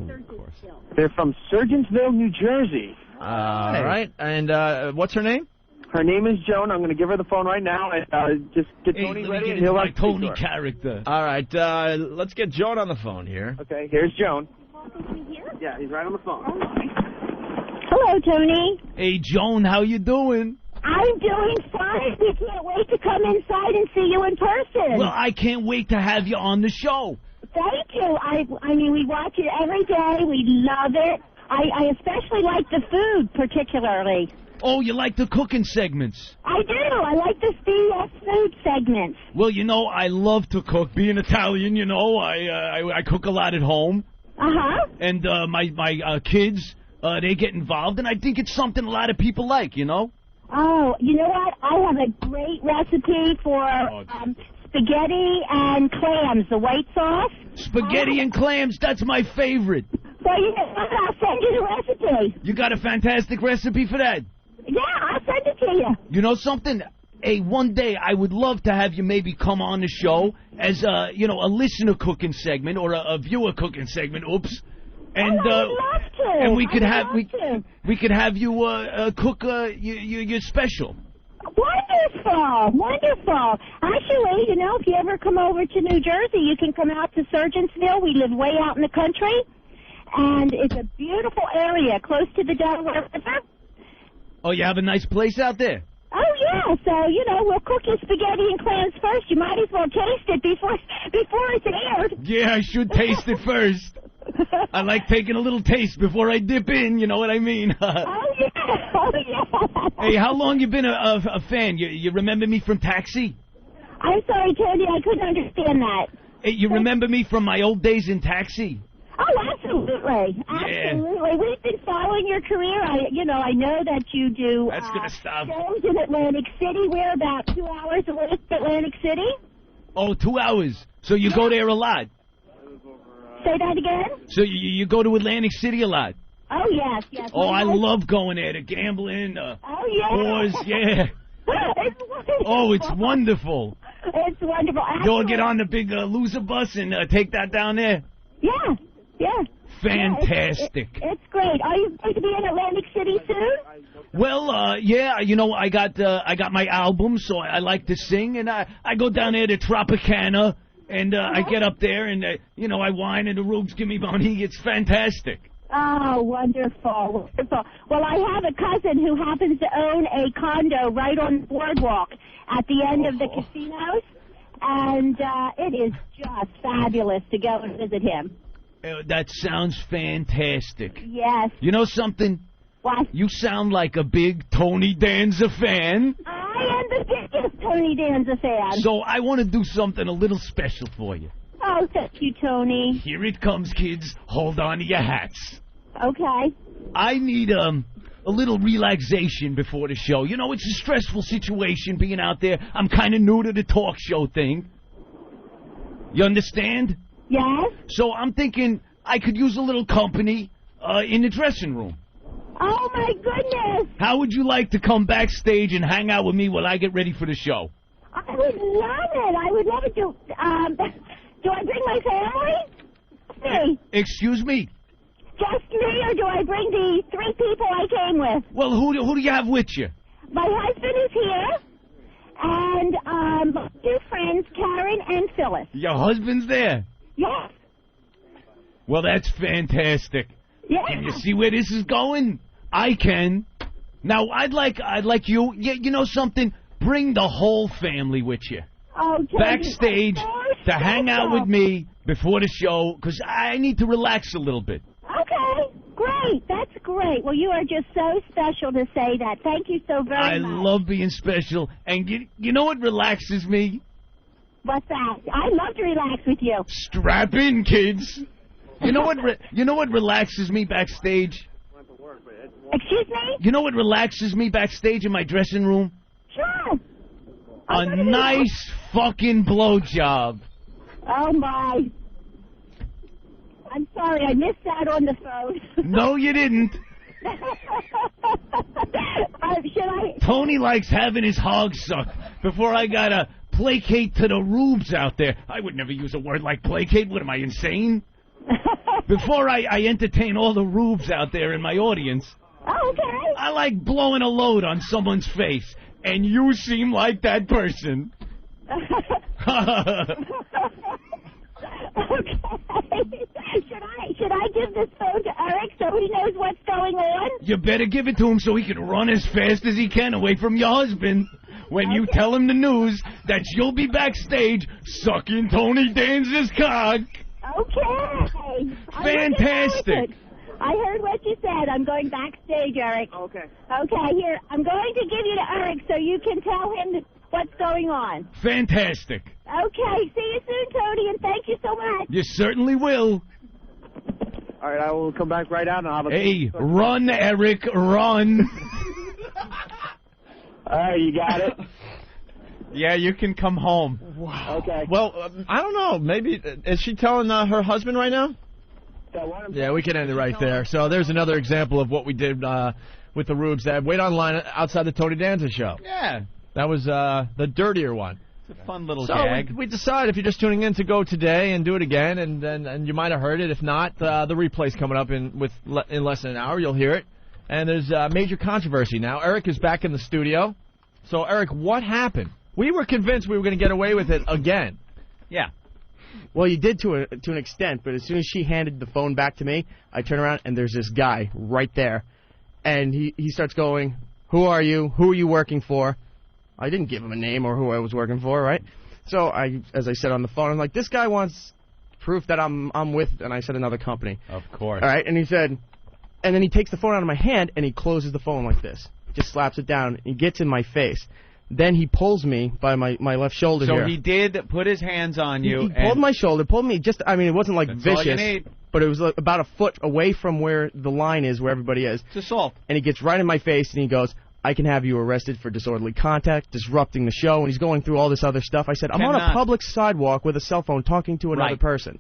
[SPEAKER 21] Surgeonsville.
[SPEAKER 11] They're from Surgeonsville, New Jersey.
[SPEAKER 3] All right, and what's her name?
[SPEAKER 11] Her name is Joan. I'm going to give her the phone right now, and just get Tony ready, and he'll like
[SPEAKER 14] Tony character.
[SPEAKER 3] All right, let's get Joan on the phone here.
[SPEAKER 11] Okay, here's Joan.
[SPEAKER 21] Here?
[SPEAKER 11] Yeah, he's right on the phone.
[SPEAKER 21] Hello, Tony.
[SPEAKER 14] Hey, Joan, how you doing?
[SPEAKER 21] I'm doing fine. We can't wait to come inside and see you in person.
[SPEAKER 14] Well, I can't wait to have you on the show.
[SPEAKER 21] Thank you. I mean, we watch it every day. We love it. I especially like the food, particularly.
[SPEAKER 14] Oh, you like the cooking segments?
[SPEAKER 21] I do. I like the BS food segments.
[SPEAKER 14] Well, I love to cook. Being Italian, I cook a lot at home.
[SPEAKER 21] Uh-huh.
[SPEAKER 14] And my kids, they get involved, and I think it's something a lot of people like,
[SPEAKER 21] Oh, you know what? I have a great recipe for spaghetti and clams, the white sauce.
[SPEAKER 14] Spaghetti and clams, that's my favorite.
[SPEAKER 21] Well, you know what? I'll send you the recipe.
[SPEAKER 14] You got a fantastic recipe for that?
[SPEAKER 21] Yeah, I'll send it to you.
[SPEAKER 14] You know something? Hey, one day I would love to have you maybe come on the show as a listener cooking segment or a viewer cooking segment. Oops. And
[SPEAKER 21] I would love to.
[SPEAKER 14] And we could have you cook your special.
[SPEAKER 21] Wonderful. Actually, if you ever come over to New Jersey, you can come out to Surgeonsville. We live way out in the country, and it's a beautiful area close to the Delaware River.
[SPEAKER 14] Oh, you have a nice place out there?
[SPEAKER 21] Oh, yeah. So, we'll cook your spaghetti and clams first. You might as well taste it before it's aired.
[SPEAKER 14] Yeah, I should taste it first. I like taking a little taste before I dip in, you know what I mean?
[SPEAKER 21] Oh, yeah.
[SPEAKER 14] Hey, how long you been a fan? You remember me from Taxi?
[SPEAKER 21] I'm sorry, Tony, I couldn't understand that.
[SPEAKER 14] Hey, you remember me from my old days in Taxi?
[SPEAKER 21] Oh, absolutely. Absolutely. We've been following your career. I know that you do
[SPEAKER 14] That's gonna stop.
[SPEAKER 21] shows in Atlantic City. We're about 2 hours away from Atlantic City.
[SPEAKER 14] Oh, 2 hours. So you go there a lot.
[SPEAKER 21] Say that again?
[SPEAKER 14] So you go to Atlantic City a lot.
[SPEAKER 21] Oh, yes, yes.
[SPEAKER 14] Oh, I love going there to gambling, whores, yeah.
[SPEAKER 21] It's wonderful.
[SPEAKER 14] Oh, it's wonderful.
[SPEAKER 21] It's wonderful.
[SPEAKER 14] You'll get on the big loser bus and take that down there?
[SPEAKER 21] Yeah, yeah.
[SPEAKER 14] Fantastic.
[SPEAKER 21] Yeah, it's great. Are you going to be in Atlantic City soon?
[SPEAKER 14] Well, yeah, I got my album, so I like to sing, and I go down there to Tropicana, and I get up there, and, I whine, and the Rubes give me money. It's fantastic.
[SPEAKER 21] Oh, wonderful, wonderful. Well, I have a cousin who happens to own a condo right on the boardwalk at the end of the casinos, and it is just fabulous to go and visit him.
[SPEAKER 14] That sounds fantastic.
[SPEAKER 21] Yes.
[SPEAKER 14] You know something?
[SPEAKER 21] What?
[SPEAKER 14] You sound like a big Tony Danza fan.
[SPEAKER 21] I am the biggest Tony Danza fan.
[SPEAKER 14] So I want to do something a little special for you.
[SPEAKER 21] Oh, thank you, Tony.
[SPEAKER 14] Here it comes, kids. Hold on to your hats.
[SPEAKER 21] Okay.
[SPEAKER 14] I need a little relaxation before the show. It's a stressful situation being out there. I'm kind of new to the talk show thing. You understand?
[SPEAKER 21] Yes.
[SPEAKER 14] So I'm thinking I could use a little company in the dressing room.
[SPEAKER 21] Oh, my goodness.
[SPEAKER 14] How would you like to come backstage and hang out with me while I get ready for the show?
[SPEAKER 21] I would love it. I would love it. Do I bring my family? Me.
[SPEAKER 14] Excuse me?
[SPEAKER 21] Just me, or do I bring the 3 people I came with?
[SPEAKER 14] Well, who do you have with you?
[SPEAKER 21] My husband is here, and my 2 friends, Karen and Phyllis.
[SPEAKER 14] Your husband's there?
[SPEAKER 21] Yes.
[SPEAKER 14] Well, that's fantastic.
[SPEAKER 21] Yeah.
[SPEAKER 14] Can you see where this is going? I can. Now, I'd like you, you know something? Bring the whole family with you.
[SPEAKER 21] Oh,
[SPEAKER 14] backstage to hang out with me before the show, because I need to relax a little bit.
[SPEAKER 21] Okay, great. That's great. Well, you are just so special to say that. Thank you so very much.
[SPEAKER 14] I love being special. And you know what relaxes me?
[SPEAKER 21] What's that? I love to relax with you.
[SPEAKER 14] Strap in, kids. You know what relaxes me backstage?
[SPEAKER 21] Excuse me?
[SPEAKER 14] You know what relaxes me backstage in my dressing room?
[SPEAKER 21] Sure.
[SPEAKER 14] A nice fucking blowjob.
[SPEAKER 21] Oh, my. I'm sorry, I missed that on the phone.
[SPEAKER 14] No, you didn't.
[SPEAKER 21] Should I?
[SPEAKER 14] Tony likes having his hog sucked before I gotta placate to the rubes out there. I would never use a word like placate. What am I, insane? Before I entertain all the rubes out there in my audience.
[SPEAKER 21] Oh, okay.
[SPEAKER 14] I like blowing a load on someone's face, and you seem like that person.
[SPEAKER 21] Okay. Should I give this phone to Eric so he knows what's going on?
[SPEAKER 14] You better give it to him so he can run as fast as he can away from your husband when you tell him the news that you'll be backstage sucking Tony Danza's cock.
[SPEAKER 21] Okay.
[SPEAKER 14] Fantastic.
[SPEAKER 21] I heard what you said. I'm going backstage, Eric. Okay. Okay, here. I'm going to give you to Eric so you can tell him what's going on.
[SPEAKER 14] Fantastic.
[SPEAKER 21] Okay. See you soon, Tony, and thank you so much.
[SPEAKER 14] You certainly will.
[SPEAKER 11] All right, I will come back right out and I'll have a...
[SPEAKER 14] Hey, run, Eric, run.
[SPEAKER 11] All right, you got it.
[SPEAKER 4] Yeah, you can come home.
[SPEAKER 11] Wow. Okay.
[SPEAKER 3] Well, I don't know. Maybe, is she telling her husband right now? Yeah, we can end it right there. So there's another example of what we did with the Rubes. Wait online outside the Tony Danza show.
[SPEAKER 4] Yeah.
[SPEAKER 3] That was the dirtier one.
[SPEAKER 4] It's a fun little
[SPEAKER 3] so
[SPEAKER 4] gag.
[SPEAKER 3] We decided if you're just tuning in to go today and do it again, and you might have heard it. If not, the replay's coming up in less than an hour. You'll hear it. And there's major controversy now. Eric is back in the studio. So, Eric, what happened? We were convinced we were going to get away with it again.
[SPEAKER 4] Yeah.
[SPEAKER 5] Well, you did to an extent, but as soon as she handed the phone back to me, I turn around and there's this guy right there. And he starts going, "Who are you? Who are you working for?" I didn't give him a name or who I was working for, right? So as I said on the phone, I'm like, this guy wants proof that I'm with, and I said another company.
[SPEAKER 4] Of course.
[SPEAKER 5] All right, and he said, and then he takes the phone out of my hand and he closes the phone like this. Just slaps it down and he gets in my face. Then he pulls me by my left shoulder
[SPEAKER 4] So
[SPEAKER 5] here.
[SPEAKER 4] he did put his hands on you.
[SPEAKER 5] He pulled my shoulder, pulled me just, I mean, it wasn't like
[SPEAKER 4] That's all you
[SPEAKER 5] vicious,
[SPEAKER 4] need.
[SPEAKER 5] but it was like about a foot away from where the line is, where everybody is.
[SPEAKER 4] It's assault.
[SPEAKER 5] And he gets right in my face and he goes, I can have you arrested for disorderly contact, disrupting the show, and he's going through all this other stuff. I said, I'm on a public sidewalk with a cell phone talking to another person.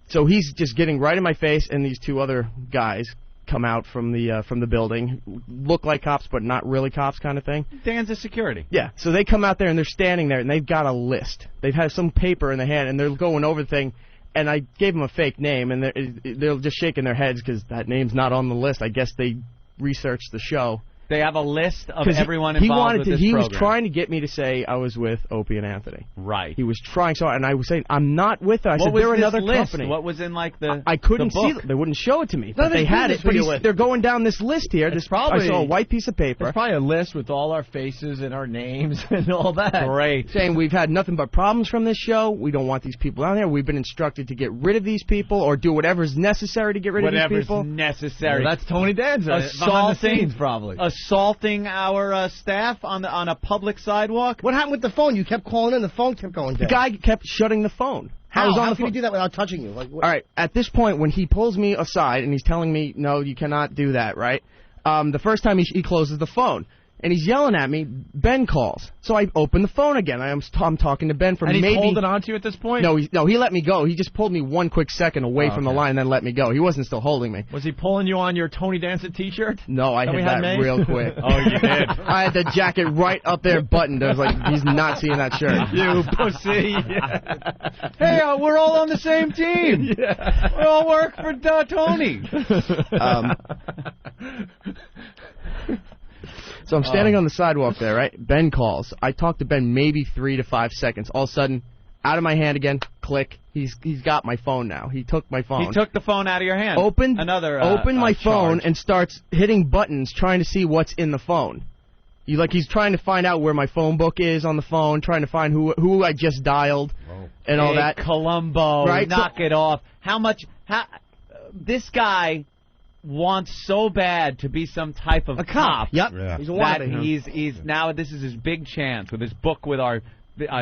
[SPEAKER 5] So he's just getting right in my face, and these two other guys come out from the building, look like cops but not really cops kind of thing.
[SPEAKER 4] Dan's a security.
[SPEAKER 5] Yeah, so they come out there and they're standing there and they've got a list. They've had some paper in their hand and they're going over the thing, and I gave them a fake name and they're just shaking their heads because that name's not on the list. I guess they researched the show.
[SPEAKER 4] They have a list of everyone involved with this
[SPEAKER 5] He
[SPEAKER 4] program.
[SPEAKER 5] was trying to get me to say I was with Opie and Anthony.
[SPEAKER 4] Right.
[SPEAKER 5] He was trying so hard, and I was saying, I'm not with her. I
[SPEAKER 4] What
[SPEAKER 5] said,
[SPEAKER 4] was
[SPEAKER 5] they're
[SPEAKER 4] this
[SPEAKER 5] another
[SPEAKER 4] list?
[SPEAKER 5] company.
[SPEAKER 4] What was in like the
[SPEAKER 5] I couldn't
[SPEAKER 4] the
[SPEAKER 5] see
[SPEAKER 4] book?
[SPEAKER 5] it. They wouldn't show it to me.
[SPEAKER 3] None
[SPEAKER 5] But
[SPEAKER 3] of
[SPEAKER 5] they
[SPEAKER 3] his
[SPEAKER 5] had
[SPEAKER 3] business
[SPEAKER 5] it. But
[SPEAKER 3] who you're with.
[SPEAKER 5] they're going down this list here. I saw a white piece of paper.
[SPEAKER 3] It's probably a list with all our faces and our names and all that.
[SPEAKER 4] Great.
[SPEAKER 5] Saying we've had nothing but problems from this show. We don't want these people out there. We've been instructed to get rid of these people or do whatever's necessary to get rid of these people.
[SPEAKER 4] Whatever's necessary.
[SPEAKER 3] Well, that's Tony Danza behind the scenes, probably.
[SPEAKER 4] Assaulting our staff on a public sidewalk.
[SPEAKER 5] What happened with the phone? You kept calling in. The phone kept going down. The guy kept shutting the phone. How
[SPEAKER 8] can you do that without touching you? Like,
[SPEAKER 5] All right, at this point, when he pulls me aside and he's telling me, no, you cannot do that, right? The first time he closes the phone. And he's yelling at me. Ben calls. So I open the phone again. I'm talking to Ben for
[SPEAKER 3] and
[SPEAKER 5] maybe...
[SPEAKER 3] he's holding on to you at this point?
[SPEAKER 5] No, he let me go. He just pulled me one quick second away from the line and then let me go. He wasn't still holding me.
[SPEAKER 3] Was he pulling you on your Tony Danza T-shirt?
[SPEAKER 5] No, I hit that real quick.
[SPEAKER 3] Oh, you did?
[SPEAKER 5] I had the jacket right up there buttoned. I was like, he's not seeing that shirt.
[SPEAKER 3] You pussy.
[SPEAKER 4] Hey, we're all on the same team.
[SPEAKER 3] Yeah.
[SPEAKER 4] We all work for Tony.
[SPEAKER 5] So I'm standing on the sidewalk there, right? Ben calls. I talk to Ben maybe 3 to 5 seconds. All of a sudden, out of my hand again, click. He's got my phone now. He took my phone.
[SPEAKER 4] He took the phone out of your hand.
[SPEAKER 5] Opened my
[SPEAKER 4] charge.
[SPEAKER 5] phone and starts hitting buttons trying to see what's in the phone. He's trying to find out where my phone book is on the phone, trying to find who I just dialed and all that.
[SPEAKER 4] Columbo,
[SPEAKER 5] right?
[SPEAKER 4] knock it off. This guy wants so bad to be some type of
[SPEAKER 5] a cop. Yep.
[SPEAKER 8] Yeah.
[SPEAKER 5] He's a
[SPEAKER 4] that
[SPEAKER 5] wannabe.
[SPEAKER 4] he's now this is his big chance with his book with our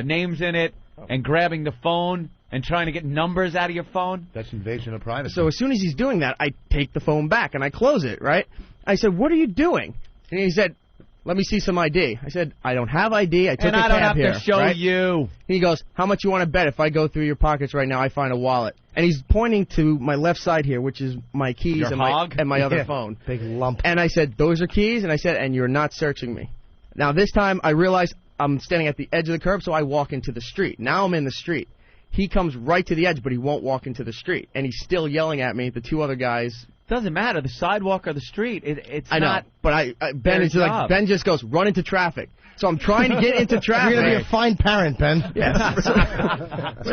[SPEAKER 4] names in it and grabbing the phone and trying to get numbers out of your phone.
[SPEAKER 8] That's invasion of privacy.
[SPEAKER 5] So as soon as he's doing that, I take the phone back and I close it, right? I said, what are you doing? And he said, let me see some ID. I said, I don't have ID. I took
[SPEAKER 4] And
[SPEAKER 5] a
[SPEAKER 4] I don't
[SPEAKER 5] cab
[SPEAKER 4] have
[SPEAKER 5] here,
[SPEAKER 4] to show
[SPEAKER 5] right?
[SPEAKER 4] you.
[SPEAKER 5] He goes, how much you want to bet if I go through your pockets right now, I find a wallet? And he's pointing to my left side here, which is my keys
[SPEAKER 4] Your
[SPEAKER 5] and
[SPEAKER 4] hog?
[SPEAKER 5] my other
[SPEAKER 8] Yeah.
[SPEAKER 5] phone.
[SPEAKER 8] Big lump.
[SPEAKER 5] And I said, those are keys? And I said, and you're not searching me. Now, this time, I realize I'm standing at the edge of the curb, so I walk into the street. Now I'm in the street. He comes right to the edge, but he won't walk into the street. And he's still yelling at me. The two other guys...
[SPEAKER 4] Doesn't matter, the sidewalk or the street. It's
[SPEAKER 5] I know,
[SPEAKER 4] not.
[SPEAKER 5] but Ben just goes, run into traffic. So I'm trying to get into traffic.
[SPEAKER 8] You're going to be a fine parent, Ben.
[SPEAKER 5] Yes. So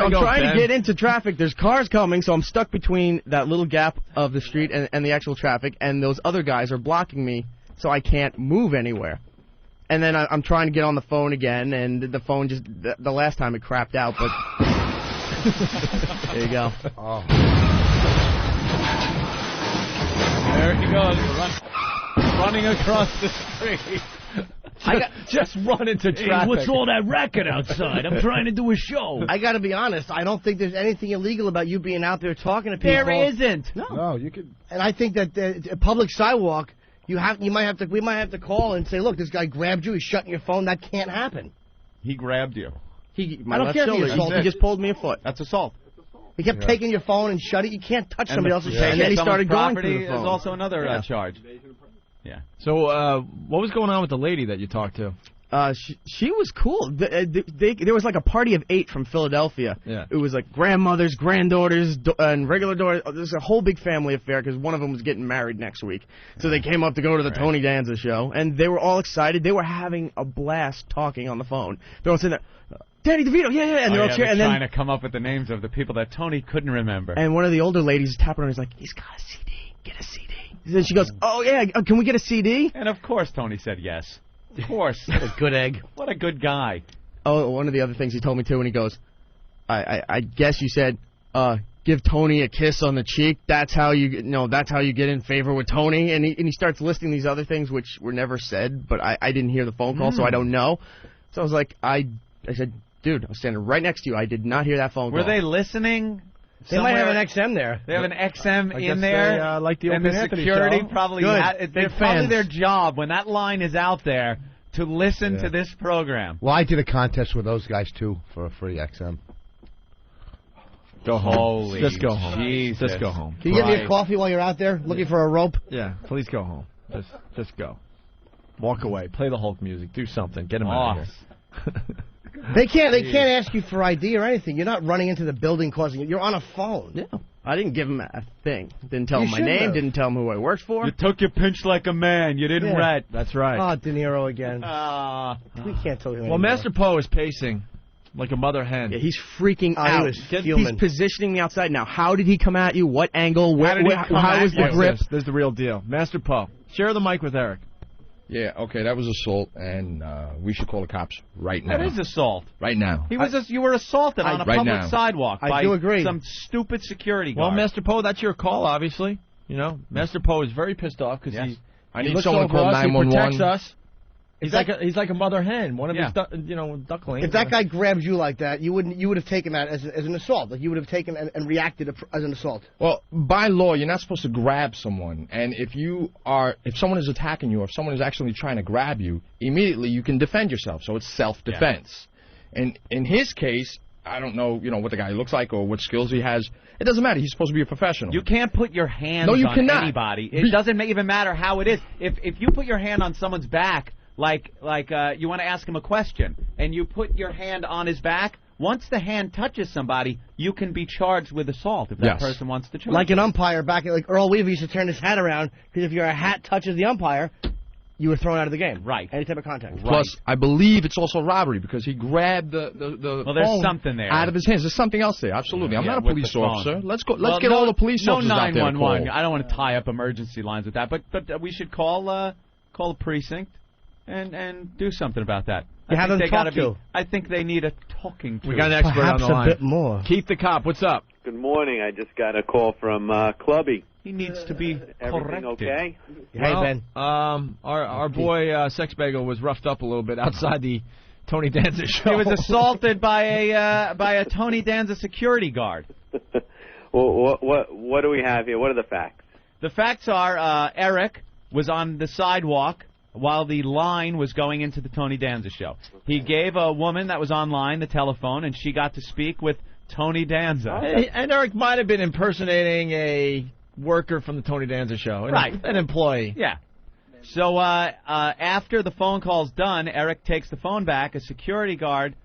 [SPEAKER 5] I'm trying to get into traffic. There's cars coming, so I'm stuck between that little gap of the street and the actual traffic, and those other guys are blocking me, so I can't move anywhere. And then I'm trying to get on the phone again, and the phone just, the last time it crapped out, but there you go.
[SPEAKER 8] Oh.
[SPEAKER 4] There he goes, running across the street.
[SPEAKER 3] Just run into traffic.
[SPEAKER 14] Hey, what's all that racket outside? I'm trying to do a show.
[SPEAKER 5] I got to be honest. I don't think there's anything illegal about you being out there talking to people.
[SPEAKER 4] There isn't.
[SPEAKER 8] No, you could.
[SPEAKER 5] And I think that a public sidewalk, we might have to call and say, look, this guy grabbed you. He's shutting your phone. That can't happen.
[SPEAKER 4] He grabbed you.
[SPEAKER 5] I don't care if he assault. He just pulled me a foot.
[SPEAKER 4] That's assault.
[SPEAKER 5] He kept taking your phone and shut it. You can't touch somebody else's phone.
[SPEAKER 4] And
[SPEAKER 5] And then he started going
[SPEAKER 4] property
[SPEAKER 5] through the phone.
[SPEAKER 4] is also another charge. Yeah.
[SPEAKER 3] So, what was going on with the lady that you talked to?
[SPEAKER 5] She was cool. There was like a party of 8 from Philadelphia.
[SPEAKER 3] Yeah.
[SPEAKER 5] It was like grandmothers, granddaughters, and regular daughters. There's a whole big family affair because one of them was getting married next week. So they came up to go to the Tony Danza show, and they were all excited. They were having a blast talking on the phone. They're all sitting there, Danny DeVito, yeah, and they're all cheering. And
[SPEAKER 4] trying to come up with the names of the people that Tony couldn't remember.
[SPEAKER 5] And one of the older ladies is tapping on. He's like, he's got a CD. Get a CD. And then she goes, oh yeah, can we get a CD?
[SPEAKER 4] And of course Tony said yes. Of course.
[SPEAKER 5] What a good egg.
[SPEAKER 4] What a good guy.
[SPEAKER 5] Oh, one of the other things he told me too, and he goes, I guess you said,
[SPEAKER 13] give Tony a kiss on the cheek. That's how that's how you get in favor with Tony. And he starts listing these other things which were never said, but I didn't hear the phone call, so I don't know. So I was like, I said, dude, I was standing right next to you. I did not hear that phone call.
[SPEAKER 4] Were they listening?
[SPEAKER 5] They might have an XM there.
[SPEAKER 4] They have an XM
[SPEAKER 3] I
[SPEAKER 4] in
[SPEAKER 3] guess
[SPEAKER 4] there.
[SPEAKER 3] They, like the
[SPEAKER 4] and
[SPEAKER 3] Opie
[SPEAKER 4] the
[SPEAKER 3] and Anthony
[SPEAKER 4] security
[SPEAKER 3] show.
[SPEAKER 4] probably
[SPEAKER 3] Big
[SPEAKER 4] probably
[SPEAKER 3] fans.
[SPEAKER 4] their job when that line is out there to listen to this program.
[SPEAKER 8] Well, I did a contest with those guys, too, for a free XM.
[SPEAKER 3] Go home.
[SPEAKER 4] Holy
[SPEAKER 3] Just go home.
[SPEAKER 4] Jesus.
[SPEAKER 3] Just go home.
[SPEAKER 5] Can you get me a coffee while you're out there looking for a rope?
[SPEAKER 3] Yeah, please go home. Just go. Walk away. Play the Hulk music. Do something. Get him out of here.
[SPEAKER 5] They can't ask you for ID or anything. You're not running into the building causing it. You're on a phone.
[SPEAKER 13] Yeah. I didn't give him a thing. Didn't tell
[SPEAKER 5] You
[SPEAKER 13] him my
[SPEAKER 5] should
[SPEAKER 13] name.
[SPEAKER 5] have.
[SPEAKER 13] Didn't tell him who I worked for.
[SPEAKER 4] You took your pinch like a man. You didn't rat.
[SPEAKER 3] That's right.
[SPEAKER 5] Oh, De Niro again. We can't tell you
[SPEAKER 3] Well,
[SPEAKER 5] anymore.
[SPEAKER 3] Master Poe is pacing like a mother hen.
[SPEAKER 13] Yeah, he's freaking
[SPEAKER 5] I
[SPEAKER 13] out.
[SPEAKER 5] was
[SPEAKER 13] He's
[SPEAKER 5] fuming.
[SPEAKER 13] positioning me outside. Now, how did he come at you? What angle? How was the grip?
[SPEAKER 3] There's the real deal. Master Poe. Share the mic with Eric.
[SPEAKER 7] Yeah, okay, that was assault, and we should call the cops right now.
[SPEAKER 4] That is assault.
[SPEAKER 7] Right now.
[SPEAKER 4] You were assaulted on a
[SPEAKER 7] right
[SPEAKER 4] public
[SPEAKER 7] now.
[SPEAKER 4] sidewalk
[SPEAKER 5] I
[SPEAKER 4] by
[SPEAKER 5] do agree.
[SPEAKER 4] some stupid security
[SPEAKER 3] Well,
[SPEAKER 4] guard.
[SPEAKER 3] Master Poe, that's your call, obviously. You know, Master Poe is very pissed off because
[SPEAKER 7] I
[SPEAKER 3] he
[SPEAKER 7] need
[SPEAKER 3] looks
[SPEAKER 7] someone
[SPEAKER 3] over
[SPEAKER 7] to call
[SPEAKER 3] us, he
[SPEAKER 7] 911.
[SPEAKER 3] protects us. He's like a mother hen, one of his ducklings.
[SPEAKER 5] If that guy grabs you like that, you would have taken that as an assault. Like you would have taken and reacted as an assault.
[SPEAKER 7] Well, by law, you're not supposed to grab someone, and if someone is attacking you, or if someone is actually trying to grab you, immediately you can defend yourself. So it's self-defense. And in his case, I don't know, what the guy looks like or what skills he has. It doesn't matter. He's supposed to be a professional.
[SPEAKER 4] You can't put your hands
[SPEAKER 7] No, you
[SPEAKER 4] on
[SPEAKER 7] cannot.
[SPEAKER 4] anybody. It doesn't even matter how it is. If you put your hand on someone's back, like you want to ask him a question, and you put your hand on his back, once the hand touches somebody, you can be charged with assault if that person wants to charge.
[SPEAKER 5] Like an umpire back at Earl Weaver used to turn his hat around because if your hat touches the umpire, you were thrown out of the game.
[SPEAKER 4] Right.
[SPEAKER 5] Any type of contact.
[SPEAKER 7] Plus, I believe it's also robbery because he grabbed the
[SPEAKER 4] Well, there's
[SPEAKER 7] phone
[SPEAKER 4] something there.
[SPEAKER 7] out of his hands. There's something else there. Absolutely. I'm not a
[SPEAKER 4] with
[SPEAKER 7] police
[SPEAKER 4] the phone.
[SPEAKER 7] officer. Let's go.
[SPEAKER 4] Well,
[SPEAKER 7] Let's get all the police officers
[SPEAKER 4] no
[SPEAKER 7] out there to
[SPEAKER 4] 911.
[SPEAKER 7] call.
[SPEAKER 4] I don't want to tie up emergency lines with that, but we should call a precinct and do something about that.
[SPEAKER 5] You have them talk to.
[SPEAKER 4] I think they need a talking to.
[SPEAKER 3] We got an expert
[SPEAKER 5] Perhaps
[SPEAKER 3] on the line.
[SPEAKER 5] a bit more.
[SPEAKER 3] Keith the cop, what's up?
[SPEAKER 16] Good morning. I just got a call from Clubby.
[SPEAKER 4] He needs to be
[SPEAKER 16] Everything
[SPEAKER 4] corrected.
[SPEAKER 16] okay?
[SPEAKER 5] Hey, Ben.
[SPEAKER 3] Our boy Sex Bagel was roughed up a little bit outside the Tony Danza show.
[SPEAKER 4] He was assaulted by a Tony Danza security guard.
[SPEAKER 16] Well, what do we have here? What are the facts?
[SPEAKER 4] The facts are Eric was on the sidewalk while the line was going into the Tony Danza show. He gave a woman that was online the telephone, and she got to speak with Tony Danza.
[SPEAKER 3] And Eric might have been impersonating a worker from the Tony Danza show. An employee.
[SPEAKER 4] Yeah. So after the phone call's done, Eric takes the phone back. A security guard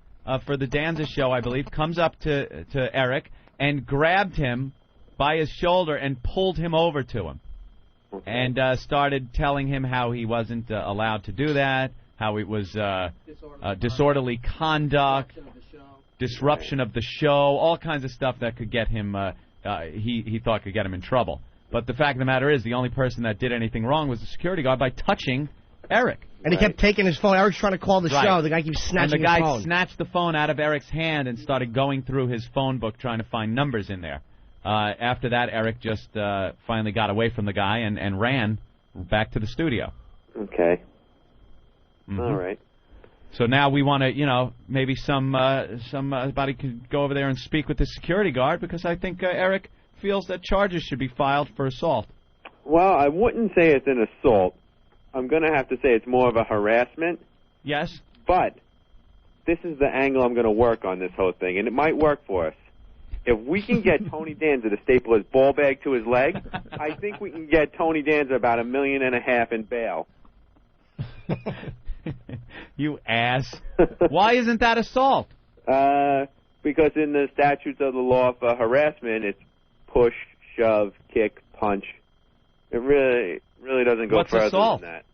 [SPEAKER 4] for the Danza show, I believe, comes up to Eric and grabbed him by his shoulder and pulled him over to him. And started telling him how he wasn't allowed to do that, how it was disorderly conduct, disruption of the show, all kinds of stuff that could get him, he thought could get him in trouble. But the fact of the matter is the only person that did anything wrong was the security guard by touching Eric.
[SPEAKER 5] And he kept taking his phone. Eric's trying to call the show. The guy keeps snatching
[SPEAKER 4] his phone. And the
[SPEAKER 5] his
[SPEAKER 4] guy
[SPEAKER 5] phone.
[SPEAKER 4] snatched the phone out of Eric's hand and started going through his phone book trying to find numbers in there. After that, Eric just finally got away from the guy and ran back to the studio.
[SPEAKER 16] Okay.
[SPEAKER 4] Mm-hmm.
[SPEAKER 16] All right.
[SPEAKER 4] So now we want to, maybe somebody could go over there and speak with the security guard because I think Eric feels that charges should be filed for assault.
[SPEAKER 16] Well, I wouldn't say it's an assault. I'm going to have to say it's more of a harassment.
[SPEAKER 4] Yes.
[SPEAKER 16] But this is the angle I'm going to work on this whole thing, and it might work for us. If we can get Tony Danza to staple his ball bag to his leg, I think we can get Tony Danza about $1.5 million in bail.
[SPEAKER 4] You ass. Why isn't that assault?
[SPEAKER 16] Because in the statutes of the law for harassment, it's push, shove, kick, punch. It really doesn't go
[SPEAKER 4] What's
[SPEAKER 16] further
[SPEAKER 4] assault?
[SPEAKER 16] than that.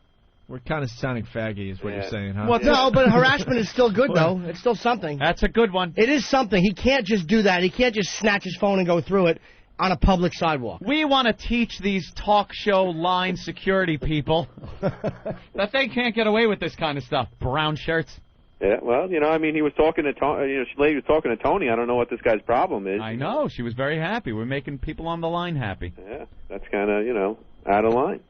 [SPEAKER 3] We're kind of sounding faggy is what you're saying, huh?
[SPEAKER 5] Well, no, but harassment is still good, though. It's still something.
[SPEAKER 4] That's a good one.
[SPEAKER 5] It is something. He can't just do that. He can't just snatch his phone and go through it on a public sidewalk.
[SPEAKER 4] We want to teach these talk show line security people that they can't get away with this kind of stuff. Brown shirts.
[SPEAKER 16] Yeah, well, you know, I mean, he was talking to Tony. You know, the lady was talking to Tony. I don't know what this guy's problem is.
[SPEAKER 4] I know. She was very happy. We're making people on the line happy.
[SPEAKER 16] Yeah, that's kind of, you know, out of line.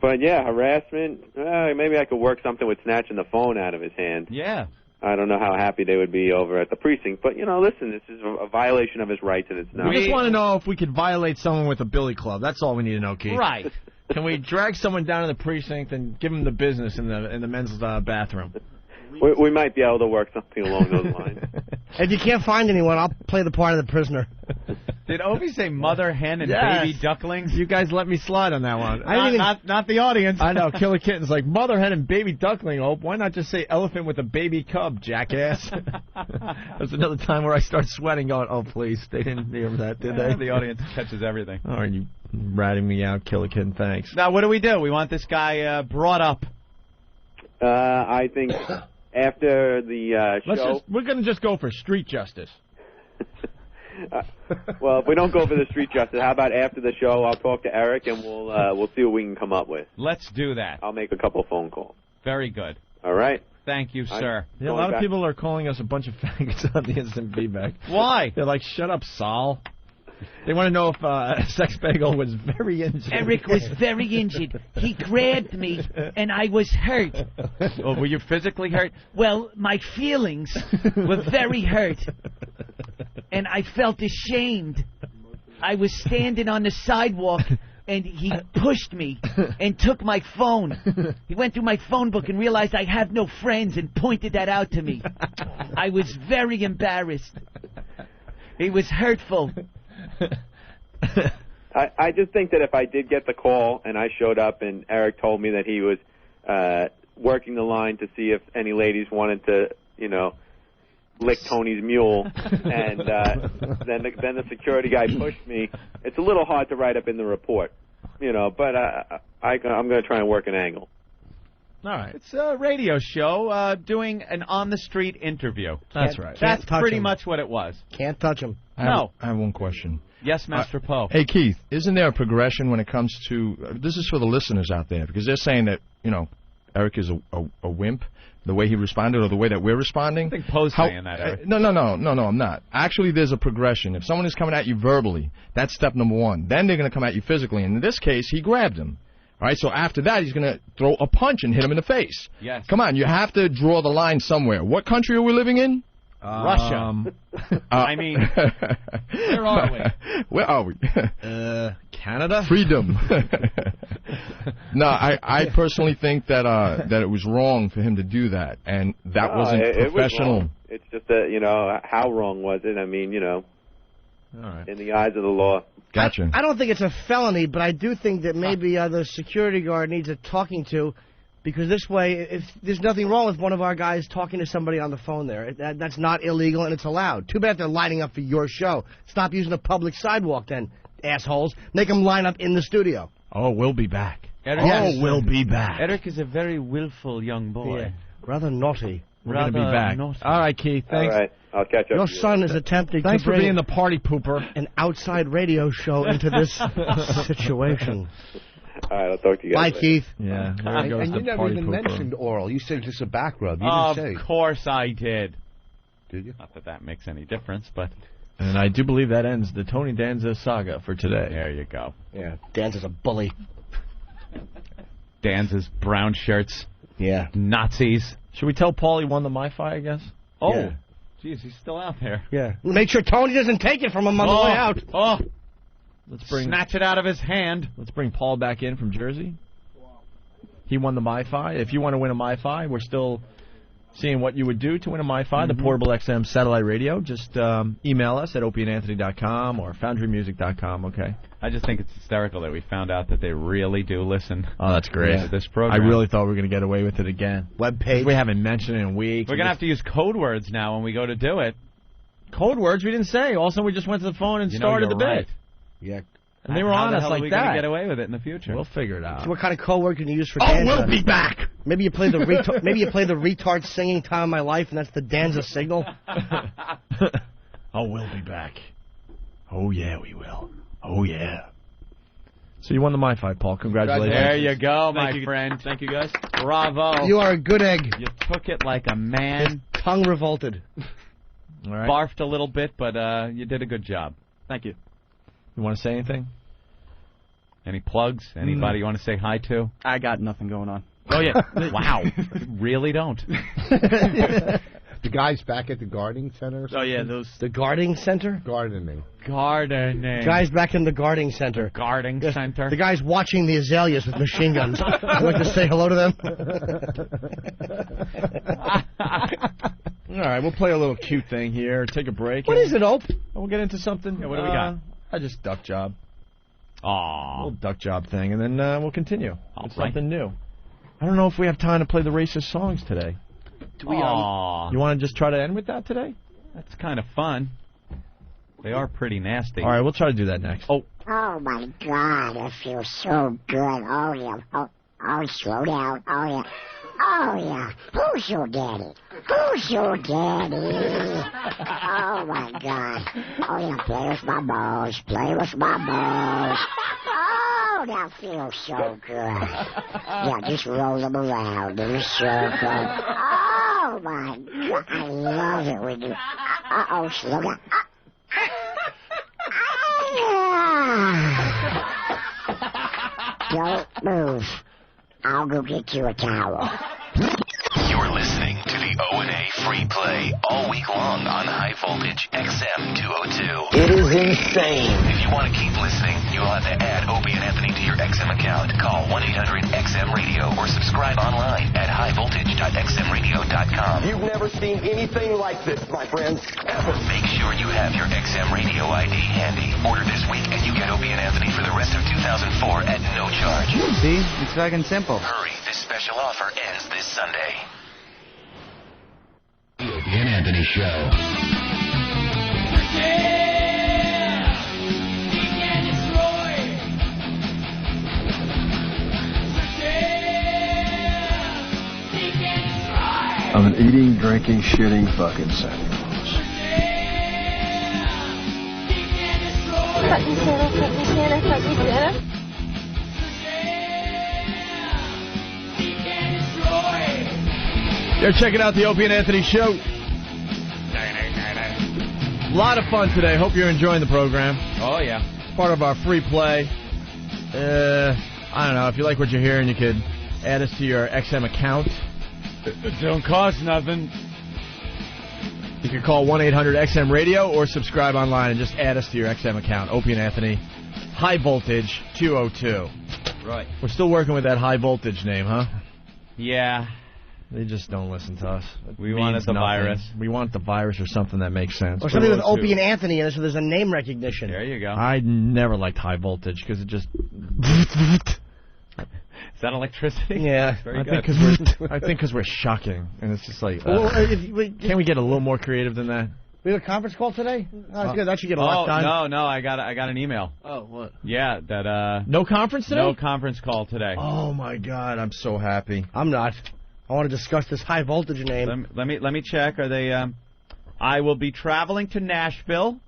[SPEAKER 16] But, yeah, harassment, maybe I could work something with snatching the phone out of his hand.
[SPEAKER 4] Yeah.
[SPEAKER 16] I don't know how happy they would be over at the precinct. But, you know, listen, this is a violation of his rights, and it's not.
[SPEAKER 3] We just want to know if we could violate someone with a billy club. That's all we need to know, Keith.
[SPEAKER 4] Right.
[SPEAKER 3] Can we drag someone down to the precinct and give them the business in the men's bathroom?
[SPEAKER 16] We might be able to work something along those lines.
[SPEAKER 5] If you can't find anyone, I'll play the part of the prisoner.
[SPEAKER 4] Did Opie say mother hen and
[SPEAKER 3] Yes.
[SPEAKER 4] baby ducklings?
[SPEAKER 3] You guys let me slide on that one.
[SPEAKER 4] Not the audience.
[SPEAKER 3] I know. Killer Kitten's like, mother hen and baby duckling, Ope. Why not just say elephant with a baby cub, jackass? There's another time where I start sweating going, oh, please. They didn't hear that, did they?
[SPEAKER 4] The audience catches everything.
[SPEAKER 3] All right, you ratting me out, Killer Kitten. Thanks.
[SPEAKER 4] Now, what do? We want this guy brought up.
[SPEAKER 16] I think after the show...
[SPEAKER 3] We're going to just go for street justice.
[SPEAKER 16] Well, if we don't go for the street justice, how about after the show, I'll talk to Eric and we'll see what we can come up with.
[SPEAKER 4] Let's do that.
[SPEAKER 16] I'll make a couple phone calls.
[SPEAKER 4] Very good.
[SPEAKER 16] All right.
[SPEAKER 4] Thank you, sir.
[SPEAKER 3] Yeah, a lot of people are calling us a bunch of faggots on the instant feedback.
[SPEAKER 4] Why?
[SPEAKER 3] They're like, shut up, Saul. They want to know if Sex Bagel was very injured.
[SPEAKER 1] Eric was very injured. He grabbed me, and I was hurt.
[SPEAKER 4] Oh, were you physically hurt?
[SPEAKER 1] Well, my feelings were very hurt, and I felt ashamed. I was standing on the sidewalk, and he pushed me and took my phone. He went through my phone book and realized I have no friends and pointed that out to me. I was very embarrassed. He was hurtful.
[SPEAKER 16] I just think that if I did get the call and I showed up and Eric told me that he was working the line to see if any ladies wanted to, you know, lick Tony's mule, and then the security guy pushed me, it's a little hard to write up in the report, you know, but I'm going to try and work an angle.
[SPEAKER 4] All right. It's a radio show doing an on-the-street interview.
[SPEAKER 3] That's right.
[SPEAKER 4] That's pretty much what it was.
[SPEAKER 5] Can't touch him.
[SPEAKER 7] I have one question.
[SPEAKER 4] Yes, Master Poe.
[SPEAKER 7] Hey, Keith, isn't there a progression when it comes to... this is for the listeners out there, because they're saying that, you know, Eric is a wimp, the way he responded or the way that we're responding.
[SPEAKER 4] I think Poe's saying that, Eric.
[SPEAKER 7] No, I'm not. Actually, there's a progression. If someone is coming at you verbally, that's step number one. Then they're going to come at you physically. And in this case, he grabbed him. All right, so after that, he's going to throw a punch and hit him in the face.
[SPEAKER 4] Yes.
[SPEAKER 7] Come on, you have to draw the line somewhere. What country are we living in?
[SPEAKER 4] Russia. I mean, where are we?
[SPEAKER 7] Where are we?
[SPEAKER 3] Canada?
[SPEAKER 7] Freedom. No, I personally think that it was wrong for him to do that, and that wasn't professional.
[SPEAKER 16] It was wrong. It's just that, you know, how wrong was it? I mean, you know, in the eyes of the law.
[SPEAKER 7] Gotcha.
[SPEAKER 5] I don't think it's a felony, but I do think that maybe the security guard needs a talking to, because this way, if there's nothing wrong with one of our guys talking to somebody on the phone there. That's not illegal, and it's allowed. Too bad they're lining up for your show. Stop using the public sidewalk then, assholes. Make them line up in the studio.
[SPEAKER 3] Oh, we'll be back.
[SPEAKER 1] We'll
[SPEAKER 3] be back.
[SPEAKER 1] Eric is a very willful young boy.
[SPEAKER 5] Yeah. Rather naughty.
[SPEAKER 3] We're going to be back.
[SPEAKER 1] Naughty.
[SPEAKER 3] All right, Keith. Thanks.
[SPEAKER 16] All right. I'll catch up.
[SPEAKER 5] Your son is attempting
[SPEAKER 3] Thanks
[SPEAKER 5] to bring
[SPEAKER 3] for being the party pooper.
[SPEAKER 5] an outside radio show into this situation.
[SPEAKER 16] All right, I'll talk to you guys
[SPEAKER 5] Bye,
[SPEAKER 16] later.
[SPEAKER 5] Keith.
[SPEAKER 3] Yeah.
[SPEAKER 8] And you never even mentioned oral. You said just a back rub. You
[SPEAKER 4] Of
[SPEAKER 8] didn't say.
[SPEAKER 4] course I did.
[SPEAKER 8] Did you?
[SPEAKER 4] Not that makes any difference, but...
[SPEAKER 3] And I do believe that ends the Tony Danza saga for today.
[SPEAKER 4] There you go.
[SPEAKER 5] Yeah, Danza's a bully.
[SPEAKER 4] Danza's brown shirts.
[SPEAKER 5] Yeah.
[SPEAKER 4] Nazis.
[SPEAKER 3] Should we tell Paul he won the MiFi, I guess?
[SPEAKER 4] Oh.
[SPEAKER 5] Yeah.
[SPEAKER 4] Jeez, he's still out there.
[SPEAKER 5] Yeah. Make sure Tony doesn't take it from him on the way out.
[SPEAKER 4] Oh.
[SPEAKER 3] Let's bring
[SPEAKER 4] Snatch it out of his hand.
[SPEAKER 3] Let's bring Paul back in from Jersey. He won the MiFi. If you want to win a MiFi, we're still seeing what you would do to win a MiFi, the Portable XM satellite radio. Just email us at opieandanthony.com or foundrymusic.com, okay?
[SPEAKER 4] I just think it's hysterical that we found out that they really do listen.
[SPEAKER 3] Oh, that's great.
[SPEAKER 4] To this program.
[SPEAKER 3] I really thought we were going to get away with it again.
[SPEAKER 5] Webpage.
[SPEAKER 3] We haven't mentioned it in weeks.
[SPEAKER 4] We're going to have to use code words now when we go to do it.
[SPEAKER 3] Code words we didn't say. All of a sudden we just went to the phone and started the
[SPEAKER 4] right.
[SPEAKER 3] bit.
[SPEAKER 5] Yeah.
[SPEAKER 3] And they were
[SPEAKER 4] How
[SPEAKER 3] on
[SPEAKER 4] the
[SPEAKER 3] us
[SPEAKER 4] hell
[SPEAKER 3] like
[SPEAKER 4] are we
[SPEAKER 3] that.
[SPEAKER 4] Gonna get away with it in the future.
[SPEAKER 3] We'll figure it out.
[SPEAKER 5] So what kind of code word can you use for Danza?
[SPEAKER 3] We'll be back.
[SPEAKER 5] Maybe you play the retard singing "Time of My Life" and that's the Danza signal.
[SPEAKER 3] Oh, we'll be back. Oh yeah, we will. Oh yeah. So you won the My Fight, Paul. Congratulations.
[SPEAKER 4] There you go,
[SPEAKER 13] Thank
[SPEAKER 4] my
[SPEAKER 13] you.
[SPEAKER 4] friend.
[SPEAKER 13] Thank you, guys.
[SPEAKER 4] Bravo.
[SPEAKER 5] You are a good egg.
[SPEAKER 4] You took it like a man.
[SPEAKER 5] Tongue revolted.
[SPEAKER 3] All right.
[SPEAKER 4] Barfed a little bit, but you did a good job.
[SPEAKER 13] Thank you.
[SPEAKER 3] You want to say anything?
[SPEAKER 4] Any plugs? Anybody you want to say hi to?
[SPEAKER 13] I got nothing going on.
[SPEAKER 4] Oh, yeah. Wow. Really don't.
[SPEAKER 8] The guys back at the gardening center.
[SPEAKER 13] Oh, yeah, those.
[SPEAKER 5] The guarding center?
[SPEAKER 8] Gardening.
[SPEAKER 4] Gardening.
[SPEAKER 5] Guys back in the guarding center.
[SPEAKER 4] Guarding center.
[SPEAKER 5] The guys watching the azaleas with machine guns. I'd like to say hello to them.
[SPEAKER 3] All right, we'll play a little cute thing here. Take a break.
[SPEAKER 5] What is it, Ope?
[SPEAKER 3] We'll get into something.
[SPEAKER 4] Yeah, what do we got?
[SPEAKER 3] I just duck job.
[SPEAKER 4] Aww.
[SPEAKER 3] Little duck job thing, and then we'll continue.
[SPEAKER 4] All
[SPEAKER 3] It's
[SPEAKER 4] right.
[SPEAKER 3] something new. I don't know if we have time to play the racist songs today.
[SPEAKER 4] Do we, Aww.
[SPEAKER 3] You want to just try to end with that today?
[SPEAKER 4] That's kind of fun. They are pretty nasty.
[SPEAKER 3] All right, we'll try to do that next.
[SPEAKER 4] Oh.
[SPEAKER 2] Oh my God, it feels so good. Oh yeah. Oh, slow down. Oh yeah. Oh yeah. Who's your daddy? Who's your daddy? Oh my God. Oh yeah. Play with my balls. Play with my balls. Oh, that feels so good. Yeah, just roll them around in a circle. Oh my God, I love it when you. Uh-oh, slow down. Don't move. I'll go get you a towel.
[SPEAKER 15] You're listening to the O&A Free Play all week long on High Voltage XM 202.
[SPEAKER 12] It is insane.
[SPEAKER 15] If you want to keep listening, you'll have to add Opie and Anthony to your XM account. Call 1-800-XM-RADIO or subscribe online at highvoltage.xmradio.com.
[SPEAKER 12] You've never seen anything like this, my friends, ever.
[SPEAKER 15] Make sure you have your XM Radio ID handy. Order this week and you get Opie and Anthony for the rest of 2004 at no charge.
[SPEAKER 23] See? It's fucking simple.
[SPEAKER 15] Hurry, this special offer ends this Sunday.
[SPEAKER 12] The Opie and Anthony Show.
[SPEAKER 24] Of an eating, drinking, shitting, fucking Santa Claus.
[SPEAKER 21] Fuck me, Santa, fuck me, Santa, fuck me, Santa.
[SPEAKER 3] You're checking out the Opie and Anthony Show. A lot of fun today. Hope you're enjoying the program.
[SPEAKER 4] Oh, yeah.
[SPEAKER 3] It's part of our free play. I don't know. If you like what you're hearing, you could add us to your XM account.
[SPEAKER 14] It don't cost nothing.
[SPEAKER 3] You can call 1-800-XM-RADIO or subscribe online and just add us to your XM account. Opie and Anthony, High Voltage 202.
[SPEAKER 4] Right.
[SPEAKER 3] We're still working with that High Voltage name, huh?
[SPEAKER 4] Yeah.
[SPEAKER 3] They just don't listen to us.
[SPEAKER 4] We wanted the virus.
[SPEAKER 3] We want the virus or something that makes sense.
[SPEAKER 5] Or something with Opie and Anthony in it, so there's a name recognition.
[SPEAKER 4] There you go.
[SPEAKER 3] I never liked High Voltage because it just...
[SPEAKER 4] Is that electricity?
[SPEAKER 5] Yeah.
[SPEAKER 4] Very
[SPEAKER 3] I
[SPEAKER 4] good.
[SPEAKER 3] think because we're shocking, and it's just like,
[SPEAKER 5] Well,
[SPEAKER 3] can't we get a little more creative than that?
[SPEAKER 5] We have a conference call today? Oh, that's good. That should get a lot done.
[SPEAKER 4] No, I got an email.
[SPEAKER 5] Oh, what?
[SPEAKER 4] Yeah, that
[SPEAKER 3] no conference today?
[SPEAKER 4] No conference call today.
[SPEAKER 3] Oh my God, I'm so happy.
[SPEAKER 5] I'm not. I want to discuss this High Voltage name.
[SPEAKER 4] Let me check. Are they? I will be traveling to Nashville,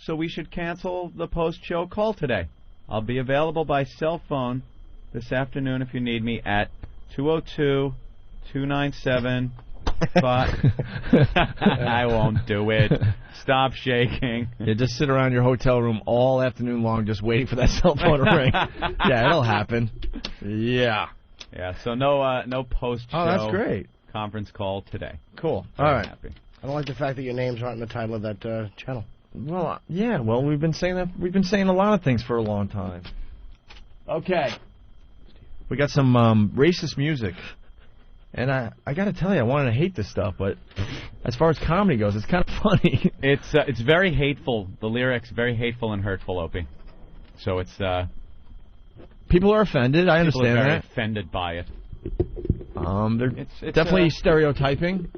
[SPEAKER 4] so we should cancel the post-show call today. I'll be available by cell phone this afternoon if you need me at 202-297. I won't do it. Stop shaking.
[SPEAKER 3] You just sit around your hotel room all afternoon long just waiting for that cell phone to ring. Yeah, it'll happen. Yeah.
[SPEAKER 4] Yeah, so no post-show
[SPEAKER 3] that's great.
[SPEAKER 4] conference call today.
[SPEAKER 3] Cool.
[SPEAKER 4] Very
[SPEAKER 3] all right.
[SPEAKER 4] Happy.
[SPEAKER 5] I don't like the fact that your names aren't in the title of that channel.
[SPEAKER 3] Well, yeah. Well, we've been saying that. We've been saying a lot of things for a long time. Okay. We got some racist music, and I got to tell you, I wanted to hate this stuff, but as far as comedy goes, it's kind of funny.
[SPEAKER 4] It's very hateful. The lyrics very hateful and hurtful, Opie. So it's
[SPEAKER 3] people are offended. I understand
[SPEAKER 4] people are very
[SPEAKER 3] that.
[SPEAKER 4] offended by it.
[SPEAKER 3] They're
[SPEAKER 4] It's
[SPEAKER 3] definitely stereotyping.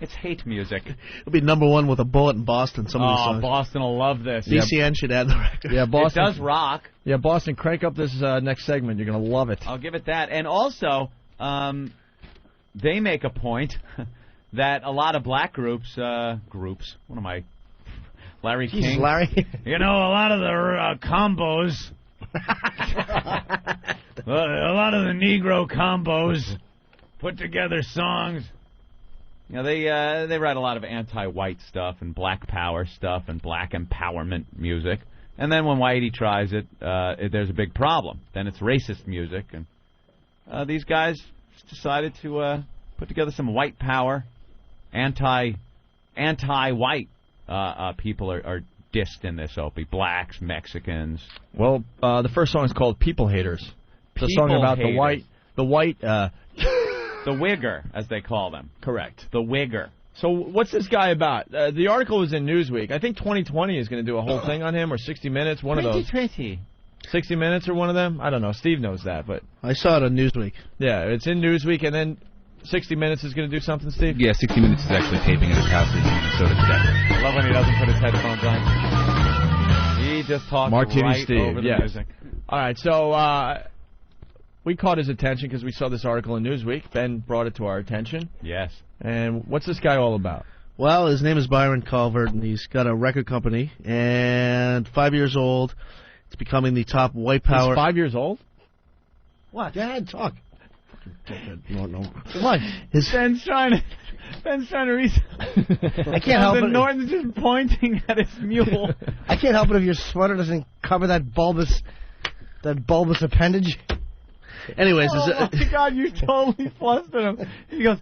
[SPEAKER 4] It's hate music.
[SPEAKER 13] It'll be #1 with a bullet in Boston. Some of these songs.
[SPEAKER 4] Boston will love this.
[SPEAKER 13] BCN should add the record.
[SPEAKER 3] Yeah, Boston.
[SPEAKER 4] It does rock.
[SPEAKER 3] Yeah, Boston, crank up this next segment. You're gonna love it.
[SPEAKER 4] I'll give it that. And also, they make a point that a lot of black groups. What am I? Larry
[SPEAKER 5] Jesus,
[SPEAKER 4] King.
[SPEAKER 5] Larry.
[SPEAKER 14] You know, a lot of the combos A lot of the Negro combos put together songs.
[SPEAKER 4] You know, they write a lot of anti-white stuff and black power stuff and black empowerment music. And then when Whitey tries it, there's a big problem. Then it's racist music. And these guys decided to put together some white power, anti-white people are dissed in this, Opie. Blacks, Mexicans.
[SPEAKER 3] Well, the first song is called People Haters. It's a song about the white...
[SPEAKER 4] The Wigger, as they call them.
[SPEAKER 3] Correct.
[SPEAKER 4] The Wigger.
[SPEAKER 3] So what's this guy about? The article was in Newsweek. I think 2020 is going to do a whole thing on him, or 60 Minutes, one of those.
[SPEAKER 4] 2020.
[SPEAKER 3] 60 Minutes or one of them? I don't know. Steve knows that, but...
[SPEAKER 5] I saw it on Newsweek.
[SPEAKER 3] Yeah, it's in Newsweek, and then 60 Minutes is going to do something, Steve?
[SPEAKER 9] Yeah, 60 Minutes is actually taping at his house in Minnesota today.
[SPEAKER 4] I love when he doesn't put his headphones on. He just talks
[SPEAKER 3] Martini
[SPEAKER 4] right
[SPEAKER 3] Steve,
[SPEAKER 4] over the
[SPEAKER 3] yes.
[SPEAKER 4] music.
[SPEAKER 3] All right, so we caught his attention because we saw this article in Newsweek. Ben brought it to our attention.
[SPEAKER 4] Yes.
[SPEAKER 3] And what's this guy all about?
[SPEAKER 5] Well, his name is Byron Calvert, and he's got a record company, and 5 years old. It's becoming the top white power...
[SPEAKER 3] He's 5 years old?
[SPEAKER 5] What? Go ahead, talk. No.
[SPEAKER 4] What? Ben's trying to read.
[SPEAKER 5] I can't help it.
[SPEAKER 4] Norton's just pointing at his mule.
[SPEAKER 5] I can't help it if your sweater doesn't cover that bulbous appendage. Anyways,
[SPEAKER 4] my God, you totally flustered him. He goes,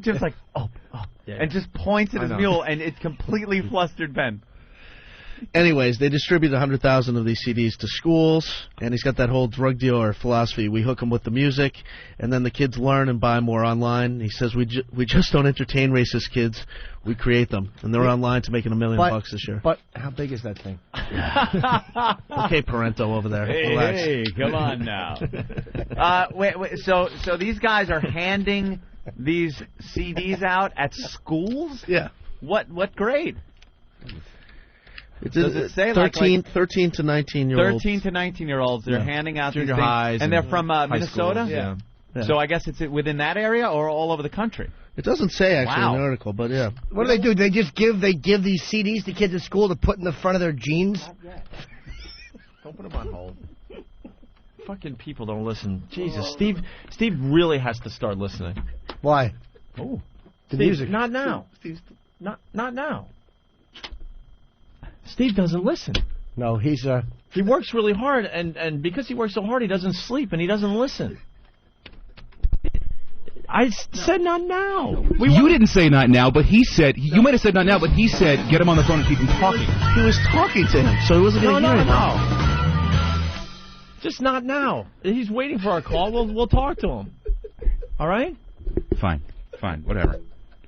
[SPEAKER 4] just like, yeah. And just points at his mule, and it completely flustered Ben.
[SPEAKER 5] Anyways, they distribute 100,000 of these CDs to schools, and he's got that whole drug dealer philosophy. We hook them with the music, and then the kids learn and buy more online. He says we just don't entertain racist kids, we create them, and they're online to making $1 million bucks this year.
[SPEAKER 8] But how big is that thing?
[SPEAKER 5] Okay, Parento over there. Relax.
[SPEAKER 4] Hey, come on now. Wait, so these guys are handing these CDs out at schools?
[SPEAKER 5] Yeah.
[SPEAKER 4] What grade?
[SPEAKER 5] Does it say 13 to 19-year-olds?
[SPEAKER 4] 13 to 19-year-olds. They're handing out
[SPEAKER 3] junior
[SPEAKER 4] these things,
[SPEAKER 3] highs,
[SPEAKER 4] and they're from Minnesota.
[SPEAKER 3] Yeah.
[SPEAKER 4] So I guess it's within that area or all over the country.
[SPEAKER 5] It doesn't say actually in the article, but yeah. What do? They just give these CDs to kids at school to put in the front of their jeans.
[SPEAKER 3] Don't put them on hold. Fucking people don't listen. Jesus, Steve really has to start listening.
[SPEAKER 8] Why?
[SPEAKER 3] Oh,
[SPEAKER 8] the
[SPEAKER 3] Steve,
[SPEAKER 8] music.
[SPEAKER 3] Not now. Not now. Steve doesn't listen.
[SPEAKER 8] No, he
[SPEAKER 3] works really hard, and because he works so hard, he doesn't sleep and he doesn't listen. I said not now.
[SPEAKER 9] You didn't say not now, but he said... You might have said not now, but he said get him on the phone and keep him talking.
[SPEAKER 5] He was talking to him, so he wasn't going to hear anything.
[SPEAKER 3] No. Just not now. He's waiting for our call. We'll talk to him. All right?
[SPEAKER 9] Fine, whatever.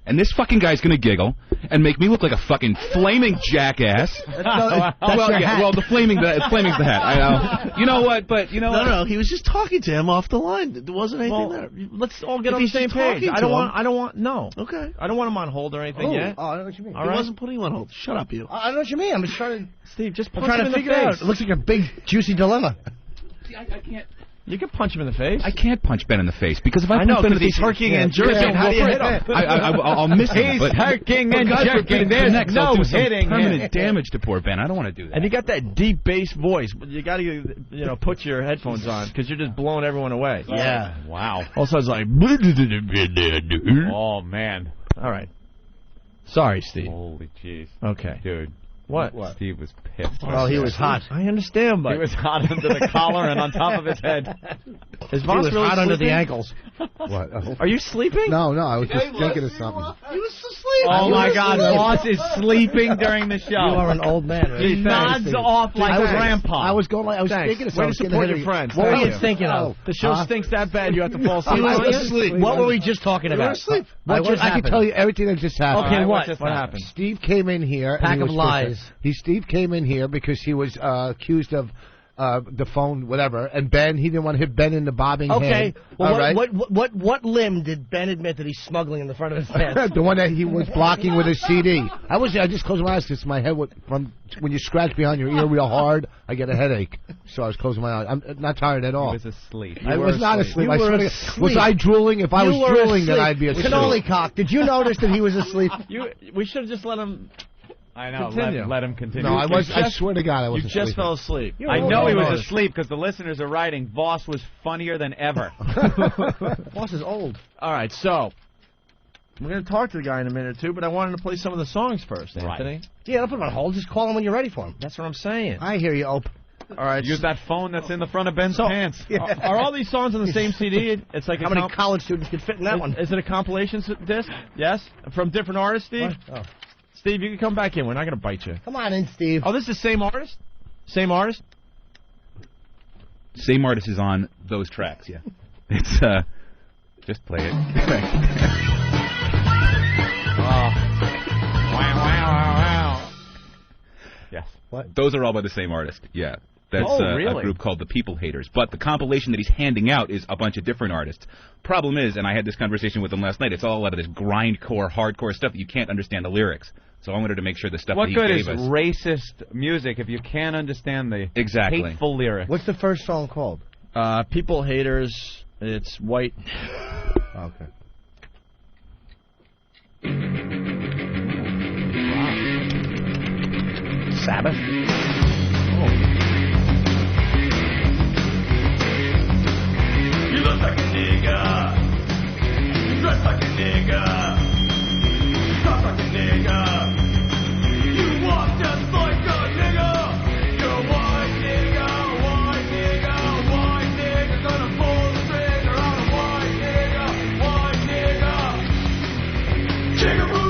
[SPEAKER 9] And this fucking guy's gonna giggle and make me look like a fucking flaming jackass. The flaming's the hat. I know. You know what? But you know what?
[SPEAKER 5] No. He was just talking to him off the line. There wasn't anything there.
[SPEAKER 3] Let's all get on the same page. I don't want. No.
[SPEAKER 5] Okay.
[SPEAKER 3] I don't want him on hold or anything yet.
[SPEAKER 8] Oh, I know what you mean.
[SPEAKER 5] He wasn't putting him on hold. Shut up, you.
[SPEAKER 8] I know what you mean. I'm just trying to...
[SPEAKER 3] Steve, just punch
[SPEAKER 8] I'm trying
[SPEAKER 3] him
[SPEAKER 8] to
[SPEAKER 3] in
[SPEAKER 8] figure
[SPEAKER 3] the
[SPEAKER 8] it out.
[SPEAKER 3] face.
[SPEAKER 8] It looks like a big, juicy dilemma.
[SPEAKER 9] See, I can't...
[SPEAKER 3] You can punch him in the face.
[SPEAKER 9] I can't punch Ben in the face because if I punch Ben in the face,
[SPEAKER 3] he's herking and jerking. How do you hit him?
[SPEAKER 9] I'll miss him.
[SPEAKER 4] He's herking and jerking. There's
[SPEAKER 9] no
[SPEAKER 4] hitting.
[SPEAKER 9] Permanent damage to poor Ben. I don't want to do that.
[SPEAKER 3] And you got that deep bass voice. You got to put your headphones on because you're just blowing everyone away.
[SPEAKER 4] Yeah. Wow.
[SPEAKER 3] All of a sudden it's like...
[SPEAKER 4] Oh, man.
[SPEAKER 3] All right. Sorry, Steve.
[SPEAKER 4] Holy jeez.
[SPEAKER 3] Okay.
[SPEAKER 4] Dude.
[SPEAKER 3] What?
[SPEAKER 4] Steve was pissed.
[SPEAKER 8] Oh, he was hot.
[SPEAKER 3] I understand, but...
[SPEAKER 4] He was hot under the collar and on top of his head.
[SPEAKER 3] Is
[SPEAKER 8] He
[SPEAKER 3] Voss
[SPEAKER 8] was
[SPEAKER 3] really
[SPEAKER 8] hot under the
[SPEAKER 3] sleeping?
[SPEAKER 8] ankles. What?
[SPEAKER 3] Are you sleeping?
[SPEAKER 8] No, I was just thinking of something.
[SPEAKER 5] He was asleep.
[SPEAKER 4] Oh, my God. Voss is sleeping during the show.
[SPEAKER 8] You are an old man. Right?
[SPEAKER 4] He nods off like Grandpa.
[SPEAKER 8] I was thinking of something.
[SPEAKER 3] Way to support your friends.
[SPEAKER 5] What were you thinking of?
[SPEAKER 3] The show stinks that bad you have to fall asleep.
[SPEAKER 5] He was asleep. What were we just talking about?
[SPEAKER 8] You were asleep. I can tell you everything that just happened.
[SPEAKER 5] Okay, what?
[SPEAKER 3] What happened?
[SPEAKER 8] Steve came in here.
[SPEAKER 5] Pack of lies.
[SPEAKER 8] Steve came in here because he was accused of the phone, whatever, and Ben, he didn't want to hit Ben in the bobbing head.
[SPEAKER 5] Okay. Well,
[SPEAKER 8] all right?
[SPEAKER 5] what limb did Ben admit that he's smuggling in the front of his pants?
[SPEAKER 8] The one that he was blocking with his CD. I just closed my eyes because my head from when you scratch behind your ear real hard, I get a headache. So I was closing my eyes. I'm not tired at all.
[SPEAKER 4] He was asleep.
[SPEAKER 8] I was not asleep.
[SPEAKER 5] You were
[SPEAKER 8] asleep. Was I drooling? If I was drooling, then I'd be asleep.
[SPEAKER 5] Cannoli cock. Did you notice that he was asleep?
[SPEAKER 3] We should have just let him
[SPEAKER 4] I know.
[SPEAKER 3] Continue.
[SPEAKER 4] Let him continue.
[SPEAKER 8] No, I swear to God, I wasn't.
[SPEAKER 3] You just fell asleep.
[SPEAKER 4] I know he was asleep because the listeners are writing. Voss was funnier than ever.
[SPEAKER 5] Voss is old.
[SPEAKER 3] All right, so we're going to talk to the guy in a minute or two, but I wanted to play some of the songs first,
[SPEAKER 4] Right.
[SPEAKER 3] Anthony.
[SPEAKER 5] Yeah, don't put him on hold. Just call him when you're ready for him.
[SPEAKER 3] That's what I'm saying.
[SPEAKER 5] I hear you, Ope.
[SPEAKER 3] All right.
[SPEAKER 4] Use that phone that's in the front of Ben's pants.
[SPEAKER 3] Are all these songs on the same CD? It's like
[SPEAKER 5] How many college students could fit in that one?
[SPEAKER 3] Is it a compilation disc? Yes? From different artists, Steve?
[SPEAKER 5] Oh.
[SPEAKER 3] Steve, you can come back in. We're not going to bite you.
[SPEAKER 5] Come on in, Steve.
[SPEAKER 3] Oh, this is the same artist? Same artist?
[SPEAKER 9] Same artist is on those tracks, yeah. It's, just play it.
[SPEAKER 4] Yes.
[SPEAKER 5] What?
[SPEAKER 9] Those are all by the same artist, yeah. That's
[SPEAKER 4] really?
[SPEAKER 9] a group called the People Haters. But the compilation that he's handing out is a bunch of different artists. Problem is, and I had this conversation with him last night, it's all a lot of this grindcore, hardcore stuff that you can't understand the lyrics. So I wanted to make sure the stuff
[SPEAKER 4] What
[SPEAKER 9] that he
[SPEAKER 4] good
[SPEAKER 9] gave
[SPEAKER 4] is
[SPEAKER 9] us...
[SPEAKER 4] racist music if you can't understand the
[SPEAKER 9] Exactly.
[SPEAKER 4] hateful lyrics?
[SPEAKER 5] What's the first song called?
[SPEAKER 3] People Haters. It's White.
[SPEAKER 5] Okay. Sabbath.
[SPEAKER 10] You look like a nigga. You dress like a nigga. You talk like a nigga. You walk just like a nigga. You're a white nigga, white nigga, white nigga. Gonna pull the trigger on a white nigga, Jigaboo!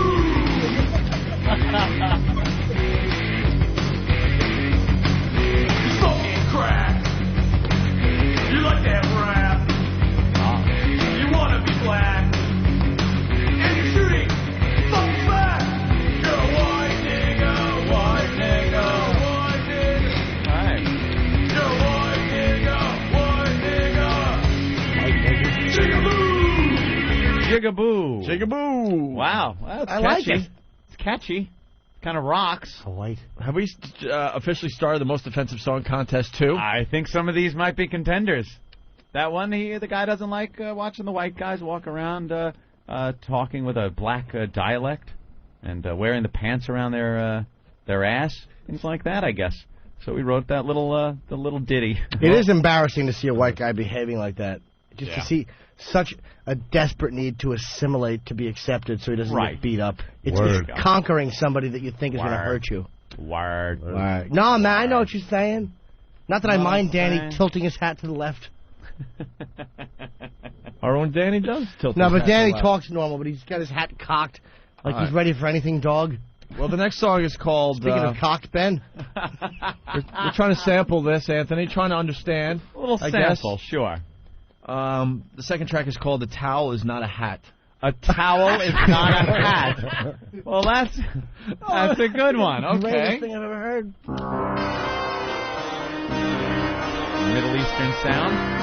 [SPEAKER 10] You smoking crack. You like that rap. You wanna be black. And you're shooting fucking back. You're a white nigga, white nigga, white nigga.
[SPEAKER 4] Right.
[SPEAKER 10] You're a white nigga, Jigaboo!
[SPEAKER 4] Jigaboo.
[SPEAKER 3] Jigaboo.
[SPEAKER 4] Wow. That's
[SPEAKER 5] I
[SPEAKER 4] catchy.
[SPEAKER 5] like it.
[SPEAKER 4] It's catchy. Kind of rocks.
[SPEAKER 5] White.
[SPEAKER 3] Have we officially started the most offensive song contest, too?
[SPEAKER 4] I think some of these might be contenders. That one, the guy doesn't like watching the white guys walk around talking with a black dialect and wearing the pants around their ass, things like that, I guess. So we wrote that the little ditty.
[SPEAKER 5] It is embarrassing to see a white guy behaving like that. Just to see such a desperate need to assimilate to be accepted so he doesn't
[SPEAKER 4] Right.
[SPEAKER 5] get beat up. It's
[SPEAKER 4] Word.
[SPEAKER 5] conquering somebody that you think is going to hurt you.
[SPEAKER 4] Word.
[SPEAKER 5] Right. No, man, I know what you're saying. Not that I
[SPEAKER 4] Know what
[SPEAKER 5] mind
[SPEAKER 4] I'm
[SPEAKER 5] Danny
[SPEAKER 4] saying?
[SPEAKER 5] tilting his hat to the left.
[SPEAKER 3] Our own Danny does tilt
[SPEAKER 5] No,
[SPEAKER 3] his
[SPEAKER 5] but
[SPEAKER 3] hat to
[SPEAKER 5] Danny
[SPEAKER 3] the left.
[SPEAKER 5] talks normal, but he's got his hat cocked like
[SPEAKER 3] All
[SPEAKER 5] he's
[SPEAKER 3] right.
[SPEAKER 5] ready for anything, dog.
[SPEAKER 3] Well, the next song is called...
[SPEAKER 5] Speaking of cocked, Ben.
[SPEAKER 3] we're trying to sample this, Anthony, trying to understand.
[SPEAKER 4] A little
[SPEAKER 3] I guess.
[SPEAKER 4] sample, sure.
[SPEAKER 3] The second track is called The Towel Is Not a Hat.
[SPEAKER 4] A towel is not a hat. Well, that's a good one. Okay.
[SPEAKER 5] Greatest thing I've ever heard.
[SPEAKER 4] Middle Eastern sound.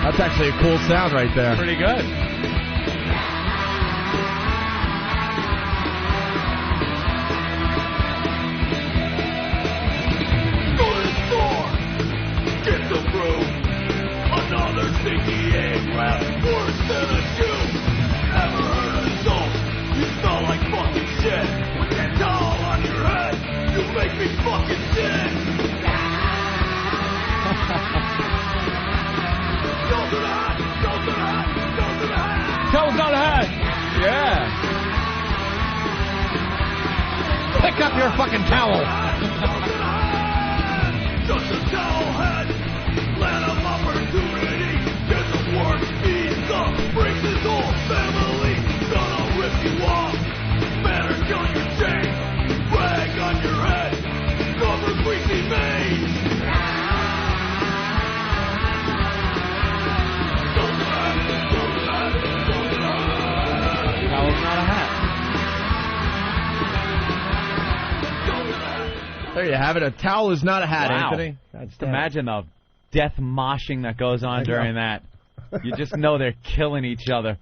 [SPEAKER 3] That's actually a cool sound right there.
[SPEAKER 4] Pretty good.
[SPEAKER 10] Go to the store, get some brew. Another stinky egg wrap, worse than a Jew. Ever heard of soap? You smell like fucking shit. With that towel on your head, you make me fucking sick. Go to the hat, go to the hat, go to the hat.
[SPEAKER 3] Towel's Not a Hat.
[SPEAKER 4] Yeah.
[SPEAKER 5] Pick up your fucking towel.
[SPEAKER 10] Just a towel head, land of opportunity. Get the work visa, brings his whole family. Gonna rip you off, better kill your chain. Rag on your head, cover greasy veins.
[SPEAKER 4] Towel's not a hat.
[SPEAKER 3] There you have it. A towel is not a hat,
[SPEAKER 4] Wow.
[SPEAKER 3] Anthony.
[SPEAKER 4] Just imagine the death moshing that goes on during that. You just know they're killing each other.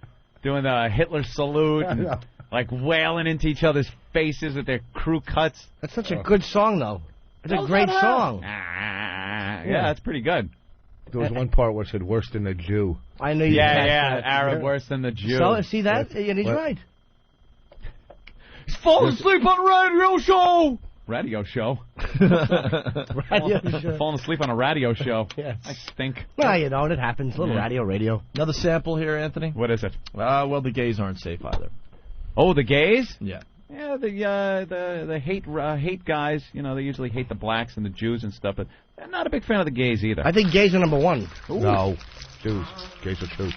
[SPEAKER 4] doing the Hitler salute and like wailing into each other's faces with their crew cuts.
[SPEAKER 5] That's such a good song, though. It's a great song.
[SPEAKER 4] Yeah, that's pretty good.
[SPEAKER 8] There was one part where it said worse than the Jew.
[SPEAKER 5] I know you.
[SPEAKER 4] Yeah, Arab worse than the Jew.
[SPEAKER 5] So, see that? And he's right.
[SPEAKER 4] He's falling asleep on a radio show. Radio show. Falling asleep on a radio show.
[SPEAKER 5] Yes.
[SPEAKER 4] I stink.
[SPEAKER 5] Well, you know, it happens. A little radio.
[SPEAKER 3] Another sample here, Anthony?
[SPEAKER 4] What is it?
[SPEAKER 3] Well, the gays aren't safe either.
[SPEAKER 4] Oh, the gays?
[SPEAKER 3] Yeah.
[SPEAKER 4] Yeah, the hate guys. You know, they usually hate the blacks and the Jews and stuff, but they're not a big fan of the gays either.
[SPEAKER 5] I think gays are number one.
[SPEAKER 4] Ooh.
[SPEAKER 8] No. Jews. Gays are two.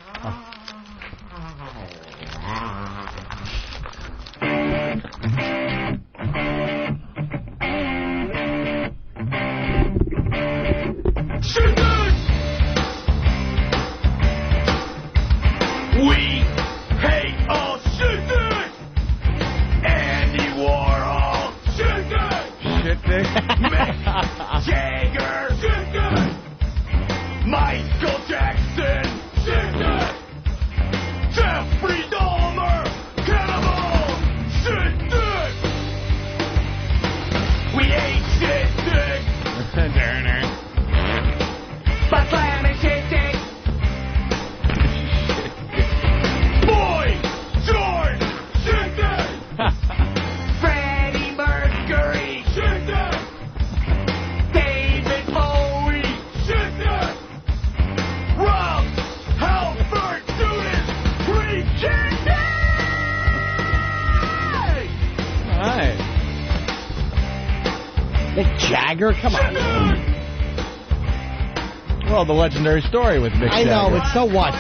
[SPEAKER 10] We hate all shit. Andy Warhol, shit. Mick Jagger, shit. Michael Jackson, shit. Jeffrey Dahmer, cannibal, shit. We hate shit. By slamming shit. Boy George, shit. Freddie Mercury, shit. David Bowie, shit. Rob Halford, Judas, shit.
[SPEAKER 4] All right.
[SPEAKER 5] Mick Jagger? Come on.
[SPEAKER 3] Well, the legendary story with Mick Jagger.
[SPEAKER 5] I know, but so what?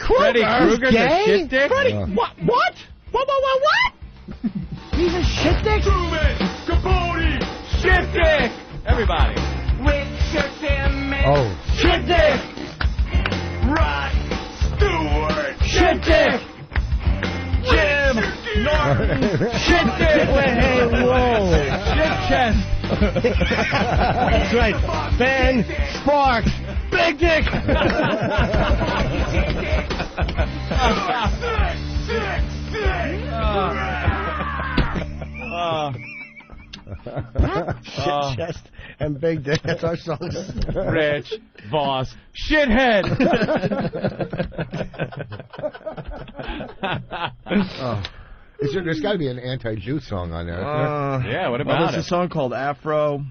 [SPEAKER 10] Freddie
[SPEAKER 4] Krueger's
[SPEAKER 5] gay?
[SPEAKER 4] a shit dick?
[SPEAKER 5] What? What? He's a shit dick?
[SPEAKER 10] Truman Capote,
[SPEAKER 4] Shit dick! Everybody.
[SPEAKER 10] Richard Simmons,
[SPEAKER 8] Oh.
[SPEAKER 10] shit dick. Rod Stewart,
[SPEAKER 5] Shit dick!
[SPEAKER 4] Jim Norton. Shit dick.
[SPEAKER 5] Hey, whoa.
[SPEAKER 4] Shit chest.
[SPEAKER 5] That's right. Ben Sparks. Big dick! Shit chest and big dick. That's our songs.
[SPEAKER 4] Rich Voss. Shithead.
[SPEAKER 8] There's got to be an anti-Jew song on there.
[SPEAKER 4] Yeah, what
[SPEAKER 3] Well,
[SPEAKER 4] about
[SPEAKER 3] there's
[SPEAKER 4] it?
[SPEAKER 3] a song called Afro.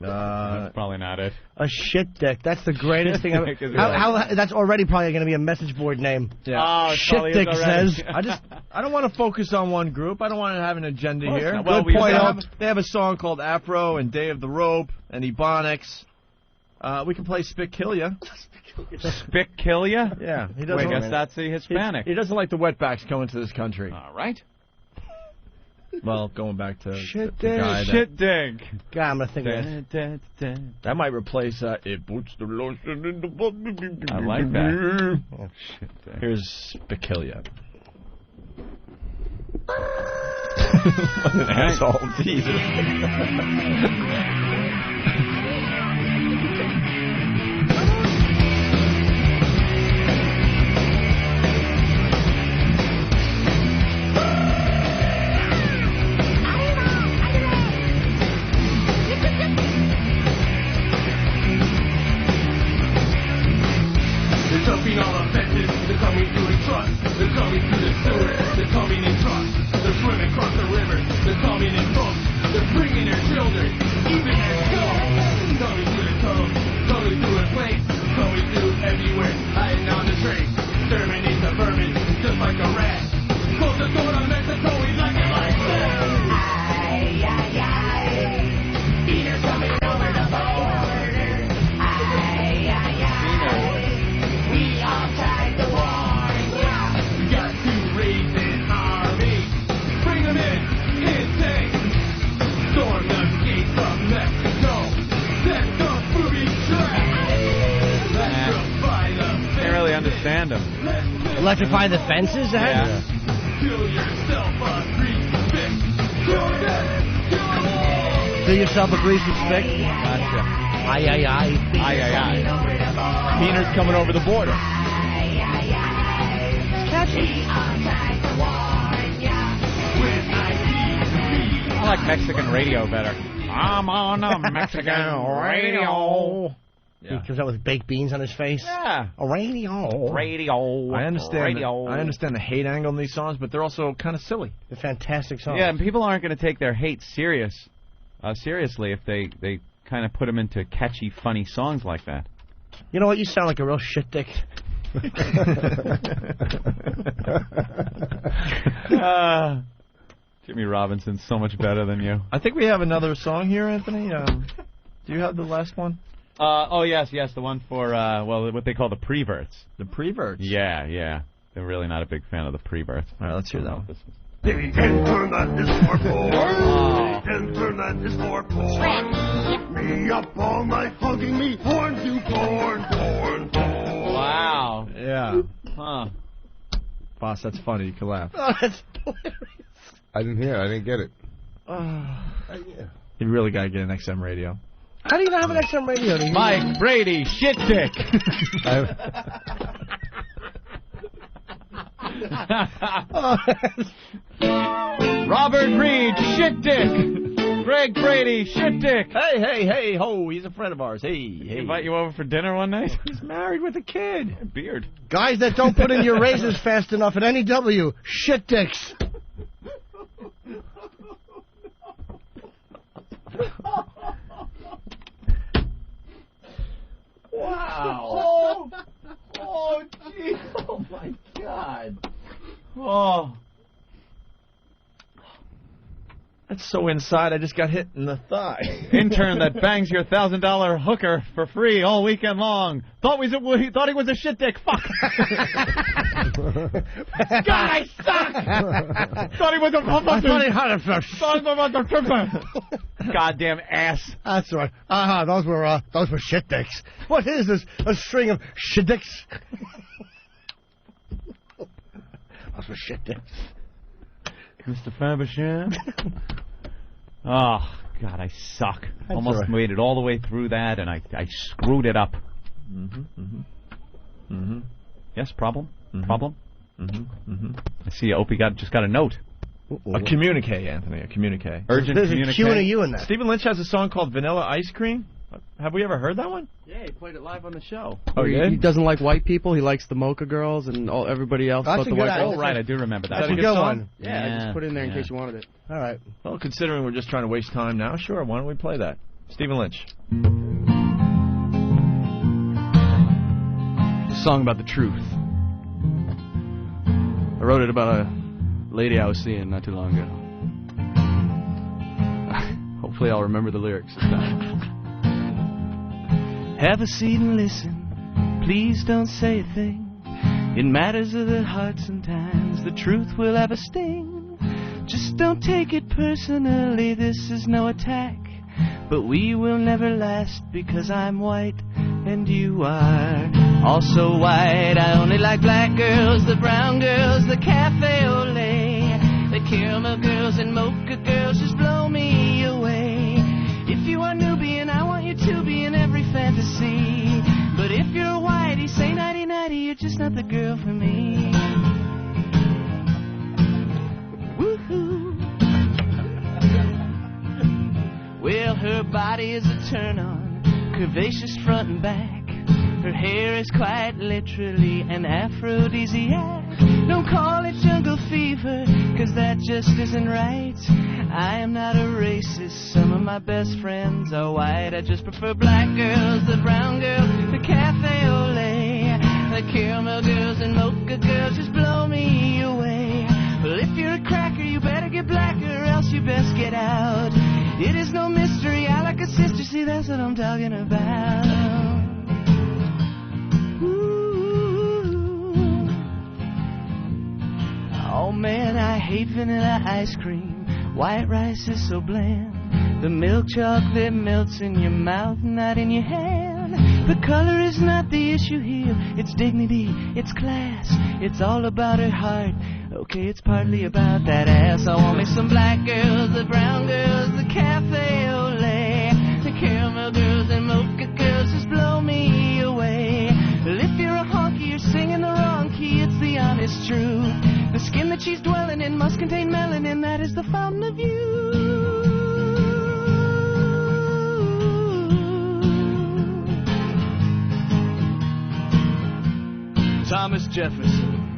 [SPEAKER 4] That's probably not it.
[SPEAKER 5] A shit dick. That's the greatest thing ever.
[SPEAKER 4] Is it
[SPEAKER 5] That's already probably going to be a message board name.
[SPEAKER 3] Yeah.
[SPEAKER 4] Oh, it
[SPEAKER 5] Shit
[SPEAKER 4] probably is
[SPEAKER 5] dick
[SPEAKER 4] already.
[SPEAKER 5] says.
[SPEAKER 3] I don't want to focus on one group. I don't want to have an agenda
[SPEAKER 4] Of course
[SPEAKER 3] here.
[SPEAKER 4] not. Well,
[SPEAKER 3] Good point.
[SPEAKER 4] we-
[SPEAKER 3] They have a song called Afro and Day of the Rope and Ebonics. We can play Spit Kill Ya.
[SPEAKER 4] Spit kill ya?
[SPEAKER 3] Yeah, he doesn't.
[SPEAKER 4] Wait, I guess that's the Hispanic.
[SPEAKER 3] He doesn't like the wetbacks coming to this country.
[SPEAKER 4] All right.
[SPEAKER 3] Well, going back to
[SPEAKER 5] Shit
[SPEAKER 3] the guy
[SPEAKER 4] Shit dig.
[SPEAKER 5] God, I'm going to think of that.
[SPEAKER 3] that might replace It Puts the Lotion in the Bottle.
[SPEAKER 4] I like that. Oh, shit dig.
[SPEAKER 3] Here's Spit Kill Ya. What an asshole. Jesus.
[SPEAKER 10] They're jumping all the fences, they're coming through the trucks, they're coming through the sewers, they're coming in trucks, they're swimming across the river, they're coming in boats, they're bringing their children, even their dogs, coming through the tunnels, coming through a place, coming through everywhere, hiding on the train, exterminate the vermin, just like a rat. Close the door to Mexico, we like it like that. Aye, aye, aye, Peter's coming over the border. Aye, aye, aye. We all tried the war, yeah. We got to raise an army. Bring them in, insane. Storm the gates of Mexico. Set the booby trap. Electrify the fence.
[SPEAKER 4] Can't really understand him.
[SPEAKER 5] Electrify the fences?
[SPEAKER 10] Kill yourself a Greek fix. Kill them, kill them all.
[SPEAKER 5] Fill yourself a greasy stick.
[SPEAKER 3] Gotcha.
[SPEAKER 5] Aye, aye, aye.
[SPEAKER 3] Aye, aye, aye. Keener's coming over the border.
[SPEAKER 5] Catchy.
[SPEAKER 4] I like Mexican radio better. I'm on a Mexican radio.
[SPEAKER 5] He comes out with baked beans on his face.
[SPEAKER 4] Yeah.
[SPEAKER 5] A radio.
[SPEAKER 4] Radio.
[SPEAKER 3] I understand.
[SPEAKER 4] Radio.
[SPEAKER 3] I understand the hate angle in these songs, but they're also kind of silly.
[SPEAKER 5] They're fantastic songs.
[SPEAKER 4] Yeah, and people aren't going to take their hate seriously if they kind of put them into catchy, funny songs like that.
[SPEAKER 5] You know what? You sound like a real shit dick.
[SPEAKER 4] Jimmy Robinson's so much better than you.
[SPEAKER 3] I think we have another song here, Anthony. Do you have the last one?
[SPEAKER 4] Oh, yes, the one for, what they call the preverts.
[SPEAKER 3] The preverts?
[SPEAKER 4] Yeah. They're really not a big fan of the preverts.
[SPEAKER 3] All right, let's hear that one.
[SPEAKER 10] The internet is for porn. The internet is for porn. Me up all night hugging me, porn to porn.
[SPEAKER 4] Wow.
[SPEAKER 3] Yeah. Huh. Boss, that's funny. You can laugh.
[SPEAKER 5] Oh, that's hilarious.
[SPEAKER 8] I didn't hear it. I didn't get it.
[SPEAKER 3] You really got to get an XM radio.
[SPEAKER 5] How do you not have an XM radio?
[SPEAKER 4] Mike Brady, shit dick. Robert Reed, shit dick. Greg Brady, shit dick.
[SPEAKER 3] Hey, ho, he's a friend of ours. Hey.
[SPEAKER 4] Invite you over for dinner one night?
[SPEAKER 3] He's married with a kid.
[SPEAKER 4] Beard.
[SPEAKER 5] Guys that don't put in your raises fast enough at NEW, shit dicks.
[SPEAKER 3] Wow. Oh, gee. Oh, my God. Oh. That's so inside, I just got hit in the thigh.
[SPEAKER 4] Intern that bangs your $1,000 hooker for free all weekend long. Thought he was a shit dick. Fuck. God, I suck. Thought he was a goddamn ass.
[SPEAKER 5] That's right. Those were shit dicks. What is this? A string of shit dicks? Those were shit dicks.
[SPEAKER 4] Mr. Fabersham. Oh, God, I suck.
[SPEAKER 5] That's
[SPEAKER 4] Almost
[SPEAKER 5] right.
[SPEAKER 4] made it all the way through that, and I screwed it up. Yes, problem? Problem? I see Opie just got a note.
[SPEAKER 3] A communique, Anthony, a communique.
[SPEAKER 4] Urgent
[SPEAKER 5] There's
[SPEAKER 4] communique.
[SPEAKER 5] a Q and a U in that.
[SPEAKER 3] Stephen Lynch has a song called Vanilla Ice Cream. Have we ever heard that one?
[SPEAKER 13] Yeah, he played it live on the show.
[SPEAKER 3] Oh,
[SPEAKER 13] he,
[SPEAKER 3] he did?
[SPEAKER 13] he doesn't like white people. He likes the mocha girls and everybody else
[SPEAKER 5] That's
[SPEAKER 13] but
[SPEAKER 5] a
[SPEAKER 13] the
[SPEAKER 5] good
[SPEAKER 13] white
[SPEAKER 5] idea.
[SPEAKER 13] girls.
[SPEAKER 4] Oh, right, I do remember that.
[SPEAKER 5] That's a good one.
[SPEAKER 13] Yeah, I just put it in there in case you wanted it.
[SPEAKER 5] All right.
[SPEAKER 3] Well, considering we're just trying to waste time now, sure, why don't we play that? Stephen Lynch.
[SPEAKER 13] A song about the truth. I wrote it about a lady I was seeing not too long ago. Hopefully I'll remember the lyrics this time. Have a seat and listen. Please don't say a thing. In matters of the heart sometimes the truth will have a sting. Just don't take it personally, this is no attack. But we will never last because I'm white and you are also white. I only like black girls, the brown girls, the cafe au lait, the caramel girls and mocha girls just blow me away. If you are Nubian, I want you to be in every fantasy. But if you're white, you say nighty nighty, you're just not the girl for me. Woohoo. Well, her body is a turn-on, curvaceous front and back. Her hair is quite literally an aphrodisiac. Don't call it jungle fever, 'cause that just isn't right. I am not a racist, some of my best friends are white. I just prefer black girls, the brown girls, the cafe au lait, the caramel girls and mocha girls just blow me away. Well, if you're a cracker, you better get blacker, or else you best get out. It is no mystery, I like a sister, see that's what I'm talking about. Ooh. Oh man, I hate vanilla ice cream. White rice is so bland. The milk chocolate melts in your mouth, not in your hand. The color is not the issue here. It's dignity, it's class. It's all about her heart. Okay, it's partly about that ass. I want me some black girls, the brown girls, the cafe au lait.
[SPEAKER 18] honest truth. The skin that she's dwelling in must contain melanin, that is the fountain of youth. Thomas Jefferson,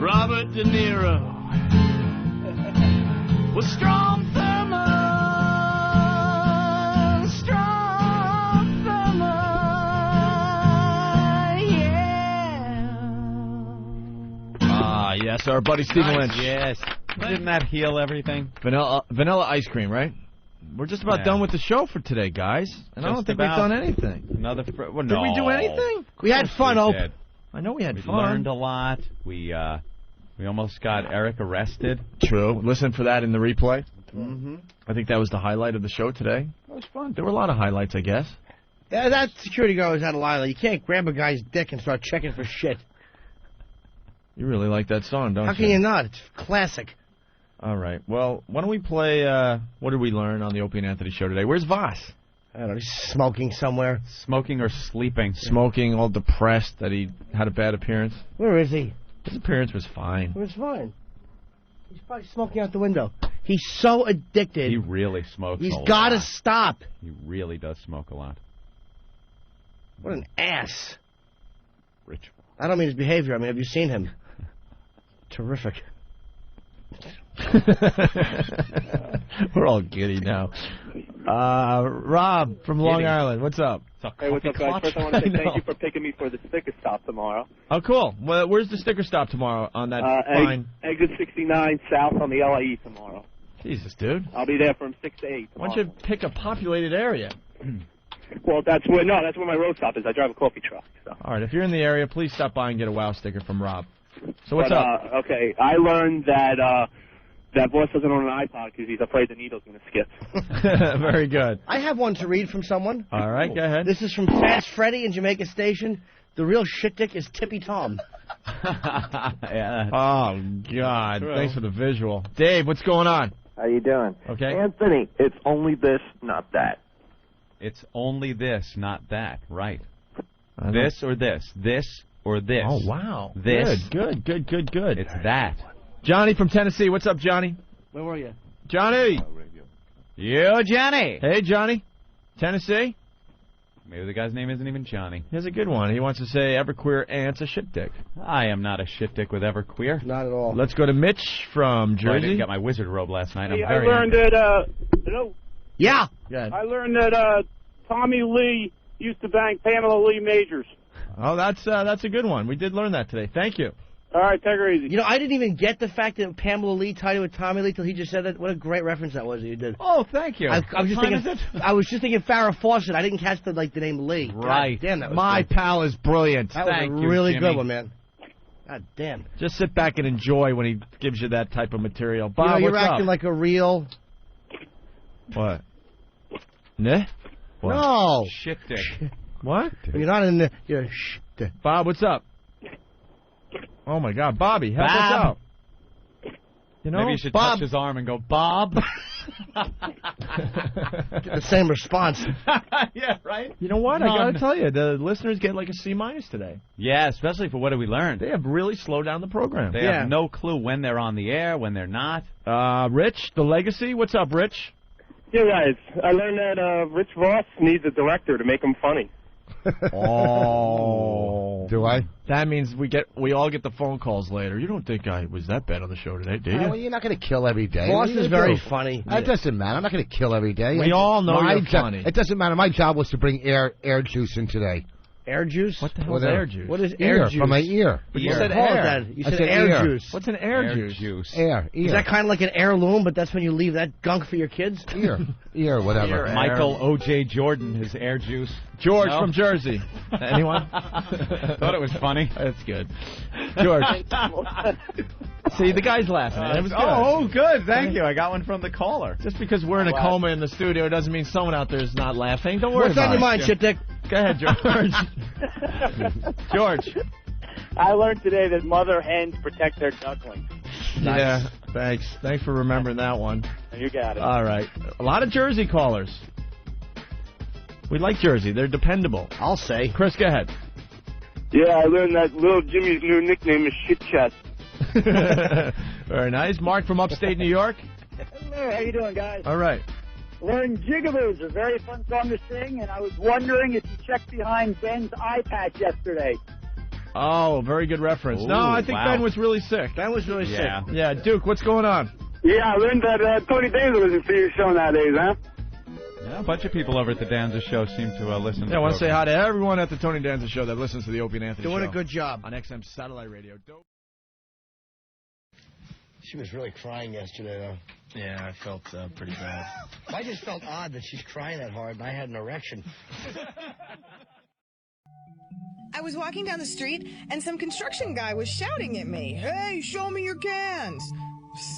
[SPEAKER 18] Robert De Niro was strong thermal,
[SPEAKER 3] yes, our buddy Stephen Lynch.
[SPEAKER 4] Yes. Didn't that heal everything?
[SPEAKER 3] Vanilla ice cream, right? We're just about done with the show for today, guys. And I don't think we've done anything.
[SPEAKER 4] Did
[SPEAKER 3] we do anything?
[SPEAKER 5] We had fun, Ope.
[SPEAKER 3] I know we had fun.
[SPEAKER 4] We learned a lot. We almost got Eric arrested.
[SPEAKER 3] True. Listen for that in the replay.
[SPEAKER 5] Mm-hmm.
[SPEAKER 3] I think that was the highlight of the show today. That was fun. There were a lot of highlights, I guess.
[SPEAKER 5] Yeah, that security guard was out of line. You can't grab a guy's dick and start checking for shit.
[SPEAKER 3] You really like that song, don't you?
[SPEAKER 5] How can you not? It's classic.
[SPEAKER 3] All right. Well, why don't we play, what did we learn on the Opie and Anthony show today? Where's Voss?
[SPEAKER 5] I don't know. He's smoking somewhere.
[SPEAKER 4] Smoking or sleeping.
[SPEAKER 3] Smoking, all depressed that he had a bad appearance.
[SPEAKER 5] Where is he?
[SPEAKER 3] His appearance was fine.
[SPEAKER 5] It was fine. He's probably smoking out the window. He's so addicted.
[SPEAKER 4] He really smokes
[SPEAKER 5] He's
[SPEAKER 4] a lot.
[SPEAKER 5] got to stop.
[SPEAKER 4] He really does smoke a lot.
[SPEAKER 5] What an ass.
[SPEAKER 4] Rich.
[SPEAKER 5] I don't mean his behavior. I mean, have you seen him? Terrific.
[SPEAKER 3] We're all giddy now. Rob from Long Island, what's up?
[SPEAKER 19] Hey, what's up, guys? First, I want to say thank you for picking me for the sticker stop tomorrow.
[SPEAKER 3] Oh, cool. Well, where's the sticker stop tomorrow on that fine?
[SPEAKER 19] Exit 69 south on the LIE tomorrow.
[SPEAKER 3] Jesus, dude.
[SPEAKER 19] I'll be there from 6 to 8
[SPEAKER 3] Why
[SPEAKER 19] tomorrow.
[SPEAKER 3] don't you pick a populated area?
[SPEAKER 19] Well, that's where my road stop is. I drive a coffee truck. So.
[SPEAKER 3] All right, if you're in the area, please stop by and get a WOW sticker from Rob. So what's up?
[SPEAKER 19] Okay, I learned that that boss doesn't own an iPod because he's afraid the needle's going to skip.
[SPEAKER 3] Very good.
[SPEAKER 5] I have one to read from someone.
[SPEAKER 3] All right, go ahead.
[SPEAKER 5] This is from Fast Freddy in Jamaica Station. The real shit dick is Tippy Tom.
[SPEAKER 4] Yeah.
[SPEAKER 3] Oh, God.
[SPEAKER 19] True.
[SPEAKER 3] Thanks for the visual. Dave, what's going on?
[SPEAKER 20] How you doing?
[SPEAKER 3] Okay.
[SPEAKER 20] Anthony, it's only this, not that.
[SPEAKER 4] It's only this, not that. Right. This or this. This or this.
[SPEAKER 3] Oh, wow.
[SPEAKER 4] This.
[SPEAKER 3] Good.
[SPEAKER 4] It's that.
[SPEAKER 3] Johnny from Tennessee. What's up, Johnny?
[SPEAKER 5] Where were you?
[SPEAKER 3] Johnny.
[SPEAKER 4] Yo, Johnny.
[SPEAKER 3] Hey, Johnny. Tennessee?
[SPEAKER 4] Maybe the guy's name isn't even Johnny.
[SPEAKER 3] He has a good one. He wants to say Everqueer Ant's a shit dick.
[SPEAKER 4] I am not a shit dick with Everqueer.
[SPEAKER 5] Not at all.
[SPEAKER 3] Let's go to Mitch from
[SPEAKER 4] Well, I
[SPEAKER 3] Jersey.
[SPEAKER 4] didn't get my wizard robe last night.
[SPEAKER 19] Hey,
[SPEAKER 4] I'm
[SPEAKER 19] I
[SPEAKER 4] very
[SPEAKER 19] learned that, hello?
[SPEAKER 5] Yeah.
[SPEAKER 3] Go ahead.
[SPEAKER 19] I learned that Tommy Lee used to bang Pamela Lee Majors.
[SPEAKER 3] Oh, that's a good one. We did learn that today. Thank you.
[SPEAKER 19] All right, take her easy.
[SPEAKER 5] You know, I didn't even get the fact that Pamela Lee tied it with Tommy Lee till he just said that. What a great reference that was that you did.
[SPEAKER 3] Oh, thank you.
[SPEAKER 5] I was just thinking Farrah Fawcett. I didn't catch the name Lee.
[SPEAKER 3] Right.
[SPEAKER 5] God damn, that was
[SPEAKER 3] My
[SPEAKER 5] good.
[SPEAKER 3] pal is brilliant.
[SPEAKER 5] That was a really good one, man. God damn.
[SPEAKER 3] Just sit back and enjoy when he gives you that type of material. Bob,
[SPEAKER 5] you're
[SPEAKER 3] what's
[SPEAKER 5] acting
[SPEAKER 3] up?
[SPEAKER 5] like a real...
[SPEAKER 3] What? Nah? What?
[SPEAKER 5] No.
[SPEAKER 4] Shit dick.
[SPEAKER 3] What?
[SPEAKER 5] You're not in the... You're shit.
[SPEAKER 3] Bob, what's up? Oh, my God. Bobby, help us
[SPEAKER 4] Bob.
[SPEAKER 3] out. You know,
[SPEAKER 4] Maybe you should
[SPEAKER 3] Bob.
[SPEAKER 4] touch his arm and go, Bob.
[SPEAKER 5] Get the same response.
[SPEAKER 4] Yeah, right?
[SPEAKER 3] You know what? I got to tell you, the listeners get like a C- today.
[SPEAKER 4] Yeah, especially for what did we learn?
[SPEAKER 3] They have really slowed down the program.
[SPEAKER 4] They have no clue when they're on the air, when they're not.
[SPEAKER 3] Rich, the legacy. What's up, Rich?
[SPEAKER 20] Yeah, guys, I learned that Rich Voss needs a director to make him funny.
[SPEAKER 3] Oh.
[SPEAKER 8] Do I?
[SPEAKER 3] That means we all get the phone calls later. You don't think I was that bad on the show today, do you?
[SPEAKER 8] Well, you're not going to kill every day.
[SPEAKER 5] Voss
[SPEAKER 8] What are you
[SPEAKER 5] is
[SPEAKER 8] gonna
[SPEAKER 5] very
[SPEAKER 8] do?
[SPEAKER 5] funny.
[SPEAKER 8] It doesn't matter. I'm not going to kill every day.
[SPEAKER 3] We all know you're funny.
[SPEAKER 8] It doesn't matter. My job was to bring air juice in today.
[SPEAKER 5] Air juice?
[SPEAKER 3] What the hell is air juice?
[SPEAKER 5] What is air juice?
[SPEAKER 8] From my ear.
[SPEAKER 3] But
[SPEAKER 5] You
[SPEAKER 3] you said
[SPEAKER 5] call it
[SPEAKER 3] air.
[SPEAKER 5] that. You
[SPEAKER 8] I
[SPEAKER 5] said
[SPEAKER 8] said
[SPEAKER 5] air
[SPEAKER 8] ear.
[SPEAKER 5] juice.
[SPEAKER 3] What's an air juice?
[SPEAKER 8] Air.
[SPEAKER 5] Is that kind of like an heirloom, but that's when you leave that gunk for your kids?
[SPEAKER 8] Ear, whatever.
[SPEAKER 4] Michael O.J. Jordan, his air juice.
[SPEAKER 3] George
[SPEAKER 4] No?
[SPEAKER 3] from Jersey. Anyone?
[SPEAKER 4] Thought it was funny.
[SPEAKER 3] That's good. George. See, the guy's laughing. It was good.
[SPEAKER 4] Oh, good. Thank you. I got one from the caller.
[SPEAKER 3] Just because we're in a coma in the studio doesn't mean someone out there is not laughing. Don't worry
[SPEAKER 5] What's
[SPEAKER 3] about
[SPEAKER 5] on your
[SPEAKER 3] it.
[SPEAKER 5] mind, shit dick?
[SPEAKER 3] Go ahead, George. George.
[SPEAKER 19] I learned today that mother hens protect their ducklings.
[SPEAKER 3] Yeah, thanks. Thanks for remembering that one.
[SPEAKER 19] You got it.
[SPEAKER 3] All right. A lot of Jersey callers. We like Jersey. They're dependable.
[SPEAKER 5] I'll say.
[SPEAKER 3] Chris, go ahead.
[SPEAKER 20] Yeah, I learned that little Jimmy's new nickname is Shit Chest.
[SPEAKER 3] Very nice. Mark from upstate New York.
[SPEAKER 6] Hello, how you doing, guys?
[SPEAKER 3] All right.
[SPEAKER 6] Learn Jigaboos, a very fun song to sing, and I was wondering if you checked behind Ben's eye patch yesterday.
[SPEAKER 3] Oh, very good reference.
[SPEAKER 4] Ooh,
[SPEAKER 3] no, I think
[SPEAKER 4] wow.
[SPEAKER 3] Ben was really sick.
[SPEAKER 5] Ben was really sick.
[SPEAKER 3] Yeah, Duke, what's going on?
[SPEAKER 20] Yeah, I learned that Tony Danza listens to your show nowadays, huh?
[SPEAKER 4] Yeah, a bunch of people over at the Danza Show seem to listen.
[SPEAKER 3] Yeah, I want to say hi to everyone at the Tony Danza Show that listens to the Opie and Anthony
[SPEAKER 5] Doing
[SPEAKER 3] Show.
[SPEAKER 5] a good job.
[SPEAKER 3] On XM Satellite Radio. Dope.
[SPEAKER 11] She was really crying yesterday, though. Yeah, I felt pretty bad. I just felt odd that she's crying that hard, and I had an erection.
[SPEAKER 17] I was walking down the street, and some construction guy was shouting at me, "Hey, show me your cans!"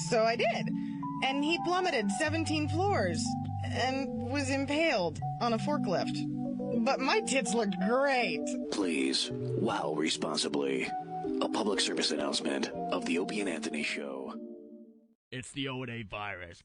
[SPEAKER 17] So I did. And he plummeted 17 floors and was impaled on a forklift. But my tits looked great.
[SPEAKER 15] Please, wow responsibly. A public service announcement of the Opie and Anthony Show.
[SPEAKER 22] It's the O&A virus.